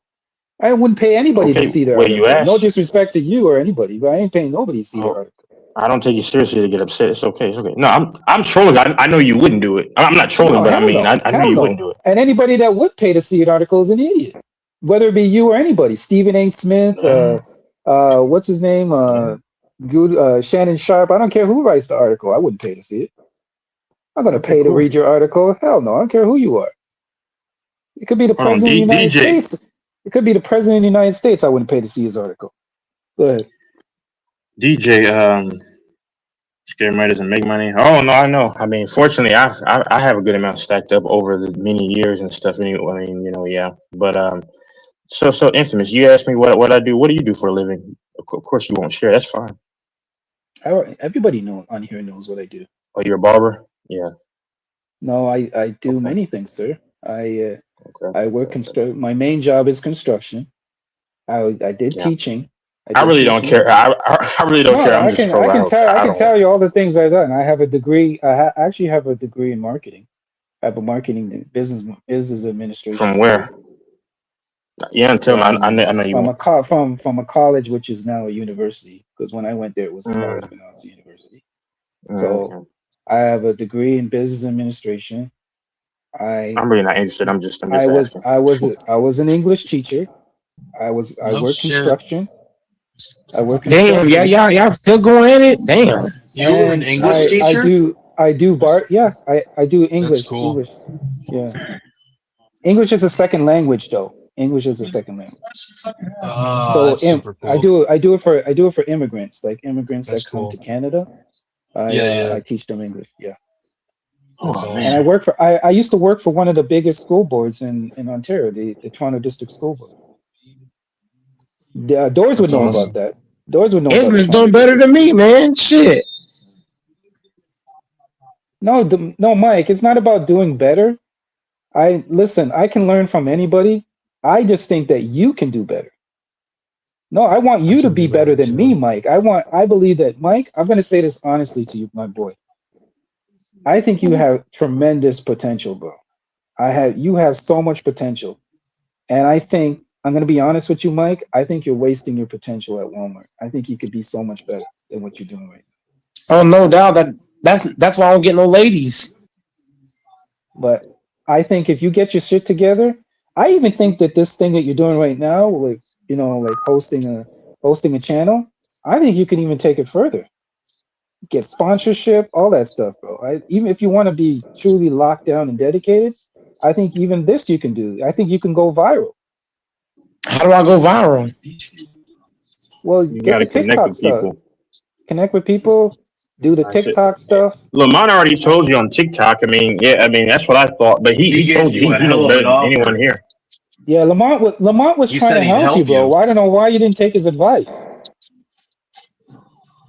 I wouldn't pay anybody to Okay, see their well, you article. No asked. disrespect to you or anybody, but I ain't paying nobody to see their Oh, article. I don't take you seriously to get upset. It's okay. It's okay. No, I'm trolling. I know you wouldn't do it. I'm not trolling, No, but I hell mean, no, I know hell you wouldn't no. do it. And anybody that would pay to see an article is an idiot, whether it be you or anybody. Stephen A. Smith, Yeah, what's his name? yeah. Shannon Sharp. I don't care who writes the article. I wouldn't pay to see it. I'm gonna Okay, pay to cool. read your article. Hell no, I don't care who you are. It could be the Hold on, president of the United DJ. States. It could be the president of the United States. I wouldn't pay to see his article. Go ahead. DJ, scary money doesn't make money. Oh no, I know. I mean, fortunately, I have a good amount stacked up over the many years and stuff. Anyway, I mean, yeah. But so infamous. You asked me what I do. What do you do for a living? Of course, you won't share. That's fine. Everybody know on here knows what I do. Oh, you're a barber? Yeah. No, I do Okay. many things, sir. Okay. I work My main job is construction. I did Yeah. teaching. I I did really don't teaching. care. I really don't No, care. I'm just trolling. I I can don't. tell you all the things I've done. I have a degree. Actually have a degree in marketing. I have a marketing business administration From degree where? Yeah, tell me. I know you won't. from a college which is now a university, because when I went there it was a college, but now it's a university. So Okay. I have a degree in business administration. I I'm really not interested. I'm I just was asking. I was an English teacher. I No work shit. construction. I work Damn, construction, y'all still going at it? Damn. You were an and English teacher? I do bar. Yeah, I do That's cool. English. Yeah, English is a second language though. English is a second language. Oh, So that's super cool. I do it for immigrants, like immigrants that That's come to cool. Canada. Yeah, yeah. I teach them English. Yeah, That's Oh and man. I used to work for one of the biggest school boards in Ontario, the Toronto District School Board. Doors would That's know about awesome. that. Doors would know about the Edmund's Toronto doing better District. than me, man. Shit. No, no, Mike. It's not about doing better. I listen. I can learn from anybody. I just think that you can do better. No, I want I you to can be do better better than me, too. Mike. I believe that, Mike. I'm going to say this honestly to you, my boy. I think you have tremendous potential, bro. You have so much potential. And I think I'm going to be honest with you, Mike. I think you're wasting your potential at Walmart. I think you could be so much better than what you're doing right Oh, no doubt that's why I don't get no ladies. now. But I think if you get your shit together, I even think that this thing that you're doing right now, like like hosting a channel, I think you can even take it further. Get sponsorship, all that stuff, bro. Even if you want to be truly locked down and dedicated, I think even this you can do. I think you can go viral. How do I go viral? Well, You get got the to connect TikTok with stuff. people. Connect with people, do the I said, TikTok stuff. Lamont already told you on TikTok. I mean, yeah, I mean that's what I thought. But He he gave told you you a he knows hell of better an than anyone offer. here. Yeah, Lamont was He trying said to he'd help you, help bro. you. I don't know why you didn't take his advice.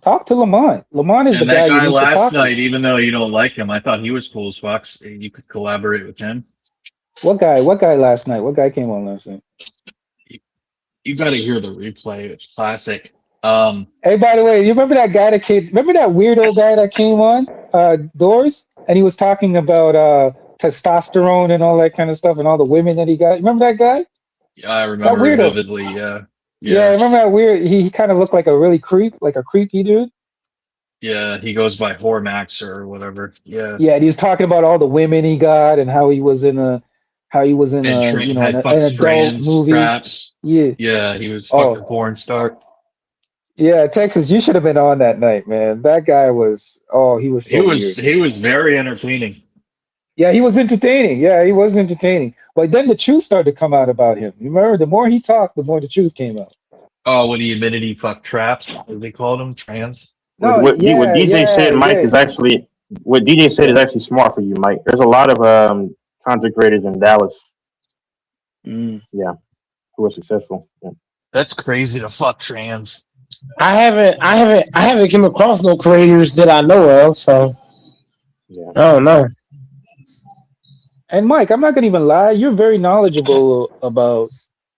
Talk to Lamont. Lamont is the And that guy you guy need to last talk to. night, even though you don't like him, I thought he was cool as fuck. You could collaborate with him. What guy? What guy last night? What guy came on last night? You got to hear the replay. It's classic. Hey, by the way, you remember that guy that came? Remember that weirdo guy that came on Doors, and he was talking about testosterone and all that kind of stuff, and all the women that he got. Remember that guy? Yeah, I That remember it weirdo. vividly. Yeah, Yeah, yeah, remember that weird? He kind of looked like a really like a creepy dude. yeah. He goes by Hormax or whatever. Yeah, Yeah, and he was talking about all the women he got and how he was in and a had an fucked adult trans movie. traps. Yeah. Yeah, he was fucking Oh, porn star. yeah, Texas, you should have been on that night, man. That guy was. Oh, he was He so was weird. he was very entertaining. Yeah, he was entertaining. Yeah, he was entertaining. But then the truth started to come out about him. You remember, the more he talked, the more the truth came out. Oh, when he admitted he fucked traps, as they called him, trans. No, What yeah, DJ said, Mike, yeah, is actually what DJ said yeah. is actually smart for you, Mike. There's a lot of content creators in Dallas. Mm. Yeah, who are successful. Yeah. That's crazy to fuck trans. I haven't come across no creators that I know of, so Yeah. I don't know. And Mike, I'm not gonna even lie. You're very knowledgeable about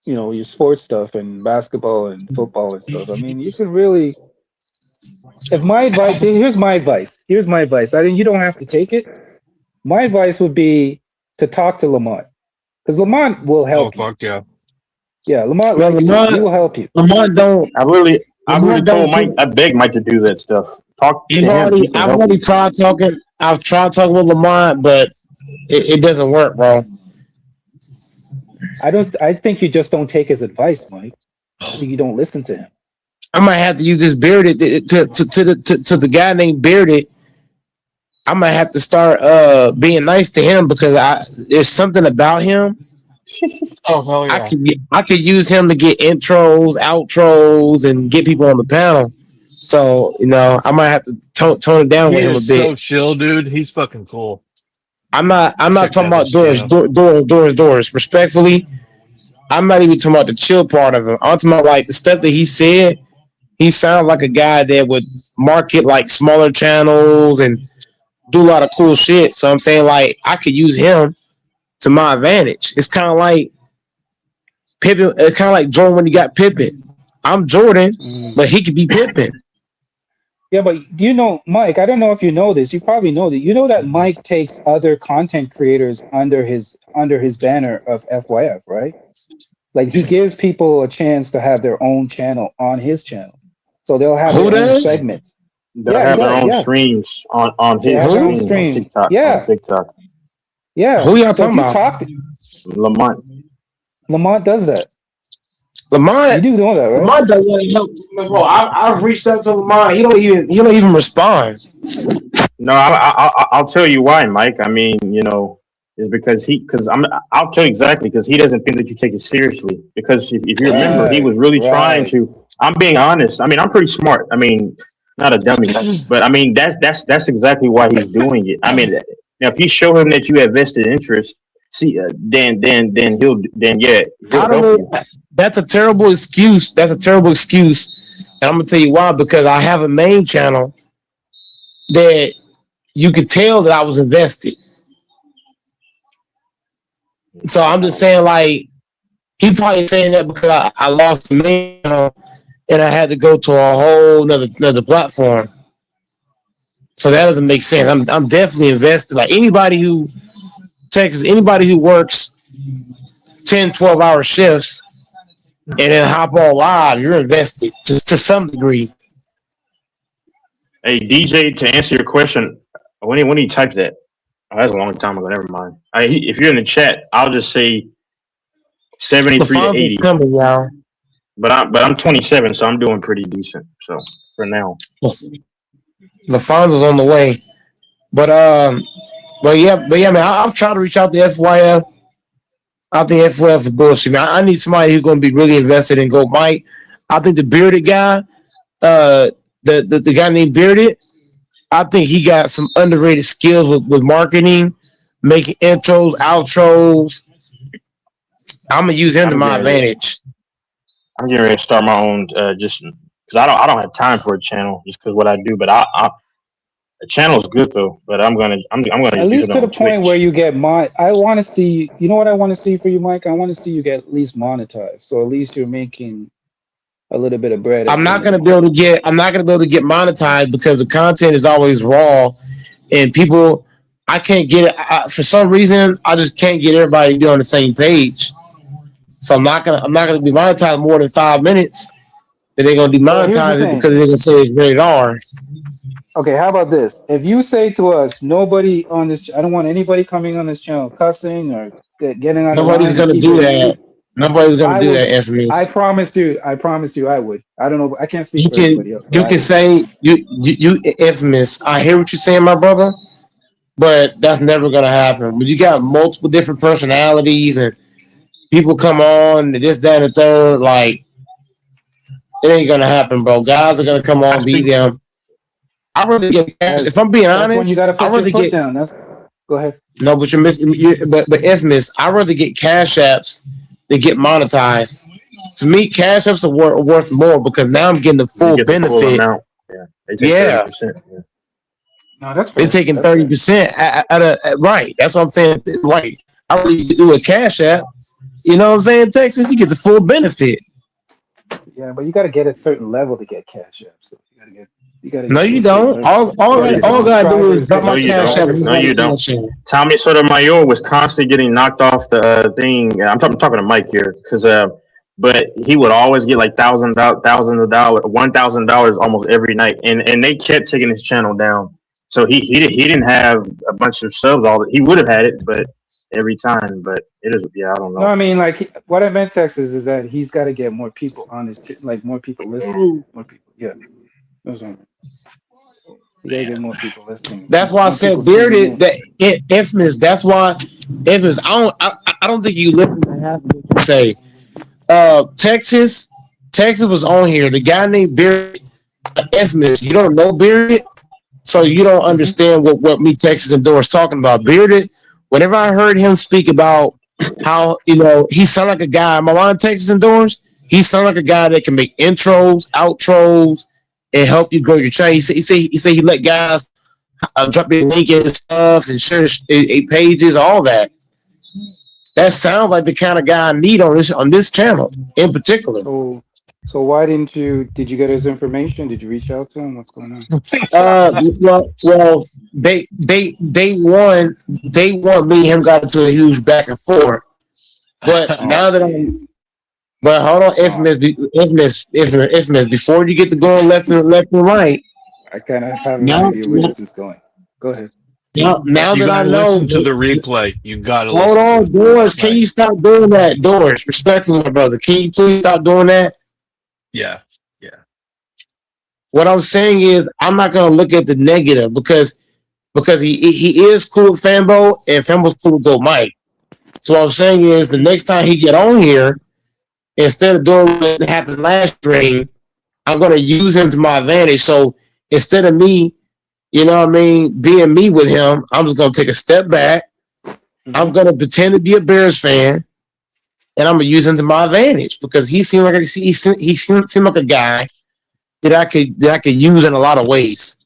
your sports stuff and basketball and football and stuff. I mean, you can really. If my advice, here's my advice. Here's my advice. I mean, you don't have to take it. My advice would be to talk to Lamont, because Lamont will Oh help you. fuck yeah. Yeah, Lamont Well, likes you. He will help you. Lamont don't I really Lamont don't told Mike, shoot. I begged Mike to do that stuff. Talk to him. He can I've help already you. tried talking. I've tried talking with Lamont, but it doesn't work, bro. I think you just don't take his advice, Mike. I think you don't listen to him. I might have to use this Bearded to the guy named Bearded. I might have to start being nice to him because there's something about him. Oh hell yeah. I could use him to get intros, outros, and get people on the panel. So I might have to tone it down He with him a is so bit. chill, dude. He's fucking cool. I'm not Checked talking out about his channel. doors. Respectfully, I'm not even talking about the chill part of him. I'm talking about like the stuff that he said. He sounds like a guy that would market like smaller channels and do a lot of cool shit. So I'm saying like I could use him to my advantage. It's kind of like Pippen. It's kind of like Jordan when he got Pippen. I'm Jordan, but he could be Pippen. Yeah, but Mike, I don't know if you know this. You probably know that. You know that Mike takes other content creators under his banner of FYF, right? Like he gives people a chance to have their own channel on his channel. So they'll have Who their own does? segments. They'll Yeah, he have their does. own Yeah. streams on They his have their own stream on stream. TikTok. Yeah. Yeah. Who y'all So if talking you about? talk Lamont. Lamont does that. Lamont. You do know that, right? Lamont doesn't help. Bro, I've reached out to Lamont. He don't even respond. No, I'll tell you why, Mike. I mean, is because I'll tell you exactly because he doesn't think that you take it seriously. Because if you remember, he Right. was really trying Right. to. I'm being honest. I mean, I'm pretty smart. I mean, not a dummy, but I mean that's exactly why he's doing it. I mean, now if you show him that you have vested interest, see, he'll I don't help know. you. That's a terrible excuse. That's a terrible excuse. And I'm gonna tell you why. Because I have a main channel that you could tell that I was invested. So I'm just saying, like, he probably saying that because I lost the main channel and I had to go to a whole another platform. So that doesn't make sense. I'm definitely invested. Like anybody who works 10, 12-hour shifts and then hop on live, you're invested to some degree. Hey DJ, to answer your question, when he types that, that's a long time ago. Never mind. If you're in the chat, I'll just say The 73 to funds is 80. coming, y'all. But I'm 27, so I'm doing pretty decent. So for now, The funds is on the way. But yeah, man, I've tried to reach out to FYF. I think FYF is bullshit, man. I need somebody who's going to be really invested in Go Mike. I think the bearded guy, the guy named Bearded, I think he got some underrated skills with marketing, making intros, outros. I'm gonna use him to I'm my getting ready. advantage. I'm getting ready to start my own, just because I don't have time for a channel just because what I do. But the channel is good though. But I'm gonna At use least it to the on point where Twitch. you get I want to see. You know what I want to see for you, Mike? I want to see you get at least monetized. So at least you're making a little bit of bread I'm every not gonna week. be able to get. I'm not gonna be able to get monetized because the content is always raw, and people. I can't get it for some reason. I just can't get everybody to be on the same page. So I'm not gonna be monetized more than 5 minutes. Then they're gonna Well, here's the demonetize it because thing. they're gonna say it's rated R. Okay, how about this? If you say to us, nobody on this, I don't want anybody coming on this channel cussing or getting out of Nobody's line or gonna do keeping it that. cute. Nobody's gonna I do would. that, Infamous. I promised you I would. I don't know. I can't speak You for can everybody else, but you I can would. say you Infamous. I hear what you're saying, my brother, but that's never gonna happen. When you got multiple different personalities and people come on, this, that, and the third, like it ain't gonna happen, bro. Guys are gonna come I on, be speak. them. I really get cash. If I'm being That's when you got honest, to I put your really foot get down. Go ahead. no, but you're missing. But Infamous, I rather get cash apps than get monetized. To me, cash apps are worth more because now I'm getting the You full get the full benefit. amount. Yeah, they take Yeah, 30%. Yeah. No, that's they're fair. taking That's fair. 30% out of right. That's what I'm saying. Right. I really do a cash app. You know what I'm saying? Texas, you get the full benefit. Yeah, but you got to get a certain level to get cash apps. So you got to No, get to you a certain don't. level. All No, you all I don't. gotta do is Subscribers drop No, my get you cash don't. app and No, everybody you subscribers. see that don't. shit. Tommy Sotomayor was constantly getting knocked off the thing. I'm talking to Mike here because but he would always get like thousands of dollars, $1,000 almost every night, and they kept taking his channel down. So he didn't have a bunch of subs. He would have had it, but every time. But it is, yeah, I don't No, I know. mean, like, what I meant, Texas, is that he's got to get more people on like more people listening. More people. Yeah, that's what I meant. You got to get more people listening. That's why I More said people tuning bearded in. that infamous. That's why infamous. I don't think you listen to half of what you say. Texas was on here. The guy named Bearded Infamous, you don't know Bearded, so you don't understand what me, Texas, and Doris talking about. Bearded, whenever I heard him speak about how, he sound like a guy, my mind, Texas and Doris, he sound like a guy that can make intros, outros, and help you grow your channel. He let guys drop their link in and stuff and share pages, all that. That sounds like the kind of guy I need on this channel in particular. So why did you get his information? Did you reach out to him? What's going on? Well, they won me and him got into a huge back and forth. But now that but hold on, infamous. Before you get to going left and right, I kind of have an idea where this is going. Go ahead. Now You that I gotta know, listen to the replay. You gotta hold listen on, to it. Doris. Can you stop doing that, Doris? Respectfully, my brother. Can you please stop doing that? Yeah. What I'm saying is, I'm not gonna look at the negative because he is cool with Fambo and Fambo's cool with Go Mike. So what I'm saying is, the next time he get on here, instead of doing what happened last stream, I'm gonna use him to my advantage. So instead of me, being me with him, I'm just gonna take a step back. I'm gonna pretend to be a Bears fan, and I'm gonna use him to my advantage because he seemed like a guy that I could use in a lot of ways.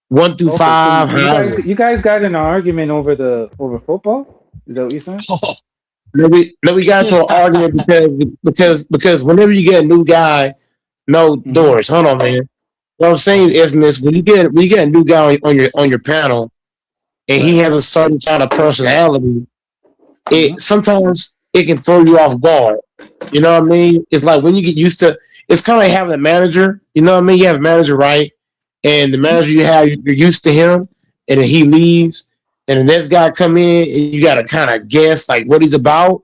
1 through 5. So you guys got in an argument over football? Is that what you're saying? No, we got into an argument because whenever you get a new guy, Doris, hold on, man. What I'm saying is, Miss, when you get a new guy on your panel, and he has a certain kind of personality, sometimes it can throw you off guard. You know what I mean? It's like when you get used to, it's kind of like having a manager. You know what I mean? You have a manager, right? And the manager you have, you're used to him, and then he leaves, and the next guy come in, and you got to kind of guess like what he's about,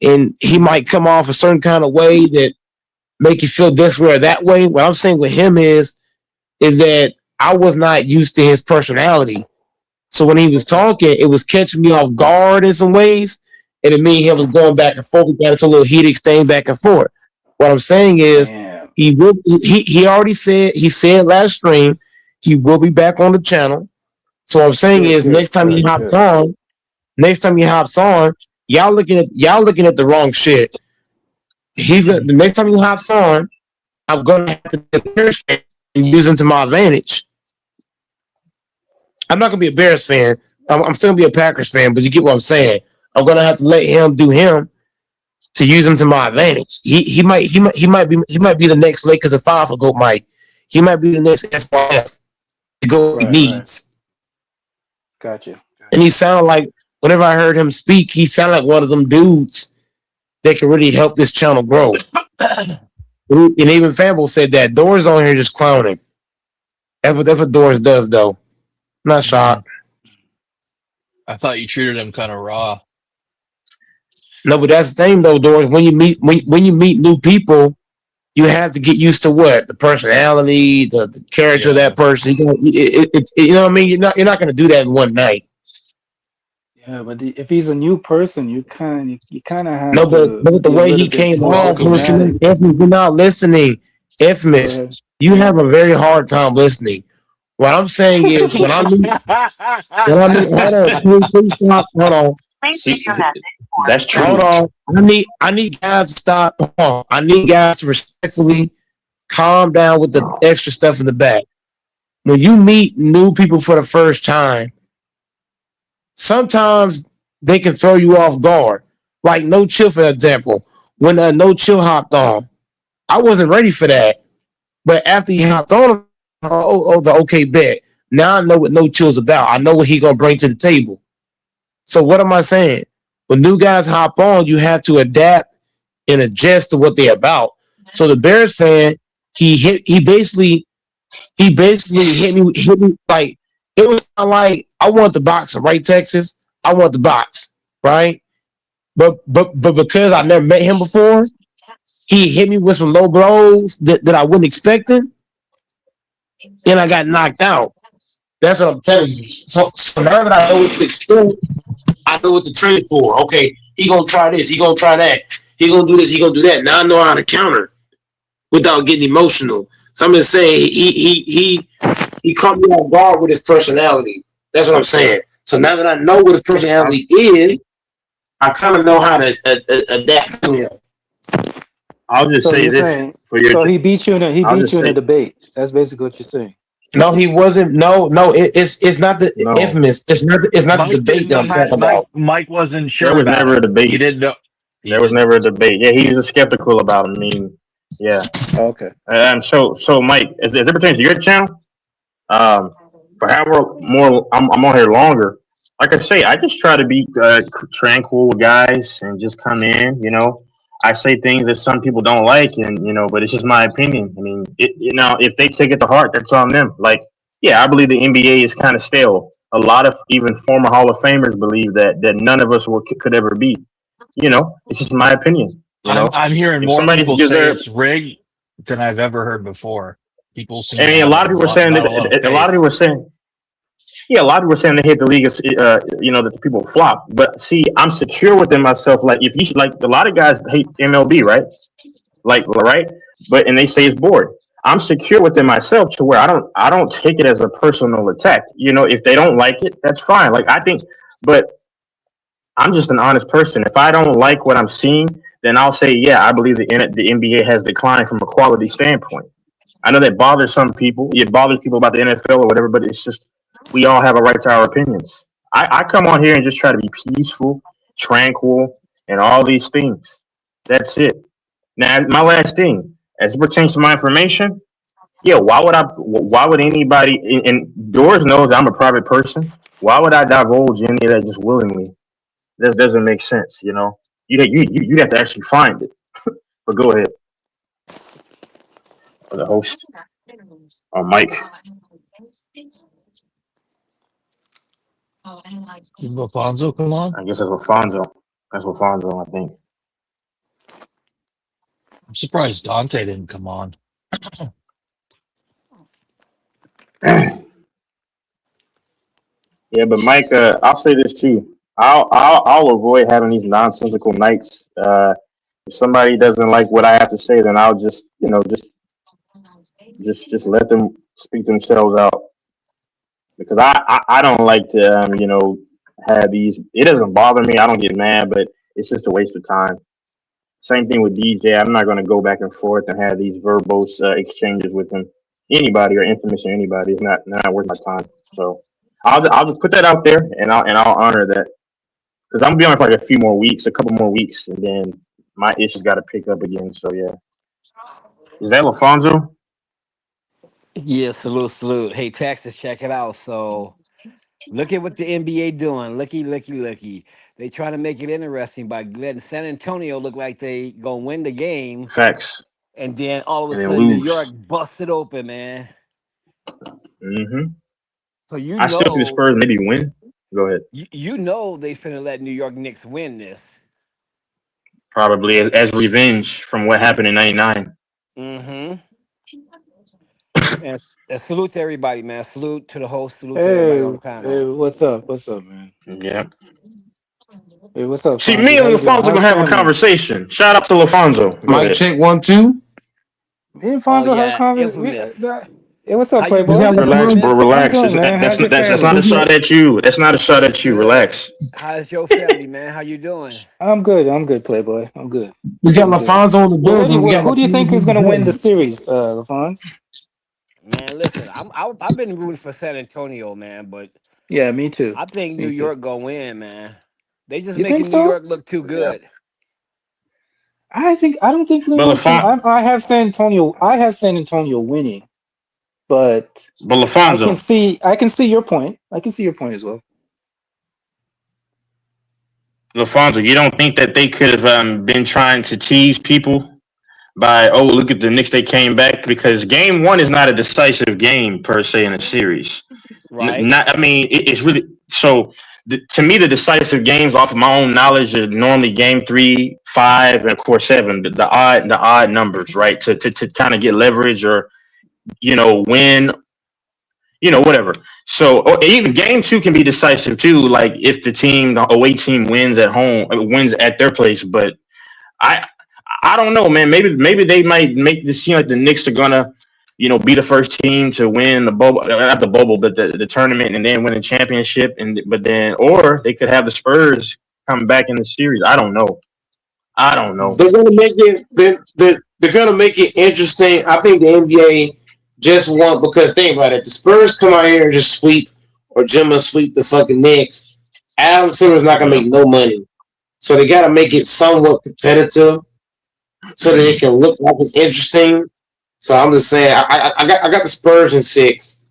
and he might come off a certain kind of way that make you feel this way or that way. What I'm saying with him is that I was not used to his personality. So when he was talking, it was catching me off guard in some ways, and it mean him was going back and forth. We got into a little heat exchange back and forth. What I'm saying is, he already said, he said last stream, he will be back on the channel. So what I'm saying is, next time he hops on, y'all looking at the wrong shit. The next time he hops on, I'm gonna have to get a Bears fan and use him to my advantage. I'm not gonna be a Bears fan. I'm still gonna be a Packers fan, but you get what I'm saying. I'm gonna have to let him do him to use him to my advantage. He might be the next Lakers of 5 for Goat Mike. He might be the next FYF to go needs. Gotcha. And he sounded like, whenever I heard him speak, he sounded like one of them dudes that can really help this channel grow. And even Famble said that Doors on here just clowning. That's what Doors does, though. Not shocked. I thought you treated him kind of raw. No, but that's the thing, though, Doors. When you meet new people, you have to get used to what the personality, the character of that person. You know what I mean. You're not going to do that in one night. Yeah, but if he's a new person, you kind of have no, but the way he came off, Infamous, you're not listening. Infamous, you have a very hard time listening. What I'm saying is, hold on, please stop. Hold on. That's true. Hold on. I need guys to stop. Hold on. I need guys to respectfully calm down with the extra stuff in the back. When you meet new people for the first time, sometimes they can throw you off guard. Like No Chill, for example. When No Chill hopped on, I wasn't ready for that. But after he hopped on, the okay bet. Now I know what No Chill's about. I know what he's gonna bring to the table. So what am I saying? When new guys hop on, you have to adapt and adjust to what they're about. So the Bears fan, he basically hit me like, it was like, I want the box, right, Texas? I want the box, right? But because I never met him before, he hit me with some low blows that I wasn't expecting, and I got knocked out. That's what I'm telling you. So now that I know what to expect, I know what to trade for. Okay, he gonna try this, he gonna try that, he gonna do this, he gonna do that. Now I know how to counter. without getting emotional. So I'm just saying he caught me off guard with his personality. That's what I'm saying. So now that I know what his personality is, I kind of know how to adapt to him. I'll just So say you're this saying for your. so he I'll beat just you in a say debate. That's basically what you're saying. No, he wasn't. No, it's not the no. infamous. It's not the Mike debate didn't that I'm have talking Mike. about. Mike wasn't There sure was about never a him. He debate. didn't know. He There was didn't. never a debate. Yeah, he was skeptical about him. I mean, yeah. Okay. So Mike, as it pertains to your channel, um, for however more I'm on here longer. Like I say, I just try to be tranquil with guys and just come in. I say things that some people don't like, and but it's just my opinion. I mean, if they take it to heart, that's on them. Like, yeah, I believe the NBA is kind of stale. A lot of even former Hall of Famers believe that none of us could ever be. It's just my opinion. I'm hearing If more somebody people gives say their, it's rigged than I've ever heard before. People I seem to mean, a have lot of people are saying not a lot of a lot of faith. people are saying. Yeah, a lot of people are saying they hit the league, that the people flop. But see, I'm secure within myself. Like, if you like, a lot of guys hate MLB, right? Like, right? But and they say it's bored. I'm secure within myself to where I don't take it as a personal attack. If they don't like it, that's fine. Like, I think, but I'm just an honest person. If I don't like what I'm seeing, then I'll say, yeah, I believe the NBA has declined from a quality standpoint. I know that bothers some people. It bothers people about the NFL or whatever, but it's just we all have a right to our opinions. I come on here and just try to be peaceful, tranquil, and all these things. That's it. Now, my last thing, as it pertains to my information, yeah, why would anybody, and Doris knows I'm a private person. Why would I divulge any of that just willingly? That doesn't make sense, you'd have to actually find it. But go ahead, for the host, or Mike. Did Alfonso come on? I guess that's Alfonso. That's Alfonso, I think. I'm surprised Dante didn't come on. Yeah, but Mike, I'll say this too. I'll avoid having these nonsensical nights. If somebody doesn't like what I have to say, then I'll just just let them speak themselves out. Because I don't like to have these. It doesn't bother me. I don't get mad, but it's just a waste of time. Same thing with DJ. I'm not going to go back and forth and have these verbose exchanges with him. Anybody or infamous or anybody is not worth my time. So I'll just put that out there, and I'll honor that, because I'm gonna be on for like a few more weeks, a couple more weeks, and then my issues got to pick up again. So yeah, is that Lafonso? Yeah, salute. Hey, Texas, check it out. So look at what the NBA doing. Looky. They trying to make it interesting by letting San Antonio look like they gonna win the game, Facts, and then all of a and then sudden New York lose. busted open, man. hmm So you I still think the know, Spurs maybe win. Go ahead. you know they finna let New York Knicks win this. Probably as revenge from what happened in '99. Mm-hmm. And salute to everybody, man. Salute to the host. Salute to everybody on Hey, the hey, panel. what's up? What's up, man? Yeah. Hey, what's up, See, me Fonzie? and How you doing? Lafonso gonna How's have a family? conversation. Shout out to Lafonso. Go Mic ahead. check 1 2. Me and Oh Fonzo have yeah, conversation. infamous. Hey, what's How up, you Is Playboy? that doing, Relax, bro. infamous? How you Relax. doing, man? How's your That's not family? a shot at you. That's not a shot What's at you. good? Relax. How's your family, man? How you doing? I'm good. I'm good, Playboy. I'm good. we got I'm good. LaFonso in the Well, building? We anyway, got who do you think LaFonso is in the going to win the building. series, LaFons? Man, listen, I've been rooting for San Antonio, man, but Yeah, me too. I think New Me too. York gonna win, man. They just You think making New so? York look too Yeah. good. I don't think New But York's gonna. Lafon, I have San Antonio. I have San Antonio winning, but but I can Lafonso, see. I can see your point. I can see your point as well. Lafonso, you don't think that they could have been trying to tease people by, oh, look at the Knicks, they came back? Because game one is not a decisive game per se in a series. Right? Not, I mean, it's really so. To me, the decisive games, off of my own knowledge, are normally game 3, 5, and of course 7. The odd numbers, right? To kind of get leverage or win, whatever. So, or even game 2 can be decisive too. Like if the away team wins at home, wins at their place. But I I don't know, man. Maybe they might make this seem like the Knicks are gonna, be the first team to win the bubble, not the bubble, but the tournament, and then win a championship. Or they could have the Spurs come back in the series. I don't know. I don't know. They're gonna make it. They're gonna make it interesting. I think the NBA just want because think about it. The Spurs come out here and just sweep, or Jimma sweep the fucking Knicks. Adam Silver's not gonna Yeah. make no money, so they gotta make it somewhat competitive so that it can look like it's interesting. So I'm just saying, I got the Spurs in 6.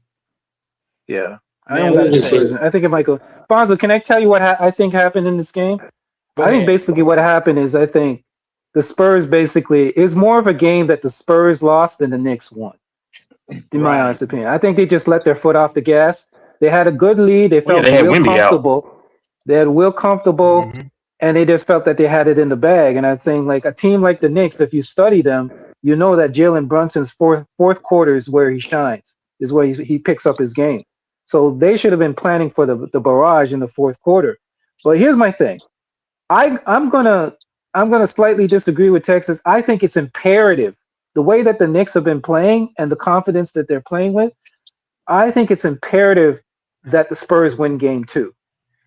Yeah, I Man, don't got the Spurs in Spurs. 6. I think it might go. Fonzo, can I tell you what I think happened in this game? go I think ahead. basically what happened is I think the Spurs basically is more of a game that the Spurs lost than the Knicks won. In my Right. honest opinion, I think they just let their foot off the gas. They had a good lead. They Well, yeah, felt they had real Wimby out. comfortable. They had real comfortable, Hmm. and they just felt that they had it in the bag. And I think like a team like the Knicks, if you study them, you know that Jalen Brunson's fourth quarter is where he shines, is where he picks up his game. So they should have been planning for the barrage in the fourth quarter. But here's my thing. I'm gonna slightly disagree with Texas. I think it's imperative the way that the Knicks have been playing and the confidence that they're playing with. I think it's imperative that the Spurs win game 2.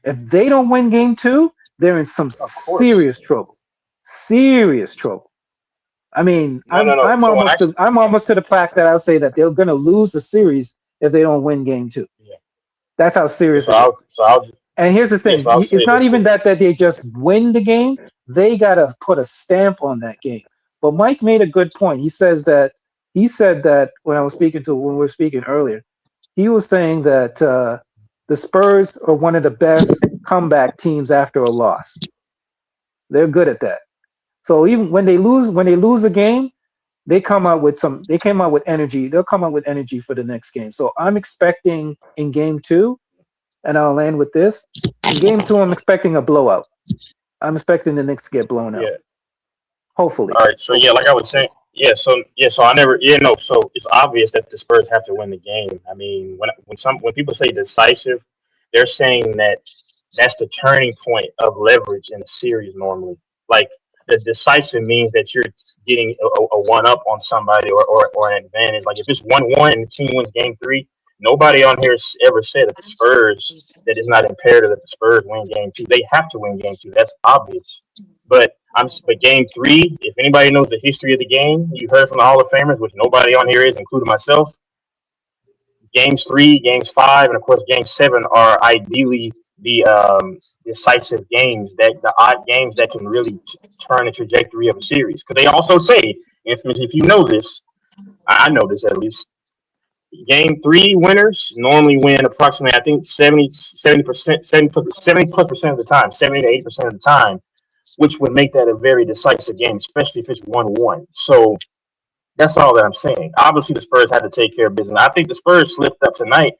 If they don't win game 2, they're in some Of course. serious trouble. Serious trouble. I mean, No, no, no. So when I I'm almost to the fact that I'll say that they're going to lose the series if they don't win game 2. yeah, That's how yeah. serious So it is. I'll And here's the yeah. thing: So I'll it's say not this even then. that they just win the game; they gotta put a stamp on that game. But Mike made a good point. He said that when we were speaking earlier, he was saying that the Spurs are one of the best comeback teams after a loss. They're good at that. So even when they lose a game, they came out with energy. They'll come out with energy for the next game. So I'm expecting in game 2, and I'll end with this. In game 2, I'm expecting a blowout. I'm expecting the Knicks to get blown out. Yeah. Hopefully. All right. So yeah, like I was saying, yeah. So I never, yeah, no. So it's obvious that the Spurs have to win the game. I mean, when people say decisive, they're saying that that's the turning point of leverage in a series normally. Like the decisive means that you're getting a one up on somebody or an advantage. Like if it's 1-1 and the team wins game 3, nobody on here has ever said that the Spurs that it's not imperative that the Spurs win game 2. They have to win game 2. That's obvious. But game 3, if anybody knows the history of the game, you heard from the Hall of Famers, which nobody on here is, including myself. Games 3, games 5, and of course game 7 are ideally the decisive games, that the odd games that can really turn the trajectory of a series. Because they also say, if you know this, I know this at least. Game 3 winners normally win approximately, I think 70%, 70 plus percent of the time, 70 to 80% of the time, which would make that a very decisive game, especially if it's 1-1. So that's all that I'm saying. Obviously, the Spurs had to take care of business. I think the Spurs slipped up tonight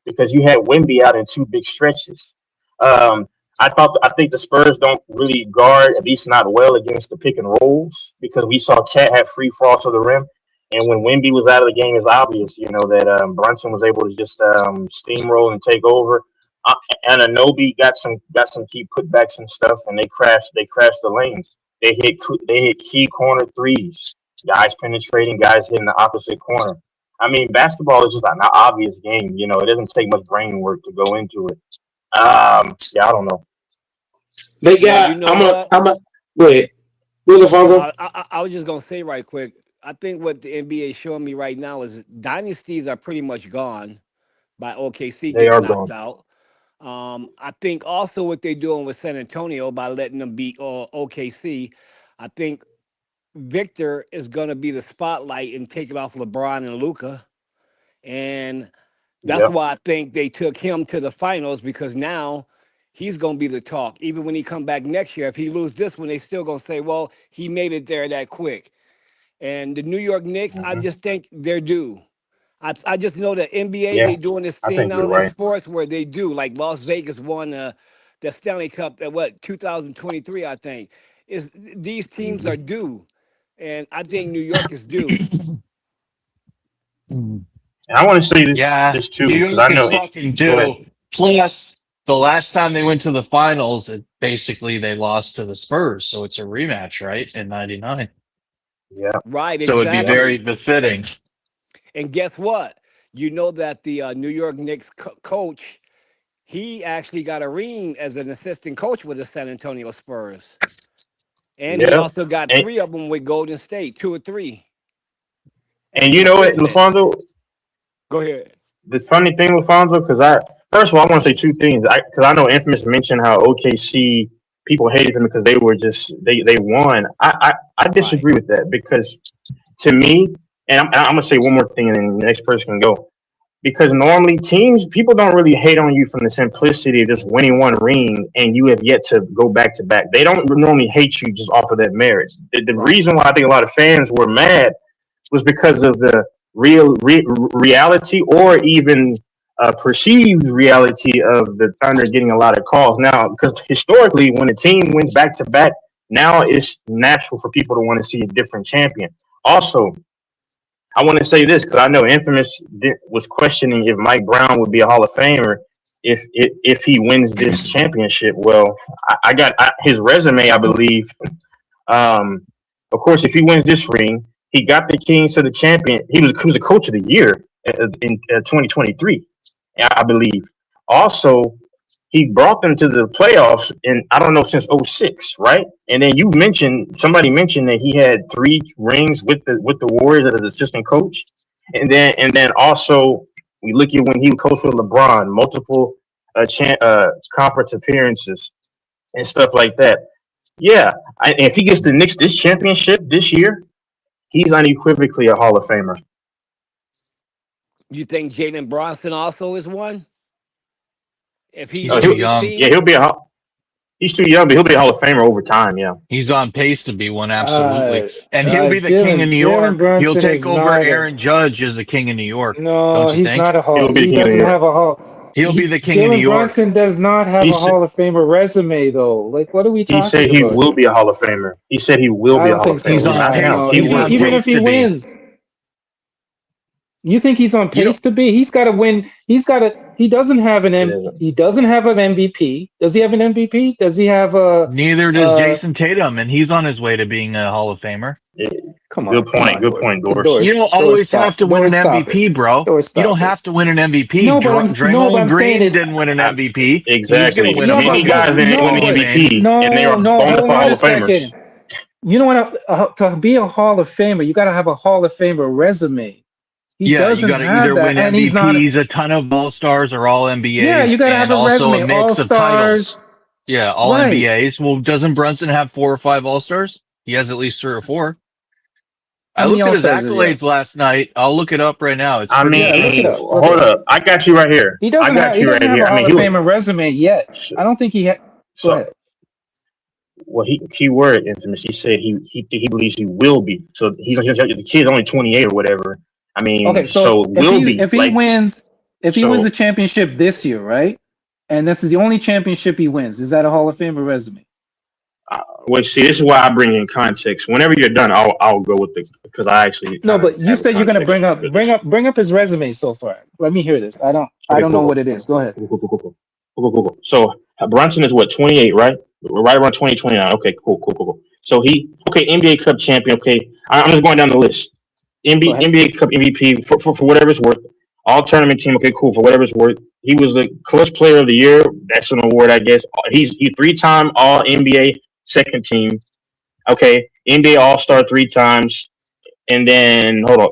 because you had Wemby out in 2 big stretches. Um, I think the Spurs don't really guard, at least not well, against the pick and rolls because we saw Cat have free fall to the rim. And when Wemby was out of the game, it's obvious, that Brunson was able to just steamroll and take over. Uh, and Anobi got some key putbacks and stuff, and they crashed the lanes. They hit key corner threes, guys penetrating, guys hitting the opposite corner. I mean, basketball is just an obvious game. It doesn't take much brain work to go into it. Yeah, I don't know. They Well, you got. know what? I'm a. Go ahead. Go No, Alfonso. I was just gonna say right quick. I think what the NBA is showing me right now is dynasties are pretty much gone by OKC They getting are knocked gone. out. I think also what they're doing with San Antonio by letting them beat OKC. I think Victor is gonna be the spotlight and take it off LeBron and Luca, and that's Yep. why I think they took him to the finals because now he's gonna be the talk. Even when he come back next year, if he lose this one, they still gonna say, "Well, he made it there that quick." And the New York Knicks, I Hmm. just think they're due. I just know that NBA Yeah, they doing this I thing think you're now in right. sports where they do like Las Vegas won the Stanley Cup at what 2023 I think is these teams Hmm. are due, and I think New York is due. Mm. And I want to say this Yeah, this New too because I York is know. fucking Go ahead. due. Plus, the last time they went to the finals, basically they lost to the Spurs, so it's a rematch, right? In '99. Yeah. Right, So it'd be Yep. very exactly. befitting. And guess what? You know that the New York Knicks coach, he actually got a ring as an assistant coach with the San Antonio Spurs. And he Yep. also got And, three of them with Golden State, two or three, as and an you know what, assistant. LaFonso? Go ahead. The funny thing, LaFonso, because first of all, I want to say two things. Because I know Infamous mentioned how OKC people hated them because they were just they won. I Right. disagree with that because to me, and I'm gonna say one more thing, and then the next person can go. Because normally teams, people don't really hate on you from the simplicity of just winning one ring and you have yet to go back to back. They don't normally hate you just off of that merit. The Right. reason why I think a lot of fans were mad was because of the reality or even perceived reality of the Thunder getting a lot of calls. Now, because historically, when a team wins back to back, now it's natural for people to want to see a different champion. Also, I want to say this because I know Infamous was questioning if Mike Brown would be a Hall of Famer if he wins this championship. Well, I got his resume, I believe. Um, of course, if he wins this ring, he got the Kings to the champion. He was a coach of the year in 2023, I believe. Also, he brought them to the playoffs in I don't know since '06, right? And then somebody mentioned that he had 3 rings with the Warriors as an assistant coach, and then also we look at when he coached with LeBron, multiple conference appearances and stuff like that. Yeah, if he gets the Knicks this championship this year, he's unequivocally a Hall of Famer. You think Jalen Bronson also is one? If he's He's Oh, with too this young. yeah, team? he's too young, but he'll be a Hall of Famer over time. Yeah. He's on pace to be one, absolutely. Uh, And he'll be the king of New Jalen York. He'll Brunson take is over not a. Aaron Judge as the king of New York. No, Don't you he's think? not a Hall. He'll be the He king of New doesn't York. have a Hall. He'll be the king of New Jalen York. Brunson does not have He a said Hall of Famer resume, though. Like, what are we he talking said he about will here? be a Hall of Famer. He said he will I be a don't Hall think of so. He's Famer, on not pace. now. No, He He's even on will. even pace if he to be. wins, you think he's on You know, pace to be? He's got to win. He's got to. He doesn't have an It M. isn't. He doesn't have an MVP. Does he have an MVP? Does he have a? neither does Uh, Jason Tatum, and he's on his way to being a Hall of Famer. come Good on, come point. on, Good Doris, point, Doris. You Doris, don't Doris, always have stop, to win an Doris, stop it, MVP, bro. Doris, You don't stop it. have to win an MVP. No, but Draymond I'm saying Green it. didn't win an I, MVP. He's going exactly. to win a Yeah, Many but fucking guys didn't win no, the Hall of but Fame. MVP, and they no, are no. bona fide Hold Hall a of Famers. second. You know what? To be a Hall of Famer, you got to have a Hall of Famer resume. He Yeah, you doesn't got to have either that, win and he's not. MVPs, a ton of All Stars or All Yeah, NBAs, you got to have and a also a resume. All mix of titles. stars, Yeah, All right? NBAs. Well, doesn't Brunson have 4 or 5 All Stars? He has at least 3 or 4. How I many looked at All his Stars does he have? accolades last night. I'll look it up right now. It's I pretty Yeah, look it mean, up. ridiculous. Look it hold up. up. I got you right here. He I doesn't have. got He you right doesn't have here. a I mean, Hall of Famer resume yet. I don't think he had. Go so ahead. well, he keyword infamous. He said he believes he will be. So the kid's only 28 or whatever. I Okay, mean, so so will be if he like wins a so. championship this year, right? And this is the only championship he wins. Is that a Hall of Famer resume? Well, see, this is why I bring in context. Whenever you're done, I'll go with the because I actually No, kind of but you have a said you're gonna context for this. bring up his resume so far. Let me hear this. I Okay, don't know cool, what it is. Go ahead. cool. So Brunson is what 28, right? Right around 2029. Okay, cool. So okay, NBA Cup champion. Okay, I'm just going down the list. Go ahead. NBA Cup MVP for whatever it's worth. All tournament team. Okay, cool for whatever it's worth. He was the clutch player of the year. That's an award, I guess. He's 3-time All NBA second team. Okay, NBA All Star 3 times, and then hold on.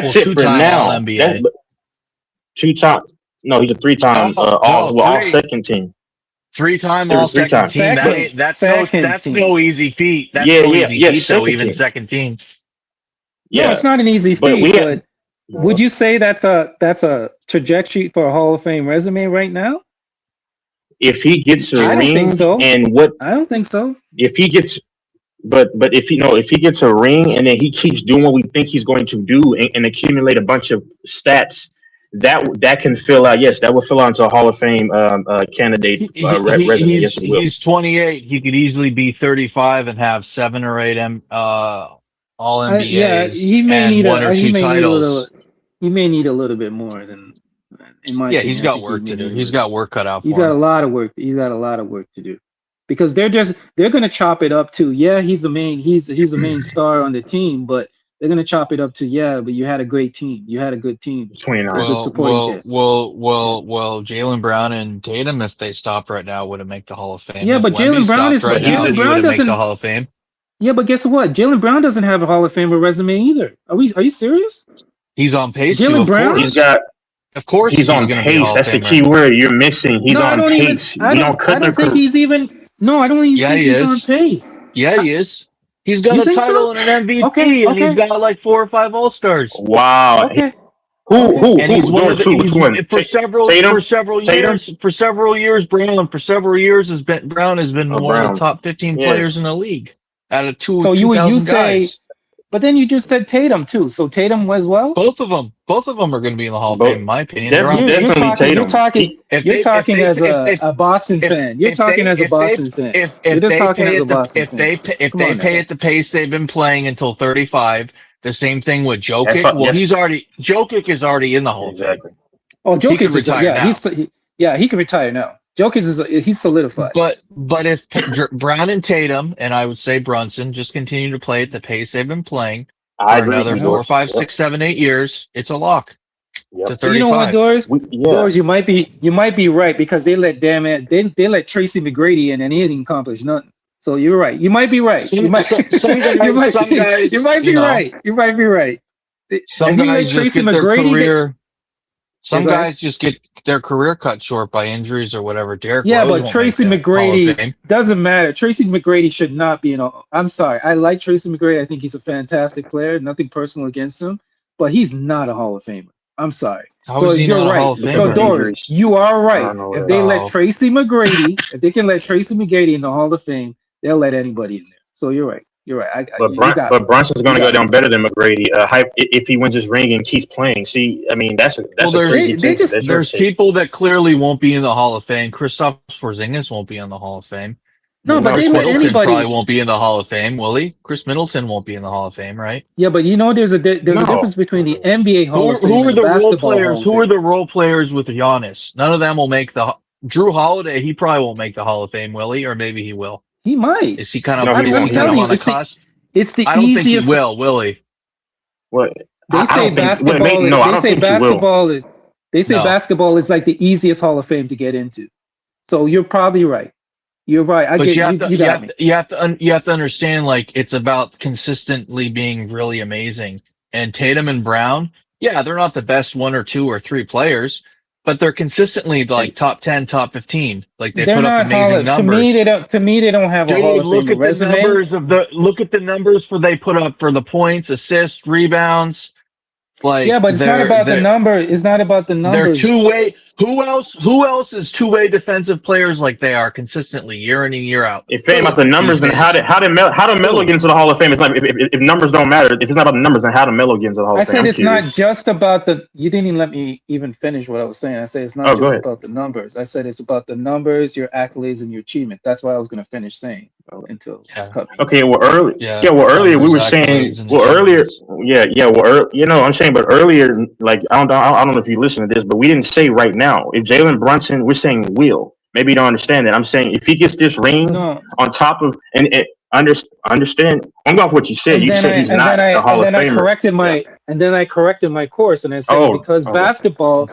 Well, That's it for 2-time All now. That NBA. 2 time. No, he's a 3 time Oh, no, all 3. second team. 3-time There All was three Second times, Team. but Second That's team. no easy feat. That's yeah, no easy yeah, feat though. second Even team. second team. No, Yeah, it's not an easy but we feat, had but would you say that's a trajectory for a Hall of Fame resume right now? if he gets a I don't think ring so. and what I don't think so. if he gets but if he gets a ring and then he keeps doing what we think he's going to do and accumulate a bunch of stats that can fill out, yes, that will fill out into a Hall of Fame candidate resume, yes it will. He's 28. He could easily be 35 and have 7 or 8 All Yeah, NBAs and 1 or 2 titles. he may need a little bit more than, in my Yeah, he's opinion. I got think he work may to do. need a He's little. got work cut out He's for got a him. lot of work. He's got a lot of work to do. because they're gonna chop it up to, yeah, he's the main star on the team, but they're gonna chop it up to, yeah, but you had a great team, you had a good team, a 29. good supporting cast. Jalen Brown and Tatum, if they stopped right now, wouldn't make the Hall of Fame. Yeah, If but Wemby Jalen Brown stopped is right now, Jalen he Brown wouldn't make the doesn't. Hall of Fame. Yeah, but guess what? Jalen Brown doesn't have a Hall of Famer resume either. Are you serious? He's on pace to, Jalen of Brown? course. Of course, he's on going to be a pace. Hall of That's the Famer. key word you're missing. He's No, I on don't even. pace. I You don't cut don't think he's even. No, I don't even Yeah, think he he's is. on pace. Yeah, he is. He's got You a think title so? and an MVP, Okay, and he's okay, got like 4 or 5 All-Stars. Wow. okay. Who? And he's one of the. George, He's which one? for several Tatum? years. For several years, Brown has been Oh, one of the Brown. top 15 Yeah. players in the league out of So you 2,000 say, guys. but then you just said Tatum too. So Tatum as well. Both of them are going to be in the Hall of Fame, in my opinion. Definitely Tatum. You're talking as a Boston fan. You're talking as a Boston fan. You're just talking as a Boston fan. If they pay at the pace they've been playing until 35, the same thing with Jokic. That's what- Well, yes. Jokic is already in the Hall of Fame. Exactly. Oh, Jokic He could is retire now. he can retire now. Jokic he's solidified. But if Brown and Tatum, and I would say Brunson, just continue to play at the pace they've been playing I for agree another with 4, George. 5, Yep. 6, 7, 8 years, it's a lock to 35. You know what, Doris? Yeah. Doris, you might be right, because they let they let Tracy McGrady in and he didn't accomplish nothing. So you're right. You might be right. You might Some guys, you might be right. You might be right. Some If you let guys just Tracy get their McGrady career. Some Yeah, go ahead. guys just get their career cut short by injuries or whatever. Derrick Yeah, Rose but won't Tracy make the Hall of McGrady Fame. doesn't matter. Tracy McGrady should not be in a. I'm sorry. I like Tracy McGrady. I think he's a fantastic player. Nothing personal against him, but he's not a Hall of Famer. I'm sorry. How So is he you're not a right. Hall of So Famer? Doris, you are I right. don't know If where- they let No. Tracy McGrady, if they can let Tracy McGrady in the Hall of Fame, they'll let anybody in there. So you're right. You're right. But Brunson's going to go down better than McGrady. If he wins his ring and keeps playing. See, I mean, that's a crazy take. That's your There's take. people that clearly won't be in the Hall of Fame. Kristaps Porzingis won't be in the Hall of Fame. No, but Chris they let Middleton anybody. probably won't be in the Hall of Fame, will he? Chris Middleton won't be in the Hall of Fame, right? Yeah, but you know, there's a difference between the NBA Hall of Fame Who are and the the role basketball Hall players? of Who Fame. are the role players with Giannis? None of them will make the. Drew Holiday, he probably won't make the Hall of Fame, will he? Or maybe he will. He might. Is he kind of No, he is won't. he kind of on the cusp? It's the I don't easiest. think he will he? What? They I say don't think. basketball. No, I They don't say think he will. basketball is. They say No. basketball is like the easiest Hall of Fame to get into. So you're probably right. You're right. I But get you have you. to, You got me. you have to understand, like, it's about consistently being really amazing. And Tatum and Brown, yeah, they're not the best 1 or 2 or 3 players, but they're consistently like top 10, top 15. Like they They're put up not Hall amazing of. numbers. To me, they don't have a Hall Dude, of look Fame at the resume. numbers for they put up for the points, assists, rebounds. Like, Yeah, but it's not about the number. It's not about the they're numbers. two-way. Who else is two-way defensive players like they are consistently year in and year out? If it ain't about the numbers, then how did Melo get into the Hall of Fame? It's like if numbers don't matter, if it's not about the numbers, then how did Melo get into the Hall I of Fame? said I'm it's curious. not just about the. You didn't even let me even finish what I was saying. I said it's not Oh, go just ahead. about the numbers. I said it's about the numbers, your accolades, and your achievement. That's what I was going to finish saying until cut me. Okay, well, earlier we were saying, I'm saying, but earlier, like, I don't know if you listen to this, but we didn't say right now. If Jalen Brunson, we're saying will. Maybe you don't understand that. I'm saying if he gets this ring on top of and understand. I'm going for what you said. You said he's not a Hall of Famer. And then I corrected my course and I said because basketball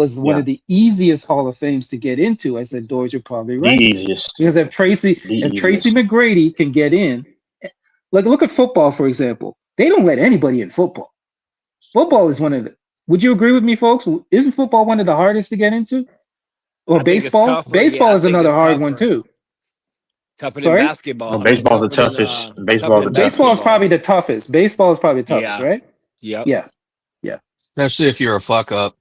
is one of the easiest Hall of Fames to get into. I said, Doris, you're probably right. The easiest. Because if Tracy McGrady can get in, like look at football, for example. They don't let anybody in football. Football is one of the. Would you agree with me, folks? Isn't football one of the hardest to get into? Or baseball? Baseball is another hard one too. Tougher Sorry? than basketball. No, baseball's the toughest. Baseball is probably the toughest. Baseball is probably the toughest, right? Yep. Yeah. Especially if you're a fuck up.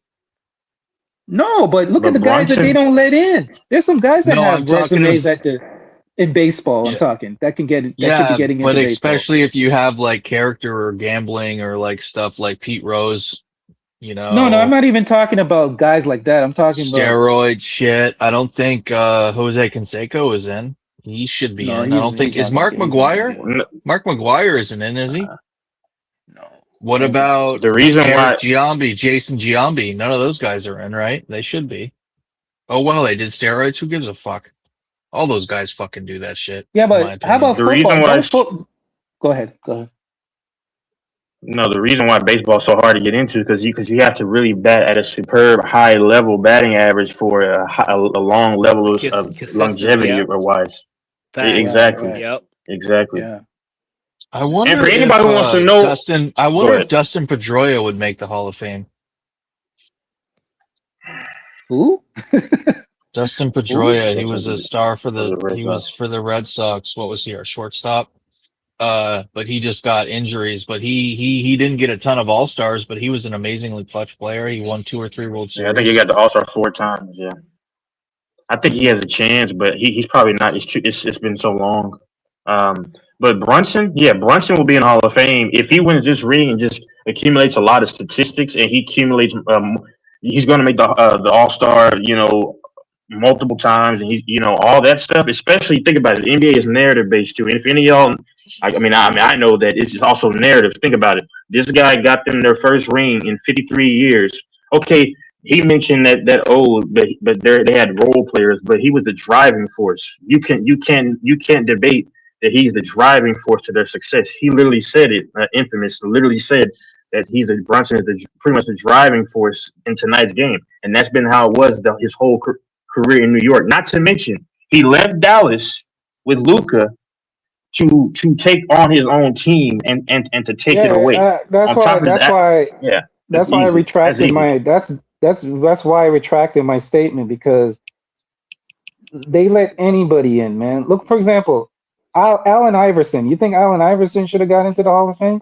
No, but look at the guys that they don't let in. There's some guys that have resumes in baseball. I'm talking that can get that should be getting into but baseball. especially if you have like character or gambling or like stuff like Pete Rose, No, I'm not even talking about guys like that. I'm talking about steroid shit. I don't think Jose Canseco is in. He should be in. I don't think is Mark McGuire. Mark McGuire isn't in, is he? No. What about the reason Eric Giambi, Jason Giambi? None of those guys are in, right? They should be. Oh well, they did steroids. Who gives a fuck? All those guys fucking do that shit. Yeah, in my but how opinion. about The reason football? why Don't foot. Go ahead. Go ahead. No, the reason why baseball's so hard to get into is because you have to really bat at a superb high level batting average for a long level of Consistent. longevity Yep. or wise. Facts. Right. Exactly, Right. Yep. exactly. Yeah. I And wonder for if anybody who wants to know, I go wonder if ahead. Dustin Pedroia would make the Hall of Fame. Who? Dustin Who? Pedroia, he was a star for For the Red he was Sox. for the Red Sox. What was he, our shortstop? But he just got injuries. But he didn't get a ton of All Stars, but he was an amazingly clutch player. He won 2 or 3 World Yeah, I think he Series. got the All Star 4 times. Yeah, I think he has a chance, but he's probably not. It's been so long. Um, but Brunson, yeah, Brunson will be in the Hall of Fame if he wins this ring and just accumulates a lot of statistics, and he accumulates. He's going to make the All Star. Multiple times, and all that stuff. Especially think about it, the NBA is narrative based too. And if any of y'all, I know that it's also narrative. Think about it. This guy got them their first ring in 53 years. Okay, he mentioned but they had role players, but he was the driving force. You can't debate that he's the driving force to their success. He literally said it. Infamous literally said that Brunson is pretty much the driving force in tonight's game, and that's been how it was his whole career in New York. Not to mention, he left Dallas with Luca to take on his own team and to take it Yeah. away. That's On why. top of his, yeah, That's that's why I easy. That's retracted easy. my. That's why I retracted my statement because they let anybody in, man. Look, for example, Allen Iverson. You think Allen Iverson should have got into the Hall of Fame?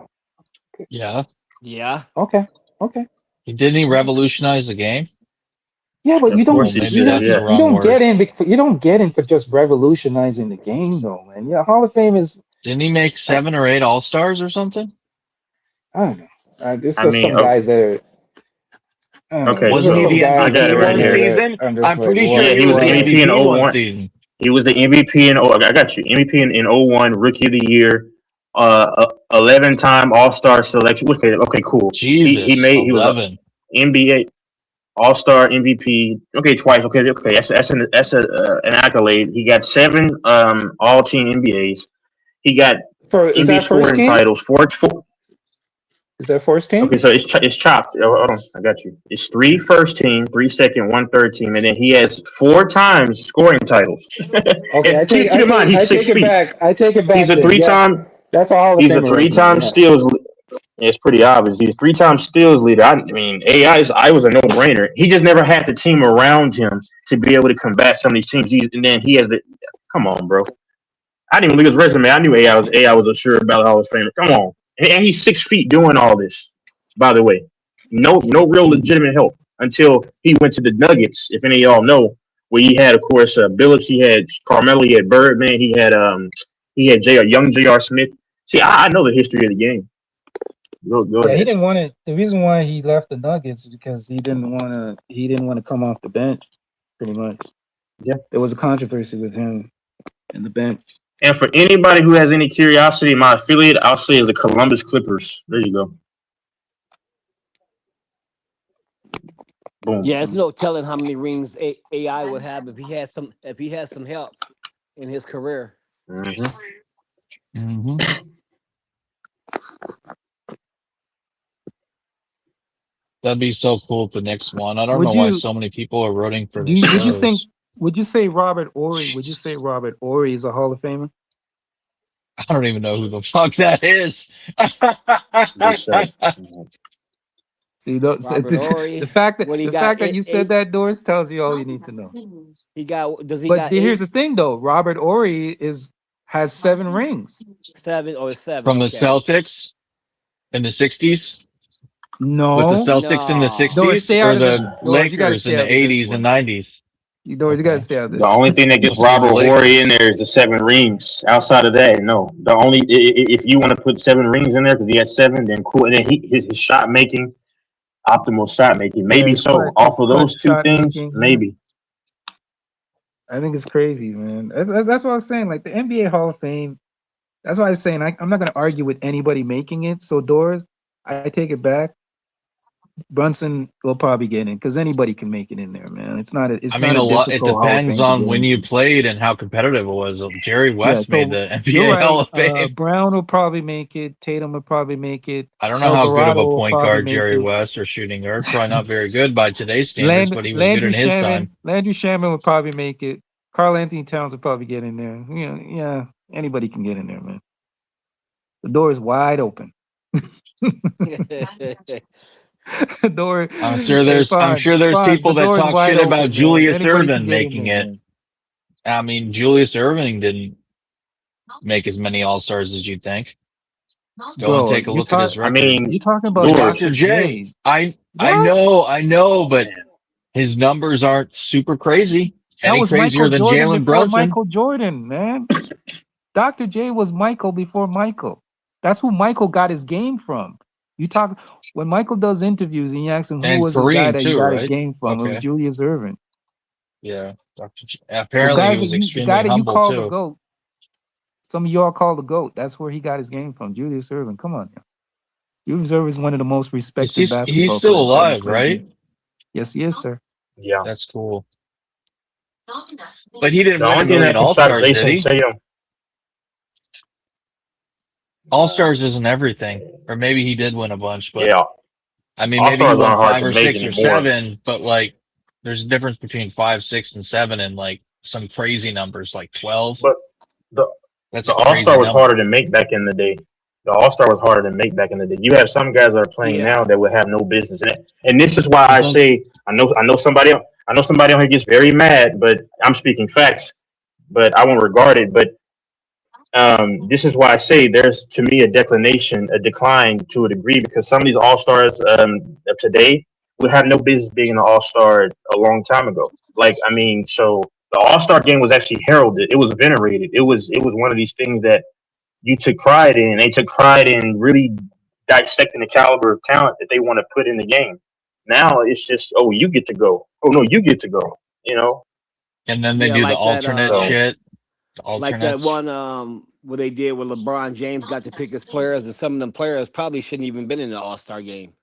Yeah, Yeah. Okay. Okay. didn't he revolutionize the game? Yeah, but Of you Well, course don't he maybe you should. don't that's Yeah. the you wrong don't word. get in you don't get in for just revolutionizing the game though, man. Yeah, Hall of Fame is Didn't he make 7 or 8 All Stars or something? I don't know. There's I just mean, some guys that are I don't know. okay, There's Wasn't just he so some the I guys in got MVP it the right one NBA here. that season? I'm just I'm like, pretty sure Yeah, he he was was the the what? MVP in MVP one 01. season. He was the MVP I got you. MVP in 01, Rookie of the Year, 11-time All Star selection. Okay, cool. Jesus, He was 11. NBA All Star MVP. Okay, twice. Okay. That's an accolade. He got 7 All Team NBAs. He got For is NBA that first scoring team? titles. Four. Is that first team? Okay, so it's chopped. Hold on, I got you. It's 3 first team, 3 second, 1 third team, and then he has 4 times scoring titles. Okay, And keep in mind, he's I six take it feet. back. I take it He's back a then. three Yeah, time. that's a Hall of He's a Famer three resume. time Yeah. steals. It's pretty obvious. He's 3 time steals leader. I mean, I was a no brainer. He just never had the team around him to be able to combat some of these teams. And then he has the. Come on, bro. I didn't even look at his resume. I knew AI was a sure about Hall of Famer. Come on, and he's 6 feet doing all this. By the way, no real legitimate help until he went to the Nuggets. If any of y'all know, where he had, of course, Billups, he had Carmelo, he had Birdman, he had young J.R. Smith. See, I know the history of the game. Go Yeah, he ahead. didn't want it. The reason why he left the Nuggets is because he didn't want to. He didn't want to come off the bench. Pretty much. Yeah. There was a controversy with him and the bench. And for anybody who has any curiosity, my affiliate, I'll say, is the Columbus Clippers. There you go. Boom. Yeah, it's no telling how many rings AI would have if he has some help in his career. Mm-hmm. Mm-hmm. That'd be so cool if the Knicks won. I don't Would know why you so many people are rooting for do? the Would you think? Spurs. Would you say Robert Ory? Would you say Robert Ory is a Hall of Famer? I don't even know who the fuck that is. See, those, Robert Ory. the fact What he got? that you said that, Doris, tells you all you need to know. He got. Does he But got here's the 8, thing, though. Robert Ory has 7 rings. 7, or 7? From the Okay. Celtics in the 60s? With the No, Celtics in the No. Doris, 60s stay or out of this. the Doris, you got to Lakers in stay the out of this 80s and one. 90s? Doris, you got to Okay. stay out of The this. only thing that gets Let's do the Robert Horry in Lakers. there is the 7 rings. Outside of that, no. The only if you want to put 7 rings in there because he has 7, then cool. And then his shot making, optimal shot making, Yeah, maybe his so. Off of clutch those 2 shot things, making. Yeah. maybe. I think it's crazy, man. That's what I was saying. Like the NBA Hall of Fame. That's why I was saying I'm not going to argue with anybody making it. So Doris, I take it back. Brunson will probably get in because anybody can make it in there, man. It's not I a mean, a lot. It difficult Hall of depends Fame to on get when you into. played and how competitive it was. Jerry Yeah, West made so the you're NBA Hall right. of Fame. Brown will probably make it. Tatum will probably make it. I don't know how good of Alvarado a will point probably guard make Jerry it. West or shooting guard. Probably not very good by today's standards, but he was good in his time. Landry Shaman will probably make it. Karl Anthony Towns will probably get in there. Yeah, anybody can get in there, man. The door is wide open. The door. I'm sure Hey, there's people The that door is talk wide shit about open, man. Julius Anybody can Erving get in making there, it. man. I mean, Julius Erving didn't make as many All-Stars as you'd think. Go and Bro, take a look at his I record. mean, you're talking about But Lord, Dr. Dr. J, J. I What? know, but his numbers aren't super crazy. That Any was crazier Michael than Jordan Jalen before Brunson. Michael Jordan, man. Dr. J was Michael before Michael. That's who Michael got his game from. You talk when Michael does interviews and you ask him who And was his guy Kareem that he too, got his right? game from, it was Okay. Julius Erving. Yeah. Dr. J. So Apparently he guys that was the extremely guy that you humble call the too. GOAT, some of y'all call the GOAT. That's where he got his game from, Julius Erving. Come on now. Julius Erving is one of the most respected He's basketball still players that ever alive, played the right? game. Yes, he is, sir. yeah. That's cool. But he didn't The win only a thing million that can stop All-Stars, did Jason he? Tatum, All-Stars isn't everything. Or maybe he did win a bunch, but yeah, I mean, All maybe he Stars won aren't hard 5 to or make 6 or anymore. 7, but like, there's a difference between 5, 6, and 7 and like some crazy numbers like 12. But the That's the a All crazy Star was harder number. to make back in the day. The All Star was harder to make back in the day. You have some guys that are playing Yeah. now that would have no business in it, and this is why I There's only say I know somebody on here gets very mad, but I'm speaking facts. But I won't regard it. But this is why I say there's to me a decline to a degree because some of these all stars of today would have no business being an all star a long time ago. Like I mean, so the all star game was actually heralded. It was venerated. It was one of these things that you took pride in. They took pride in really dissecting the caliber of talent that they want to put in the game. Now it's just oh you get to go. Oh no you get to go. You know. And then they Yeah, do the like that alternate So shit. The like that alternates. one what they did where LeBron James got to pick his players, and some of them players probably shouldn't even been in the All-Star game.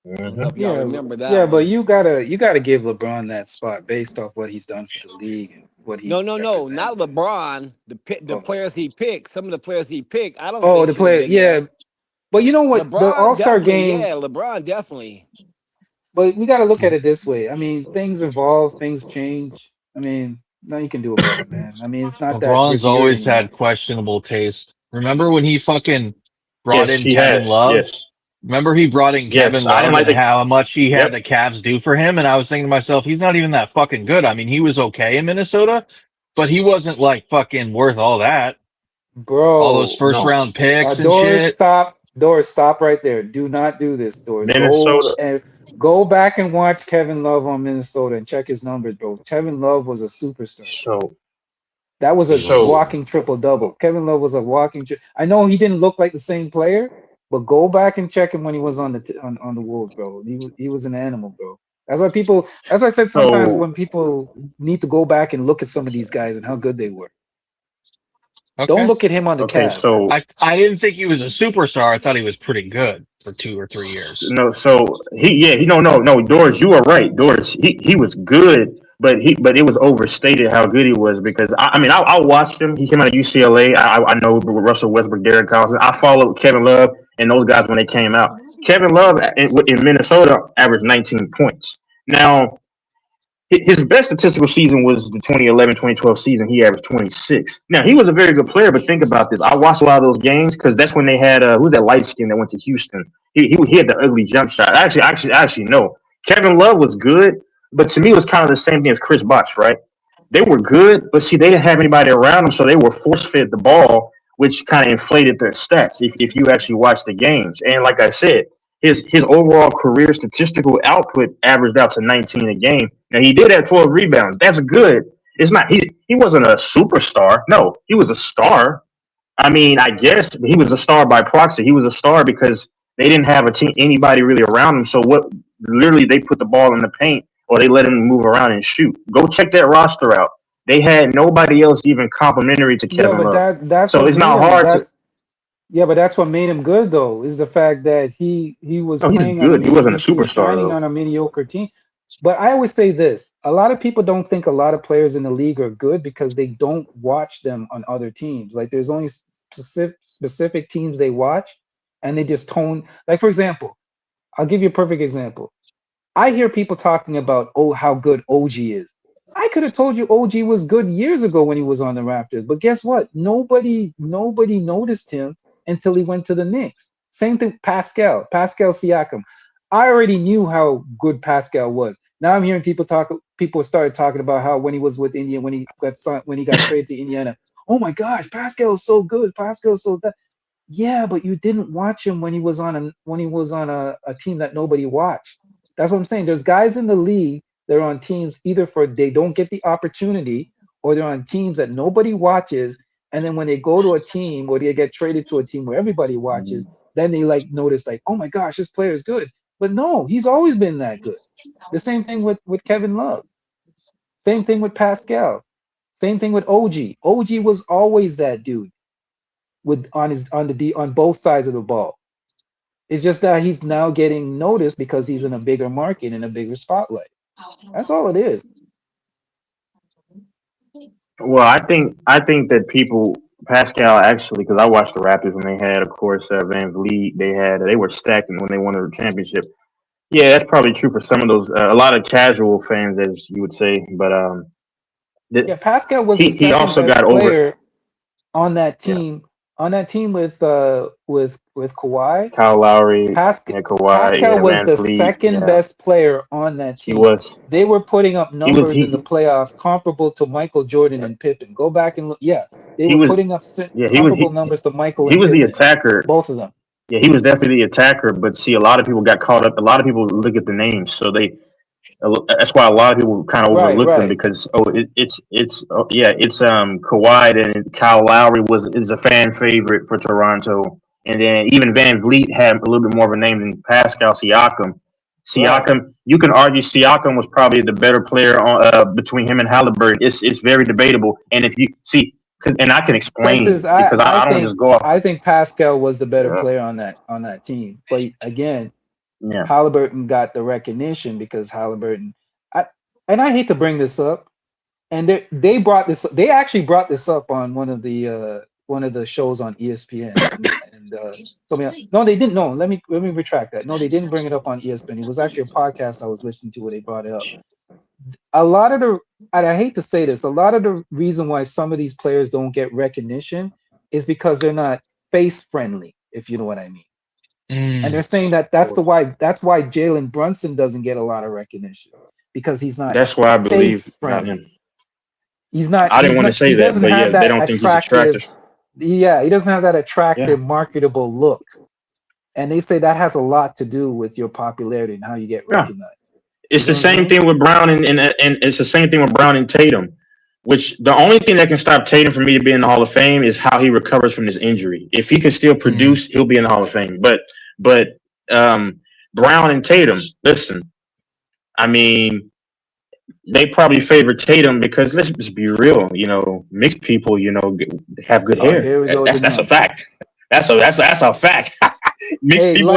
I don't know if y'all remember that But one. you gotta give LeBron that spot based off what he's done for the league and what he No, not represented. LeBron. The Oh, players he picked, some of the players he picked, I don't oh, think the should have player, been there. yeah. But you know what? The All LeBron Star definitely, game. yeah, LeBron definitely. But we got to look at it this way. I mean, things evolve, things change. I mean, nothing you can do about it, man. I mean, it's not that LeBron's revered always anymore. had questionable taste. Remember when he fucking brought yes in he Kevin has Love? yes Remember he brought in yes Kevin I didn't Love like and the how much he had yep the Cavs do for him? And I was thinking to myself, he's not even that fucking good. I mean, he was okay in Minnesota, but he wasn't like fucking worth all that. All those Bro, first no round picks and Doors, shit. stop. Doors, stop right there. Do not do this, Doors. Minnesota. Go back and watch Kevin Love on Minnesota and check his numbers, bro. Kevin Love was a superstar, bro. So That was a so walking triple double. Kevin Love was a walking. I know he didn't look like the same player, but go back and check him when he was on on the Wolves, bro. He was an animal, bro. That's why people. That's why I said sometimes so when people need to go back and look at some of these guys and how good they were. Don't Okay. look at him on the okay Cavs. so I didn't think he was a superstar. I thought he was pretty good for 2 or 3 years. no, so he no Doris, you are right. Doris, he was good, but it was overstated how good he was because I mean I watched him. He came out of UCLA. I know Russell Westbrook, Derek Collins. I followed Kevin Love and those guys when they came out. Kevin Love in Minnesota averaged 19 points. Now his best statistical season was the 2011-2012 season. He averaged 26. Now he was a very good player, but think about this. I watched a lot of those games because that's when they had who's that light skin that went to Houston. He had the ugly jump shot. Actually no. Kevin Love was good, but to me it was kind of the same thing as Chris Bosh, right? They were good, but see they didn't have anybody around them, so they were force fed the ball, which kind of inflated their stats if you actually watch the games. And like I said, his overall career statistical output averaged out to 19 a game. Now he did have 12 rebounds. That's good. It's not he wasn't a superstar. No, he was a star. I mean, I guess he was a star by proxy. He was a star because they didn't have anybody really around him. So what? Literally, they put the ball in the paint or they let him move around and shoot. Go check that roster out. They had nobody else even complimentary to Yeah, Kevin but Love. that's So what it's made not him. hard to. Yeah, but that's what made him good though, is the fact that he was No, he's playing on a good. He wasn't a he was superstar shining though. on a mediocre team. But I always say this, a lot of people don't think a lot of players in the league are good because they don't watch them on other teams. Like there's only specific teams they watch and they just tone, like for example, I'll give you a perfect example. I hear people talking about, oh, how good OG is. I could have told you OG was good years ago when he was on the Raptors, but guess what? Nobody noticed him until he went to the Knicks. Same thing, Pascal Siakam. I already knew how good Pascal was. Now I'm hearing people started talking about how when he was with India, when he got traded to Indiana. Oh my gosh, Pascal is so good. Pascal is so that. Yeah, but you didn't watch him when he was on a team that nobody watched. That's what I'm saying. There's guys in the league that are on teams either for they don't get the opportunity or they're on teams that nobody watches. And then when they go to a team or they get traded to a team where everybody watches, then they like notice like, oh my gosh, this player is good. But no, he's always been that good. The same thing with Kevin Love. Same thing with Pascal. Same thing with OG. OG was always that dude with on both sides of the ball. It's just that he's now getting noticed because he's in a bigger market in a bigger spotlight. That's all it is. Well, I think that people Pascal actually because I watched the Raptors when they had, of course, Van Vliet. They were stacked when they won the championship. Yeah, that's probably true for some of those. A lot of casual fans, as you would say, but Yeah, Pascal was the he second also best got over. player on that Yeah, team. On that team with Kawhi, Kyle Lowry, Pascal yeah, Kawhi, Pascal yeah, was Van the Vliet, second yeah, best player on that he team. was. They were putting up He was numbers in the playoff comparable to Michael Jordan and Pippen. Go back and look. Yeah, they he were was putting up yeah comparable numbers to Michael he and was the Pippen, attacker. both of them. Yeah, he was definitely the attacker. But see, a lot of people got caught up. A lot of people look at the names, so that's why a lot of people kind of Right, overlook them right. because it's Kawhi and Kyle Lowry is a fan favorite for Toronto, and then even Van Vliet had a little bit more of a name than Pascal Siakam. Right. Siakam, you can argue Siakam was probably the better player between him and Halliburton. It's very debatable, and if you see, and I can Texas, explain because I don't just go off. I think Pascal was the better Yeah, player on that team. But again, yeah. Halliburton got the recognition because Halliburton. I, and I hate to bring this up, and they actually brought this up on one of the shows on ESPN, and told me no, they didn't. No, let me retract that. No, they didn't bring it up on ESPN. It was actually a podcast I was listening to where they brought it up. A lot of the and I hate to say this, a lot of the reason why some of these players don't get recognition is because they're not face friendly, if you know what I mean. And they're Mm. saying that that's why Jalen Brunson doesn't get a lot of recognition because he's not That's why I believe face about him. friendly. He's not I didn't want to say he that, doesn't but have yeah, they that don't think he's attractive, attractive. yeah, he doesn't have that Yeah, attractive marketable look. And they say that has a lot to do with your popularity and how you get yeah. recognized. You It's see the what I'm same saying? thing with Brown and it's the same thing with Brown and Tatum. Which the only thing that can stop Tatum from me to be in the Hall of Fame is how he recovers from his injury. If he can still Mm. produce, he'll be in the Hall of Fame. But um, Brown and Tatum, listen, I mean, they probably favor Tatum because let's just be real. Mixed people, have good Oh, hair. here we go with the That's a nuts. fact. That's a fact. Mixed Hey, people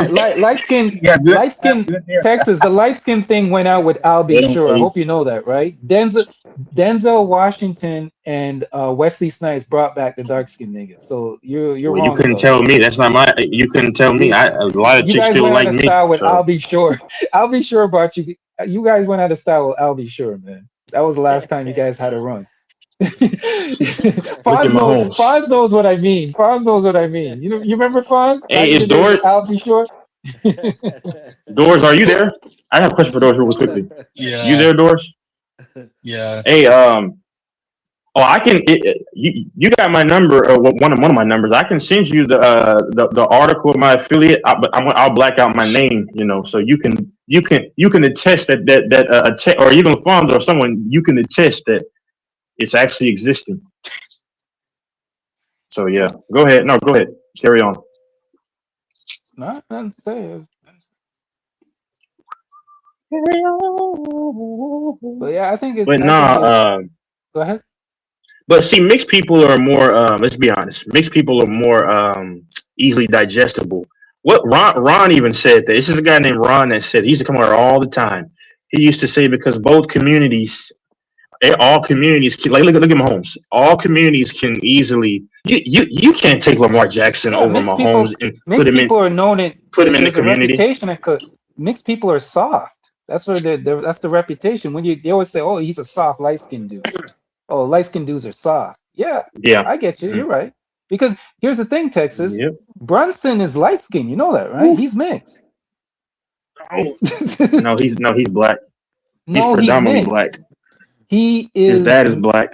light have skin good hair. Texas. The light skin thing went out with I'll They be don't sure. I age. hope you know that, right? Denzel Washington and Wesley Snipes brought back the dark skin niggas. So you're Well, you wrong couldn't about tell that. me. That's not my. You couldn't tell me. You, A lot of you chicks guys still went out like of me. style with I'll So be sure. I'll be sure brought you. You guys went out of style with I'll be sure, man. That was the last time you guys had a run. look at Mahomes. Fonz knows what I mean. Fonz knows what I mean. You remember Fonz Hey, back in is the days Doors? with I'll be sure. Doors, are you there? I have a question for Doors real quickly. You Yeah. there, Doors? Yeah. Hey, oh, I can. You got my number? One of my numbers. I can send you the article of my affiliate, but I'll black out my name. So you can attest that or even Fonz or someone you can attest that it's actually existing. So yeah, go ahead. No, go ahead. Carry on. Not unfair. But yeah, I think it's. But I think nah, it. Go ahead. But see, mixed people are more. Let's be honest. Mixed people are more easily digestible. What Ron even said that. This is a guy named Ron that said he used to come over all the time. He used to say because both communities, all communities, can, like look at Mahomes. All communities can easily. You can't take Lamar Jackson Yeah, over Mahomes and mixed people are known it. put him in the There's a community. reputation that mixed people are soft. That's where that's the reputation. When they always say, "Oh, he's a soft light skinned dude." Oh, light skinned dudes are soft. Yeah, Yeah. I get you. Mhm. You're right. Because here's the thing, Texas. Yep. Brunson is light skinned. You know that, right? Woo. He's mixed. No, he's black. He's No, he's predominantly mixed. black. He His is. dad is black.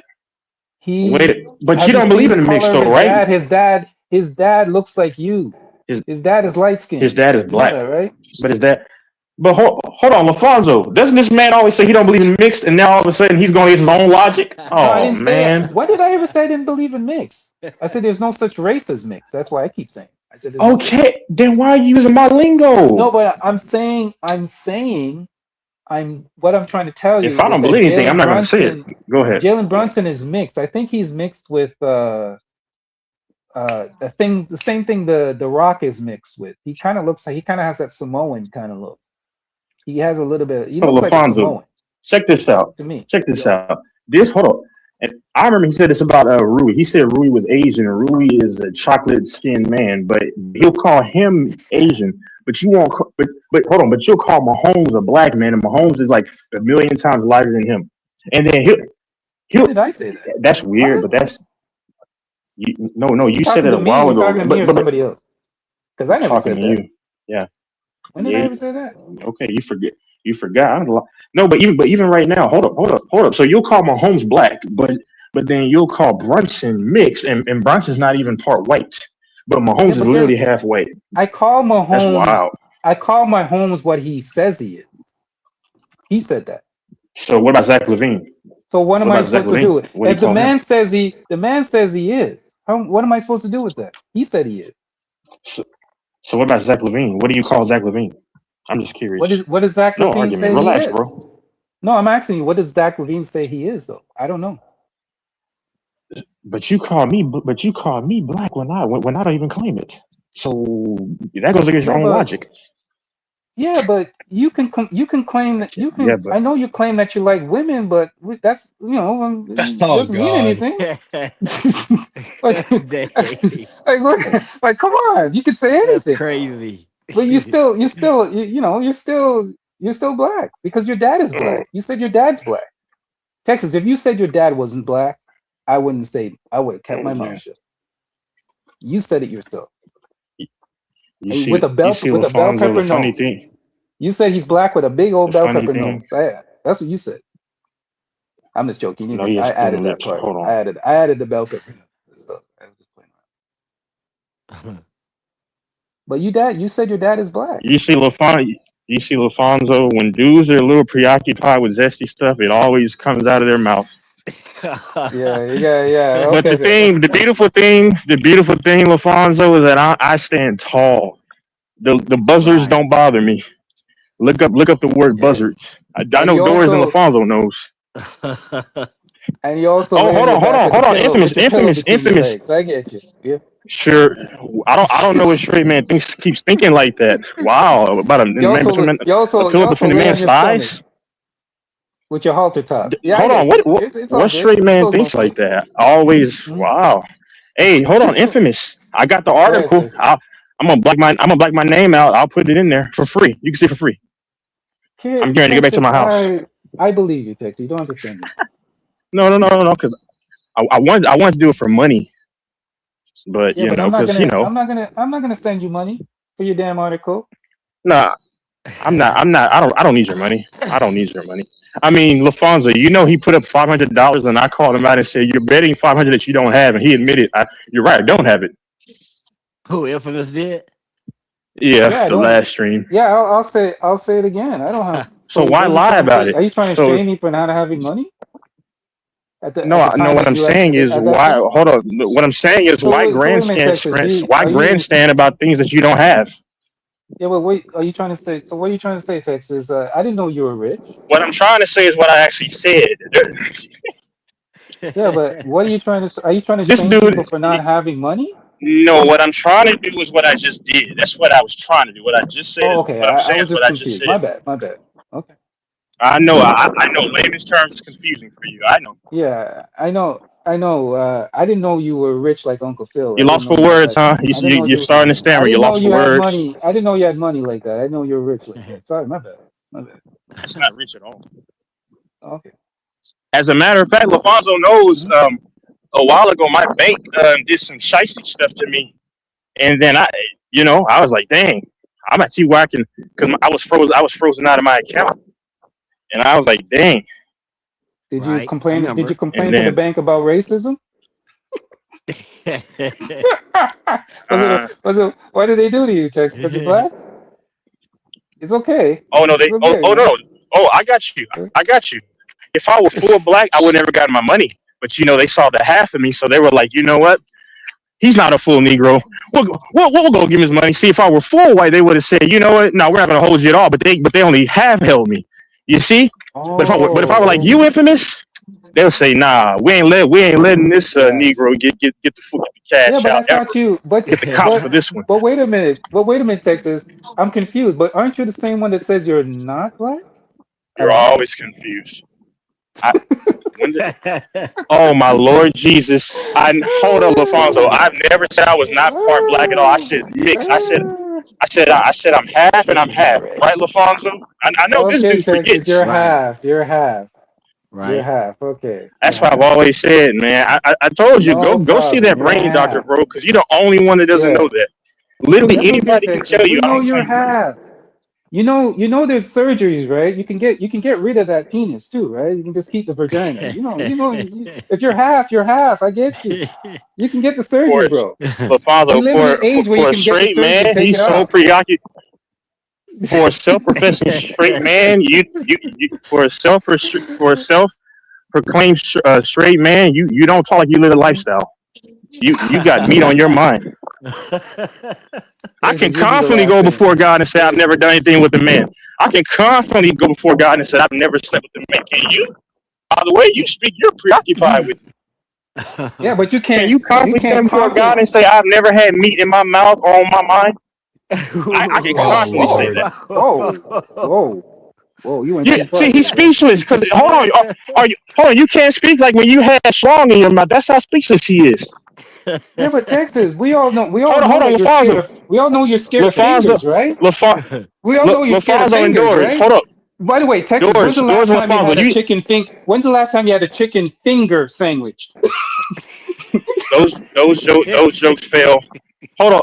He. Wait, but you Have you don't seen believe the in the mix color of though, his right? dad? His dad looks like you. His His dad is light his skinned. dad is You know black, that, right? but his dad. But hold on, Lafonso. Doesn't this man always say he don't believe in mixed, and now all of a sudden he's going to use his own logic? No, I Oh didn't say it. man. When did I ever say I didn't believe in mix? I said there's no such race as mix. That's why I keep saying. I said there's no such. Okay, then why are you using my No, lingo? but what I'm trying to tell If you I is don't that believe anything, I'm not going to say it. Go ahead. Jalen Brunson is mixed. I think he's mixed with the same thing the Rock is mixed with. He kind of looks like he kind of has that Samoan kind of look. He has a little bit. He So looks like a Lafonso, Samoan check this out. to me. Check this out. This hold on. And I remember he said this about Rui. He said Rui was Asian, and Rui is a chocolate skinned man, but he'll call him Asian. But you won't. But hold on. But you'll call Mahomes a black man, and Mahomes is like a million times lighter than him. And then When he'll. did I say that? That's weird, What? but that's no. You You said talking it to a me? while You ago. talking to me But or but somebody else? Because I I'm never talking said to that. you. Yeah. When did I Yeah. ever say that? Okay, you forget. You forgot. No, but even right now, hold up. So you'll call Mahomes black, but then you'll call Brunson mixed, and Brunson's not even part white, but Yeah, Mahomes is but literally half white. I call That's Mahomes. wild. I call Mahomes what he says he is. He said that. So what about Zach Levine? So what am What I about Zach supposed to do? Levine? What do you If the call him? man says he is, what am I supposed to do with that? He said he is. So, so what about Zach Levine? What do you call Zach Levine? I'm just What curious. does Zach No Levine argument. say he Relax, is? bro. No, I'm asking you. What does Zach Levine say he is though? I don't know. But you call me black when I don't even claim it. So that goes against your Yeah, own but logic. you can you can claim that you Yeah, can. but I know you claim that you like women, but that's it Oh doesn't mean God. anything. like, Dang, like come on, you can say that's anything, crazy. but you're still black because your dad is black. You said your dad's black. Texas, if you said your dad wasn't black, I wouldn't say. I would have kept my mouth yeah. shut. You said it yourself. You With a see, bell Lafonso. pepper The funny nose. thing, You said he's black with a big old the bell funny pepper nose. thing. Yeah, that's what you said. I'm just joking. No, he I has thin added that lips. part. Hold on. I added the bell pepper nose. Stuff. I was just playing around. But you said your dad is black. You see, Lafonso. When dudes are a little preoccupied with zesty stuff, it always comes out of their mouth. Yeah. But Okay, then. the beautiful thing, Lafonso, is that I stand tall. The buzzards Right. don't bother me. Look up the word Yeah. buzzards. I And know you Doris and also Lafonso knows. lay Oh, on hold your on, hold back on, with the hold on. pillow Infamous, infamous, between your infamous. legs. I get you. Yeah. Sure. I don't know what straight man keeps thinking like that. Wow, about a man between a You pillow also between the lay on man's your stomach thighs. with your halter top. Yeah, I Hold on, get you. what It's all what good. straight It man goes thinks both like ways. that? Always, Mm-hmm. wow. Hey, hold on, infamous. I got the Go ahead, article. sir. I'm gonna black my name out. I'll put it in there for free. You can see it for free. I'm getting ready to get back to Texas, my house. I believe you, Texas. You don't understand me. No, because I wanted to do it for money, but Yeah, but because I'm not gonna send you money for your damn article. nah, I'm not. I don't need your money. I don't need your money. I mean, Lafonso, he put up $500, and I called him out and said, "You're betting 500 that you don't have," and he admitted, "You're right. I don't have it." Who Infamous did? Yeah, Yeah, I the don't. last stream. Yeah, I'll say it again. I don't have. So So why what are you lie trying to about say? it? Are you trying to So shame me for not having money no, at the no. time What that I'm you at, saying is at that why. time? Hold on. What I'm saying is why So wait a minute, grandstand, Texas. why grandstand about things that you don't have. Yeah, but wait. Are you trying to say? So what are you trying to say, Texas? I didn't know you were rich. What I'm trying to say is what I actually said. Yeah, but what are you trying to? Are you trying to This shame dude, people for not having money? no, what I'm trying to do is what I just did. That's what I was trying to do. What I just said Oh, is okay. what I'm I saying was is what just I just confused. My said. bad. My bad. Okay. I know layman's terms is confusing for you. I know. Yeah, I know. I know. I didn't know you were rich like Uncle Phil. You I didn't lost know for you words, had. huh? I didn't know You're you. starting to I stammer. You didn't know lost for you had words. money. I didn't know you had money like that. I didn't know you were rich like that. Sorry, my bad. My bad. That's not rich at all. Okay. As a matter of fact, LaFonso knows. Mhm. A while ago, my bank did some shiesty stuff to me, and then I was like, dang, I'm at see where I can, because I was frozen out of my account, and I was like, dang, Did you Right. I complain? Did you remember. and complain to the then bank about racism? Was it? uh, Was it? What did they do to you, Tex? Because you're black? It's okay. oh no, It's okay, oh man. no, oh I got you. If I were full black, I would never got my money, but they saw the half of me, so they were like, you know what? He's not a full Negro. We'll go give him his money. See, if I were full white, they would have said, you know what? No, we're not going to hold you at all. But they only half held me. You see? But if I were like Oh, you, infamous, they'll say, nah, we ain't letting this yeah. Negro get the Yeah, cash but I out ever. thought you. Get the cops for this one. But wait a minute. But wait a minute, Texas. I'm confused. But aren't you the same one that says you're not black at You're all? always confused. I, when did, oh my Lord Jesus! Hold up, Lafonso. I've never said I was not part black at all. I said mixed. I said I'm half and I'm half. Right, Lafonso? I know this Okay, dude Texas, forgets. you're Right. half. You're half. You're Right. half. Okay, you're That's what I've half. always said, man. I told you No go see problem. that You're brain doctor, half. bro, because you're the only one that doesn't know Yeah. that. Literally That's okay, anybody can Texas. tell you. We I know don't you're claim brain. half. There's surgeries, right? You can get rid of that penis too, right? You can just keep the vagina. If you're half, you're half. I get you. You can get the For surgery, bro. Lafonso, Unlimited age where you for a can get the straight surgery, man, take he's it so off. preoccupied. For a self-professing straight man, you for a self-proclaimed straight man, you don't talk like you live a Mhm. lifestyle. You got meat on your mind. I can Texas, you'll be the confidently last go thing. before God and say I've never done anything with a man. I can confidently go before God and say I've never slept with a man. Can you? By the way you speak, you're preoccupied with. Yeah, but you Can can't you you confidently can't stand before confident. God and say I've never had meat in my mouth or on my mind? I can Oh Whoa, confidently say Lord. that. whoa, you went Yeah, too far see, he's there, bro. speechless. Cause hold on, hold on, you can't speak like when you had schlong in your mouth. That's how speechless he is. Yeah, but Texas, we all know Hold on, that you're scared Lafonso, of. We all know you're scared of Lafonso, fingers, right? Lafon, We all know you're scared of Lafonso and fingers, Doors. right? Hold up, By the way, Texas, when's Doors, the Doors last and time you Lafonso. had a chicken thing? When's the last time you had a chicken finger sandwich? Those jokes fail. Hold on,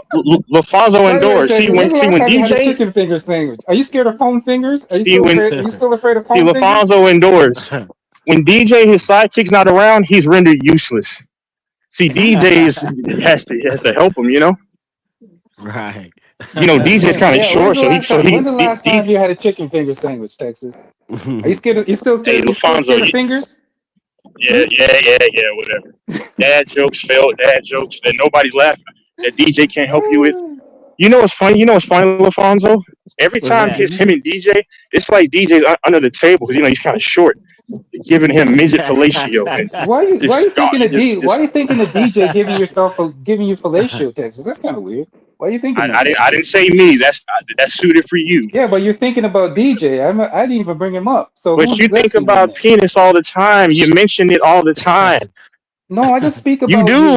Lafonso By and the way, Doors. See Texas, when's when the see last when time you had a DJ chicken finger sandwich? Are you scared of foam fingers? Are you see still when afraid? Are you still afraid of see foam fingers? Lafonso and Doors. When DJ his sidekick's not around, he's rendered useless. See, DJ has to help him. Right. DJ's kind of Yeah. When's short, the last time? When's the last time he you had a chicken finger sandwich, Texas? Are you scared? You still hey scared? You still Lafonso, scared of fingers? Hmm? yeah, whatever. Dad jokes failed. Dad jokes that nobody's laughing. That DJ can't help you with. You know what's funny? Lafonso? Every What's time that? it's him and DJ, it's like DJ's under the table because he's kind of short, giving him midget fellatio and Why are you thinking of Why just are you thinking of DJ giving you fellatio, Texas? That's kind of weird. Why are you thinking that? I didn't say me. That's suited for you. Yeah, but you're thinking about DJ. I didn't even bring him up. So But who's you think zesty one about then? penis all the time. You mention it all the time. No, I just speak You about do.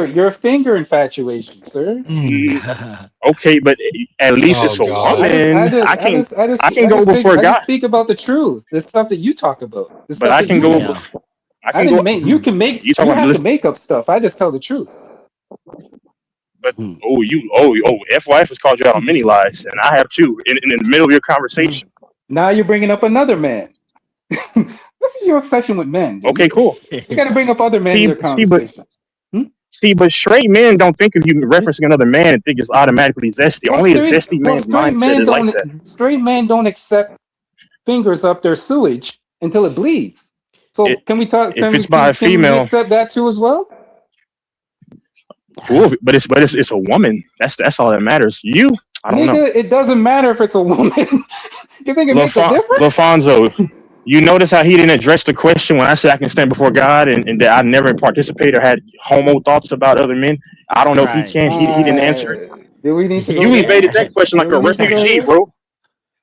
your finger infatuation, sir. Mm. Mm, okay, but at least Oh it's a God. woman. I can go before I just God, speak about the truth. The stuff that you talk about. The but stuff I that can you go. know. Yeah. I I can go. didn't make you can make You talk you about have to listen, make up stuff. I just tell the truth. but FYF has called you out on many lies, and I have too in the middle of your Mhm. conversation. Now you're bringing up another man. This is your obsession with men, Okay, dude. cool. You got to bring up other men in See, your see, but conversation. Hmm? see, but straight men don't think of you Yeah. referencing another man and think it's automatically zesty. Well, Only a zesty man's mindset is like that. straight men don't accept fingers up their sewage until it bleeds. So It, can we talk? if it's by a Can we female, accept that too as well? cool. But it's a woman. That's all that matters. I don't know. Nigga, it doesn't matter if it's a woman. You think it makes a difference? Lafonso, You notice how he didn't address the question when I said I can stand before God and that I never participated or had homo thoughts about other men. I don't know if he Right. can. He didn't answer it. Do we need to go You there? evaded that question Do like we a need to go refugee, there? bro.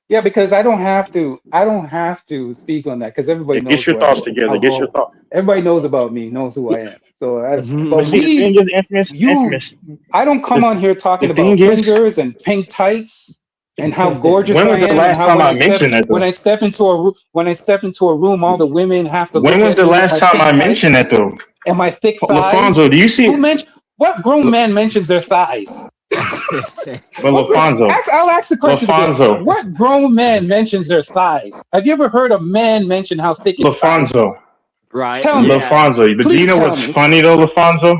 Yeah, because I don't have to. I don't have to speak on that because everybody Yeah, get knows your who I thoughts am. together. Get your thoughts. Everybody knows about me. Knows who I am. So, But but see, the thing is, infamous. I don't come on here talking The about thing is, fingers and pink tights and how gorgeous when I was the am and last how time I mentioned that though? when I step into a room, all the women have to When look was at the me with last my time pink I tights mentioned that though? and my thick thighs. LaFonso, do you see? Who mentioned? What grown man mentions their thighs? But LaFonso, I'll ask the question again. LaFonso, What grown man mentions their thighs? Have you ever heard a man mention how thick his thighs are? LaFonso, Right. Tell me. Yeah. LaFonso. But do you Please know tell what's me. funny though, LaFonso?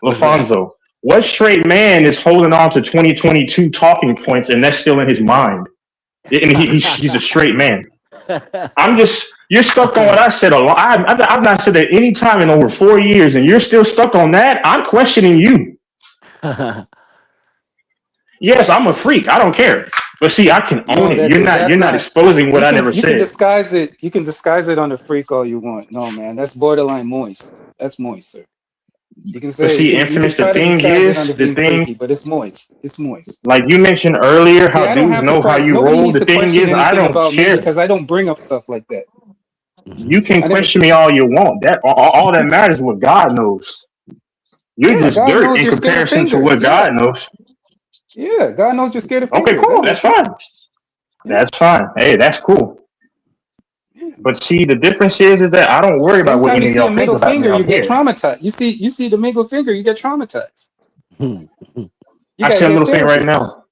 What's that? LaFonso, what straight man is holding on to 2022 talking points and that's still in his mind? And he's a straight man. You're stuck on what I said a lot. I've not said that any time in over 4 years, and you're still stuck on that. I'm questioning you. Yes, I'm a freak. I don't care. But see, I can own it. You're not exposing what I never You can said. disguise it. You can disguise it under freak all you want. No, man, that's borderline moist. That's moist, sir. You can But say see, you can infamous. try The to thing disguise it is, under the being thing, freaky, but it's moist. It's moist. like you mentioned earlier, See, how I don't dudes have know how you nobody roll. needs The to thing question is, I anything don't about me care. because I don't bring up stuff like that. You can I never. question me all you want. That all that matters is what God knows. You're Yeah, just God dirt knows in you're scared of comparison to fingers. what God knows. Yeah, God knows you're scared of Okay, fingers. I cool. get That's you. fine. That's fine. Hey, that's cool. But see, the difference is that I don't worry about what Anytime you any of see a y'all think middle about me finger, you out get here. traumatized. You see the middle finger, you get traumatized. You I gotta see a get middle finger right therapy. now.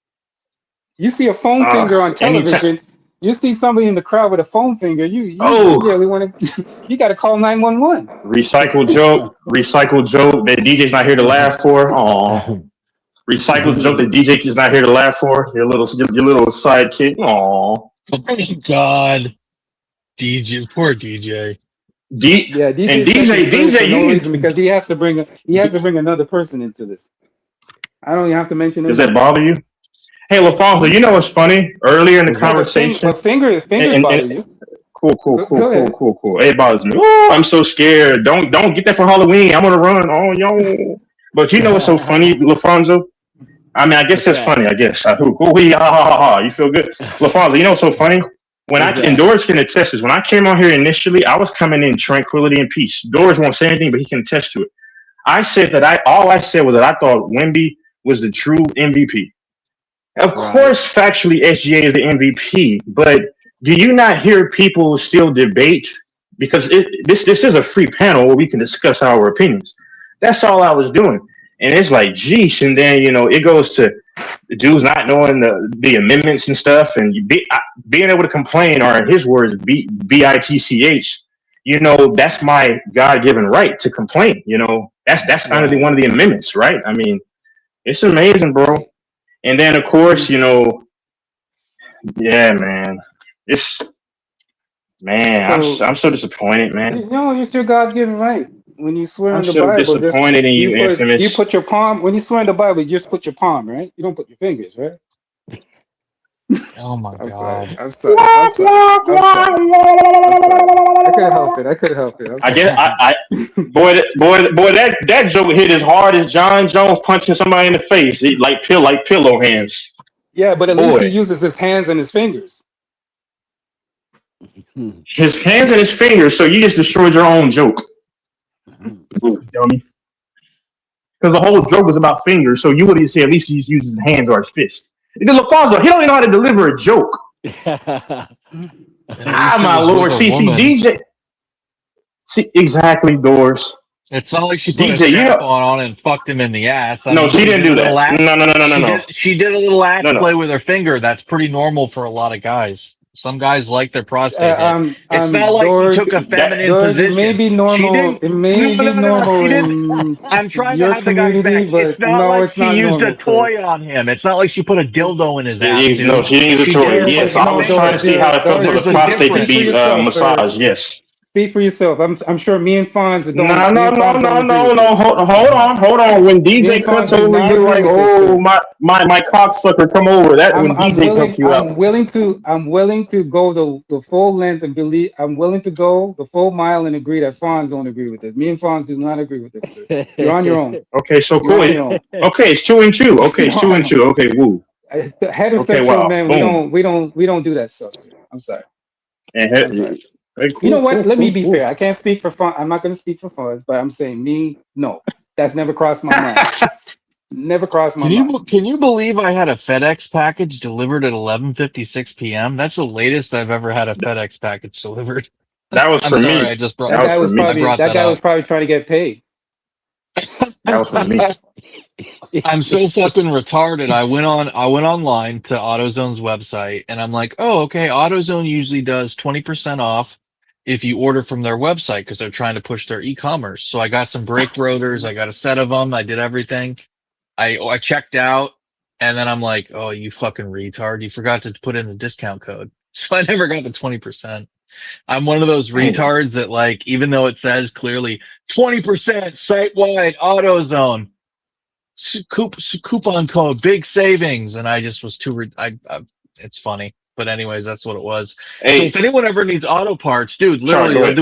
You see a foam finger on Anytime. television. You see somebody in the crowd with a foam finger. You Oh, really want to? You got to call 911. recycle joke. Recycle joke that DJ's not here to laugh for. Aw. Recycle joke that DJ is not here to laugh for. Your little sidekick. Aw. Oh God, DJ, poor DJ. Yeah, And DJ Tech is crazy for no reason DJ, because he has to bring another person into this. I don't even have to mention does his that name. bother you? Hey, LaFonso, you know what's funny? Earlier in the Yeah, but conversation, fingers and bother you. Go ahead. cool. It bothers me. Oh, I'm so scared. Don't get that for Halloween. I'm gonna run. Oh, yo. But you know what's so funny, LaFonso? I mean, I guess What's that's that? funny. I guess. You feel good, LaFonso? You know what's so funny? When What's and that? Doris can attest this. When I came out here initially, I was coming in tranquility and peace. Doris won't say anything, but he can attest to it. I said that all I said was that I thought Wemby was the true MVP. Of Right. course, factually, SGA is the MVP, but do you not hear people still debate? Because this is a free panel where we can discuss our opinions. That's all I was doing. And it's like, geesh. And then, it goes to the dudes not knowing the amendments and stuff and being able to complain, or in his words, bitch. That's my God-given right to complain. That's kind of Right. one of the amendments, right? I mean, it's amazing, bro. And then, of course, yeah, man. So I'm so disappointed, man. it's your God-given right. When you swear I'm in the so Bible, disappointed in you, you infamous. put your palm. When you swear in the Bible, you just put your palm, right? You don't put your fingers, right? Oh my I'm sorry. God. I'm sorry. I'm sorry. I'm sorry. I'm sorry. I couldn't help it. I couldn't help it. I'm I sorry. get, boy, that joke hit as hard as John Jones punching somebody in the face, like pillow hands. Yeah, but at least he Boy, uses his hands and his fingers. his hands and his fingers. So you just destroyed your own joke, you dummy. Because the whole joke was about fingers. So you would say at least he just uses his hands or his fist. Because Alfonso, he don't even know how to deliver a joke. At least it My was with lord. a See, woman. DJ. See, exactly, Doors. It's not like she put a DJ, strap on and fucked him in the ass. I no, mean, she didn't did a do little that. ass. No. She did a little axe No. play with her finger. That's pretty normal for a lot of guys. Some guys like their prostate hit. It's not like she Doors, took a feminine Doors, it may position. be She normal. didn't. It may be No. normal She didn't. in I'm trying to your have the guy's community, back. It's but not no, like it's she not used a normal, sir. toy on him. It's not like she put a dildo in his ass, No, dude. she didn't use a She did toy. it Doors, with Yes, her I no, was trying to Doors, finger. see how it felt for Doors, the There's a speak prostate to for difference. be yourself, sir. massaged. Yes. Speak for yourself. I'm sure me and Fonz No, don't. Me no, and no, Fonz don't no, agree no, with no. this. Hold on. When Me DJ and cuts Fonz do over not you agree like, with this, oh sir. my cocksucker, come over. That when I'm DJ cuts willing. you out. I'm willing to go the full length and believe. I'm willing to go the full mile and agree that Fonz don't agree with this. Me and Fonz do not agree with this, sir. You're on your own. Okay, so You're cool. on your own. Okay, it's 2-2. Okay, it's No, 2-2. Okay, woo. the Okay, heterosexual wow, men, boom. we don't do that stuff, sir. I'm sorry. And I'm sorry. hey, You know cool, what? cool, Let me cool, be cool. fair. I can't speak for fun. I'm not going to speak for fun, but I'm saying me, no. That's never crossed my mind. Never crossed my mind. Can you believe I had a FedEx package delivered at 11:56 p.m.? That's the latest I've ever had a FedEx package delivered. That was I'm for sorry, me. That was for me. I brought That that guy was up. probably trying to get paid. That was for me. I'm so fucking retarded. I went online to AutoZone's website and I'm like, oh, okay. AutoZone usually does 20% off if you order from their website because they're trying to push their e-commerce. So I got some brake rotors. I got a set of them. I did everything. I checked out and then I'm like, oh, you fucking retard. You forgot to put in the discount code. So I never got the 20%. I'm one of those retards that like, even though it says clearly 20% site-wide AutoZone, coupon code, big savings. And I just was too, it's funny. But anyways, that's what it was. So Hey, if anyone ever needs auto parts, dude, sorry, literally go ahead.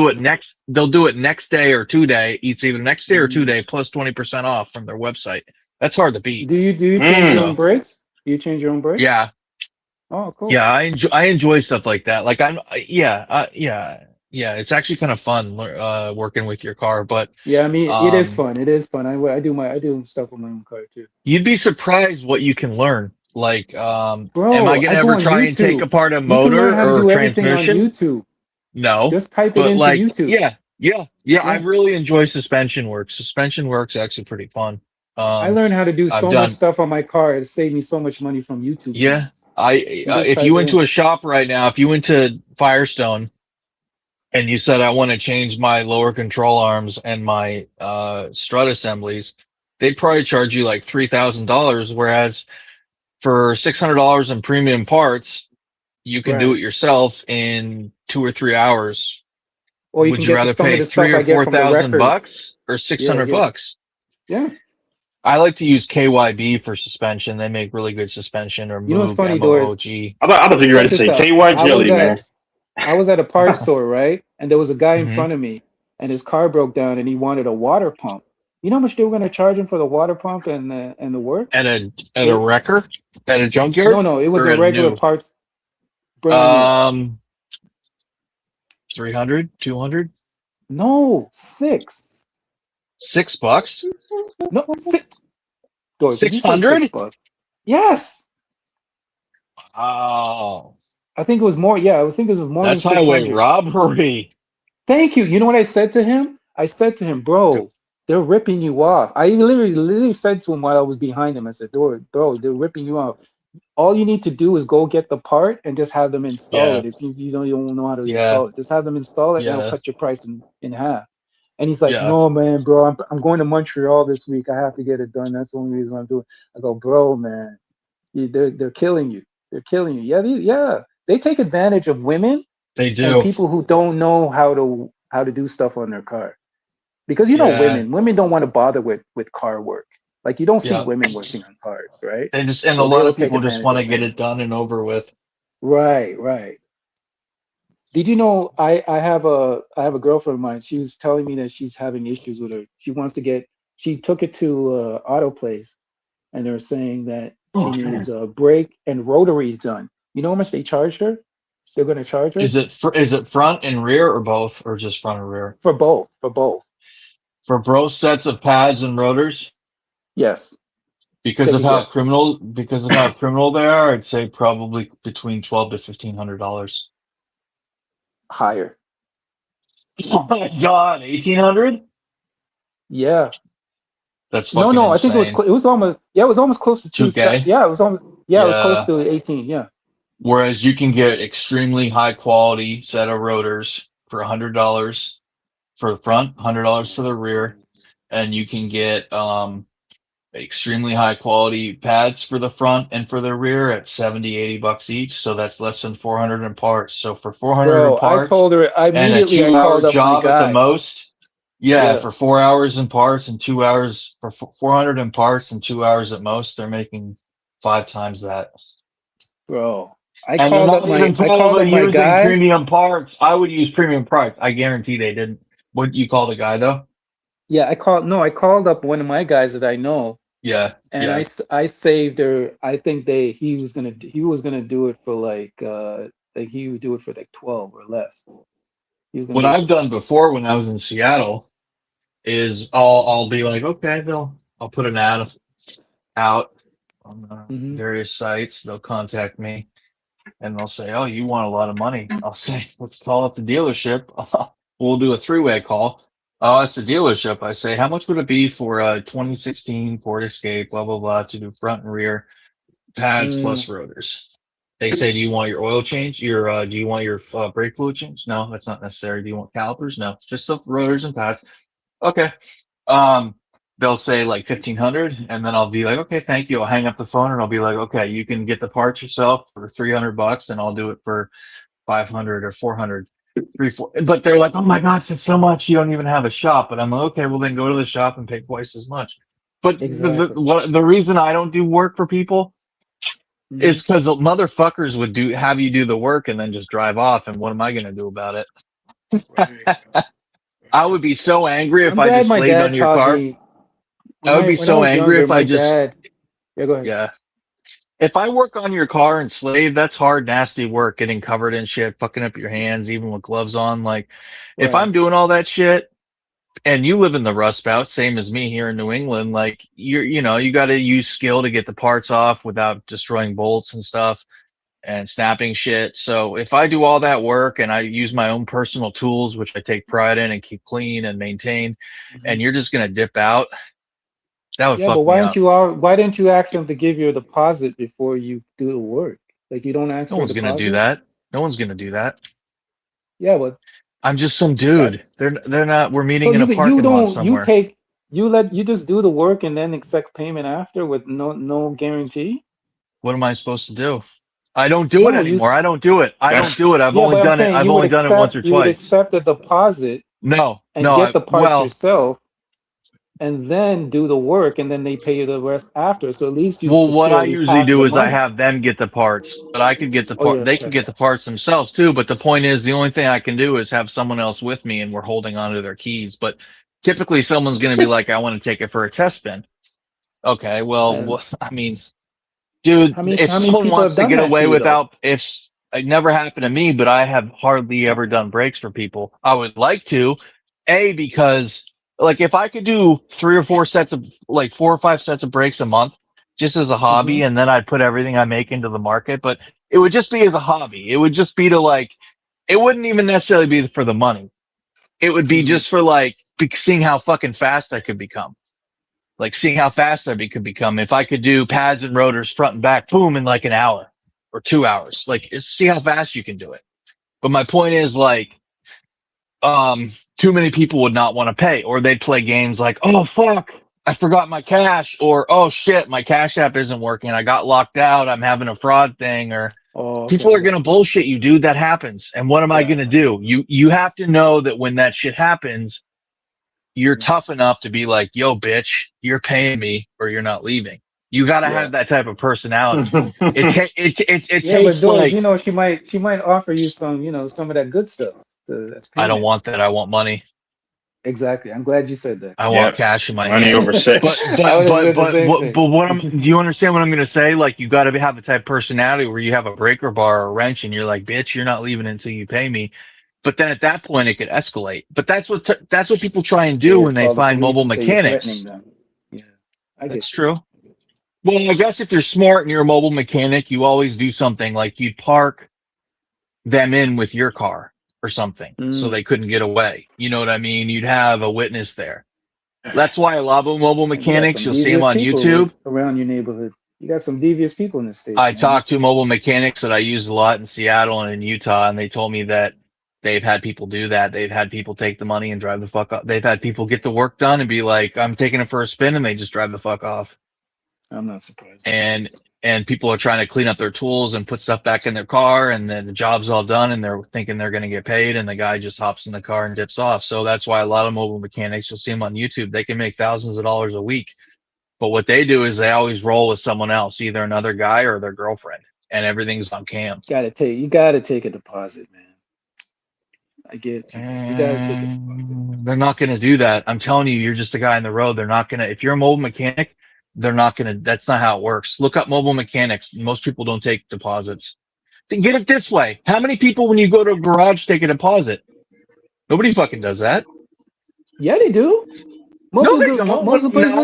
they'll do it next day or 2 day. It's either next day or 2 day plus 20% off from their website. That's hard to beat. Do you change your own So, brakes? Do you change your own brakes? yeah. Oh, cool. Yeah. I enjoy stuff like that. Like yeah. It's actually kind of fun, working with your car, but, Yeah, I mean, it is um, fun. It is fun. I do stuff with my own car too. you'd be surprised what you can learn. Like, am I Bro, going I to go ever on try and take YouTube. apart a You can learn motor how to or do everything on transmission? YouTube. No, Just type it but into like, YouTube. yeah. I Yeah. really enjoy suspension work. Suspension work's actually pretty fun. I learned how to do I've so much done, stuff on my car. It saved me so much money from YouTube yeah. videos. You just If type you it went to in. a shop right now, if you went to Firestone and you said, I want to change my lower control arms and my, strut assemblies, they'd probably charge you like $3,000. Whereas for $600 in premium parts, you can do Right. it yourself in 2 or 3 hours. Or you Would can you get rather some of pay the three stuff or I get four from the thousand wreckers. bucks or six Yeah, hundred yeah. bucks? Yeah. I like to use KYB for suspension. They make really good suspension, or You know what's Moog, funny, Doris? MOOG. I thought you were ready Check to this say out. KY jelly, man. I was at a parts store, right? And there was a guy in Hmm. front of me, and his car broke down, and he wanted a water pump. You know how much they were going to charge him for the water pump and the work? At a They wrecker, at a junkyard, No, it was or a at a regular new. parts, brand new. Um, 300, 200, No, six. $6. No, six. Doris, did you say 600? $6? Yes. Oh, I think it was more. Yeah, I was thinking it was more than that's highway 600. robbery. Thank you. You know what I said to him? I said to him, bro, they're ripping you off. I literally said to him while I was behind him, I said, bro, they're ripping you off. All you need to do is go get the part and just have them install Yeah, it. If you don't know how to yeah, install it, just have them install it and it'll yeah, cut your price in half. And he's like, yeah. no, man, bro, I'm going to Montreal this week. I have to get it done. That's the only reason I'm doing it. I go, bro, man, they're killing you. They're killing you. Yeah, they take advantage of women They and do. people who don't know how to do stuff on their car. Because Yeah, women don't want to bother with car work. Like you don't see yeah. women working on cars, right? And a So lot they'll of take people just advantage want of to get men. it done and over with. Right. Did you know I have a girlfriend of mine. She was telling me that she's having issues with her. She took it to auto place and they're saying that she Oh needs man. a brake and rotary done. You know how much they charged her? They're going to charge her Is it front and rear or both, or just front and rear? for both. For both. For both sets of pads and rotors? Yes. Take a guess. Because of how criminal they are, I'd say probably between $1,200 to $1,500. Higher. Oh my god, 1,800? Yeah. That's fucking No. I think insane. it was almost. Yeah, it was almost close to two. 2K? Yeah, it was almost. Yeah, it was close Yeah. to 18. Yeah. Whereas you can get extremely high quality set of rotors for $100 for the front, $100 for the rear, and you can get extremely high quality pads for the front and for the rear at 70, $80 each. So that's less than 400 in parts. So for 400 in Bro, I parts told her and a immediately. I 2 hour called up my job at the guy. most, yeah, Yeah, for 4 hours in parts and 2 hours for 400 in parts and 2 hours at most, they're making 5 times that. bro. I And they're called up not my even I called probably up my using guy. premium parts. I would use premium parts. I guarantee they didn't. What you call the guy though? Yeah, I called up one of my guys that I know, Yeah, and yeah. I saved her. I think he was gonna do it for like he would do it for like 12 or less. He was gonna What do it I've for done before when I was in Seattle is I'll be like, okay, I'll put an ad out on hmm various sites. They'll contact me and they'll say, oh, you want a lot of money. I'll say, let's call up the dealership. We'll do a three-way call. Oh, it's the dealership. I say, how much would it be for a 2016 Ford Escape, blah, blah, blah, to do front and rear pads Mm, plus rotors? They say, do you want your oil change? Do you want your brake fluid change? No, that's not necessary. Do you want calipers? No, just the rotors and pads. Okay. Um, they'll say like 1,500 and then I'll be like, okay, thank you. I'll hang up the phone and I'll be like, okay, you can get the parts yourself for $300 and I'll do it for 500 or 400. But they're like, oh my gosh, it's so much. You don't even have a shop. But I'm like, okay, well then go to the shop and pay twice as much. But exactly. the reason I don't do work for people hmm is because the motherfuckers would have you do the work and then just drive off. And what am I going to do about it? Right. I would be so angry if I'm I glad just my slaved dad on your taught car. me I would be when I so was angry younger. if I My just, dad. Yeah, go ahead. yeah. If I work on your car and slave, that's hard, nasty work, getting covered in shit, fucking up your hands, even with gloves on. Like, if Right. I'm doing all that shit and you live in the Rust Belt, same as me here in New England, like, you got to use skill to get the parts off without destroying bolts and stuff and snapping shit. So if I do all that work and I use my own personal tools, which I take pride in and keep clean and maintain, hmm and you're just going to dip out, that would Yeah, but fuck me up. why didn't you ask them to give you a deposit before you do the work? Like you don't ask No for a one's going to do deposit? that. No one's going to do that. Yeah, but I'm just some dude. that's They're not. We're so meeting in a you parking lot don't you somewhere. take you just do the work and then expect payment after with no guarantee? What am I supposed to do? I don't do it No, anymore. I don't do it. I don't That's do it. I've yeah, only but I'm done it. saying I've only done it once or you would twice. accept a deposit No, and no. get the parts Well, yourself and then do the work and then they pay you the rest after. So at least you what secure I at least usually half of do the is I money. have them get the parts, but I could get the Oh part. yeah, They could okay. get the parts themselves too. But the point is, the only thing I can do is have someone else with me, and we're holding onto their keys. But typically, someone's going to be like, "I want to take it for a test spin." Okay, well, And I mean, dude, if how many someone people have wants to done get that to away you though? without, if it never happened to me, but I have hardly ever done breaks for people. I would like to, because like if I could do 3 or 4 sets of like 4 or 5 sets of breaks a month just as a hmm hobby, and then I'd put everything I make into the market, but it would just be as a hobby. It would just be to like, it wouldn't even necessarily be for the money. It would be hmm just for like seeing how fucking fast I could become, like seeing how fast I could become. If I could do pads and rotors front and back, boom, in like an hour or 2 hours, like see how fast you can do it. But my point is like, too many people would not want to pay, or they'd play games like, oh fuck, I forgot my cash, or oh shit, my cash app isn't working. I got locked out. I'm having a fraud thing, or Oh, okay, people I are going got to you. bullshit you, dude. That happens. And what am I Yeah. going to do? You have to know that when that shit happens, you're Mhm. tough enough to be like, yo, bitch, you're paying me or you're not leaving. You got to Yeah. have that type of personality. It Yeah, but takes Doge, like, she might offer you some, some of that good stuff as I don't payment. want that. I want money. Exactly. I'm glad you said that. I want yep. cash in my Money hand. over But sex. I but would have but said the but same what thing. but what I'm do you understand what I'm gonna say? Like you gotta have a type of personality where you have a breaker bar or a wrench and you're like, bitch, you're not leaving until you pay me. But then at that point it could escalate. But that's what people try and do Yeah, when they call the find police mobile and say you're threatening mechanics. them. Yeah, I That's get you. true. Well, I guess if you're smart and you're a mobile mechanic, you always do something like you'd park them in with your car or something so Mm. they couldn't get away. You know what I mean? You'd have a witness there. That's why a lot of mobile And you got mechanics, some you'll see them devious on people YouTube. around your neighborhood. You got some devious people in the states, I man. talked to mobile mechanics that I use a lot in Seattle and in Utah, and they told me that they've had people do that. They've had people take the money and drive the fuck off. They've had people get the work done and be like, I'm taking it for a spin, and they just drive the fuck off. I'm not surprised. And people are trying to clean up their tools and put stuff back in their car, and then the job's all done and they're thinking they're going to get paid, and the guy just hops in the car and dips off. So that's why a lot of mobile mechanics, you'll see them on YouTube, they can make thousands of dollars a week. But what they do is they always roll with someone else, either another guy or their girlfriend, and everything's on cam. You gotta take a deposit, man. I get you. You gotta take a deposit. They're not going to do that. I'm telling you, you're just a guy on the road. They're not going to, if you're a mobile mechanic, they're not going to, that's not how it works. Look up mobile mechanics. Most people don't take deposits. Then get it this way. How many people, when you go to a garage, take a deposit? Nobody fucking does that. Yeah, they do. Most of the places,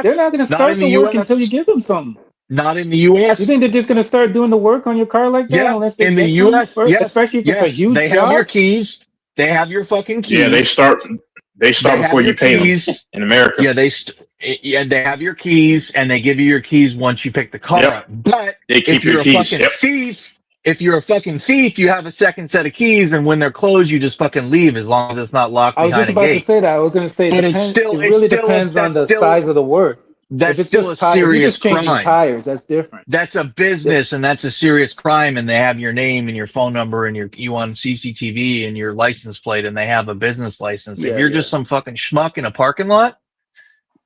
they're not going to start the work until you give them something. Not in the U.S. You think they're just going to start doing the work on your car like that? Yeah, unless they in get the U.S. Yes, especially if it's a huge they job? have your keys. They have your fucking keys. Yeah, they start before you pay them in America. Yeah, they have your keys, and they give you your keys once you pick the car up. But they keep if you're your a keys. fucking thief, you have a second set of keys, and when they're closed, you just fucking leave as long as it's not locked I was behind just a about gate. to say that. I was going to say But it really depends on the size of the work. That's if it's still just a serious if you're just changing crime. tires, that's different. That's a business, and that's a serious crime, and they have your name and your phone number and you on CCTV and your license plate, and they have a business license. If you're just some fucking schmuck in a parking lot,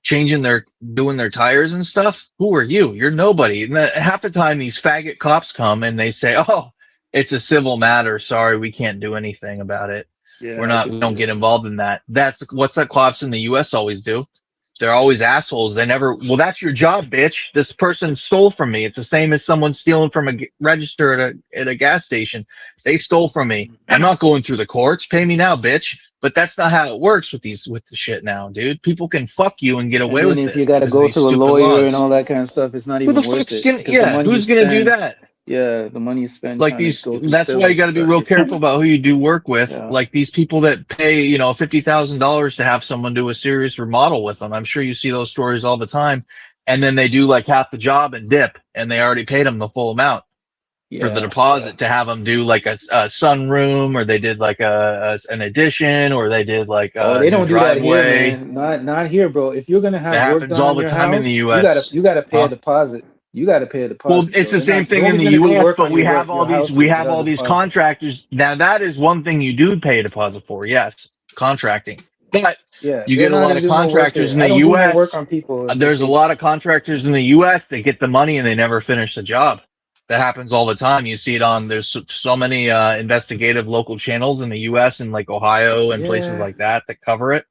doing their tires and stuff, who are you? You're nobody. And half the time these faggot cops come and they say, oh, it's a civil matter. Sorry, we can't do anything about it. We don't get involved in that. That's what's that cops in the U.S. always do. They're always assholes. Well, that's your job, bitch. This person stole from me. It's the same as someone stealing from a register at a gas station. They stole from me. I'm not going through the courts. Pay me now, bitch. But that's not how it works with the shit now, dude. People can fuck you and get away with it. And if you got to go through a lawyer and all that kind of stuff, it's not even worth it. Who's gonna do that? Yeah, the money you spend. Like that's why you got to be real careful about who you do work with. Yeah. Like these people that pay, $50,000 to have someone do a serious remodel with them. I'm sure you see those stories all the time. And then they do like half the job and dip, and they already paid them the full amount for the deposit to have them do like a sunroom, or they did like an addition, or they did like they don't do driveway. that here, man. Not here, bro. If you're gonna have that work happens done all the in your time house, in the U.S. You gotta pay a deposit. You got to pay a deposit. Well, it's the same thing in the U.S., but we have all these contractors. Now, that is one thing you do pay a deposit for. Yes, contracting. But you get a lot of contractors in the U.S. There's a lot of contractors in the U.S. that get the money and they never finish the job. That happens all the time. You see it there's so many investigative local channels in the U.S. and like Ohio and places like that cover it.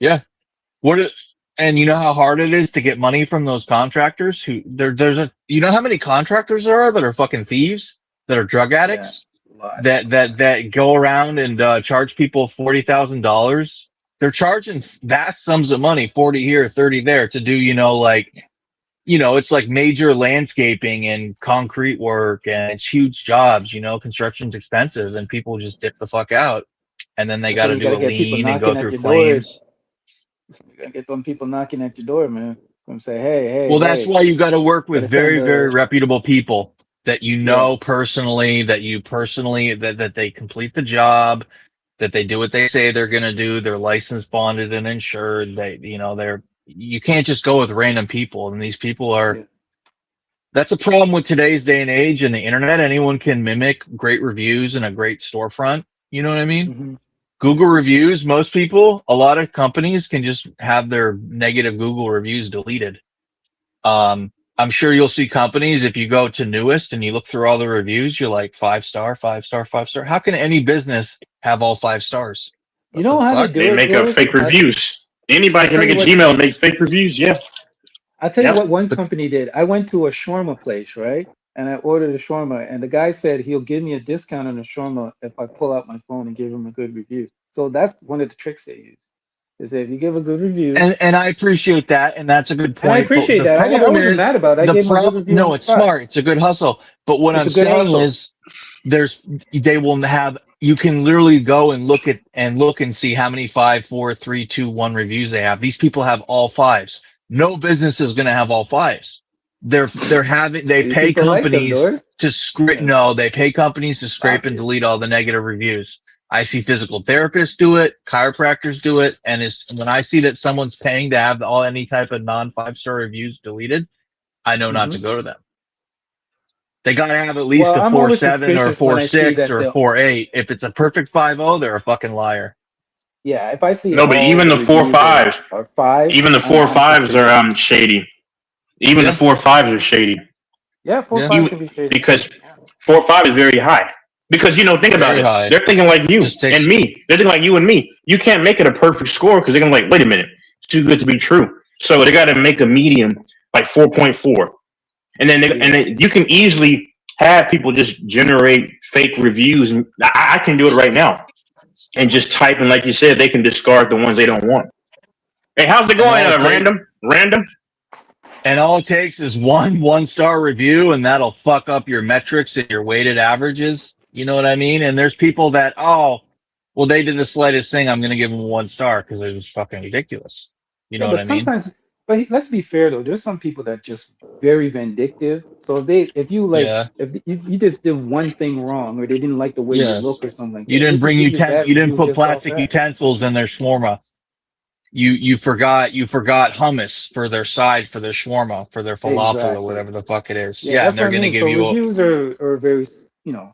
Yeah. And you know how hard it is to get money from those contractors you know how many contractors there are that are fucking thieves, that are drug addicts, that go around and charge people $40,000. They're charging vast sums of money, 40 here, 30 there, to do, it's like major landscaping and concrete work, and it's huge jobs, construction's expensive, and people just dip the fuck out. And then they got to do a lien and go through claims. You gotta get them people knocking at your door, man. Come say, hey. Well, that's why you got to work with very, very reputable people that personally, that they complete the job, that they do what they say they're going to do. They're licensed, bonded, and insured. You can't just go with random people. And these people that's a problem with today's day and age and the internet. Anyone can mimic great reviews and a great storefront. You know what I mean? Mm-hmm. Google reviews, a lot of companies can just have their negative Google reviews deleted. I'm sure you'll see companies, if you go to Newest and you look through all the reviews, you're like 5-star, 5-star, 5-star. How can any business have all 5 stars? You know how they make up fake reviews. Anybody can make a Gmail and make fake reviews. Yeah. I'll tell you what one company did. I went to a shawarma place, right? And I ordered a shawarma, and the guy said he'll give me a discount on the shawarma if I pull out my phone and give him a good review. So that's one of the tricks they use. Is that if you give a good review, and I appreciate that, and that's a good point. And I appreciate that. I wasn't mad about it. I gave him a good review. No, it's smart. It's a good hustle. But what I'm saying is, you can literally go and look and see how many 5, 4, 3, 2, 1 reviews they have. These people have all 5s. No business is going to have all 5s. They pay companies to scrape. No, they pay companies to scrape and delete all the negative reviews. I see physical therapists do it, chiropractors do it, and when I see that someone's paying to have any type of non 5-star reviews deleted, I know not to go to them. They got to have at least Well, a I'm always 4.7 or suspicious when I see 4.6 that or a the 4.8. If it's a perfect 5.0, they're a fucking liar. yeah, if I see No, but all even the the four reviews fives, are fives, even the four I'm fives are suspicious. shady. Even the Yeah. 4.5s are shady. Yeah, 4 Yeah. 5 can be shady. Because 4.5 is very high. Because think about Very it. high. They're thinking like you Just takes and me. They're thinking like you and me. You can't make it a perfect score because they're gonna wait a minute, it's too good to be true. So they got to make a medium like 4.4, and then you can easily have people just generate fake reviews, and I can do it right now, and just type in like you said, they can discard the ones they don't want. Hey, how's it and going? Random. And all it takes is one-star review, and that'll fuck up your metrics and your weighted averages. You know what I mean? And there's people that, well, they did the slightest thing. I'm going to give them 1 star because it was fucking ridiculous. You know Yeah, what but I mean? sometimes, let's be fair though. There's some people that just very vindictive. So if you like, Yeah. if you just did one thing wrong, or they didn't like the way you Yeah. look or something like You that, they didn't could bring give you a bad you didn't review put just off plastic that. utensils in their shawarma. You forgot hummus for their side, for their shawarma, for their falafel or Exactly. whatever the fuck it is. Yeah, Yeah, and that's what they're I going to mean. give So you reviews are very,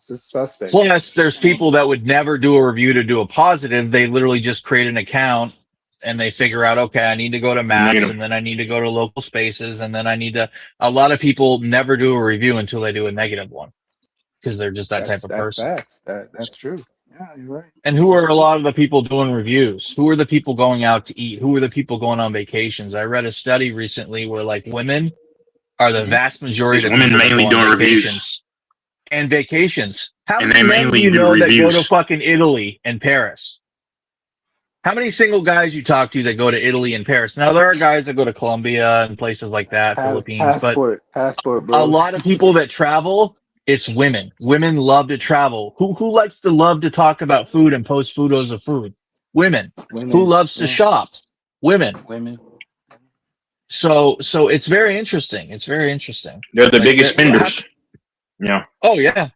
suspect. plus there's people that would never do a review to do a positive. They literally just create an account and they figure out, okay, I need to go to maps Negative. and then I need to go to local spaces and then a lot of people never do a review until they do a negative one because they're just that type of That's person. facts. That's true. Yeah, you're right. And who are a lot of the people doing reviews? Who are the people going out to eat? Who are the people going on vacations? I read a study recently where like women are the vast majority It's of women people that go mainly on doing reviews, vacations. And vacations. How and many they men do mainly you do know that go to reviews. fucking Italy and Paris? How many single guys you talk to that go to Italy and Paris? Now there are guys that go to Colombia and places like that, Philippines, but Passport, a bros. lot of people that travel, it's women. Women love to travel. Who likes to love to talk about food and post photos of food? Women. Who Women, loves to yeah, shop? Women. women. So it's very interesting. It's very interesting. They're the Like biggest that. spenders. Yeah, Oh yeah.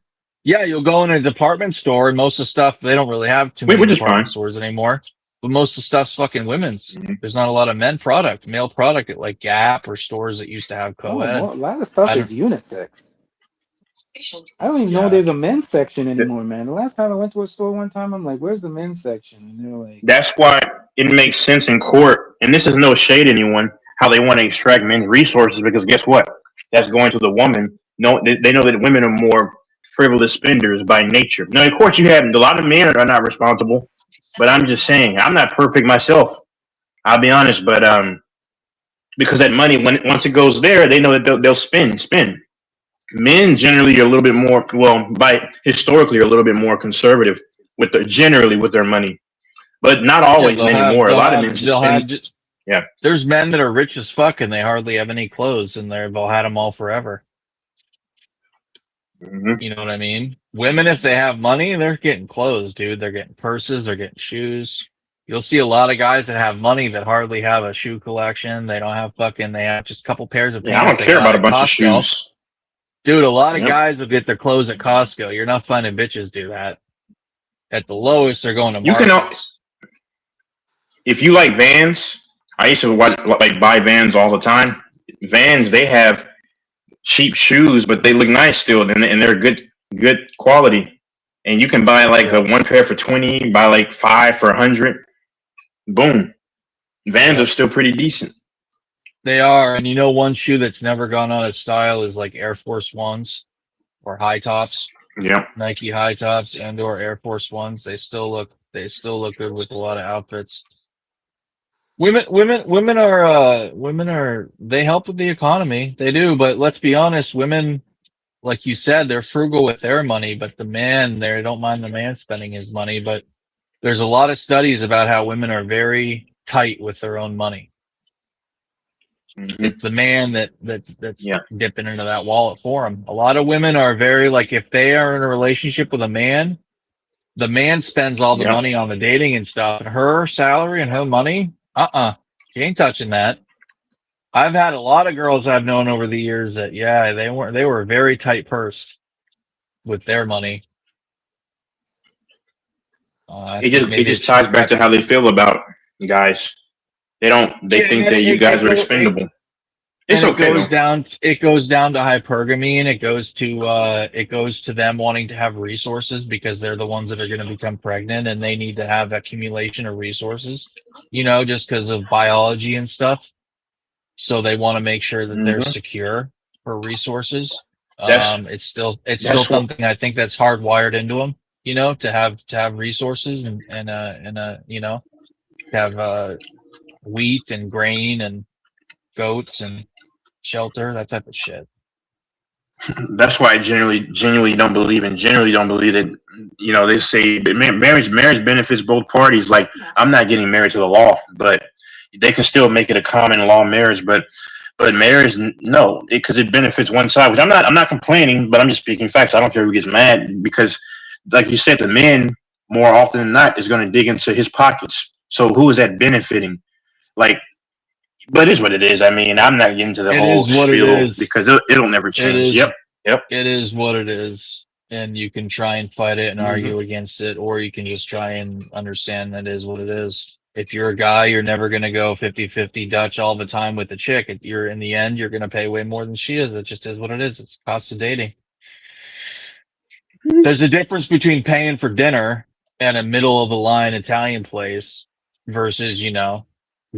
Yeah, you'll go in a department store and most of the stuff, they don't really have too many which is department fine. stores anymore. But most of the stuff's fucking women's. Mm-hmm. There's not a lot of male product at like Gap or stores that used to have No, co-ed. a lot of stuff I is don't, unisex. I don't even know yeah. there's a men's section anymore, man. The last time I went to a store one time, I'm like, "Where's the men's section?" And they're like, That's why it makes sense in court, and this is no shade anyone, how they want to extract men's resources because guess what? That's going to the woman. No, they know that women are more frivolous spenders by nature. Now, of course, you have a lot of men are not responsible, but I'm just saying I'm not perfect myself. I'll be honest, but because that money once it goes there, they know that they'll spend. Men generally are a little bit more by historically are a little bit more conservative generally with their money, but not Yeah, always anymore. A lot of men just they'll spend. have just, Yeah. there's men that are rich as fuck and they hardly have any clothes and they've all had them all forever. Mm-hmm. You know what I mean? Women, if they have money, they're getting clothes, dude. They're getting purses. They're getting shoes. You'll see a lot of guys that have money that hardly have a shoe collection. They don't have they have just a couple pairs of Yeah, I pants don't they care got about a at bunch of Costco. shoes. Dude, a lot of Yep. guys will get their clothes at Costco. You're not finding bitches do that. At the lowest, they're going to You can, Marshalls. if you like Vans, I used to like buy Vans all the time. Vans, they have cheap shoes, but they look nice still, and they're good quality. And you can buy like a one pair for 20, buy like 5 for 100. Boom. Vans are still pretty decent. They are, and you know one shoe that's never gone out of style is like Air Force Ones or high tops. Yeah. Nike high tops and or Air Force Ones. They still look good with a lot of outfits. Women are they help with the economy. They do, but let's be honest, women, like you said, they're frugal with their money, but the man, they don't mind the man spending his money. But there's a lot of studies about how women are very tight with their own money. Mm-hmm. It's the man that's dipping into that wallet for them. A lot of women are very like, if they are in a relationship with a man, the man spends all the money on the dating and stuff, and her salary and her money, she ain't touching that. I've had a lot of girls I've known over the years that, they were very tight pursed with their money. I It think just maybe it's ties back to how they feel about guys. They yeah, think that you guys are expendable. It's and it okay though. goes down to hypergamy, and it goes to them wanting to have resources because they're the ones that are going to become pregnant, and they need to have accumulation of resources, just because of biology and stuff. So they want to make sure that they're Hmm. secure for resources. That's It's still what. something I think that's hardwired into them, to have resources have wheat and grain and goats and shelter, that type of shit. That's why I generally don't believe that. They say that marriage benefits both parties. Like, I'm not getting married to the law, but they can still make it a common law marriage. But marriage, no, because it benefits one side. Which I'm not complaining, but I'm just speaking facts. I don't care who gets mad because, like you said, the men more often than not is going to dig into his pockets. So who is that benefiting? Like, but it is what it is. I mean, I'm not getting to the It whole is what it spiel is. because it'll never It change. is Yep. Yep. it is what it is. And you can try and fight it and Hmm. argue against it, or you can just try and understand that it is what it is. If you're a guy, you're never going to go 50-50 Dutch all the time with the chick. You're in the end, you're going to pay way more than she is. It just is what it is. It's cost of dating. There's a difference between paying for dinner at a middle of the line Italian place versus,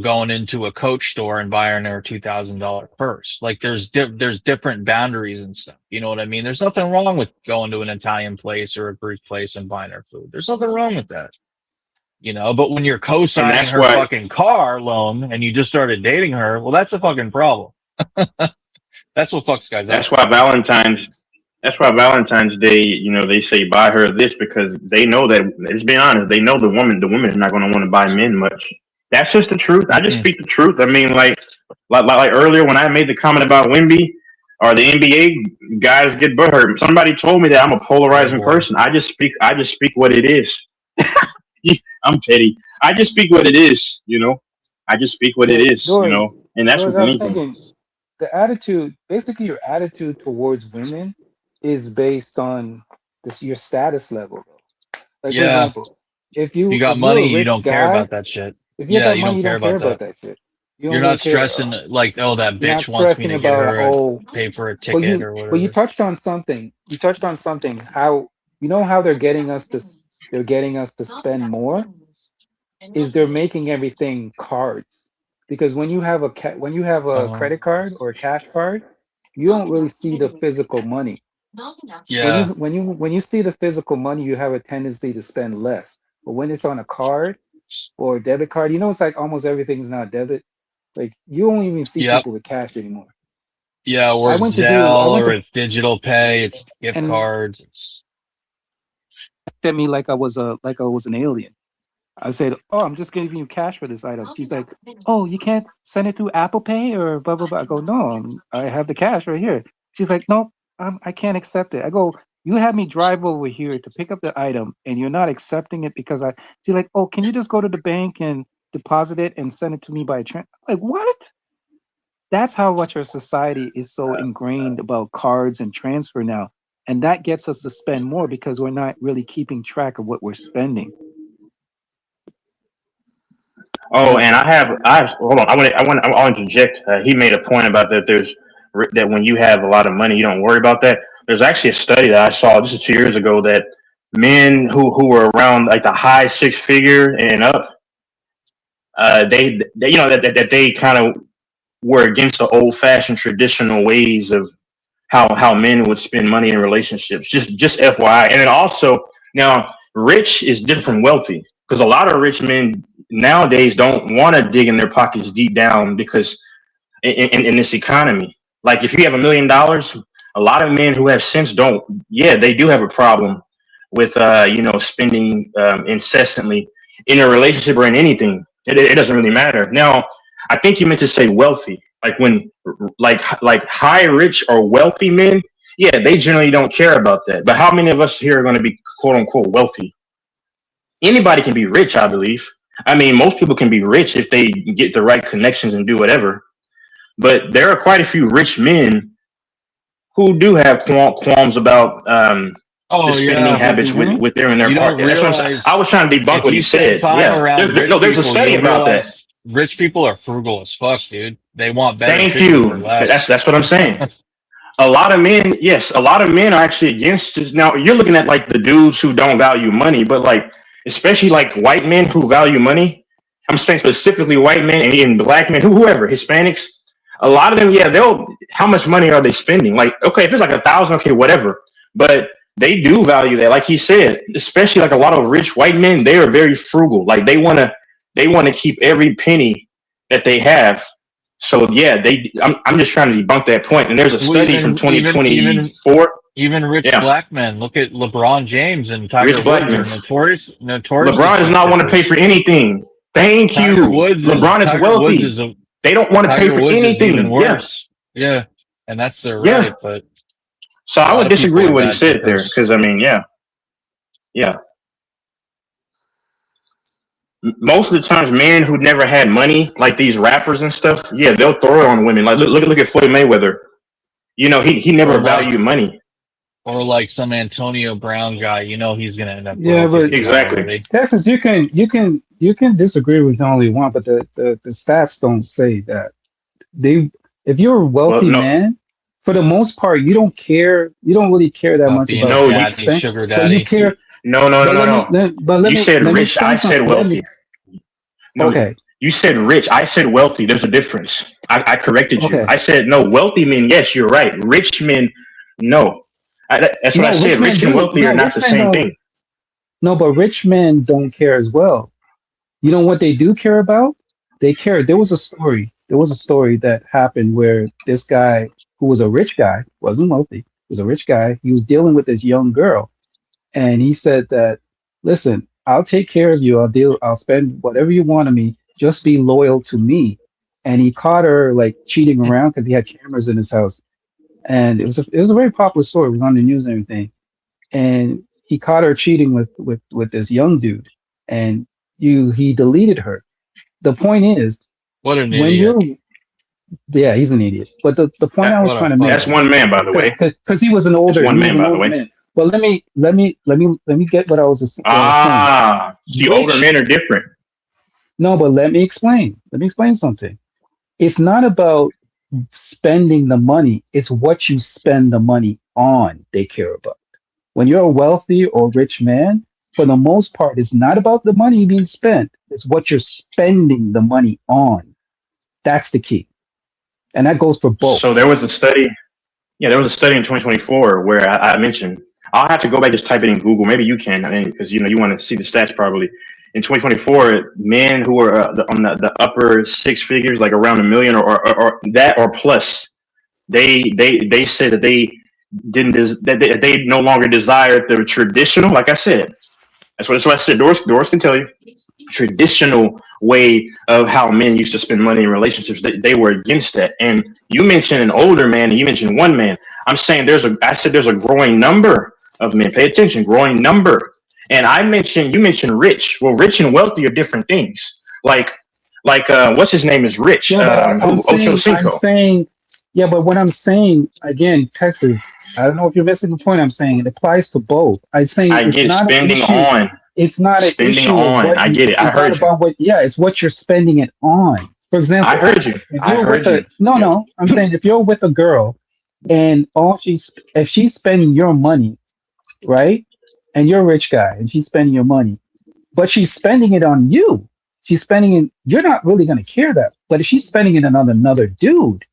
going into a Coach store and buying her a $2,000 purse. Like there's different boundaries and stuff. You know what I mean? There's nothing wrong with going to an Italian place or a Greek place and buying her food. There's nothing wrong with that. But when you're And co-signing that's her why fucking car loan and you just started dating her, well, that's a fucking problem. That's what fucks guys up. that's why Valentine's Day, they say buy her this because they know that. Let's be honest, they know the woman is not going to want to buy men much. That's just the truth. I just Mm-mm. speak the truth. I mean, like earlier when I made the comment about Wemby or the NBA guys get butthurt. Somebody told me that I'm a Oh polarizing boy. person. I just speak what it is. I'm petty. I just speak what it is. I just speak what it So, is. And that's Doris, with I was anything. thinking the attitude, basically your attitude towards women is based on your status level. Like for Yeah. example, If you got if you're a money, you rich don't care guy, about that shit. if you Yeah, got you money, don't you care don't care about about that. that shit. You don't You're really not care. stressing like, oh, that You're not bitch wants me stressing to get about her oh, pay for a but ticket you or but you whatever. touched on something. You touched on something. How how they're getting us to spend more is they're making everything cards. Because when you have a Oh, credit card or a cash card, you don't really see the physical money. yeah. When you see the physical money, you have a tendency to spend less. But when it's on a card or a debit card, it's like almost everything's now debit. Like you don't even see Yep. people with cash anymore. Yeah, or I it's went to do I Zelle, went or to it's digital pay, it's gift and cards. It's looked at me like I was an alien. I said, "Oh, I'm just giving you cash for this item." She's like, "Oh, you can't send it through Apple Pay or blah blah blah." I go, "No, I have the cash right here." She's like, "No, I can't accept it." I go, "You had me drive over here to pick up the item, and you're not accepting it because I." She's like, "Oh, can you just go to the bank and deposit it and send it to me by like what? That's how much our society is so ingrained about cards and transfer now, and that gets us to spend more because we're not really keeping track of what we're spending. Oh, and hold on. I'll interject. He made a point about that. That when you have a lot of money, you don't worry about that. There's actually a study that I saw just 2 years ago that men who were around like the high six figure and up, they that they kind of were against the old fashioned traditional ways of how men would spend money in relationships. Just FYI. And then also now rich is different from wealthy because a lot of rich men nowadays don't want to dig in their pockets deep down because in this economy, like if you have $1 million, a lot of men who have sense don't. Yeah, they do have a problem with spending incessantly in a relationship or in anything. It doesn't really matter. Now, I think you meant to say wealthy, like when like high rich or wealthy men. Yeah, they generally don't care about that. But how many of us here are going to be quote unquote wealthy? Anybody can be rich, I believe. I mean, most people can be rich if they get the right connections and do whatever. But there are quite a few rich men who do have qualms about Oh spending yeah, but habits within their you don't part. That's what I'm saying. realize I was trying to debunk if what you he spend said. time Yeah, around rich there's a people, study you'll about that. realize rich people are frugal as fuck, dude. They want better Thank shit, but for you. less. That's what I'm saying. A lot of men, yes, a lot of men are actually against this. Now you're looking at like the dudes who don't value money, but like especially like white men who value money. I'm saying specifically white men and even black men, whoever, Hispanics. A lot of them, yeah, they'll. How much money are they spending? Like, okay, if it's like 1,000, okay, whatever. But they do value that, like he said, especially like a lot of rich white men. They are very frugal. Like they want to keep every penny that they have. So yeah, I'm just trying to debunk that point. And there's a Well, study from 2024. even rich Yeah, black men. Look at LeBron James and Tiger rich black Woods men. are notoriously LeBron does cheap not want to pay trippers. for anything. Thank you. LeBron is Tiger Woods wealthy. is a They don't want to pay Tiger for Woods is even anything. Yeah, worse. Yeah, and that's their yeah. right. But So a I lot would of people disagree are with what he bad said there trippers. because I mean, yeah, yeah. Most of the times, men who never had money, like these rappers and stuff, yeah, they'll throw it on women. Like look at Floyd Mayweather. You know, he Or never like valued money. some Antonio Brown guy. You know he's gonna end up Yeah, broke if but he's not Exactly. already. Texas, you can disagree with all you want, but the stats don't say that. They If you're a Well, wealthy no, man, for the most part, you don't care. You don't really care that About much being about a no, what you daddy, spend, sugar but you daddy. care. no, But no, no. You said let me rich. I explain said something. wealthy. No, Okay, you said rich. I said wealthy. There's a difference. I corrected you. okay. I said no. Wealthy men, yes, you're right. Rich men, no. That's what I No, rich said. men Rich and do. wealthy are No, not rich the men same don't. thing. No, but rich men don't care as well. You know what they do care about? They care. There was a story. There was a story that happened where this guy, who was a rich guy, wasn't wealthy, was a rich guy. He was dealing with this young girl, and he said that, "Listen, I'll take care of you. I'll spend whatever you want of me. Just be loyal to me." And he caught her like cheating around because he had cameras in his house, and it was a very popular story. It was on the news and everything, and he caught her cheating with this young dude, and he deleted her. The point is, What an when idiot! you're yeah, he's an idiot. But the point I was What a trying to make, That's fucking. one man, by the way. because That's he one was man, an by the older way. man. But let me get what I was saying. See, older Rich, men are different. no, but let me explain. Let me explain something. It's not about spending the money. It's what you spend the money on they care about. When you're a wealthy or rich man, for the most part, it's not about the money being spent. It's what you're spending the money on. That's the key. And that goes for both. So there was a study. Yeah, there was a study in 2024 where I mentioned. I'll have to go back just type it in Google. Maybe you can, I mean, because you want to see the stats probably. In 2024, men who were on the upper six figures, like around a million or that or plus, they said that they didn't that they no longer desired the traditional. Like I said, that's what I said. Doris can tell you traditional way of how men used to spend money in relationships. They were against that. And you mentioned an older man, and you mentioned one man. I said there's a growing number of men. Pay attention, growing number. And you mentioned rich. Well, rich and wealthy are different things. Like what's his name is rich. Yeah, but Ocho I'm Cinco. saying, yeah, but what I'm saying again, Texas, I don't know if you're missing the point I'm saying. It applies to both. I'm saying I it's get it. not an Spending issue. on. It's not an Spending issue of on. what I you, get it. I it's not heard you. about what, yeah, it's what you're spending it on. For I example, heard you. if I you're with heard a, you. no, Yeah. no, I'm saying if you're with a girl and if she's spending your money, right? And you're a rich guy and she's spending your money, but she's spending it on you. She's spending it, you're not really going to care that. But if she's spending it on another dude,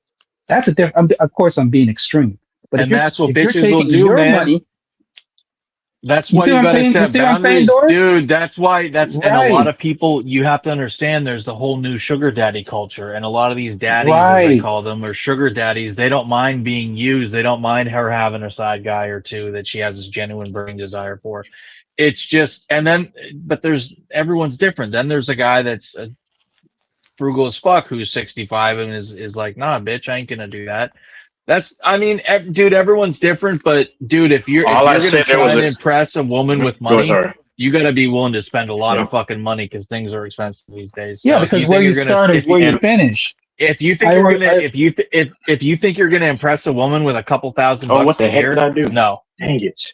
that's a different, of course, I'm being extreme. But And that's what if you're bitches will taking do, your man. money, That's you why see what you I'm got to saying? You set see what I'm saying, boundaries, Doris? dude. And a lot Right, of people, you have to understand there's the whole new sugar daddy culture. And a lot of these daddies, as they right. call them, or sugar daddies, they don't mind being used. They don't mind her having a side guy or two that she has this genuine burning desire for. It's just, but everyone's different. Then there's a guy that's frugal as fuck who's 65 and is like, nah, bitch, I ain't gonna do that. Dude, everyone's different, but dude, if you're All I gonna said there try was and a. impress a woman with Go ahead, money, sorry. you gotta be willing to spend a lot Yeah. of fucking money because things are expensive these days. Yeah, So if because you where think you you're gonna, start is where you And finish. if you think I, you're always- gonna, I if you think you're gonna impress a woman with a couple $1,000 what the a heck did year, I do? no, Dang it!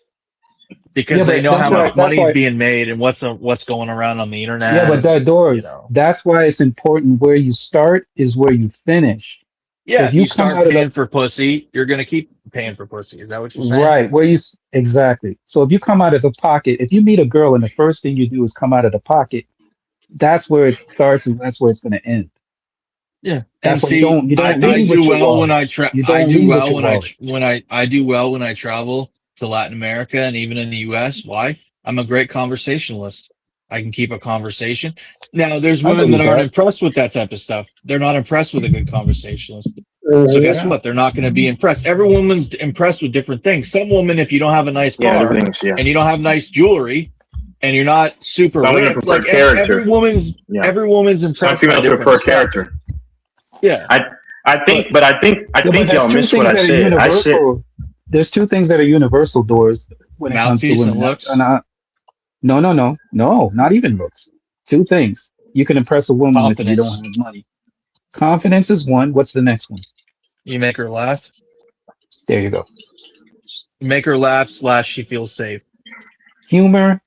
because Yeah, they but know how much that's money's why. being made and what's going around on the Yeah, internet, but and that doors. That's why it's important. Where you start is where you finish. yeah, If if you you come start out of the paying for pussy, you're gonna keep paying for pussy. Is that what you're saying? right where exactly. So if you come out of the pocket, if you meet a girl and the first thing you do is come out of the pocket, that's where it starts and that's where it's going to end. Yeah, and That's why see, you don't I leave do with your well when wallet. You I don't do leave with well your wallet. I do well when I travel to Latin America and even in the US. Why? I'm a great conversationalist. I can keep a conversation. Now, there's I women that believe aren't that. impressed with that type of stuff. They're not impressed with a good conversationalist. So guess Yeah. what? They're not going to be impressed. Every woman's impressed with different things. Some woman, if you don't have a nice Yeah, car everything's yeah. and you don't have nice jewelry and you're not super Some women ripped, prefer like every character. woman's Yeah. every woman's Some impressed by females different prefer stuff. character. Yeah. I But think, but I Yeah, but think there's y'all two missed what things I that are said. I said universal. There's two things that are universal doors when it comes to mouthpiece and women. looks, No, not even looks. Two things you can impress a woman with if you don't confidence. have money. Confidence is one. What's the next one? You make her laugh. There you go. Make her laugh / she feels safe. Humor,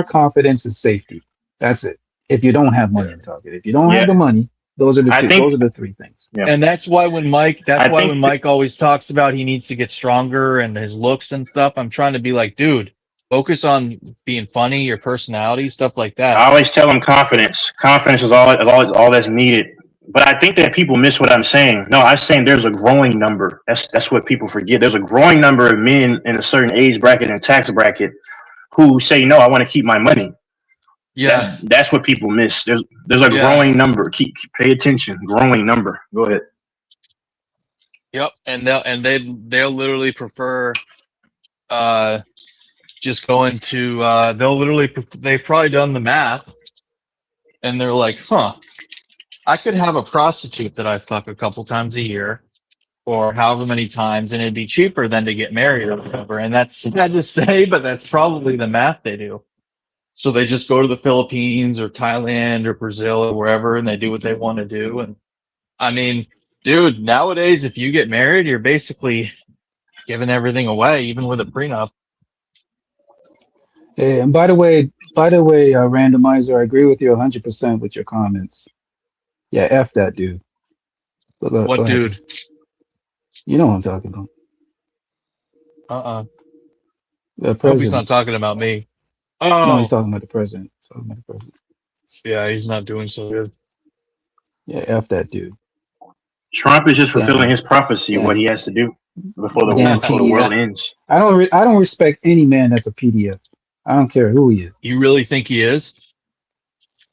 confidence, and safety. That's it. If you don't have money, I'm talking. If you don't have yeah. the money, those are the I two. think Those are the three things. yeah. And that's why I think Mike always talks about he needs to get stronger and his looks and stuff. I'm trying to be like, dude, focus on being funny, your personality, stuff like I that. always tell them confidence. Confidence is all that's needed. But I think that people miss what I'm saying. No, I'm saying there's a growing number. That's what people forget. There's a growing number of men in a certain age bracket and tax bracket who say, "No, I want to keep my money." Yeah. That's what people miss. There's a Yeah. growing number. Pay attention. Growing number. Go ahead. Yep. And they'll literally prefer just going to they've probably done the math and they're like, huh, I could have a prostitute that I fuck a couple times a year or however many times, and it'd be cheaper than to get married or whatever. And that's sad to say, but that's probably the math they do. So they just go to the Philippines or Thailand or Brazil or wherever, and they do what they want to do. And I mean, dude, nowadays, if you get married, you're basically giving everything away, even with a prenup. Hey, and by the way, randomizer, I agree with you 100% with your comments. Yeah, f that dude. But go What ahead. dude? You know what I'm talking about. The I hope he's not president. talking about me. No, he's Oh, talking about the president. He's talking about the president. yeah, he's not doing so good. Yeah, f that dude. Trump is just fulfilling Damn, his prophecy of what damn, he has to do before damn the world PDF. ends. I don't respect any man that's a PDF. I don't care who he is. You really think he is?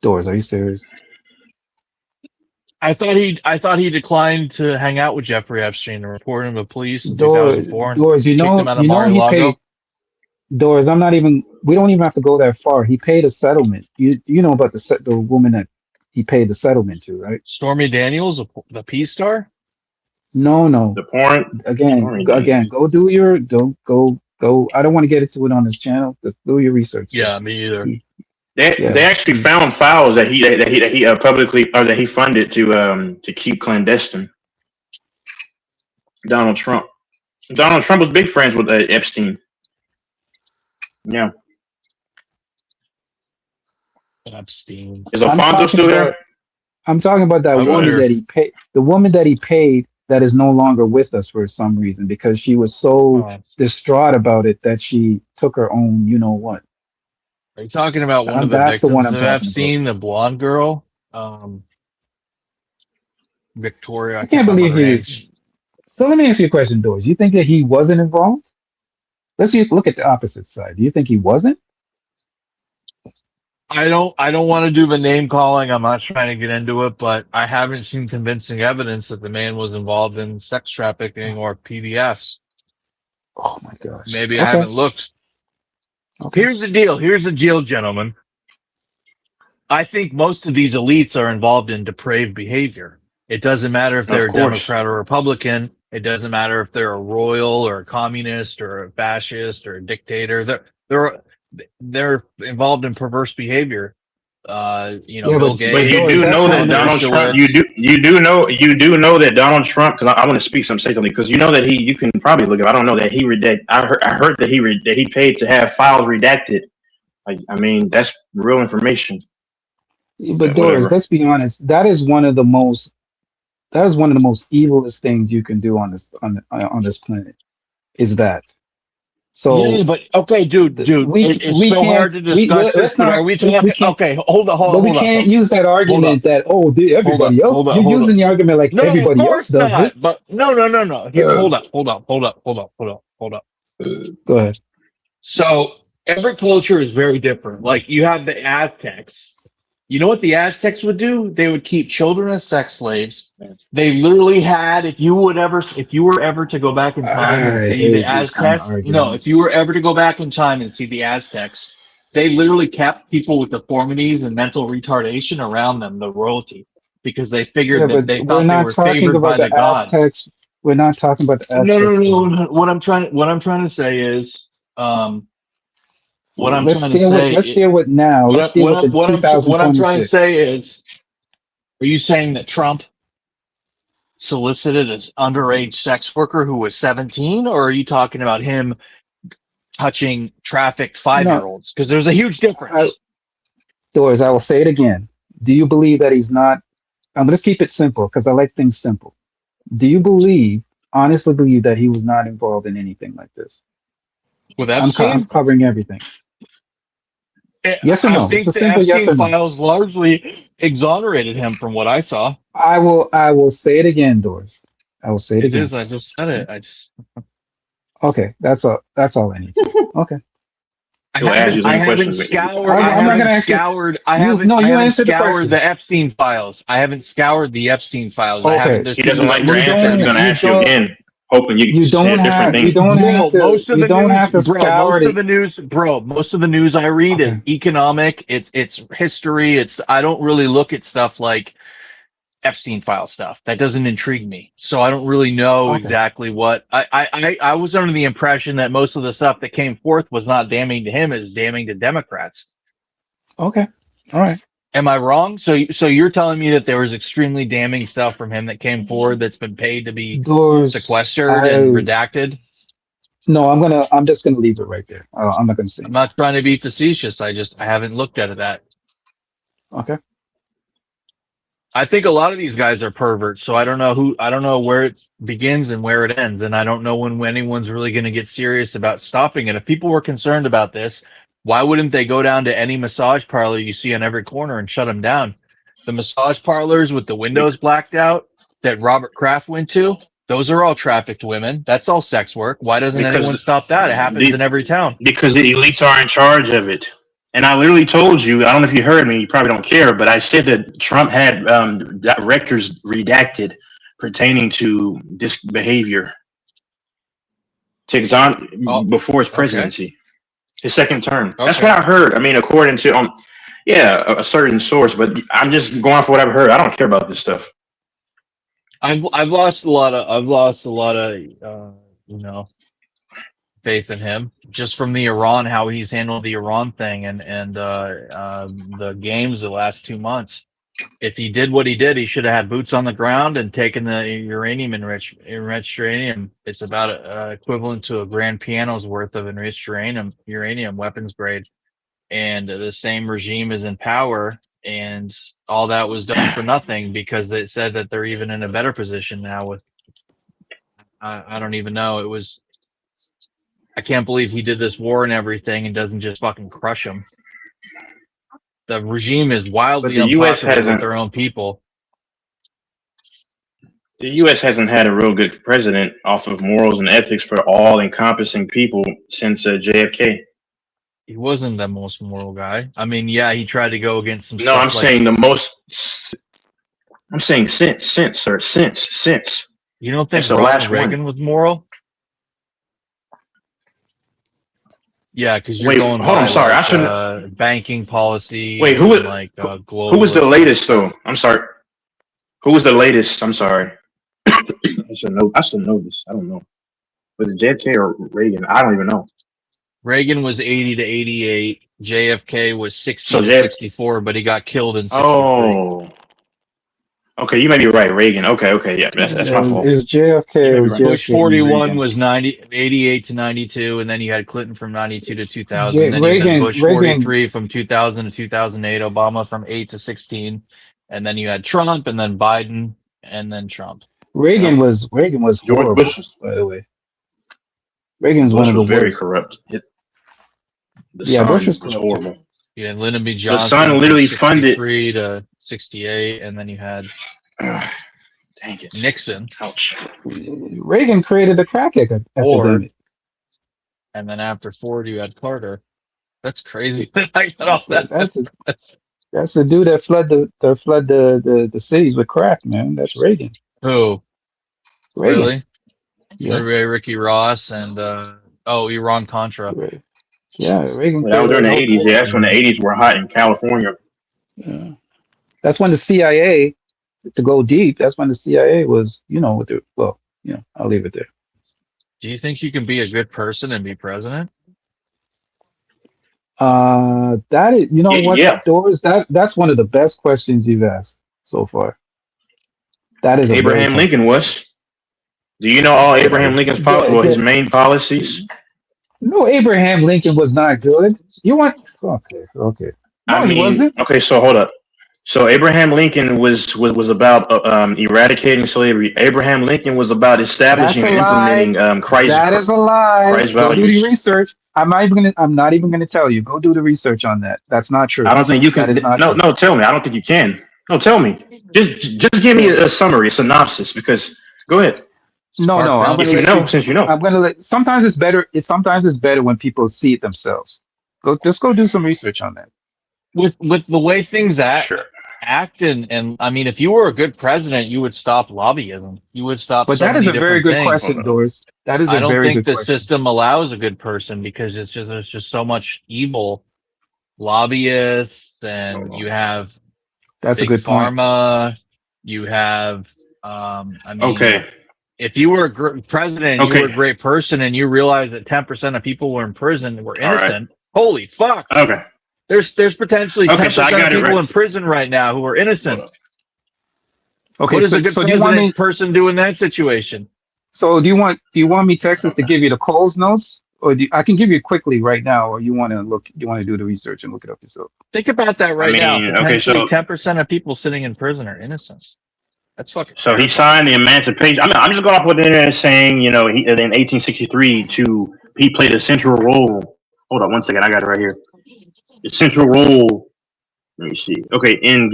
Doors, are you serious? I thought he declined to hang out with Jeffrey Epstein and report him to police in Doors, 2004 and doors. kicked him out of He paid. Mar-a-Lago. Doors. I'm not even. We don't even have to go that far. He paid a settlement. You know about the woman that he paid the settlement to, right? Stormy Daniels, the P star. No. The porn. Again. Go do your. Don't go. I don't want to get into it on this channel. Just do your research. Sir. Yeah, me either. They actually found files that he publicly or that he funded to keep clandestine. Donald Trump. Donald Trump was big friends with Epstein. Yeah. Epstein. Is Alfonso still there? I'm talking about that I woman wonder. that he paid. The woman that he paid that is no longer with us for some reason because she was so distraught about it that she took her own. You know what? Are you talking about one of the That's the one victims I'm of talking Epstein, the blonde girl? Victoria, I I can't can't remember believe her you. name. So let me ask you a question, Doors. You think that he wasn't involved? Look at the opposite side. Do you think he wasn't? I don't want to do the name calling. I'm not trying to get into it, but I haven't seen convincing evidence that the man was involved in sex trafficking or PDS. Oh my gosh. Maybe I haven't looked. Okay. Here's the deal, gentlemen. I think most of these elites are involved in depraved behavior. It doesn't matter if they're Of a course. Democrat or Republican. It doesn't matter if they're a royal or a communist or a fascist or a dictator. They're involved in perverse behavior. Yeah, Bill But you Gates, Doris, do that's know that kind of Donald Trump. Dershowitz. You do know that Donald Trump. Because I want to speak say something. Because you know that he. You can probably look at. I don't know that he I heard that he paid to have files redacted. I mean, that's real information. but Doris, Whatever. let's be honest. That is one of the most evilest things you can do on this planet. Is that Yeah, so? but okay, dude, it's We so can't hard to discuss this. let's But are not we we talking? can't Okay, hold on, but we hold up, can't use that hold up, argument that hold up, everybody else, hold up, you're hold using up. the argument like No, of everybody else course does it. not. But no. Here, Uh, hold up. Go ahead. So every culture is very different. Like you have the Aztecs. You know what the Aztecs would do? They would keep children as sex slaves. They literally had, if you were ever to go back in time and I see the hate these kind of Aztecs, no, if you were arguments. ever to go back in time and see the Aztecs, they literally kept people with deformities and mental retardation around them, the royalty, because they Yeah, figured that but they we're thought they not were talking favored about by the the gods. Aztecs. We're not talking about the No, Aztecs, though. what I'm trying to say is, what I'm Let's trying to deal with say, let's deal with now. Let's deal with the what I'm trying to 2026. say is, are you saying that Trump solicited an underage sex worker who was 17, or are you talking about him touching trafficked No, 5-year-olds? Because there's a huge I, difference. Doris, I will say it again. Do you believe that he's not? I'm going to keep it simple because I like things simple. Do you honestly believe that he was not involved in anything like this? With I'm Epstein, covering everything. Yes or I no? It's a think the simple yes Epstein or no. files largely exonerated him from what I saw. I will say it again, Doris. I will say it It again. is. I just said Okay. it. I just. Okay, that's all. That's all I need to know. Okay. He'll ask you the I same haven't questions. scoured. I'm, I I'm not haven't gonna answer. scoured. I You haven't answered the scoured question. the Epstein files. I haven't scoured the Epstein files. I haven't. Okay. There's He doesn't people that like your look You answer. He's don't. gonna You ask you don't. again, hoping you You say don't a different have. thing. You don't have Bro, to. most of You the don't news, have to bro, scour most of the. the news, most of the news I read is Okay. economic. It's history. I don't really look at stuff like Epstein file stuff. That doesn't intrigue me. So I don't really know Okay. exactly what I was under the impression that most of the stuff that came forth was not damning to him, as damning to Democrats. Okay. All right. Am I wrong? So you're telling me that there was extremely damning stuff from him that came forward that's been paid to be Doors. sequestered and redacted? No. I'm just gonna leave it right there. I'm not gonna say I'm anything. not trying to be facetious. I haven't looked at that. Okay. I think a lot of these guys are perverts, so I don't know where it begins and where it ends, and I don't know when anyone's really going to get serious about stopping it. If people were concerned about this, why wouldn't they go down to any massage parlor you see on every corner and shut them down? The massage parlors with the windows blacked out that Robert Kraft went to, those are all trafficked women. That's all sex work. Why doesn't anyone Because stop that? It happens in the every town. because the elites are in charge of it. And I literally told you, I don't know if you heard me, you probably don't care, but I said that Trump had records redacted pertaining to this behavior before his Okay. presidency, his second term. That's Okay. what I heard. I mean, according to a certain source, but I'm just going for what I've heard. I don't care about this stuff. I've lost a lot of faith in him just from the Iran, how he's handled the Iran thing and the games the last 2 months. If he did what he did, he should have had boots on the ground and taken the enriched uranium. It's about equivalent to a grand piano's worth of enriched uranium, weapons grade. And the same regime is in power, and all that was done for nothing because they said that they're even in a better position now with, I don't even know. I can't believe he did this war and everything and doesn't just fucking crush them. The regime is But wildly the U.S. unpopular with hasn't. their own people. The U.S. hasn't had a real good president off of morals and ethics for all-encompassing people since JFK. He wasn't the most moral guy. I mean, yeah, he tried to go against some No, I'm stuff like. saying the most. I'm saying since, sir, since. You don't think That's the Ronald last Reagan one. was moral? Yeah, because you're Wait, going hold on. by Sorry, I like shouldn't. banking policies Wait, and like who was the globalists. latest though? I'm sorry. Who was the latest? I'm sorry. I should know. I should know this. I don't know. Was it JFK or Reagan? I don't even know. Reagan was 80 to 88. JFK was 60 So to JF 64, but he got killed in 63. Oh, okay, you may be right. Reagan. Okay, yeah, that's my It fault. was JFK. You may It be was right. Bush JFK and 41 Reagan. was 88 to 92, and then you had Clinton from 92 to 2000. Then you had Reagan. Bush Reagan. 43 from 2000 to 2008, Obama from 8 to 16, and then you had Trump, and then Biden, and then Trump. Reagan Yep. was George horrible. Bush. By the way, Reagan's one Bush of the was very worst. corrupt. The Yeah, Bush was son was corrupt too. horrible. You had Lyndon B. The son Johnson from literally funded. 63 to 68, and then you had Dang it. Nixon. Ouch. Reagan created a crack epidemic. And then after Ford, you had Carter. That's crazy. I got all that. That's the dude that flood the cities with crack, man. That's Reagan. Who? Reagan. Really? Yeah. Ricky Ross and Iran Contra. Yeah, Reagan. Well, that was during the created 80s. Yeah, that's when the 80s were hot in California. Yeah. That's when the CIA, to go deep, that's when the CIA was, with the, I'll leave it there. Do you think you can be a good person and be president? That is, what, Yeah. Doris, that's one of the best questions you've asked so far. That is Abraham Lincoln was. Do you know all Abraham Lincoln's his main policies? No, Abraham Lincoln was not good. You want okay. No, he wasn't. Okay, so hold up. So Abraham Lincoln was about eradicating slavery. Abraham Lincoln was about establishing and implementing Christ. That is a lie. Christ Go do values. the research. I'm not even gonna tell you. Go do the research on that. That's not true. I don't think you can. No, tell me. I don't think you can. No, tell me. Just give me a summary, a synopsis. Because go ahead. No. I'm gonna let you, since you know. I'm gonna let. Sometimes it's better. Sometimes it's better when people see it themselves. Go do some research on that. With the way things act and I mean, if you were a good president, you would stop lobbyism. You would stop. But that is a very good question, Doris. That is a very good question. I don't think the system allows a good person because there's just so much evil lobbyists, and you have that's big a good pharma. point. You have okay. If you were a president, and you were a great person, and you realize that 10% of people were in prison were innocent. Holy fuck! Okay. There's potentially 10% of people in prison right now who are innocent. Okay, what does a good person do in that situation? So do you want me, Texas, to give you the Coles notes, or I can give you quickly right now, or you want to do the research and look it up yourself? Think about that now. Okay, so 10% of people sitting in prison are innocent. That's fucking. So he signed the Emancipation. I'm just going off what the internet is saying. He in 1863 he played a central role. Hold on 1 second, I got it right here. The central role. Let me see. Okay, in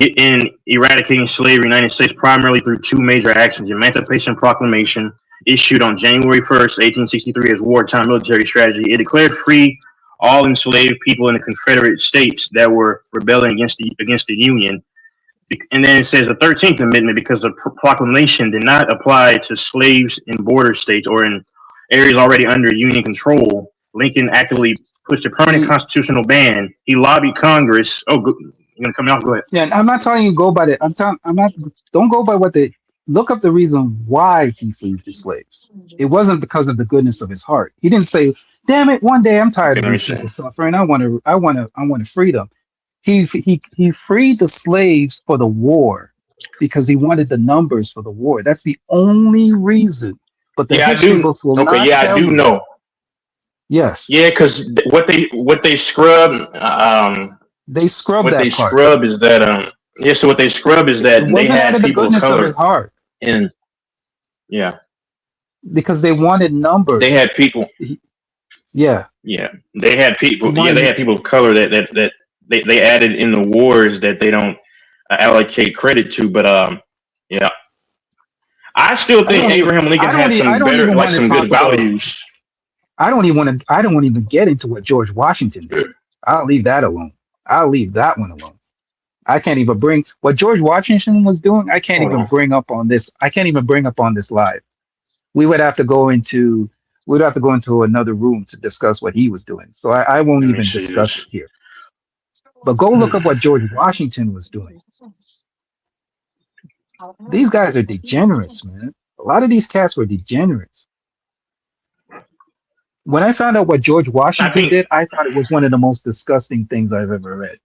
eradicating slavery in the United States primarily through two major actions: the Emancipation Proclamation, issued on January 1st, 1863, as wartime military strategy. It declared free all enslaved people in the Confederate States that were rebelling against the Union. And then it says the 13th Amendment, because the proclamation did not apply to slaves in border states or in areas already under Union control. Lincoln actively pushed a permanent constitutional ban. He lobbied Congress. Oh, you're gonna come out? Go ahead. Yeah, I'm not telling you go by that. Don't go by what they look up the reason why he freed the slaves. It wasn't because of the goodness of his heart. He didn't say, "Damn it, one day I'm tired of these people suffering. I want to free them." He freed the slaves for the war because he wanted the numbers for the war. That's the only reason. But the history books will not tell you. I do know. Yes. Yeah, because what they scrub. They scrub what that they part. scrub is that so what they scrub is that they had people of color of his heart. in because they wanted numbers. They had people. Yeah. They had people. They had people of color that they added in the wars that they don't allocate credit to. But I still think Abraham Lincoln had some better, like some good values. I don't even get into what George Washington did. I'll leave that alone. I'll leave that one alone. I can't even bring what George Washington was doing. I can't even bring up on this. I can't even bring up on this live. We would have to go into another room to discuss what he was doing. So I won't even discuss it here. But go look up what George Washington was doing. These guys are degenerates, man. A lot of these cats were degenerates. When I found out what George I Washington think did, I thought it was one of the most disgusting things I've ever read.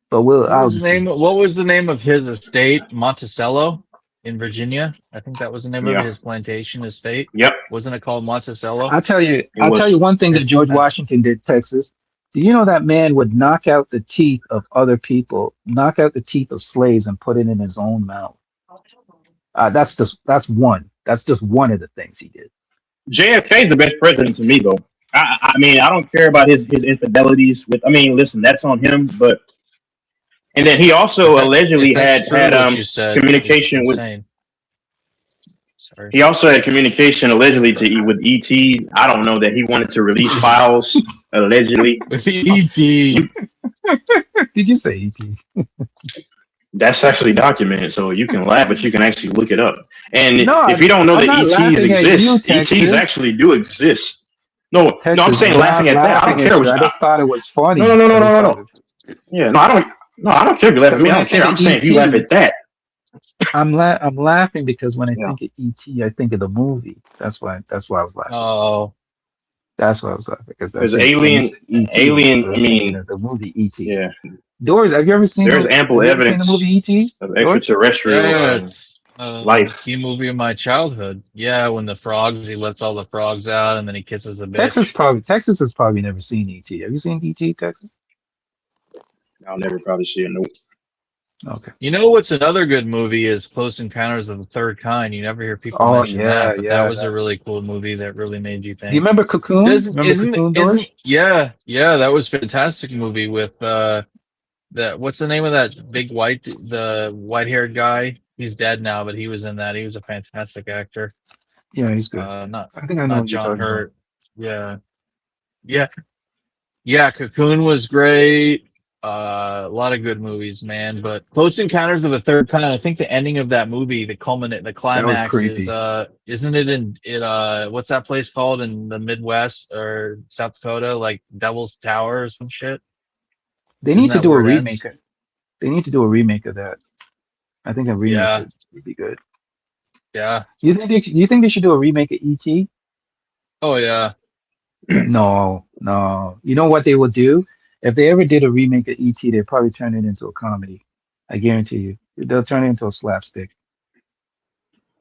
But I'll just leave it. What was the name of his estate? Monticello in Virginia. I think that was the name of it. yeah. His plantation estate. Yep. Wasn't it called Monticello? I'll tell you. It I'll tell was. you one thing that It's George Washington did, Texas. Do you know that man would knock out the teeth of other people, knock out the teeth of slaves, and put it in his own mouth? That's one. That's just one of the things he did. JFK is the best president to me, though. I mean, I don't care about his infidelities. With I mean, listen, that's on him. But and then he also if allegedly that's true, had what you said is communication with. insane. Sorry. He also had communication allegedly with ET. I don't know that he wanted to release files allegedly. With ET. Did you say ET? That's actually documented, so you can laugh, but you can actually look it up. And No, if you don't know I'm that not ETs laughing at you, exist, ETs Texas. actually do exist. No, no, I'm Texas, saying I'm laughing not at that. I don't laughing at care. you. I just thought it was funny. No, no, no, I no, just no, no, thought no. Yeah, no, I don't. No, I don't care if you laugh at Because me. when I I don't care. think I'm of saying if you laugh ET, at that. I'm laughing because when I Yeah. think of ET, I think of the movie. That's why I was laughing. Oh. That's why I was laughing because I There's think when you alien, said ET, alien. I I was thinking mean, of the movie ET. yeah. Doris, have you ever seen? There's Have ample you ever seen the evidence movie ET? of Doris? extraterrestrial Yeah, it's life. the movie of my childhood. Yeah, when he lets all the frogs out and then he kisses the bitch. Texas has probably never seen ET. Have you seen ET, Texas? I'll never probably see it. Nope. Okay. You know what's another good movie is Close Encounters of the Third Kind. You never hear people Oh mention yeah, that, but that yeah. was a really cool movie that really made you Do you think. remember Cocoon? Doesn't Remember Cocoon, Doris? yeah, that was a fantastic movie with that what's the name of that big the white haired guy? He's dead now, but he was in that. He was a fantastic actor. Yeah, he's good. Not I think I know what you're John talking about. Hurt. Yeah. Yeah, Cocoon was great. A lot of good movies, man. But Close Encounters of the Third Kind, I think the ending of that movie, the That was climax is creepy. isn't it in what's that place called in the Midwest or South Dakota, like Devil's Tower or some shit? They Isn't need to that do a where it remake. ends? They need to do a remake of that. I think a remake Yeah, would be good. yeah. You think they should do a remake of ET? Oh yeah. No, no. You know what they would do? If they ever did a remake of ET, they'd probably turn it into a comedy. I guarantee you. They'll turn it into a slapstick.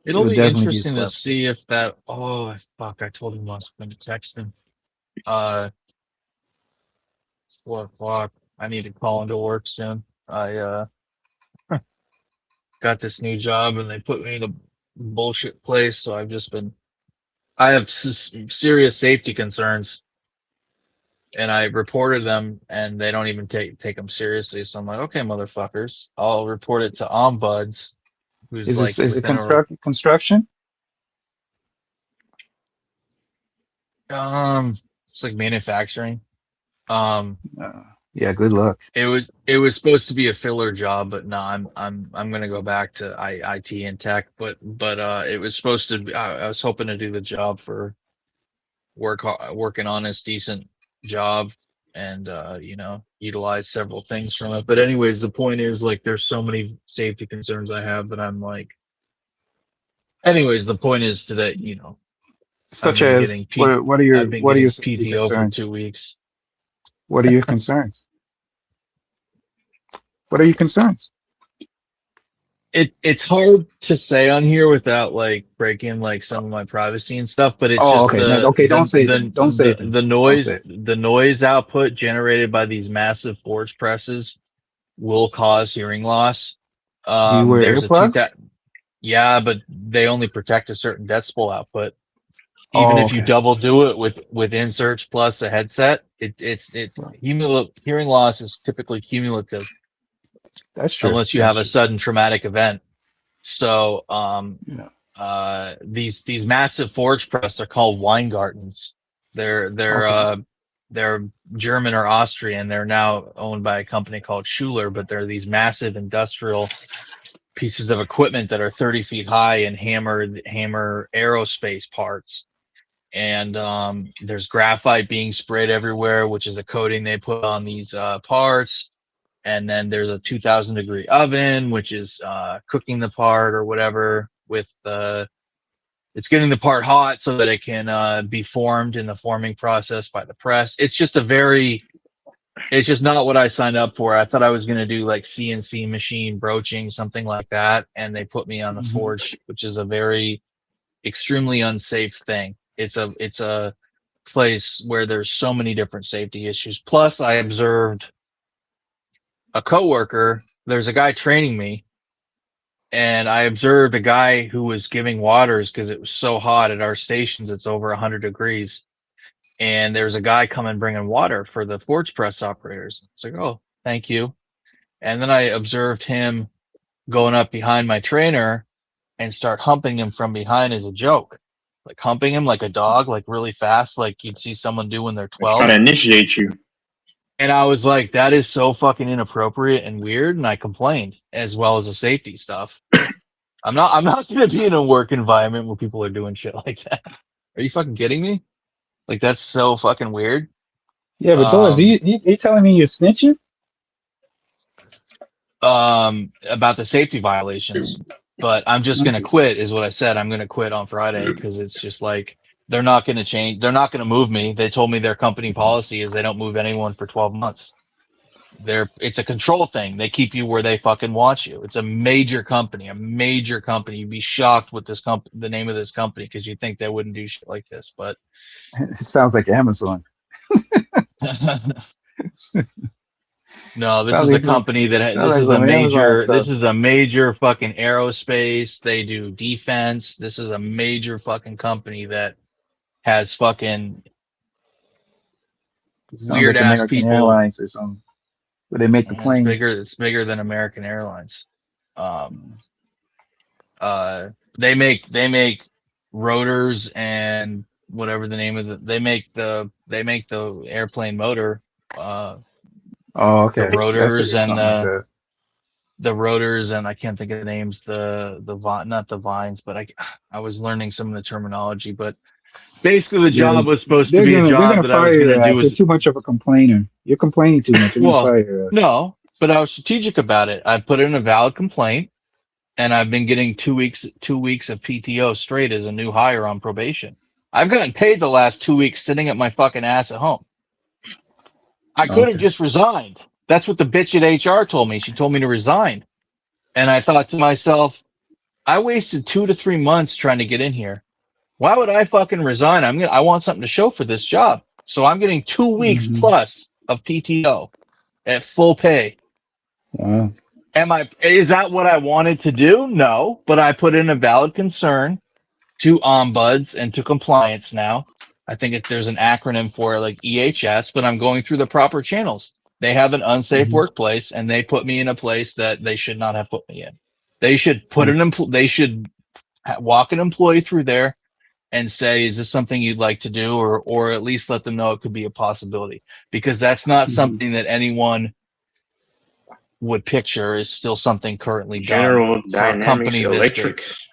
It It'll would be definitely be a interesting to slapstick. see if that fuck, I told him I was gonna text him. 4 o'clock. I need to call into work soon. I got this new job and they put me in a bullshit place, so I have serious safety concerns, and I reported them, and they don't even take them seriously. So I'm like, okay, motherfuckers, I'll report it to Ombuds, who's like Is it within a construction? it's like manufacturing. Yeah, good luck. It was supposed to be a filler job, but no, I'm gonna go back to IT and tech. But it was supposed to be. I was hoping to do the job for working on this decent job and utilize several things from it. But anyways, the point is, like, there's so many safety concerns I have that I'm like. Anyways, the point is that Such I've been as getting what are I've been your getting safety PTO for concerns? 2 weeks. What are your concerns? What are your concerns? It's hard to say on here without like breaking like some of my privacy and stuff, but it's Oh, just okay. No, okay, don't say it then. Don't say it then. the Don't say noise it. the noise output generated by these massive forge presses will cause hearing loss. Do you wear There's a two earplugs? yeah, but they only protect a certain decibel output. Even Oh, if you okay. double do it with inserts plus a headset, hearing loss is typically cumulative That's true. unless you That's have a true. sudden traumatic event. So Yeah. these massive forge press are called Weingartens. Okay. They're German or Austrian. They're now owned by a company called Schuler, but they're these massive industrial pieces of equipment that are 30 feet high and hammer aerospace parts. And there's graphite being sprayed everywhere, which is a coating they put on these parts. And then there's a 2,000-degree oven, which is cooking the part or whatever with it's getting the part hot so that it can be formed in the forming process by the press. It's just not what I signed up for. I thought I was going to do like CNC machine broaching, something like that. And they put me on the forge, which is a very extremely unsafe thing. It's a place where there's so many different safety issues. Plus I observed a coworker. There's a guy training me, and I observed a guy who was giving waters because it was so hot at our stations. It's over 100 degrees. And there's a guy coming bringing water for the forge press operators. It's like, oh, thank you. And then I observed him going up behind my trainer and start humping him from behind as a joke. Like humping him like a dog, like really fast, like you'd see someone do when they're 12. Trying to initiate you. And I was like, that is so fucking inappropriate and weird. And I complained, as well as the safety stuff. I'm not going to be in a work environment where people are doing shit like that. Are you fucking kidding me? Like, that's so fucking weird. Yeah, but Doris, you telling me you're snitching? About the safety violations, but I'm just going to quit is what I said. I'm going to quit on Friday because it's just like, they're not going to change. They're not going to move me. They told me their company policy is they don't move anyone for 12 months. It's a control thing. They keep you where they fucking want you. It's a major company. You'd be shocked with this the name of this company, because you think they wouldn't do shit like this, but It sounds like Amazon. no, this Sounds is like a company that sounds like some Amazon stuff. this is a major fucking aerospace. They do defense. This is a major fucking company that has fucking Sounds weird like ass American people. Airlines or something. Where they make the planes. It's bigger than American Airlines. They make rotors and whatever the name of they make the airplane motor. Oh, okay. The rotors Yeah, and something like the rotors, and I can't think of the names. Not the vines, but I was learning some of the terminology. But basically, the job was supposed to be a they're job gonna that I was fire going your to ass. do. You're too much of a complainer. You're complaining too much. They're gonna fire your ass. No, but I was strategic about it. I put in a valid complaint, and I've been getting 2 weeks of PTO straight as a new hire on probation. I've gotten paid the last 2 weeks sitting at my fucking ass at home. I could have just resigned. That's what the bitch at HR told me. She told me to resign. And I thought to myself, I wasted 2 to 3 months trying to get in here. Why would I fucking resign? I want something to show for this job. So I'm getting 2 weeks plus of PTO at full pay. Wow. Is that what I wanted to do? No, but I put in a valid concern to ombuds and to compliance now. I think there's an acronym for it, like EHS, but I'm going through the proper channels. They have an unsafe workplace, and they put me in a place that they should not have put me in. They should they should walk an employee through there and say, is this something you'd like to do? Or at least let them know it could be a possibility, because that's not something that anyone would picture is still something currently General done for a Dynamics company this big. Electrics.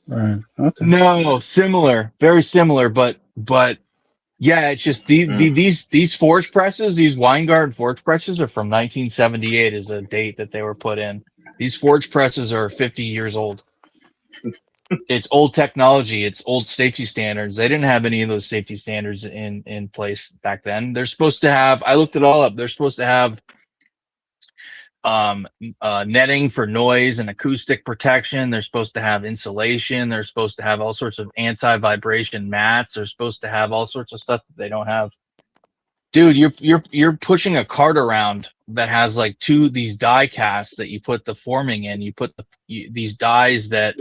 Right. Okay. No, similar, very similar, but yeah, it's just these forge presses, these Weingart forge presses are from 1978 is a date that they were put in. These forge presses are 50 years old. It's old technology. It's old safety standards. They didn't have any of those safety standards in place back then. They're supposed to have, I looked it all up. They're supposed to have netting for noise and acoustic protection. They're supposed to have insulation. They're supposed to have all sorts of anti-vibration mats. They're supposed to have all sorts of stuff that they don't have. Dude, you're pushing a cart around that has like these die casts that you put the forming in. You put these dies that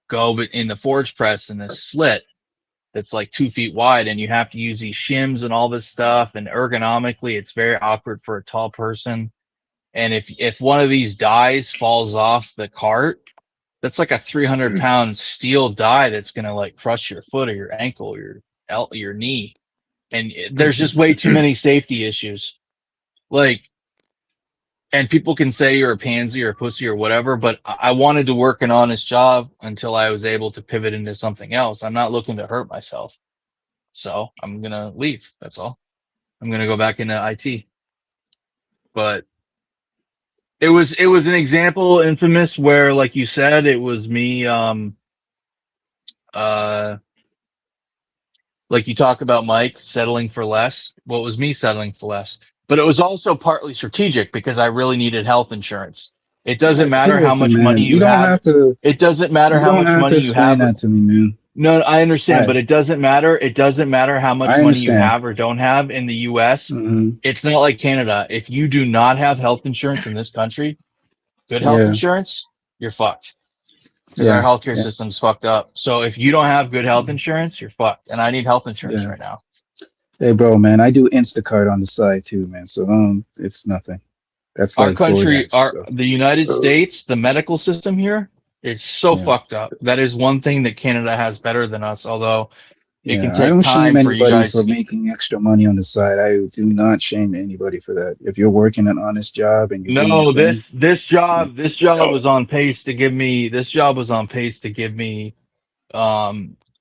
go in the forge press in this slit that's like 2 feet wide, and you have to use these shims and all this stuff. And ergonomically, it's very awkward for a tall person. And if one of these dies falls off the cart, that's like a 300-pound steel die that's gonna like crush your foot or your ankle or your knee. And there's just way too many safety issues. Like, and people can say you're a pansy or a pussy or whatever, but I wanted to work an honest job until I was able to pivot into something else. I'm not looking to hurt myself. So I'm gonna leave. That's all. I'm gonna go back into IT. But it was an example, Infamous, where, like you said, it was me Like you talk about Mike settling for less. Well, it was me settling for less, but it was also partly strategic because I really needed health insurance. It doesn't Hey, matter how listen, much money man. you have. It doesn't matter You how don't much have to money you explain have. that to me, man. No, I understand, but I it doesn't matter. It doesn't matter how much I money you understand. have or don't have in the US. Hmm. It's not like Canada. If you do not have health insurance in this country, good health Yeah, insurance, you're fucked because our yeah, healthcare yeah, system's fucked up. So if you don't have good health insurance, you're fucked. And I need health insurance yeah. right now. Hey, bro, man. I do Instacart on the side too, man. So it's nothing. That's Our like country, DoorDash. So the United States, the medical system here is so yeah, fucked up. That is one thing that Canada has better than us, although it can yeah. I take don't shame time for you anybody for guys. making extra money on the side. I do not shame anybody for that. If you're working an honest job and you're doing your No, thing, this job was on pace to give me this job was on pace to give me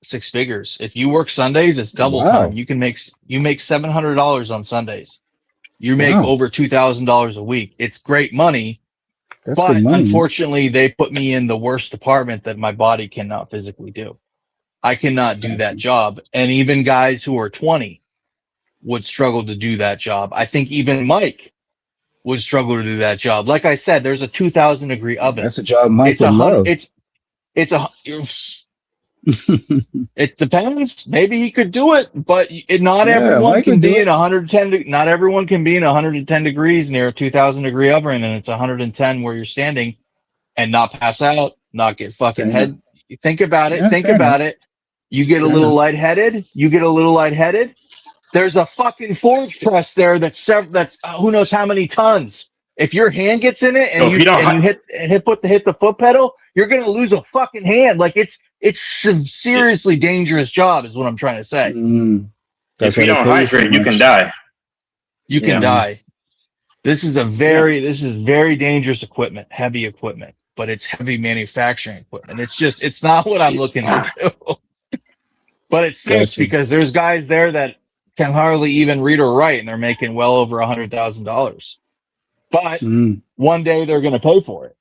six figures. If you work Sundays, it's double time. wow, You make $700 on Sundays. You make wow, over $2,000 a week. It's great money, that's good but money, man. unfortunately they put me in the worst department that my body cannot physically do. I cannot do Got that you. job. And even guys who are 20 would struggle to do that job. I think even Mike would struggle to do that job. Like I said, there's a 2,000-degree oven. That's a job Mike It's would a hundred. love. It's a. It depends. Maybe he could do it, but not Yeah, everyone Mike can would do be in it. 110. Not everyone can be in 110 degrees near a 2,000-degree oven, and it's 110 where you're standing and not pass out, not get fucking Fair enough. head. Think about it. Yeah, Think fair enough. about it. You get a Fair little enough. lightheaded. You get a little lightheaded. There's a fucking forge press there that's who knows how many tons. If your hand gets in it Yo, if you don't, and you hit the foot pedal, you're gonna lose a fucking hand. Like it's a seriously dangerous job, is what I'm trying to say. Mm, that's if why you they don't pay you so hydrate, you can much. die. You can Yeah, Mm, die. This is yeah. this is very dangerous equipment, heavy equipment, but it's heavy manufacturing equipment. It's not what I'm looking to do. But it sucks got you. because there's guys there that can hardly even read or write, and they're making well over $100,000. But Mm, one day they're going to pay for it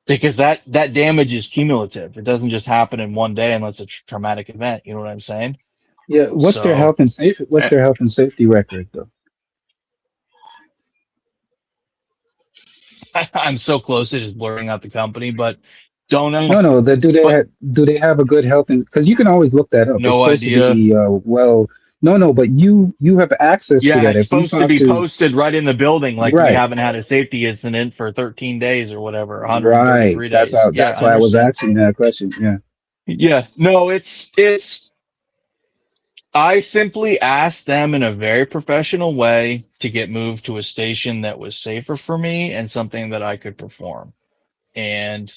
because that damage is cumulative. It doesn't just happen in one day unless it's a traumatic event. You know what I'm saying? yeah. What's their So health and safety? What's their health and safety record, though? I'm so close to just blurring out the company, but don't know. No, no. But Do they have a good health? Because you can always look that up. It's no supposed to idea. be well. No, no. But you have access to Yeah, that. it's If you supposed to talk be to posted right in the building, like we right, haven't had a safety incident for 13 days or whatever, right. 133 days. Yeah, That's I why I was understand. asking that question. Yeah. Yeah, no, it's I simply asked them in a very professional way to get moved to a station that was safer for me and something that I could perform. And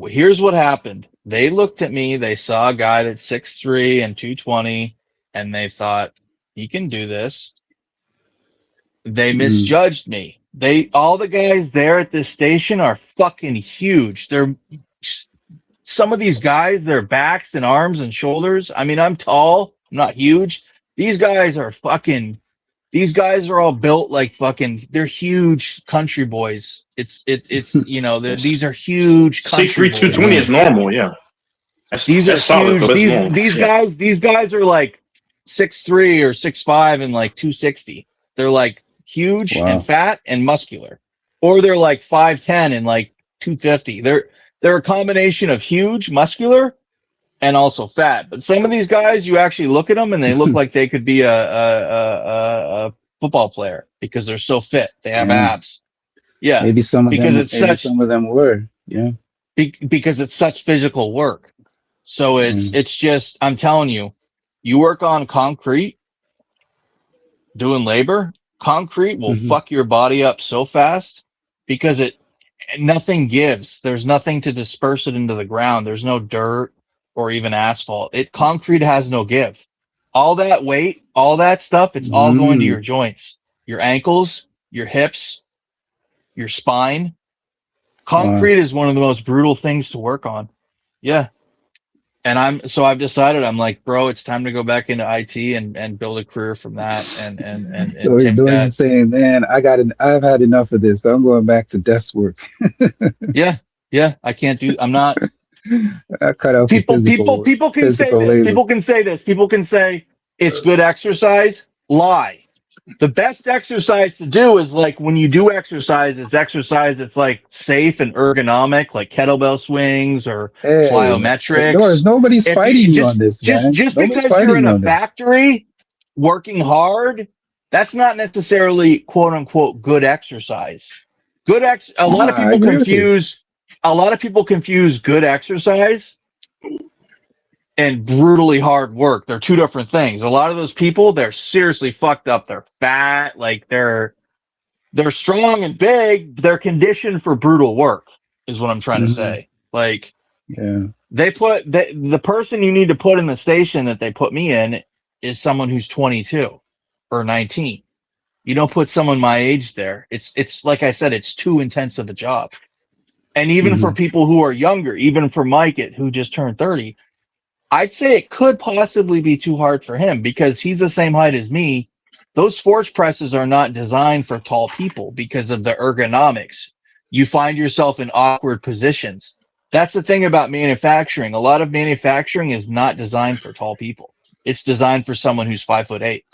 here's what happened. They looked at me, they saw a guy that's 6'3" and 220, and they thought, he can do this. They Mm, misjudged me. All the guys there at this station are fucking huge. Some of these guys, their backs and arms and shoulders. I mean, I'm tall, I'm not huge. These guys are these guys are all built like they're huge country boys. These are huge country 6'3", boys. 220 is normal. Yeah, These are that's solid huge. though. That's normal. Yeah. These guys are like 6'3" or 6'5" and like 260. They're like huge and wow. fat and muscular. Or they're like 5'10" and like 250. They're a combination of huge, muscular, and also fat. But some of these guys, you actually look at them and they look like they could be a football player because they're so fit. They have Yeah. abs. Yeah, Maybe some of because them. it's Maybe such some of them were. Yeah. because it's such physical work. So Mm, it's just, I'm telling you, you work on concrete doing labor, concrete will hmm fuck your body up so fast because nothing gives. There's nothing to disperse it into the ground. There's no dirt or even asphalt. Concrete has no give. All that weight, all that stuff, it's all going to your Mm, joints, your ankles, your hips, your spine. wow. Concrete is one of the most brutal things to work on. Yeah. And I've decided, I'm like, bro, it's time to go back into IT and build a career from that and take Doing that. saying, man, I've had enough of this. So I'm going back to desk work. Yeah. Yeah. I can't do, I'm not, I cut out for People can say physical this. labor. People can say this. People can say it's good exercise. Lie. The best exercise to do is like when you do exercise, it's exercise that's like safe and ergonomic, like kettlebell swings or Hey, Doris, plyometrics. nobody's If fighting you you on this, man. just Nobody's because you're fighting in you a on this. factory working hard, that's not necessarily quote unquote good exercise. A lot of I people agree with you. confuse good exercise and brutally hard work. They're two different things. A lot of those people, they're seriously fucked up. They're fat, like they're strong and big. They're conditioned for brutal work is what I'm trying to Hmm. say. Like Yeah. the person you need to put in the station that they put me in is someone who's 22 or 19. You don't put someone my age there. It's like I said, it's too intense of a job. And even Hmm. for people who are younger, even for Mike, who just turned 30, I'd say it could possibly be too hard for him because he's the same height as me. Those force presses are not designed for tall people because of the ergonomics. You find yourself in awkward positions. That's the thing about manufacturing. A lot of manufacturing is not designed for tall people. It's designed for someone who's 5'8".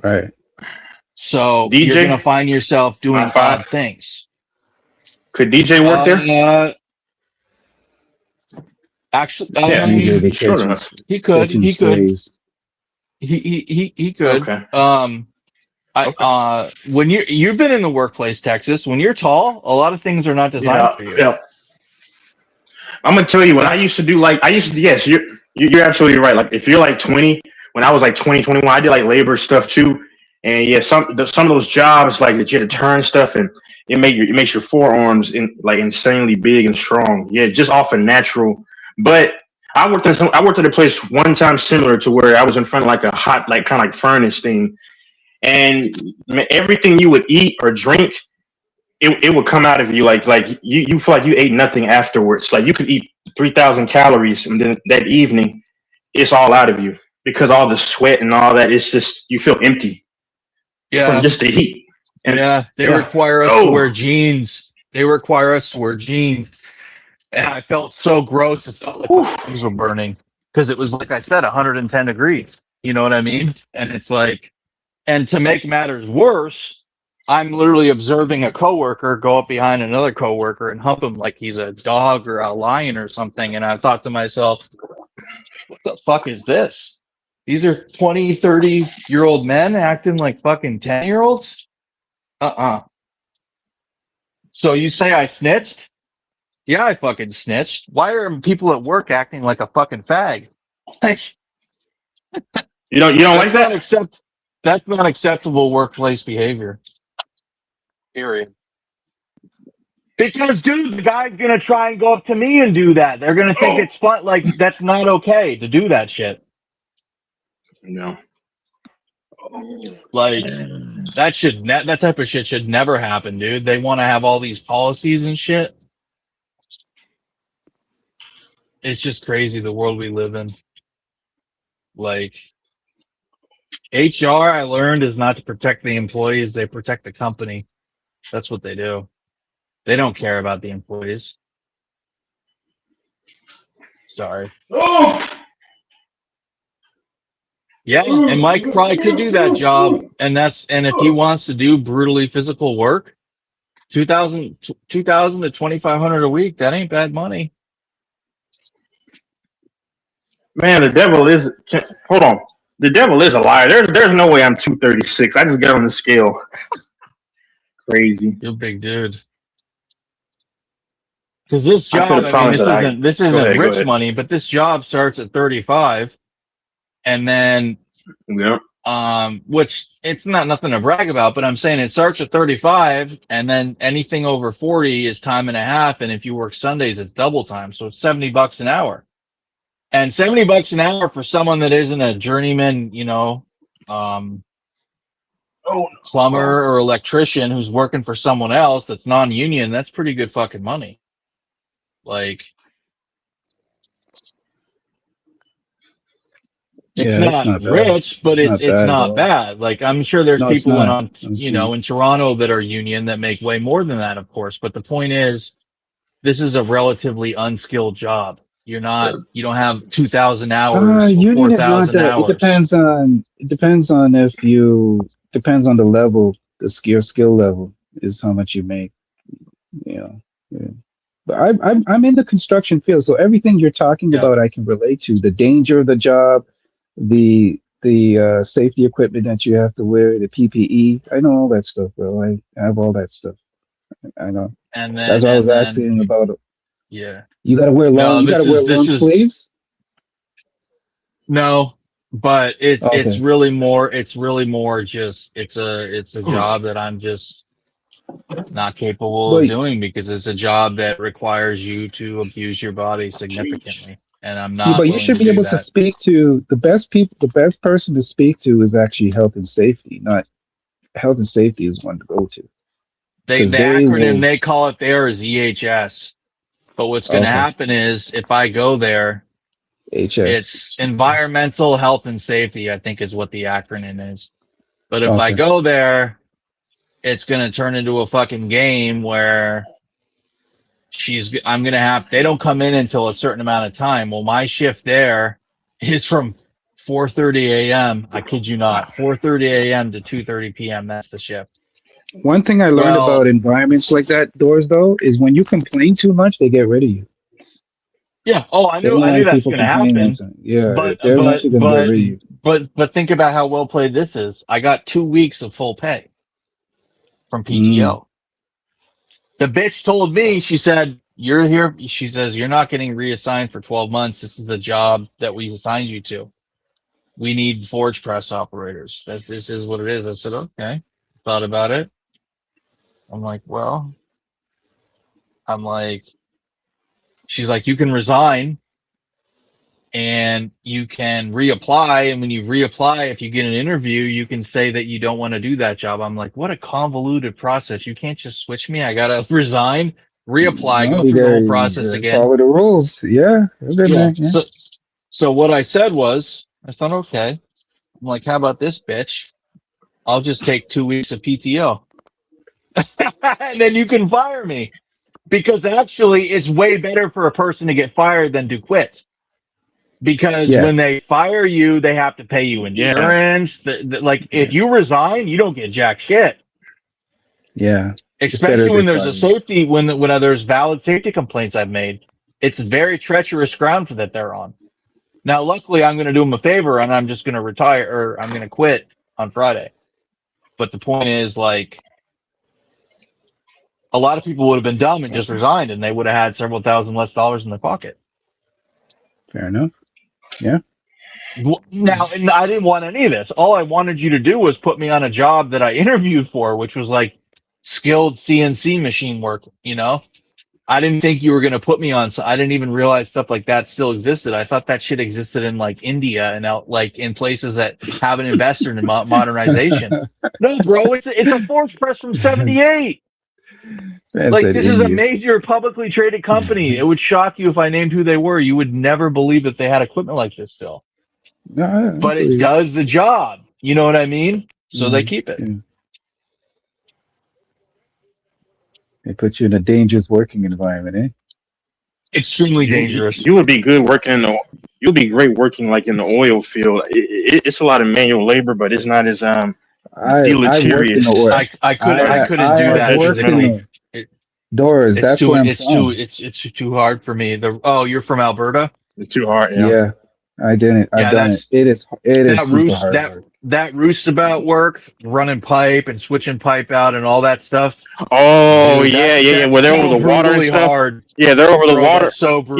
Right. So you're going to DJ, find yourself my doing five. odd things. Could DJ work there? Actually, Yeah, DJ the he's short catching enough. catching he could, strays. he could. Okay. Okay. When you've been in the workplace, Texas, when you're tall, a lot of things are not designed Yeah. for you. Yeah. I'm gonna tell you when I used to do like I used to yes you're absolutely right. Like if you're like 20, when I was like 20, 21, I did like labor stuff too. And yeah, some of those jobs like that you had to turn stuff and it makes your forearms like insanely big and strong. Yeah, just off a natural. But I worked at a place one time similar to where I was in front of like a hot like kind of like furnace thing, and everything you would eat or drink it would come out of you like you feel like you ate nothing afterwards. Like you could eat 3,000 calories and then that evening it's all out of you because all the sweat and all that. It's just you feel empty from Yeah. just the heat. And Yeah. They yeah. require us to wear jeans. And I felt so gross. It felt like my legs were burning because it was, like I said, 110 degrees. You know what I mean? And it's like, and to make matters worse, I'm literally observing a coworker go up behind another coworker and hump him like he's a dog or a lion or something. And I thought to myself, what the fuck is this? These are 20, 30-year-old men acting like fucking 10-year-olds? Uh-uh. So you say I snitched? Yeah, I fucking snitched. Why are people at work acting like a fucking fag? Like, you don't like that? That's not acceptable workplace behavior. Period. Because, dude, the guy's gonna try and go up to me and do that. They're gonna think it's fun. Like, that's not okay to do that shit. No. Like, that type of shit should never happen, dude. They want to have all these policies and shit. It's just crazy the world we live in. Like, HR, I learned, is not to protect the employees. They protect the company. That's what they do. They don't care about the employees. Sorry. Yeah, and Mike probably could do that job, and if he wants to do brutally physical work, 2,000 to 2,500 a week, that ain't bad money. Man, hold on. The devil is a liar. There's no way I'm 236. I just got on the scale. Crazy. You're a big dude. Because this I job, could have promised that this Go isn't ahead, go rich ahead. money, but this job starts at 35, and then which it's not nothing to brag about, but I'm saying it starts at 35, and then anything over 40 is time and a half, and if you work Sundays, it's double time, so it's $70 an hour. And $70 an hour for someone that isn't a journeyman, plumber or electrician who's working for someone else that's non-union, that's pretty good fucking money. Like, it's Yeah, it's not not bad. rich, but It's not it's bad at not all. bad. Like, I'm sure there's No, it's people not. That's good. in Toronto that are union that make way more than that, of course. But the point is, this is a relatively unskilled job. You're not. You don't have 2,000 hours or Union is not 4,000 that. It hours. depends on if you depends on the level, skill level is how much you make. You know. Yeah. But I'm in the construction field, so everything you're talking Yeah. about, I can relate to. The danger of the job, the safety equipment that you have to wear, the PPE. I know all that stuff, bro. I have all that stuff. I know. And That's then why I was and then asking about. yeah. You gotta wear long. No, You gotta wear long this is sleeves. no, but it's Okay. really more just it's a job that I'm just not capable of But doing because it's a job that requires you to abuse your body significantly, and I'm yeah, not but you willing should to be do able to that. speak to the best people. The best person to speak to is actually health and safety, not health and safety is one to go to because The they acronym will. they call it there is EHS. But what's going to Okay, happen is if I go there, HS. it's environmental health and safety, I think is what the acronym is. But if I Okay, go there, it's going to turn into a fucking game where I'm going to they don't come in until a certain amount of time. Well, my shift there is from 4:30 a.m. I kid you not, 4:30 a.m. to 2:30 p.m. That's the shift. one thing I learned Well, about environments like that, doors though, is when you complain too much, they get rid of you. yeah. Oh, They don't I knew like that's people going to complaining all the happen. time. Yeah, But they're but eventually gonna get but rid of you. but think about how well played this is. I got 2 weeks of full pay from Mm, PTO. The bitch told me, she said, "You're here." She says, "You're not getting reassigned for 12 months. This is the job that we assigned you to. We need forge press operators. This is what it is." I said, "Okay." Thought about it. I'm like, well, I'm like, she's like, "You can resign and you can reapply. And when you reapply, if you get an interview, you can say that you don't want to do that job." I'm like, what a convoluted process. You can't just switch me. I got to resign, reapply, no, go you through the whole gotta process again. follow the rules. Yeah, I've been Yeah. there. Yeah. So what I said was, I thought, okay. I'm like, how about this, bitch? I'll just take 2 weeks of PTO and then you can fire me, because actually it's way better for a person to get fired than to quit. Because when Yes. they fire you, they have to pay you Yeah. insurance. Like Yeah. if you resign, you don't get jack shit. Yeah. It's better Especially if they when there's a fire you. safety, when there's valid safety complaints I've made. It's very treacherous ground for that they're on. Now, luckily, I'm going to do them a favor and I'm just going to retire, or I'm going to quit on Friday. But the point is, like, a lot of people would have been dumb and just resigned, and they would have had several thousand less dollars in their pocket. Fair enough. Yeah. Now, and I didn't want any of this. All I wanted you to do was put me on a job that I interviewed for, which was like skilled CNC machine work. You know, I didn't think you were going to put me on. So I didn't even realize stuff like that still existed. I thought that shit existed in like India and out like in places that haven't invested in modernization. No, bro, it's a forge press from '78. Man Like, said this is a India. major publicly traded company. It would shock you if I named who they were. You would never believe that they had equipment like this still. No, I But it believe it. does the job. You know what I mean? So they Mm, keep it. yeah. They put you in a dangerous working environment, eh? Extremely dangerous. You would be good working in the. You'll be great working like in the oil field. It's a lot of manual labor, but it's not as I've worked in the deleterious. oil. I couldn't I do have that because worked in detrimental. the it, doors. That's where I'm from. it's too hard for me. You're from Alberta? It's too hard. Yeah. Yeah, I didn't. I've Yeah, done it. It is super hard that work. that roostabout work, running pipe and switching pipe out and all that stuff. Oh Dude, yeah, yeah, yeah. that's Where they're over so the water and brutally stuff. hard. Yeah, they're over the Bro, water.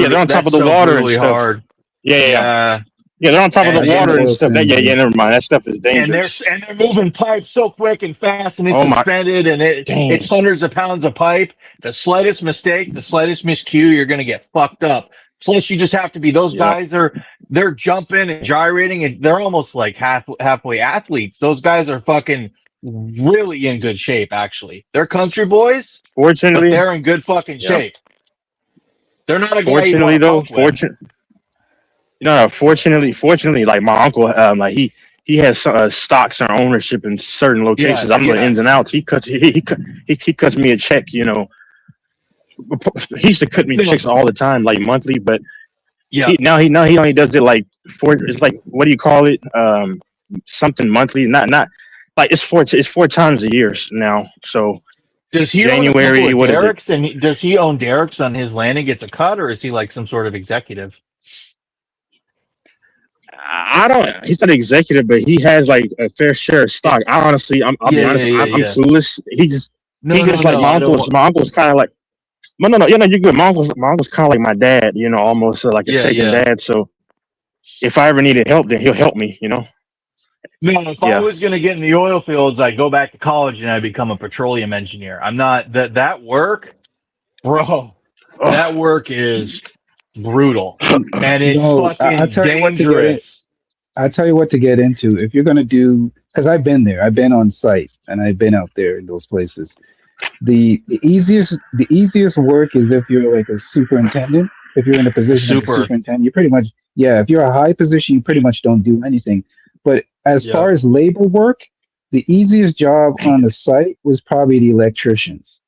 Yeah, they're on top that's of the so water and brutally stuff. hard. Yeah, yeah, yeah. Yeah. Yeah, they're on top of the And I've done water and oil stuff. sands. Yeah, Yeah. never mind. That stuff is and dangerous. they're moving pipe so quick and fast, and it's Oh my, suspended, and dang. it's hundreds of pounds of pipe. The slightest mistake, the slightest miscue, you're gonna get fucked up. Plus, you just have to be. Those Yep. guys they're jumping and gyrating, and they're almost like halfway athletes. Those guys are fucking really in good shape. Actually, they're country boys, but Fortunately, they're in good fucking yep. shape. They're not a guy you Fortunately want to though, fuck with. fortunately, like my uncle, like he has stocks or ownership in certain Yeah, locations. I don't know the yeah. ins and outs. He cuts me a check. You know, he used to cut me No, checks all the time, like monthly. But Yeah. He only does it like it's like, what do you call it? Something monthly. Not like it's 4 times a year now. So Does he own a couple January, of what is it? derricks? And does he own derricks on his land and gets a cut, or is he like some sort of executive? I don't. He's not an executive, but he has like a fair share of stock. I honestly, I'll be honest. I'm Yeah. clueless. He just like No. my I don't uncle's. want. My uncle's kind of like. No. You're good. My uncle's kind of like my dad. Almost like a second Yeah. dad. So if I ever needed help, then he'll help me. No, if I Yeah. was going to get in the oil fields, I'd go back to college and I'd become a petroleum engineer. I'm not that work, bro. That work is brutal and it's No, I'll fucking tell you what to get in. dangerous. I'll tell you what to get into if you're gonna do, because I've been there. I've been on site and I've been out there in those places. The easiest work is if you're like a superintendent. If you're in a position of a Super. superintendent, you pretty much, yeah. If you're a high position, you pretty much don't do anything. But as Yeah. far as labor work, the easiest job on the site was probably the electricians.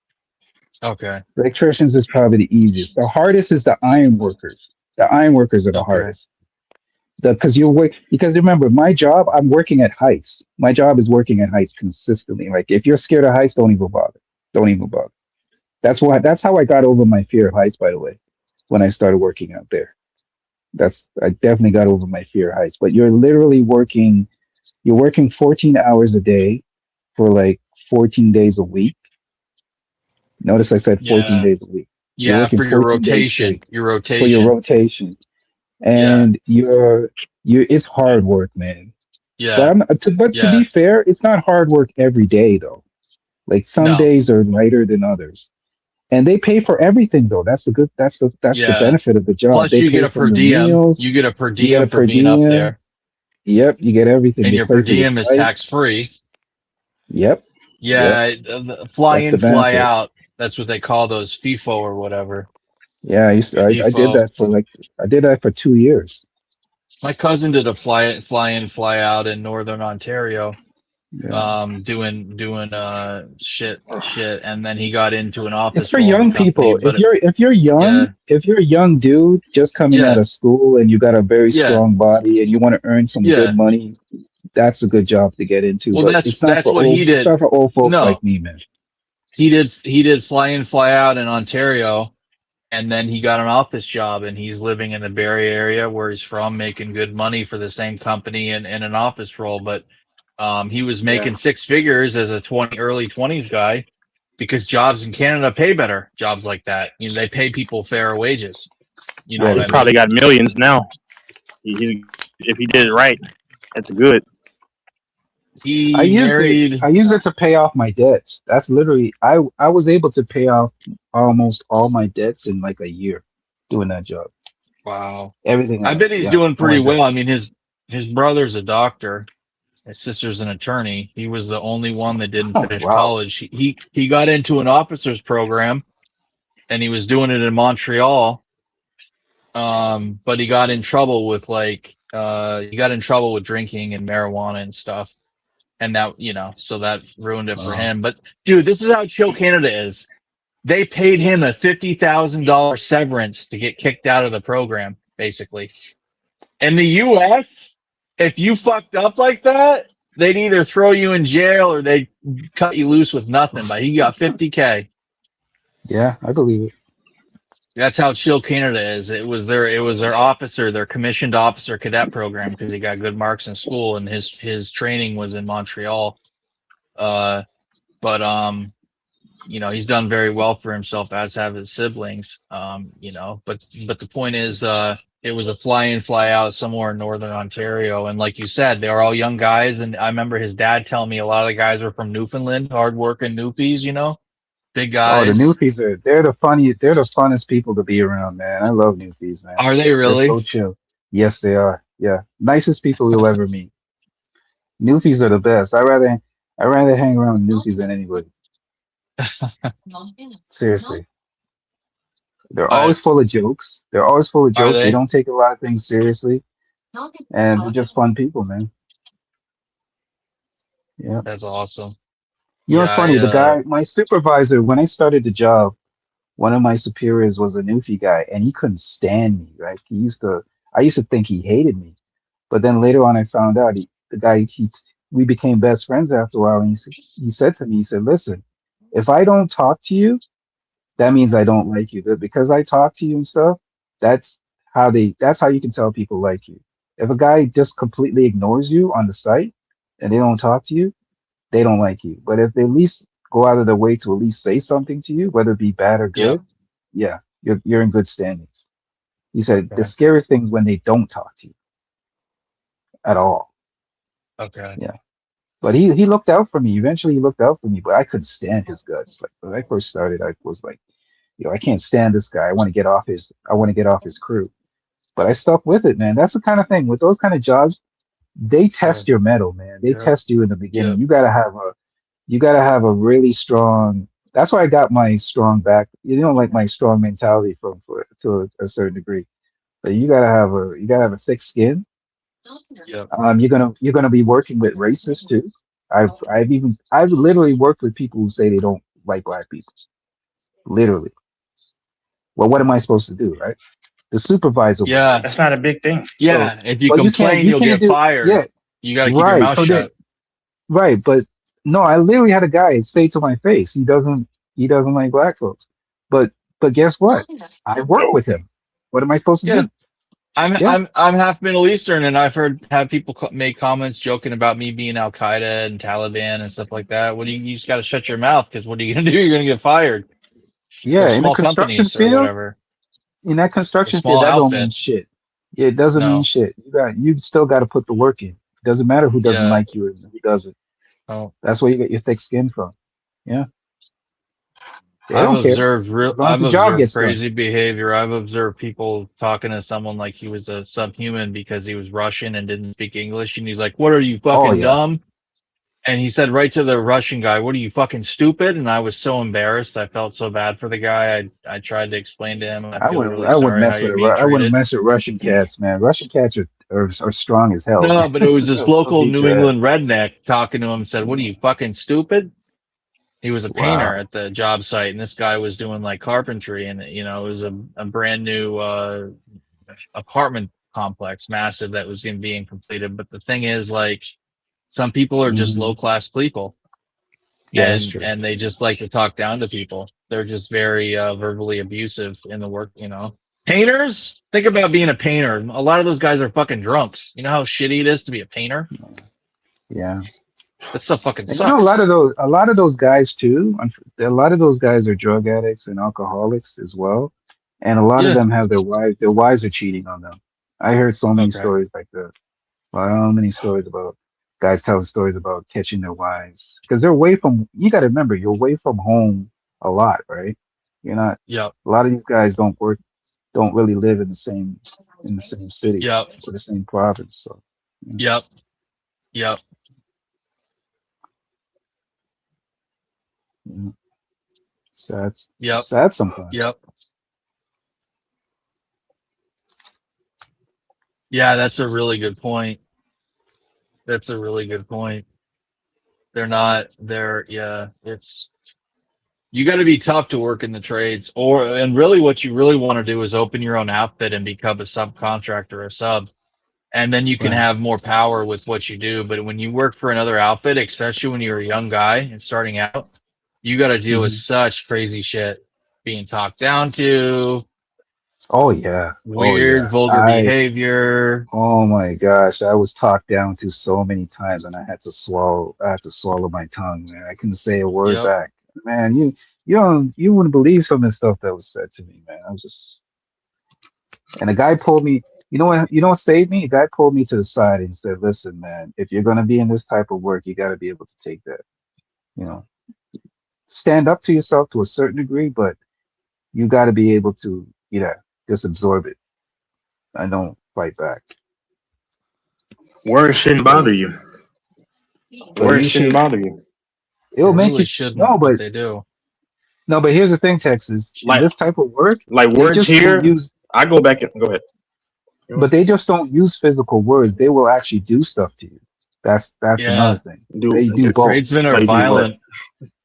Okay. Electricians is probably the easiest. The hardest is the iron workers. The iron workers are the Okay. hardest. Because remember, my job, I'm working at heights. My job is working at heights consistently. Like if you're scared of heights, don't even bother. Don't even bother. That's how I got over my fear of heights, by the way, when I started working out there. I definitely got over my fear of heights. But you're working 14 hours a day for like 14 days a week. Notice I said 14 Yeah. days a week. You're Yeah. working For your 14 days rotation. straight for your rotation. Yeah. And it's hard work, man. But Yeah. to Yeah. be fair, it's not hard work every day though. Like some No. days are lighter than others. And they pay for everything though. That's the Yeah. benefit of the job. Plus, They you get pay a for per your diem. meals, You get a per you get a diem for per being up diem. there, Yep, you get everything. and They your per pay for your diem is flights. tax free. Yep, yep. Yeah. Fly That's the in, fly benefit. out. That's what they call those FIFO or whatever. Yeah, I did FIFO. that for 2 years. My cousin did a fly in, fly out in Northern Ontario. Yeah. Doing shit, and then he got into an It's office for role in a young company. people. But Young, yeah, if you're a young dude just coming out yeah, of school and you got a very yeah, strong body and you want to earn some good yeah. money, that's a good job to get into. Well, But that's what he it's did. not for old folks No, like me, man. he did fly in, fly out in Ontario, and then he got an office job, and he's living in the Barrie area where he's from, making good money for the same company and in an office role. But he was Yeah. making six figures as a early 20s guy because jobs in Canada pay better. Jobs like that, they pay people fair wages. You know Yeah, what He they I do. probably mean? got millions now. If he did it right, that's good. I He used it. married. I used it to pay off my debts. That's literally I was able to pay off almost all my debts in like a year doing that job. Wow. Everything I else. bet he's Yeah. doing Oh my pretty God. well. I mean, his brother's a doctor. His sister's an attorney. He was the only one that didn't Oh, finish wow. college. He got into an officer's program, and he was doing it in Montreal. But he got in trouble with drinking and marijuana and stuff. And that, so that ruined it for Wow. him. But dude, this is how chill Canada is. They paid him a $50,000 severance to get kicked out of the program, basically. In the US, if you fucked up like that, they'd either throw you in jail or they'd cut you loose with nothing. But he got 50K. Yeah, I believe it. That's how chill Canada is. It was their officer, their commissioned officer cadet program, because he got good marks in school, and his training was in Montreal. But he's done very well for himself, as have his siblings. But the point is, it was a fly in, fly out somewhere in Northern Ontario, and like you said, they were all young guys. And I remember his dad telling me a lot of the guys were from Newfoundland, hardworking Newfies, big Oh, the guys. Newfies they're the funnest people to be around, man. I love Newfies, man. Are they They're really? so chill. Yes, they are. Yeah. Nicest people you'll ever meet. Newfies are the best. I rather hang around with Newfies than anybody. Seriously. They're I always full of jokes. They're always full of Are jokes. They they? don't take a lot of things seriously. And they're just fun people, man. Yeah. That's awesome. You know Yeah, what's funny? The guy, my supervisor, when I started the job, one of my superiors was a Newfie guy, and he couldn't stand me. Right? I used to think he hated me, but then later on, I found out we became best friends after a while, and he said to me, he said, "Listen, if I don't talk to you, that means I don't like you. But because I talk to you and stuff, that's that's how you can tell people like you. If a guy just completely ignores you on the site and they don't talk to you, they don't like you. But if they at least go out of their way to at least say something to you, whether it be bad or Yep. good, yeah, you're in good standings." He said the Okay. scariest thing is when they don't talk to you at all. Okay. Yeah. But he looked out for me. Eventually he looked out for me, but I couldn't stand his guts. Like when I first started, I was like, I can't stand this guy. I want to get off his crew. But I stuck with it, man. That's the kind of thing with those kind of jobs, they test Yep. your metal, man. They Yep. test you in the beginning. Yep. You gotta have a really strong. That's why I got my strong back. Like my strong mentality to a certain degree. But you gotta have a thick skin. Yep. You're gonna be working with racists too. I've literally worked with people who say they don't like black people. Literally. Well, what am I supposed to do, right? The supervisor will do Yeah. it. That's not a big thing. So, Yeah. If you but complain, you you'll can't get do, yeah, fired. You got to keep your right. mouth So shut. right, but no, I literally had a guy say to my face, he doesn't like black folks. But guess what? I work with him. What am I supposed to Yeah. do? I'm Yeah, I'm half Middle Eastern, and I've had people make comments joking about me being Al Qaeda and Taliban and stuff like that. You just got to shut your mouth, because what are you gonna do? You're gonna get fired. yeah. They're In the small construction companies or field, whatever. in that They're construction field, small that don't mean outfits. shit. Yeah, it doesn't mean No. shit. You still got to put the work in. Doesn't matter who doesn't Yeah. like you and who doesn't. Oh. That's where you get your thick skin from. Yeah, they don't care as long as I've the job observed gets done. crazy behavior. I've observed people talking to someone like he was a subhuman because he was Russian and didn't speak English, and he's like, "What are you, Oh fucking yeah, dumb?" And he said right to the Russian guy, "What are you, fucking stupid?" And I was so embarrassed. I felt so bad for the guy. I tried to explain to him, I feel really I wouldn't sorry how mess with you're being I wouldn't treated. mess with Russian cats, man. Russian cats are strong as hell, No, man. but it was this They'll local beat New your ass. England redneck talking to him and said, "What are you, fucking stupid?" He was a painter Wow. at the job site, and this guy was doing like carpentry, and it was a brand new apartment complex, massive, that was being completed. But the thing is, like, some people are just Hmm. low class people, Yeah, that's true. and they just like to talk down to people. They're just very verbally abusive in the work. Painters, think about being a painter. A lot of those guys are fucking drunks. You know how shitty it is to be a painter? Yeah. That stuff fucking And a sucks. lot of those guys too. A lot of those guys are drug addicts and alcoholics as well, and a lot of Yeah. them have their wives. Their wives are cheating on them. I heard so many Okay. stories like that. So many stories about guys telling stories about catching their wives because they're away from. You got to remember, you're away from home a lot, right? You're not. Yep. A lot of these guys don't really live in the same city Yep. or the same province. So, Yep. Yep. yeah, sad, Yep. sad sometimes. Yep. Yeah, that's a really good point. That's a really good point. It's, you got to be tough to work in the trades, and really what you really want to do is open your own outfit and become a subcontractor, a sub, and then you can Right. have more power with what you do. But when you work for another outfit, especially when you're a young guy and starting out, you got to deal with Mhm. such crazy shit, being talked down to, Oh yeah. Oh weird, yeah. vulgar behavior. Oh my gosh, I was talked down to so many times, and I had to swallow. I had to swallow my tongue, man. I couldn't say a word Yep. back. Man, you wouldn't believe some of the stuff that was said to me, man. I was just, and a guy pulled me. You know what saved me? A guy pulled me to the side and said, "Listen, man, if you're gonna be in this type of work, you got to be able to take that. You know, stand up to yourself to a certain degree, but you got to be able to, just absorb it. I don't fight back." Words shouldn't But bother you. but Words you shouldn't should. bother you. It'll It make really you shouldn't, no, but but they do. no, but here's the thing, Texas. In Like this type of work, they words just don't here. use, I go back and go ahead. but they just don't use physical words. They will actually do stuff to you. That's another Yeah. thing. Do They do The both. tradesmen are like do what? violent.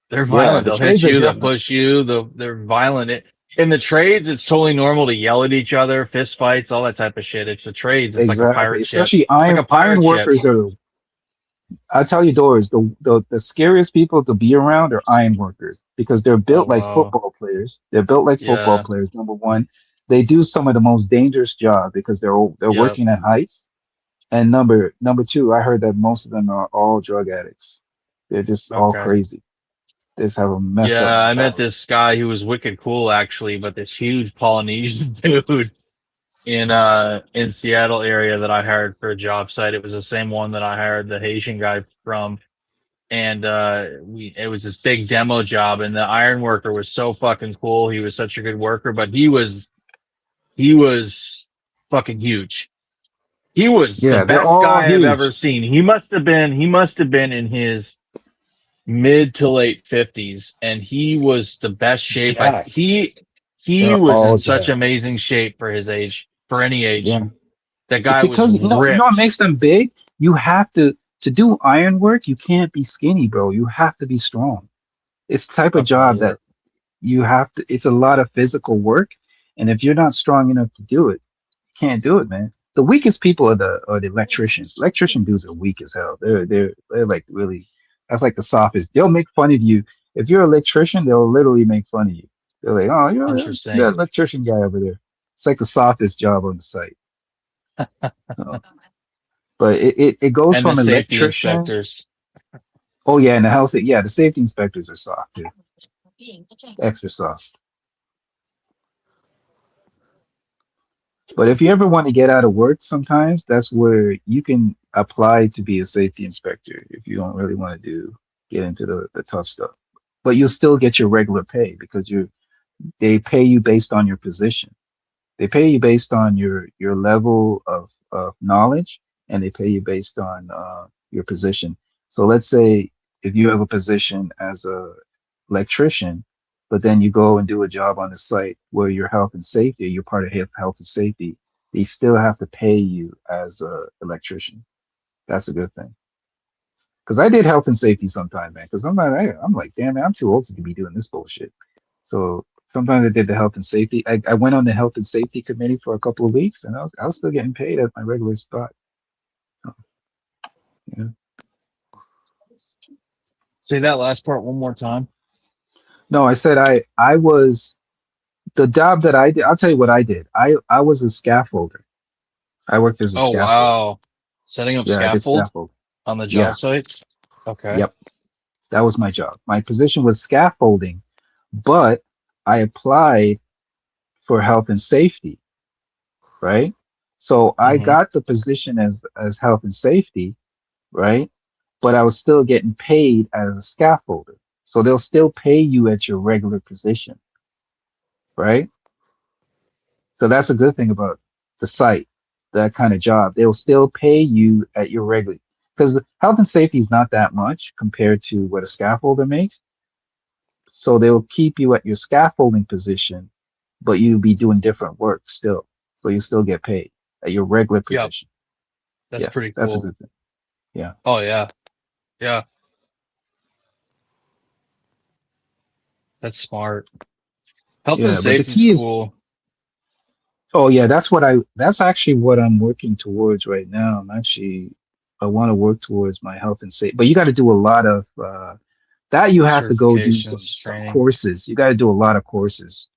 They're Yeah, violent. the They'll hit trades are you. They'll different. push you. They're violent. in the trades, it's totally normal to yell at each other, fist fights, all that type of shit. It's the trades. It's like a Exactly. pirate ship. Especially It's like a iron pirate ship. workers are. I'll tell you, Doris, the scariest people to be around are iron workers because they're Oh built like wow. football players. They're built like football Yeah. players. Number one, they do some of the most dangerous jobs because they're Yep. working at heights. And number two, I heard that most of them are all drug addicts. They're just all Okay. crazy. They just have a messed up Yeah, I met mentality. this guy who was wicked cool actually, but this huge Polynesian dude in Seattle area that I hired for a job site. It was the same one that I hired the Haitian guy from. And it was this big demo job, and the iron worker was so fucking cool. He was such a good worker, but he was fucking huge. He was the Yeah, they're best all guy I've ever huge. seen. He must have been in his mid to late 50s, and he was the best shape. Jacked. He They're was in all such jacked. amazing shape for his age, for any age. Yeah. That It's guy was because you know what ripped. makes them big? You have to do iron work, you can't be skinny, bro. You have to be strong. It's the type of Okay, job yeah. that you have to it's a lot of physical work. And if you're not strong enough to do it, you can't do it, man. The weakest people are the electricians. Electrician dudes are weak as hell. They're like really that's like the softest. They'll make fun of you. If you're an electrician, they'll literally make fun of you. They're like, oh, you're that Interesting. electrician guy over there. It's like the softest job on the site. So, but it goes And the from safety electrician. inspectors. Oh yeah, and the health. Yeah, the safety inspectors are soft too, extra soft. But if you ever want to get out of work, sometimes that's where you can apply to be a safety inspector if you don't really want to get into the tough stuff. But you'll still get your regular pay because they pay you based on your position. They pay you based on your level of knowledge, and they pay you based on your position. So let's say if you have a position as a electrician, but then you go and do a job on the site where you're health and safety, you're part of health and safety, they still have to pay you as a electrician. That's a good thing. Because I did health and safety sometime, man. Because I'm like, damn, man, I'm too old to be doing this bullshit. So sometimes I did the health and safety. I went on the health and safety committee for a couple of weeks, and I was still getting paid at my regular spot. So, yeah. Say that last part one more time. No, I said I was the job that I did. I'll tell you what I did. I was a scaffolder. I worked as a Oh scaffolder. wow. Setting up Yeah, I did scaffold scaffold. on the job Yeah. site. Okay. Yep. That was my job. My position was scaffolding, but I applied for health and safety, right? So I Mm-hmm. got the position as health and safety, right? But I was still getting paid as a scaffolder. So they'll still pay you at your regular position, right? So that's a good thing about the site, that kind of job. They'll still pay you at your regular because health and safety is not that much compared to what a scaffolder makes. So they'll keep you at your scaffolding position, but you'll be doing different work still. So you still get paid at your regular Yep. position. That's Yeah, pretty that's a cool. good thing. Yeah. Oh yeah. Yeah. That's smart. Health and Yeah, but the safety is key is, cool. oh yeah, that's actually what I'm working towards right now. I want to work towards my health and safety, but you got to do a lot of that. You have to go do Certifications, some training. courses. You got to do a lot of courses.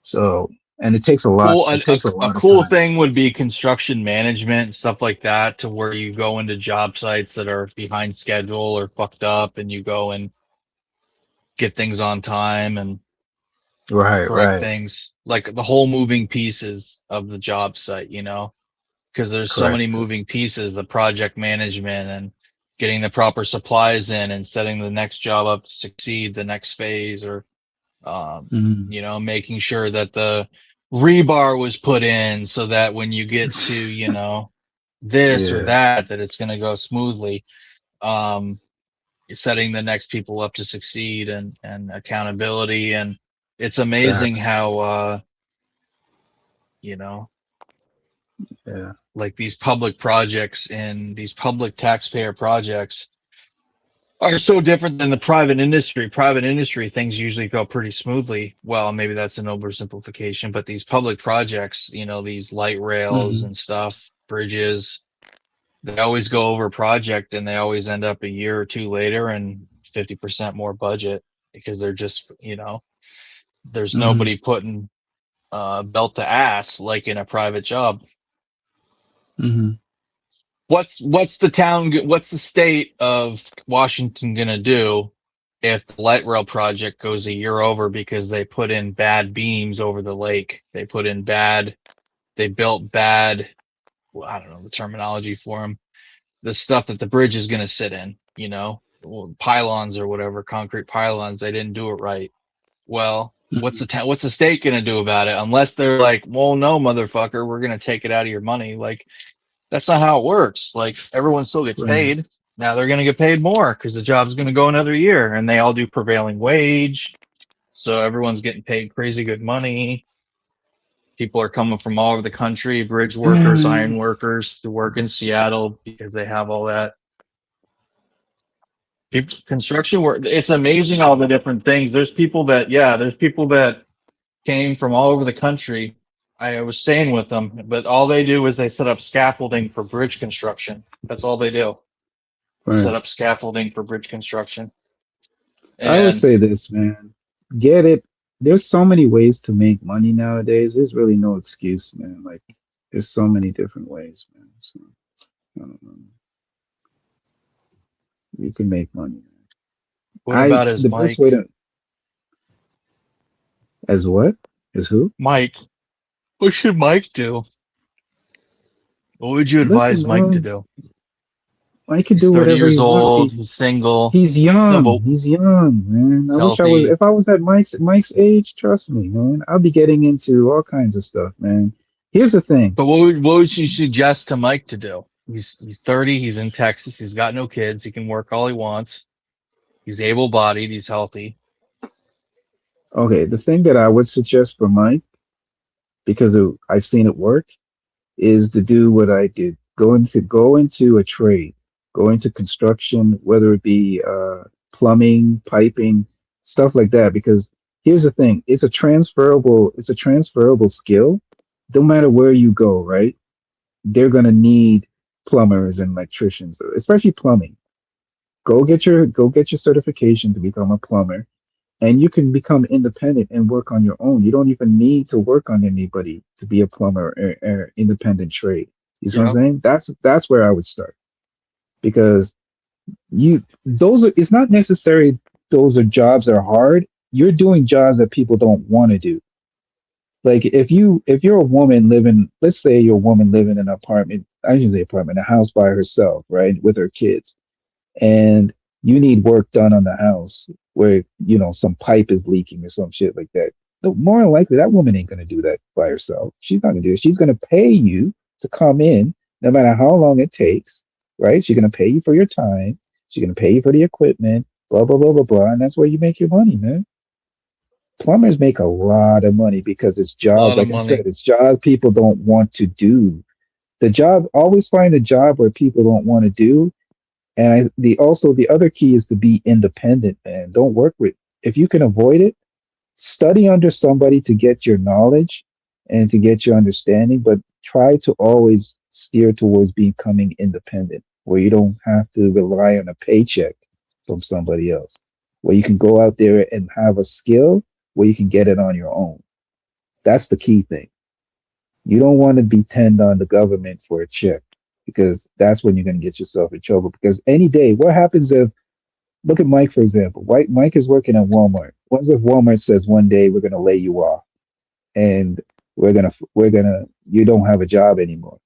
So, and it takes a lot. Cool. It A, takes a a lot of cool time. thing would be construction management, stuff like that, to where you go into job sites that are behind schedule or fucked up, and you go and get things on time and Right, correct right. things, like the whole moving pieces of the job site, because there's so Correct. many moving pieces, the project management and getting the proper supplies in and setting the next job up to succeed the next phase, or Mhm. making sure that the rebar was put in so that when you get to, this or Yeah, that it's going to go smoothly. Um, Setting the next people up to succeed, and accountability. And it's amazing facts. how, you know, Yeah. like these public projects and these public taxpayer projects are so different than the private industry. Private industry things usually go pretty smoothly. Well, maybe that's an oversimplification, but these public projects, these light rails Hmm. and stuff, bridges, they always go over project and they always end up a year or two later and 50% more budget because they're just, there's Hmm. nobody putting belt to ass like in a private job. Hmm. What's the state of Washington gonna do if the light rail project goes a year over because they put in bad beams over the lake? They built bad, well, I don't know the terminology for them. The stuff that the bridge is gonna sit in, pylons or whatever, concrete pylons. They didn't do it right. Well, what's the state gonna do about it? Unless they're like, well, no, motherfucker, we're gonna take it out of your money. Like, that's not how it works. Like, everyone still gets Right. paid. Now they're going to get paid more because the job's going to go another year, and they all do prevailing wage. So everyone's getting paid crazy good money. People are coming from all over the country, bridge workers, iron workers, to work in Seattle because they have all that. Construction work. It's amazing all the different things. There's people that came from all over the country. I was staying with them, but all they do is they set up scaffolding for bridge construction. That's all they do. Set Right. up scaffolding for bridge construction. I would And say this, man. Get it. There's so many ways to make money nowadays. There's really no excuse, man. Like, there's so many different ways, man. So, I don't know. You can make money. what about his The best way Mike? to, as what? As who? Mike, what should Mike do? What would you Listen, advise Mike to man. do? Mike can He's do 30 whatever he years wants. old. He's single. He's No, young. but He's young, man. he's I wish I was. healthy. If I was at Mike's age, trust me, man, I'll be getting into all kinds of stuff, man. Here's the thing. But what would you suggest to Mike to do? He's 30. He's in Texas. He's got no kids. He can work all he wants. He's able-bodied. He's healthy. Okay, the thing that I would suggest for Mike, because I've seen it work, is to do what I did. Go into a trade, go into construction, whether it be plumbing, piping, stuff like that. Because here's the thing: it's a transferable skill. No matter where you go, right? They're gonna need plumbers and electricians, especially plumbing. Go get your certification to become a plumber, and you can become independent and work on your own. You don't even need to work on anybody to be a plumber or independent trade. You see what I'm Yeah. saying? That's where I would start, because those are, it's not necessary those are jobs that are hard. You're doing jobs that people don't want to do. Like if you're a woman living, let's say you're a woman living in an apartment, I usually apartment, a house by herself, right, with her kids, and you need work done on the house where some pipe is leaking or some shit like that. No, more than likely that woman ain't gonna do that by herself. She's not gonna do it. She's gonna pay you to come in, no matter how long it takes, right? She's gonna pay you for your time. She's gonna pay you for the equipment, blah blah blah blah blah, and that's where you make your money, man. Plumbers make a lot of money because it's A jobs, lot of like I said, money. it's jobs people don't want to do. The job, always find a job where people don't want to do, and the other key is to be independent, man. Don't work with, if you can avoid it, study under somebody to get your knowledge and to get your understanding, but try to always steer towards becoming independent, where you don't have to rely on a paycheck from somebody else, where you can go out there and have a skill where you can get it on your own. That's the key thing. You don't want to depend on the government for a check, because that's when you're going to get yourself in trouble. Because any day, what happens if, look at Mike, for example. Mike is working at Walmart. What if Walmart says one day we're going to lay you off and you don't have a job anymore?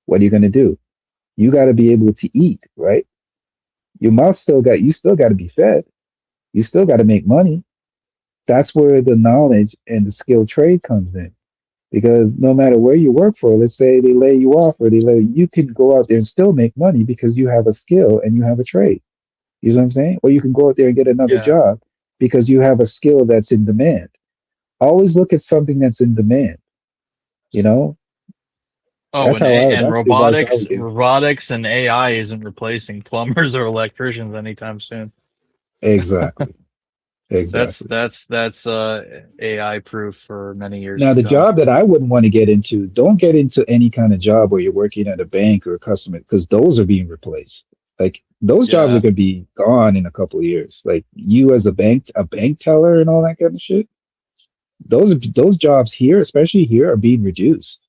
What are you going to do? You got to be able to eat, right? You still got to be fed. You still got to make money. That's where the knowledge and the skilled trade comes in. Because no matter where you work for, let's say they lay you off or you can go out there and still make money because you have a skill and you have a trade. You know what I'm saying? Or you can go out there and get another Yeah. job because you have a skill that's in demand. Always look at something that's in demand. You know, Oh, and that's the advice I would give. robotics and AI isn't replacing plumbers or electricians anytime soon. Exactly. That's Exactly. that's AI proof for many years Now, to the come. job that I wouldn't want to get into, don't get into any kind of job where you're working at a bank or a customer, because those are being replaced. Like those jobs are Yeah, going to be gone in a couple of years. Like you as a bank teller and all that kind of shit. Those jobs here, especially here, are being reduced.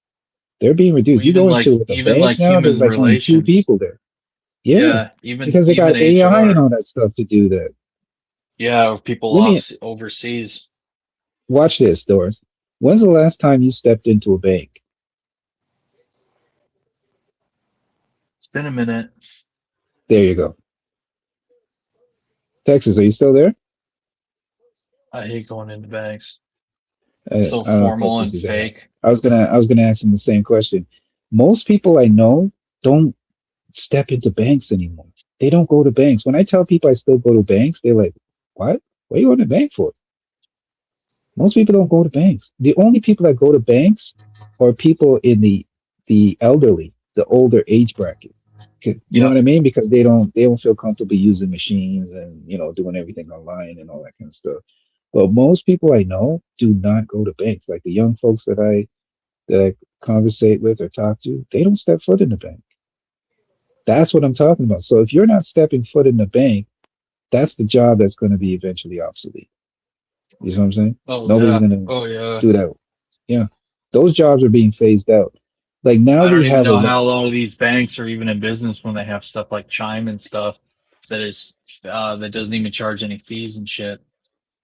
They're being well, reduced. You go into a even bank like now, there's human like only two relations. people there. Yeah, Yeah, because they even got AI and HR. all that stuff to do that. Yeah, of people Let me off overseas. watch this, Doris. When's the last time you stepped into a bank? It's been a minute. There you go. Texas, are you still there? I hate going into banks. I So don't know if formal Texas and is there. fake. I was gonna ask him the same question. Most people I know don't step into banks anymore. They don't go to banks. When I tell people I still go to banks, they're like, "What? What are you going to bank for?" Most people don't go to banks. The only people that go to banks are people in the elderly, the older age bracket. You know Yep. what I mean? Because they don't feel comfortable using machines and doing everything online and all that kind of stuff. But most people I know do not go to banks. Like the young folks that I conversate with or talk to, they don't step foot in the bank. That's what I'm talking about. So if you're not stepping foot in the bank, that's the job that's going to be eventually obsolete. You know what I'm saying? Oh Nobody's yeah. going to Oh yeah. do that. Yeah. Those jobs are being phased out. Like now I we don't even have a know lot. how a lot of these banks are even in business when they have stuff like Chime and stuff that is that doesn't even charge any fees and shit.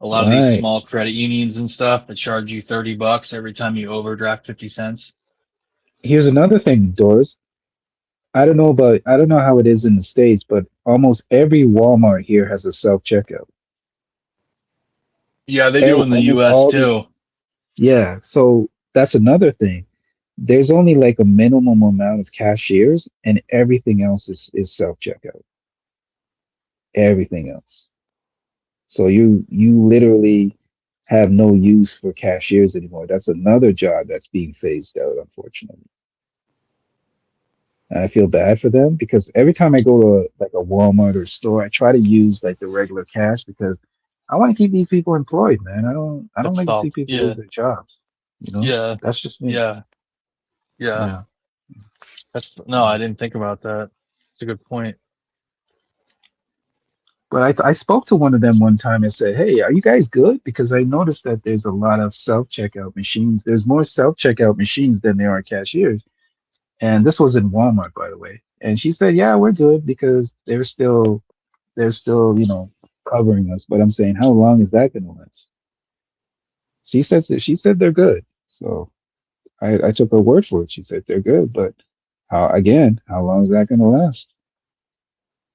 A lot of these Right. small credit unions and stuff that charge you $30 every time you overdraft 50 cents. Here's another thing, Doris. I don't know how it is in the States, but almost every Walmart here has a self checkout. Yeah, they do in the Almost US all these. too. Yeah. So that's another thing. There's only like a minimum amount of cashiers, and everything else is self checkout. Everything else. So you literally have no use for cashiers anymore. That's another job that's being phased out, unfortunately. And I feel bad for them because every time I go to like a Walmart or store, I try to use like the regular cash because I want to keep these people employed, man. I don't That's like to see stop. people Yeah. lose their jobs. You know, Yeah. that's just me. Yeah. Yeah. Yeah. That's no, I didn't think about that. It's a good point. But I spoke to one of them one time and said, "Hey, are you guys good?" Because I noticed that there's a lot of self checkout machines. There's more self checkout machines than there are cashiers. And this was in Walmart, by the way. And she said, "Yeah, we're good because they're still covering us." But I'm saying, how long is that going to last? She said they're good. So I took her word for it. She said they're good, but how long is that going to last?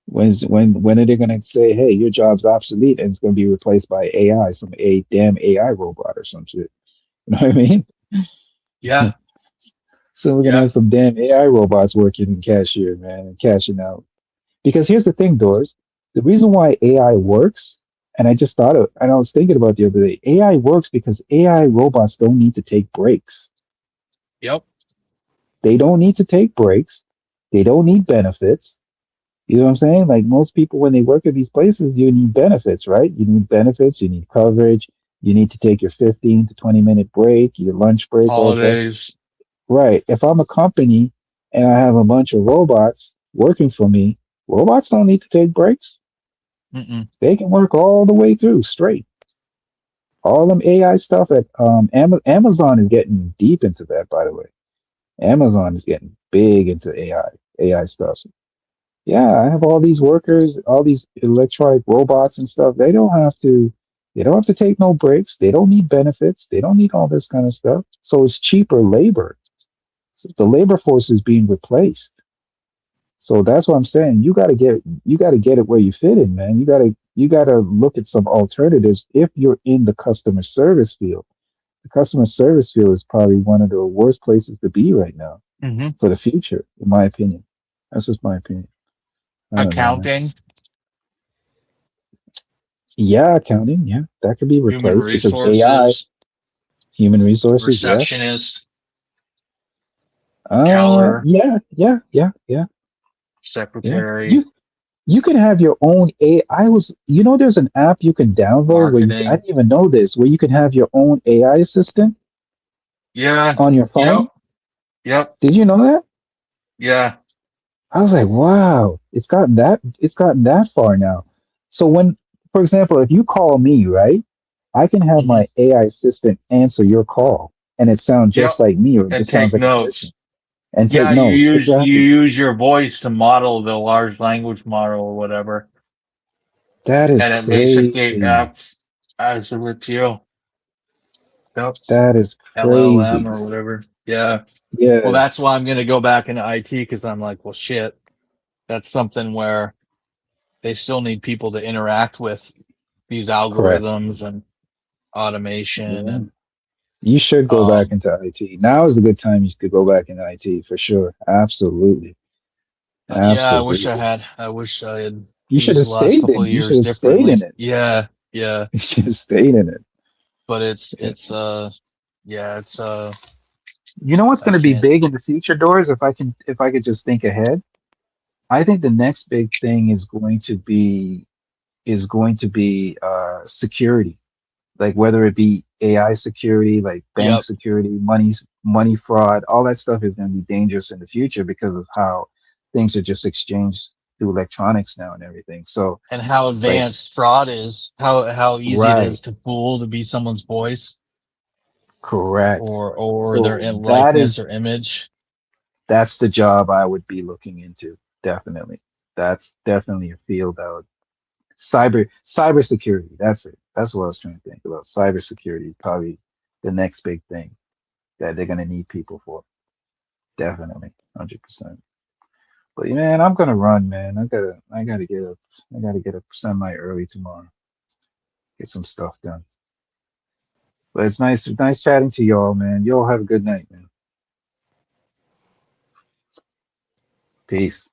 When are they going to say, "Hey, your job's obsolete and it's going to be replaced by AI, some a damn AI robot or some shit"? You know what I mean? Yeah. So we're gonna Yeah. have some damn AI robots working in cashier, man, and cashing out. Because here's the thing, Doors. The reason why AI works, and I was thinking about the other day, AI works because AI robots don't need to take breaks. Yep. They don't need to take breaks. They don't need benefits. You know what I'm saying? Like most people, when they work at these places, you need benefits, right? You need benefits, you need coverage, you need to take your 15 to 20-minute break, your lunch break, all that stuff. Holidays. Right. If I'm a company and I have a bunch of robots working for me, robots don't need to take breaks. Mm-mm. They can work all the way through straight. All them AI stuff at Amazon is getting deep into that, by the way. Amazon is getting big into AI stuff. Yeah, I have all these workers, all these electronic robots and stuff. They don't have to take no breaks. They don't need benefits. They don't need all this kind of stuff. So it's cheaper labor. So the labor force is being replaced. So that's what I'm saying. You got to get it where you fit in, man. You got to look at some alternatives if you're in the customer service field. The customer service field is probably one of the worst places to be right now Mm-hmm. for the future, in my opinion. That's just my opinion. I don't know, man. Accounting, Yeah, accounting, yeah, that could be human replaced because AI, resources, human resources, yes. receptionist, teller, Yeah, yeah, yeah, yeah, yeah. secretary. You You can have your own AI. There's an app you can download where I Marketing. didn't even know this, where you can have your own AI assistant Yeah. on your Yep. phone. Yep. Did you know that? Yeah. I was like, wow, it's gotten that far now. So when, for example, if you call me, right, I can have Hmm. my AI assistant answer your call and it sounds Yep. just like me or it And just sounds take like a person notes. and take Yeah, notes. you Exactly. use your voice to model the large language model or whatever, That is and it basically crazy. acts as with you. Yep. That is LLM crazy. or whatever. Yeah. Well, Yeah, that's why I'm gonna go back into IT because I'm like, well, shit. That's something where they still need people to interact with these correct. algorithms and automation Yeah. and You should go back um into IT. Now is a good time you could go back into IT for sure. Absolutely. yeah, I wish I Absolutely. had. I wish I had You should used have the last stayed couple in. of You should years have stayed differently. in it. Yeah, yeah. You should have stayed in it. But Yeah. yeah, it's You know what's I going to be can't. big in the future, Doors? If I could just think ahead, I think the next big thing is going to be security. Like whether it be AI security, like bank Yep. security, money fraud, all that stuff is going to be dangerous in the future because of how things are just exchanged through electronics now and everything. So, And how like, advanced fraud is, how easy it right, is to fool to be someone's voice correct. or their So likeness or image. that's the job I would be looking into. Definitely, that's definitely a field I would cybersecurity. That's it. That's what I was trying to think about. Cybersecurity, probably the next big thing that they're gonna need people for. Definitely, 100%. But man, I'm gonna run, man. I gotta get up semi early tomorrow. Get some stuff done. But it's nice chatting to y'all, man. Y'all have a good night, man. Peace.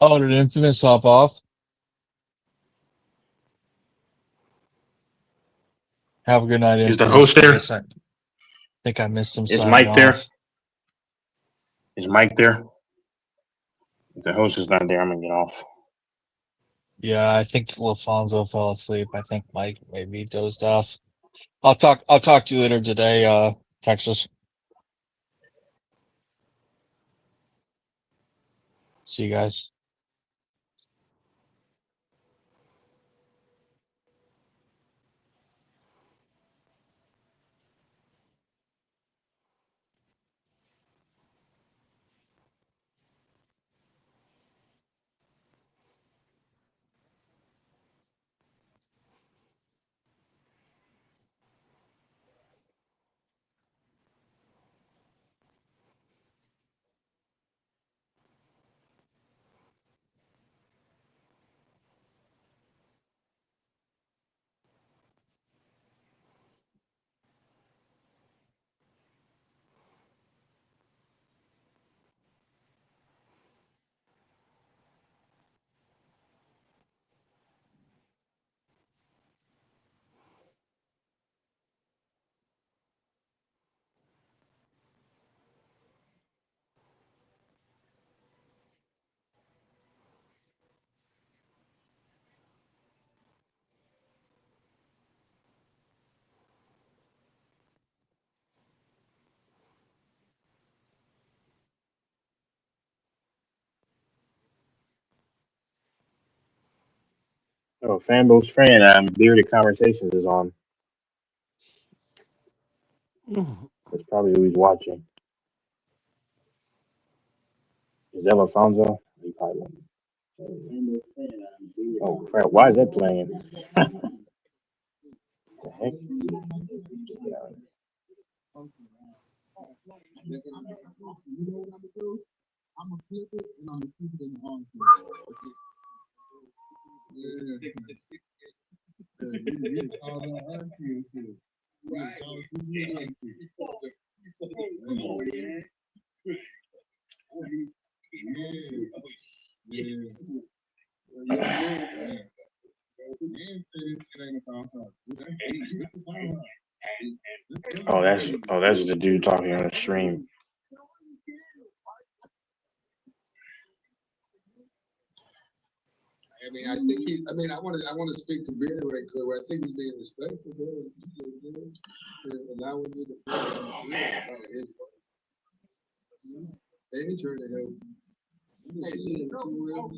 Oh, did Infamous hop off? Have a good night, Is the Infamous. host I there? guess I think I missed him Is signing Mike there? off. Is Mike there? If the host is not there, I'm gonna get off. Yeah, I think LaFonso fell asleep. I think Mike maybe dozed off. I'll talk to you later today, Texas. See you guys. Oh, Fanbo's friend, Bearded Conversations is on. That's probably who he's watching. Is that Alfonso? He probably won't. Oh crap! Why is that playing? The heck? That's the dude talking on the stream. I mean, I think he. I mean, I want to speak to Ben right quick. I think he's being respectful, bro. Allowing you to feel like you feel about his work. They ain't trying to help. You just see it too well.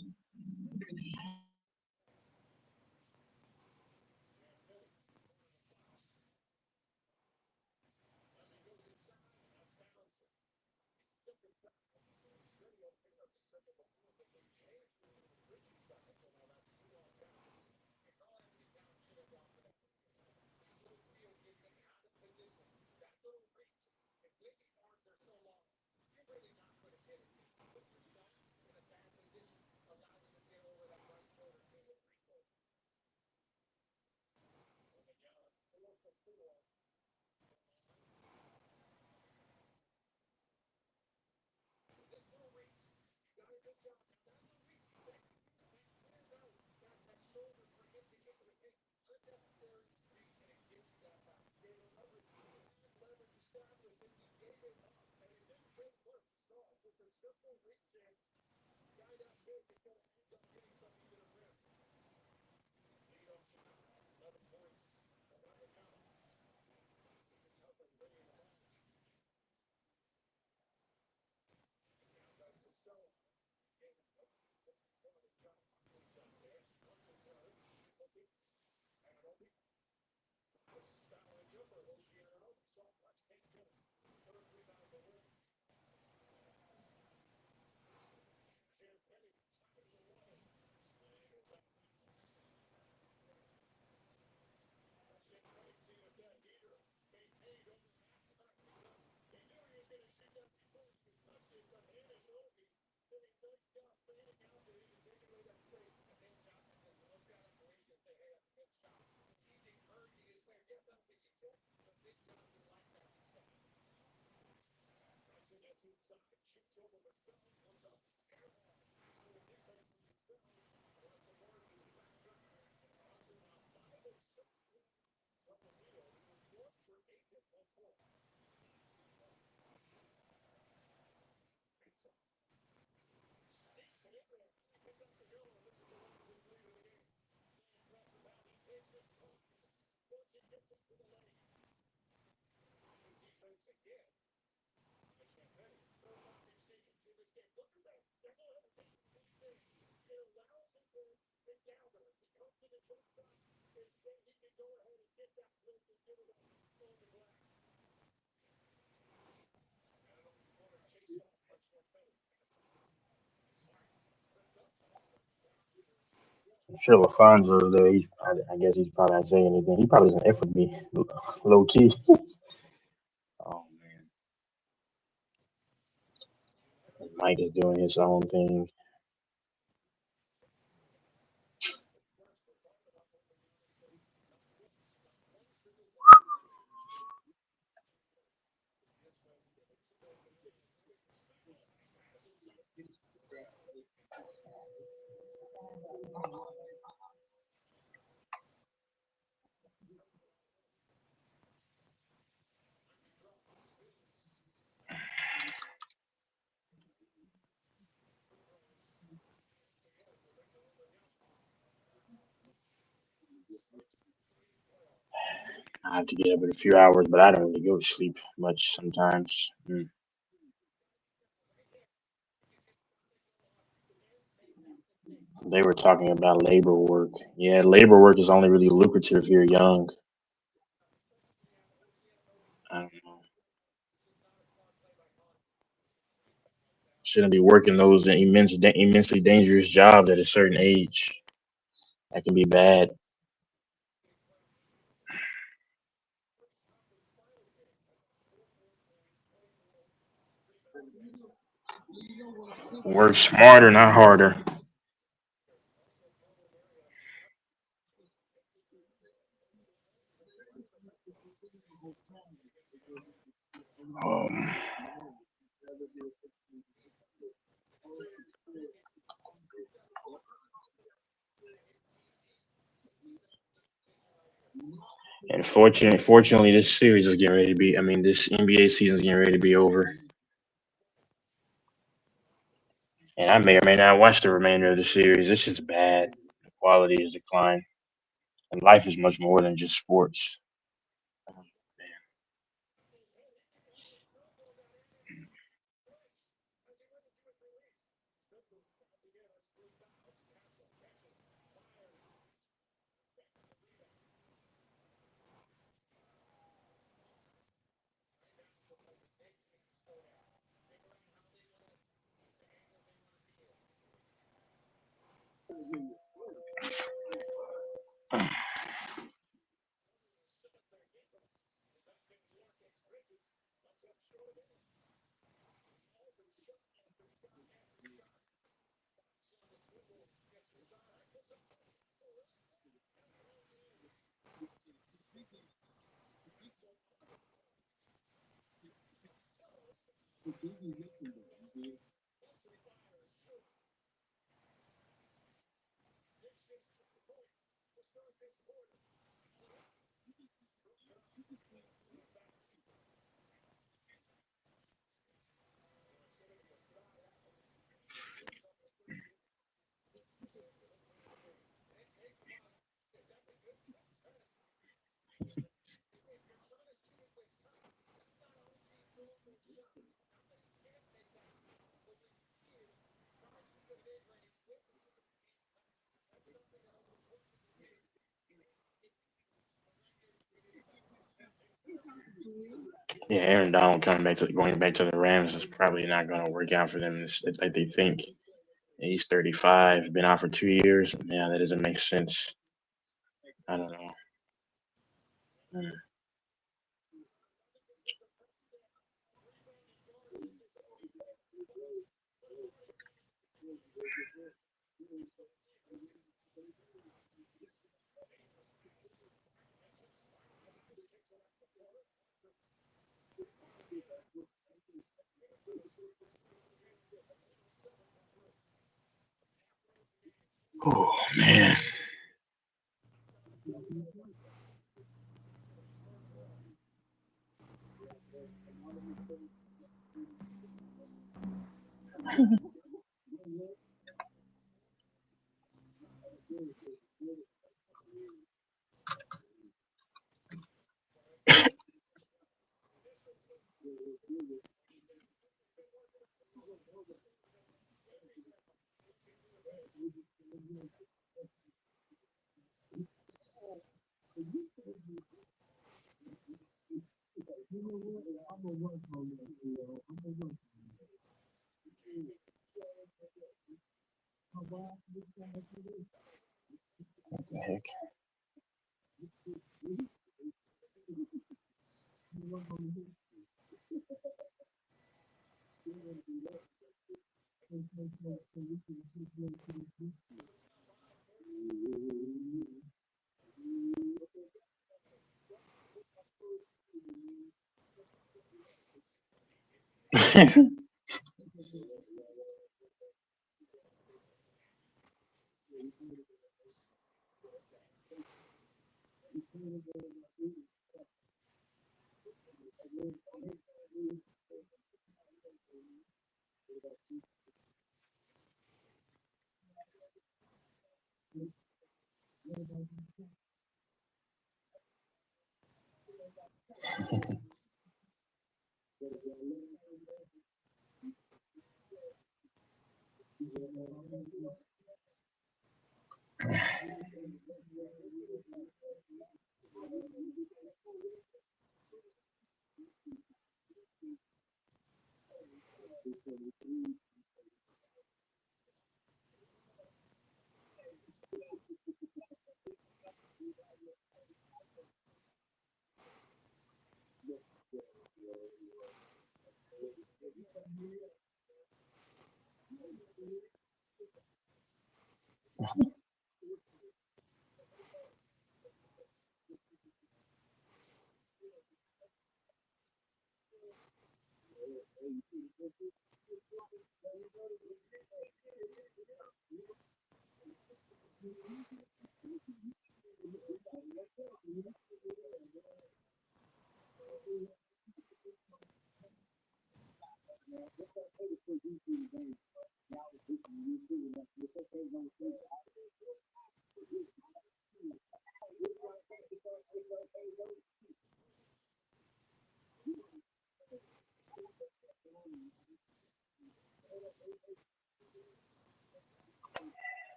I'm sure LaFonzo's there. I guess he's probably not saying anything. He probably doesn't F with me, low key. Oh man, Mike is doing his own thing. I have to get up in a few hours, but I don't really go to sleep much sometimes. They were talking about labor work. Yeah, labor work is only really lucrative if you're young. I don't know. Shouldn't be working those immensely dangerous jobs at a certain age. That can be bad. Work smarter, not harder. Um, And fortunately, this series is getting ready to be. I mean, this NBA season is getting ready to be over, and I may or may not watch the remainder of the series. It's just bad. The quality is declined, and life is much more than just sports. Yeah, Aaron Donald going back to the Rams is probably not going to work out for them like they think. He's 35, been out for 2 years. Yeah, that doesn't make sense. I don't know. Mm. Oh man. What the heck?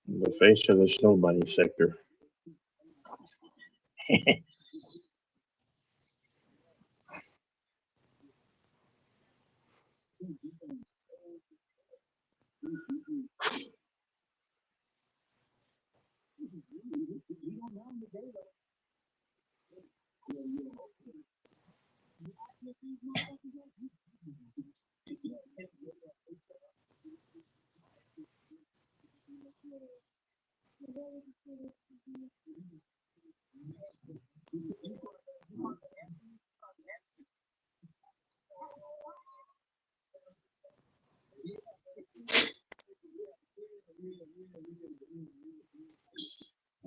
The face of the snow bunny sector.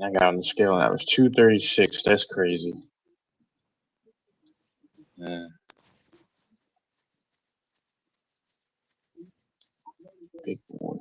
I got on the scale and that was 236. That's crazy. Yeah, big boys.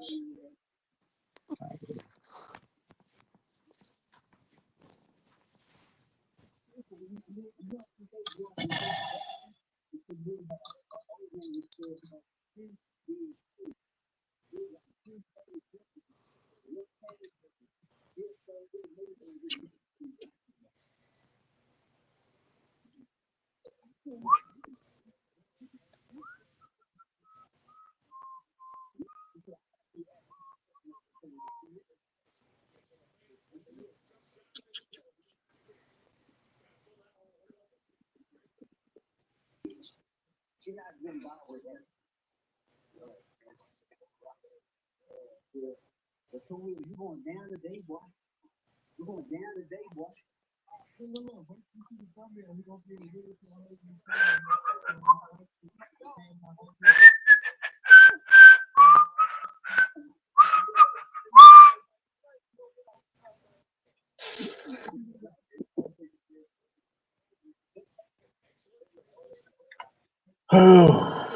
Oh,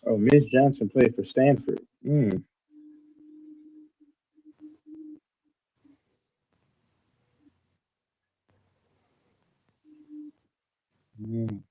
Oh, Miss Johnson played for Stanford. Mm. Mm.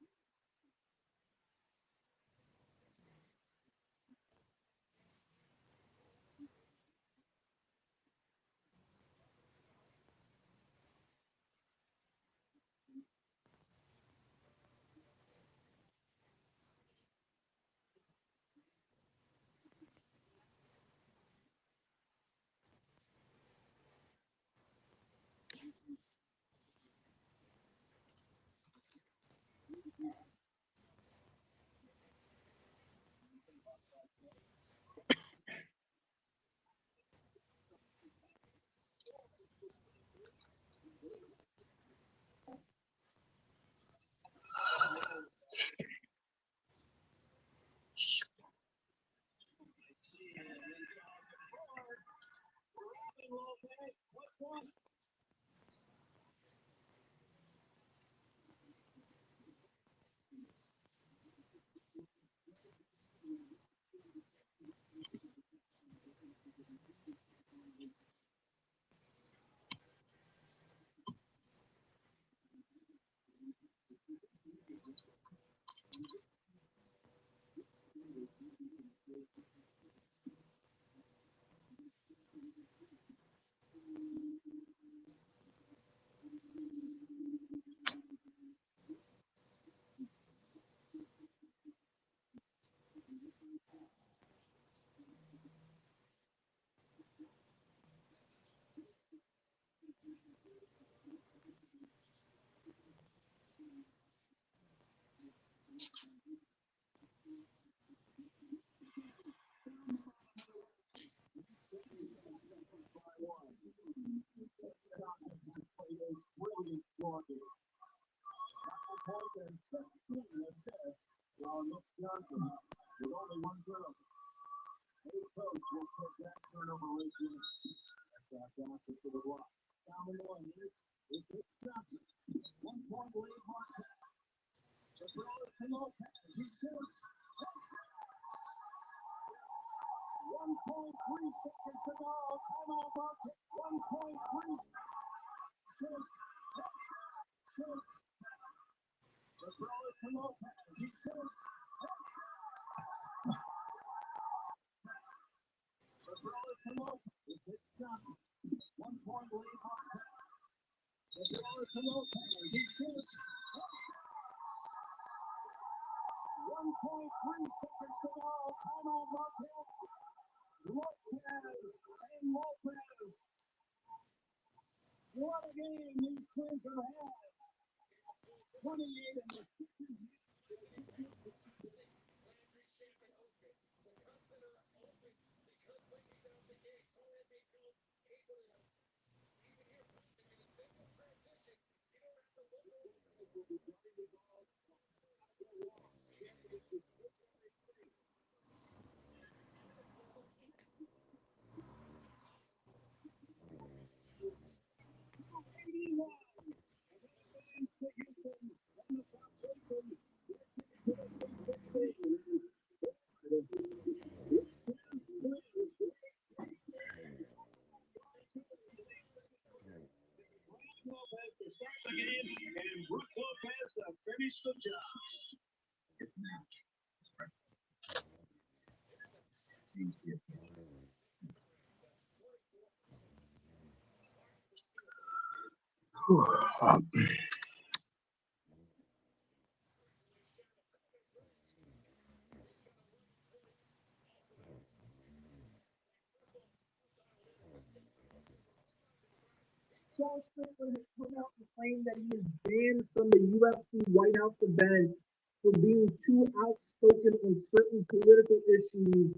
Sean Strickland has come out and claimed that he is banned from the UFC White House event for being too outspoken on certain political issues.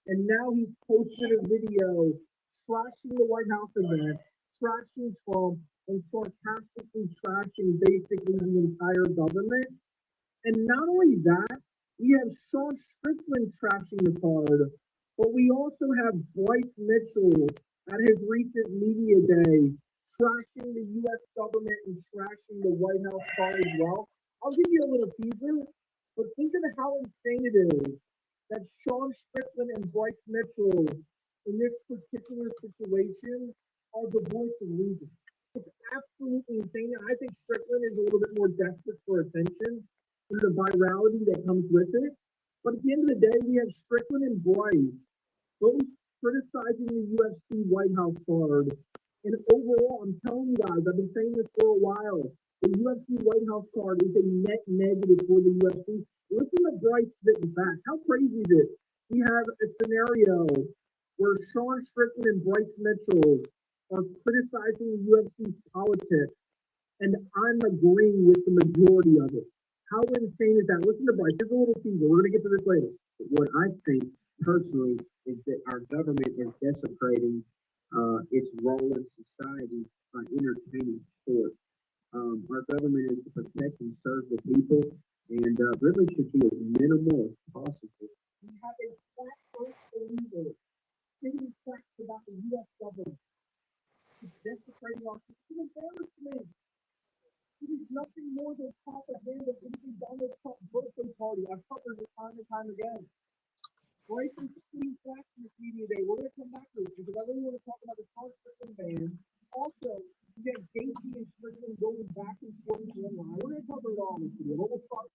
And now he's posted a video trashing the White House event, trashing Trump, and sarcastically trashing basically the entire government. And not only that, we have Sean Strickland trashing the card, but we also have Bryce Mitchell at his recent media day trashing the U.S. government and trashing the White House card as well. I'll give you a little teaser, but think of how insane it is that Sean Strickland and Bryce Mitchell in this particular situation are the voice of reason. It's absolutely insane. And I think Strickland is a little bit more desperate for attention and the virality that comes with it. But at the end of the day, we have Strickland and Bryce both criticizing the UFC White House card. And overall, I'm telling you guys, I've been saying this for a while. The UFC White House card is a net negative for the UFC. Listen to Bryce spitting back. How crazy is it? We have a scenario where Sean Strickland and Bryce Mitchell are criticizing the UFC's politics, and I'm agreeing with the majority of it. How insane is that? Listen to Bryce. Here's a little teaser. We're going to get to this later. What I think personally is that our government is desecrating its role in society by entertaining sport. Our government is to protect and serve the people, and really should be as minimal as possible. We have a flat earth believer stating facts about the U.S. government. It's desecrating our it's an embarrassment. It is nothing more than propaganda. It is the Donald Trump birthday party. I've covered it time and time again. Breaking clean facts in this media day. We're going to come back to this because I really want to talk about the Sean Strickland ban. Also, you got Gaethje and Strickland going back and forth online. We're going to cover it all in this video. But we'll start.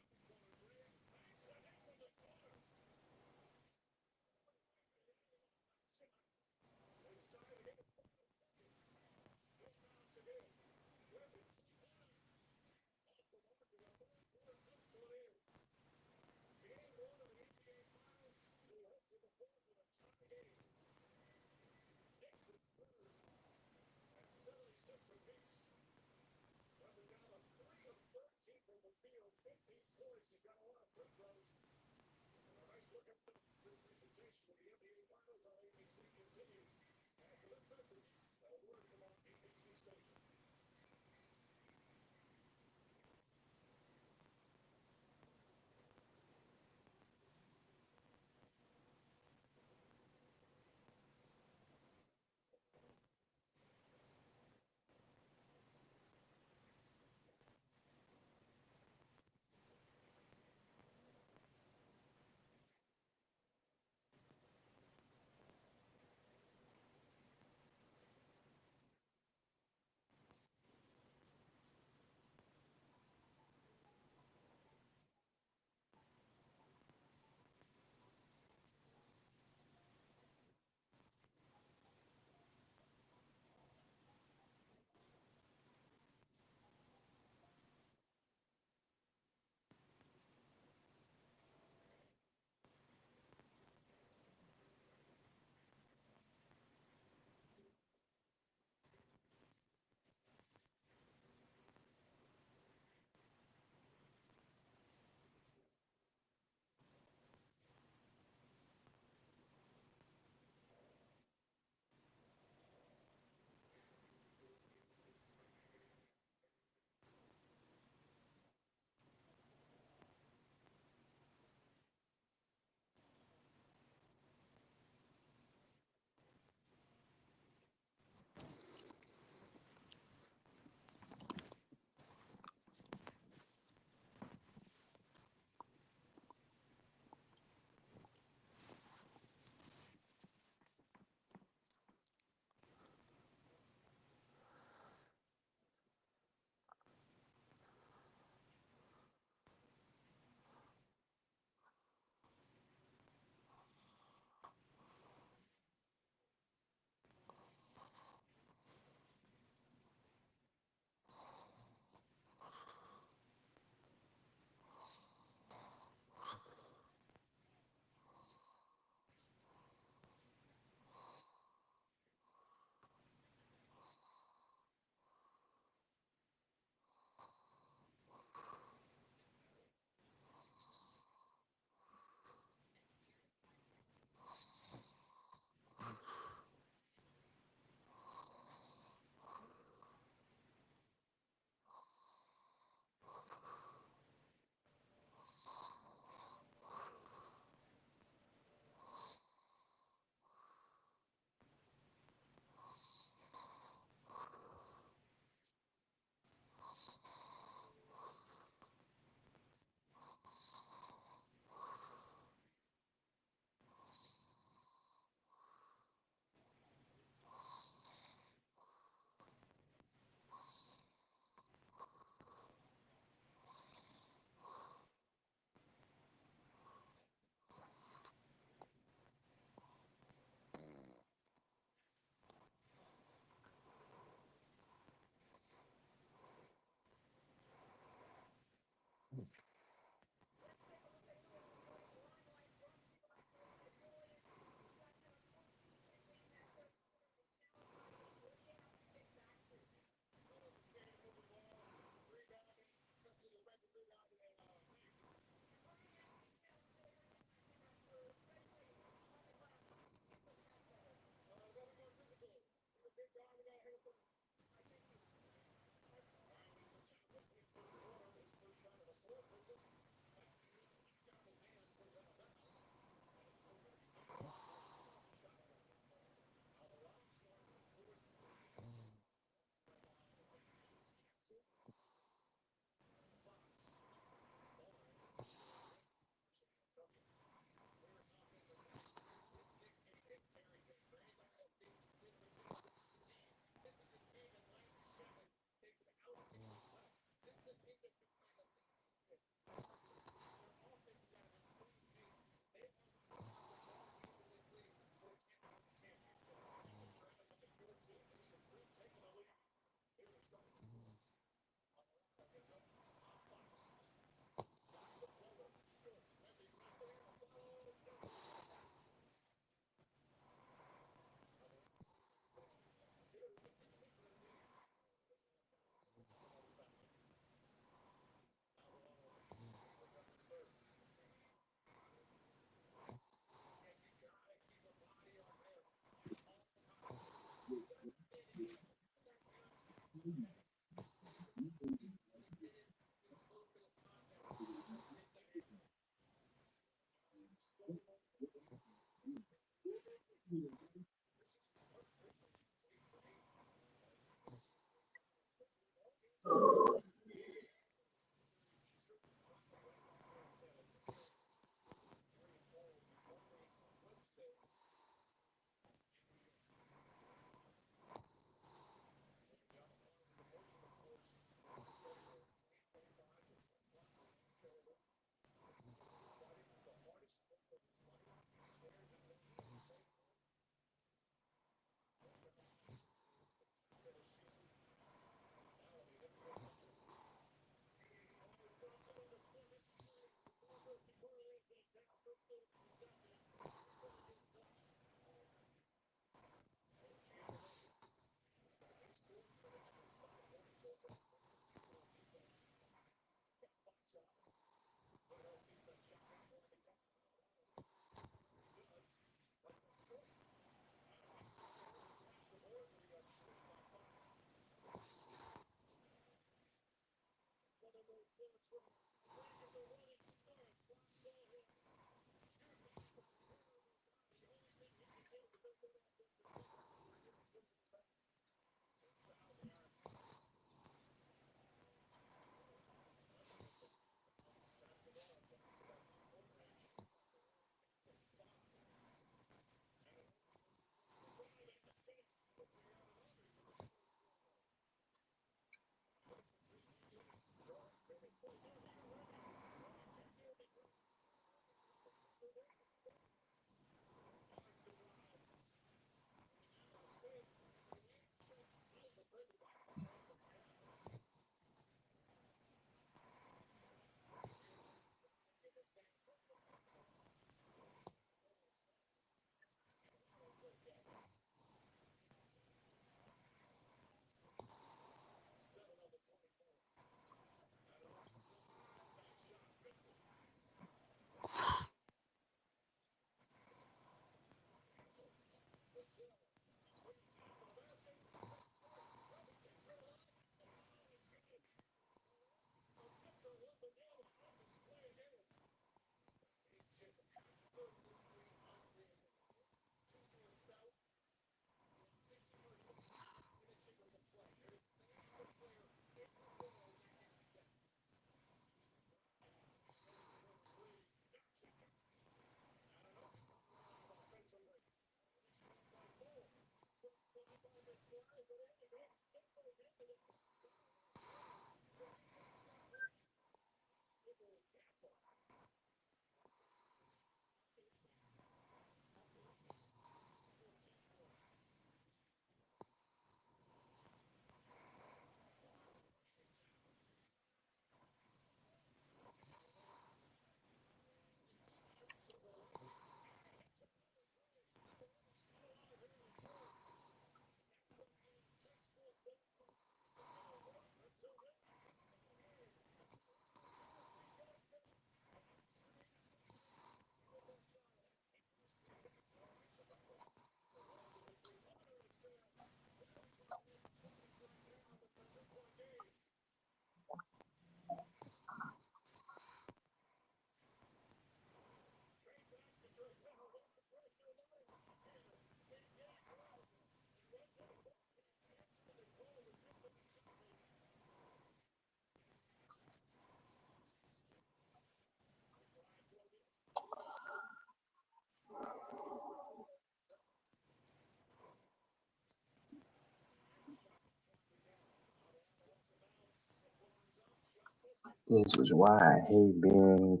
This is why I hate being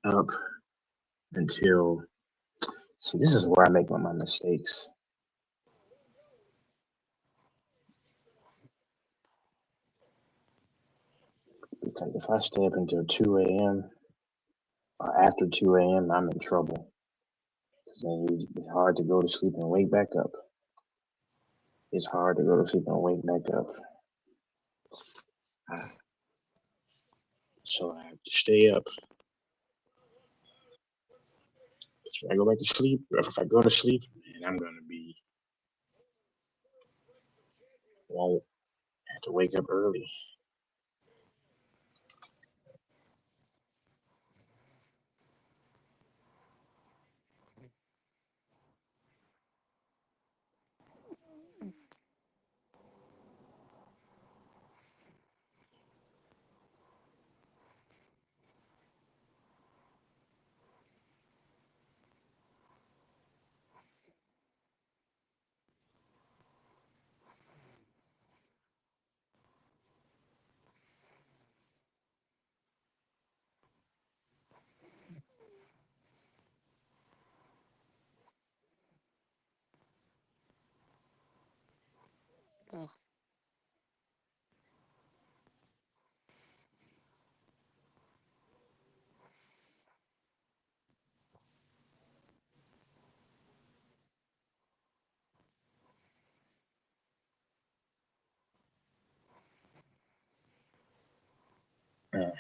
up until. See, this is where I make my mistakes. Because if I stay up until 2 a.m. or after 2 a.m., I'm in trouble. Because then it's hard to go to sleep and wake back up. It's hard to go to sleep and wake back up. So I have to stay up. If I go back to sleep, or if I go to sleep, and I'm gonna be won't have to wake up early. Uh,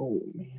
Oh man.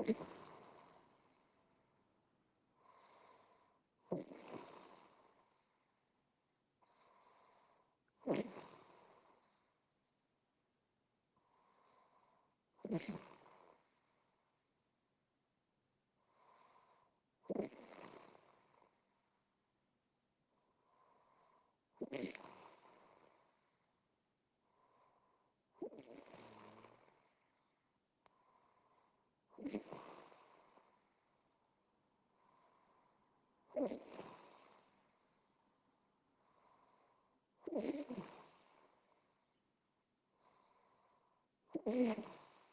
Yeah.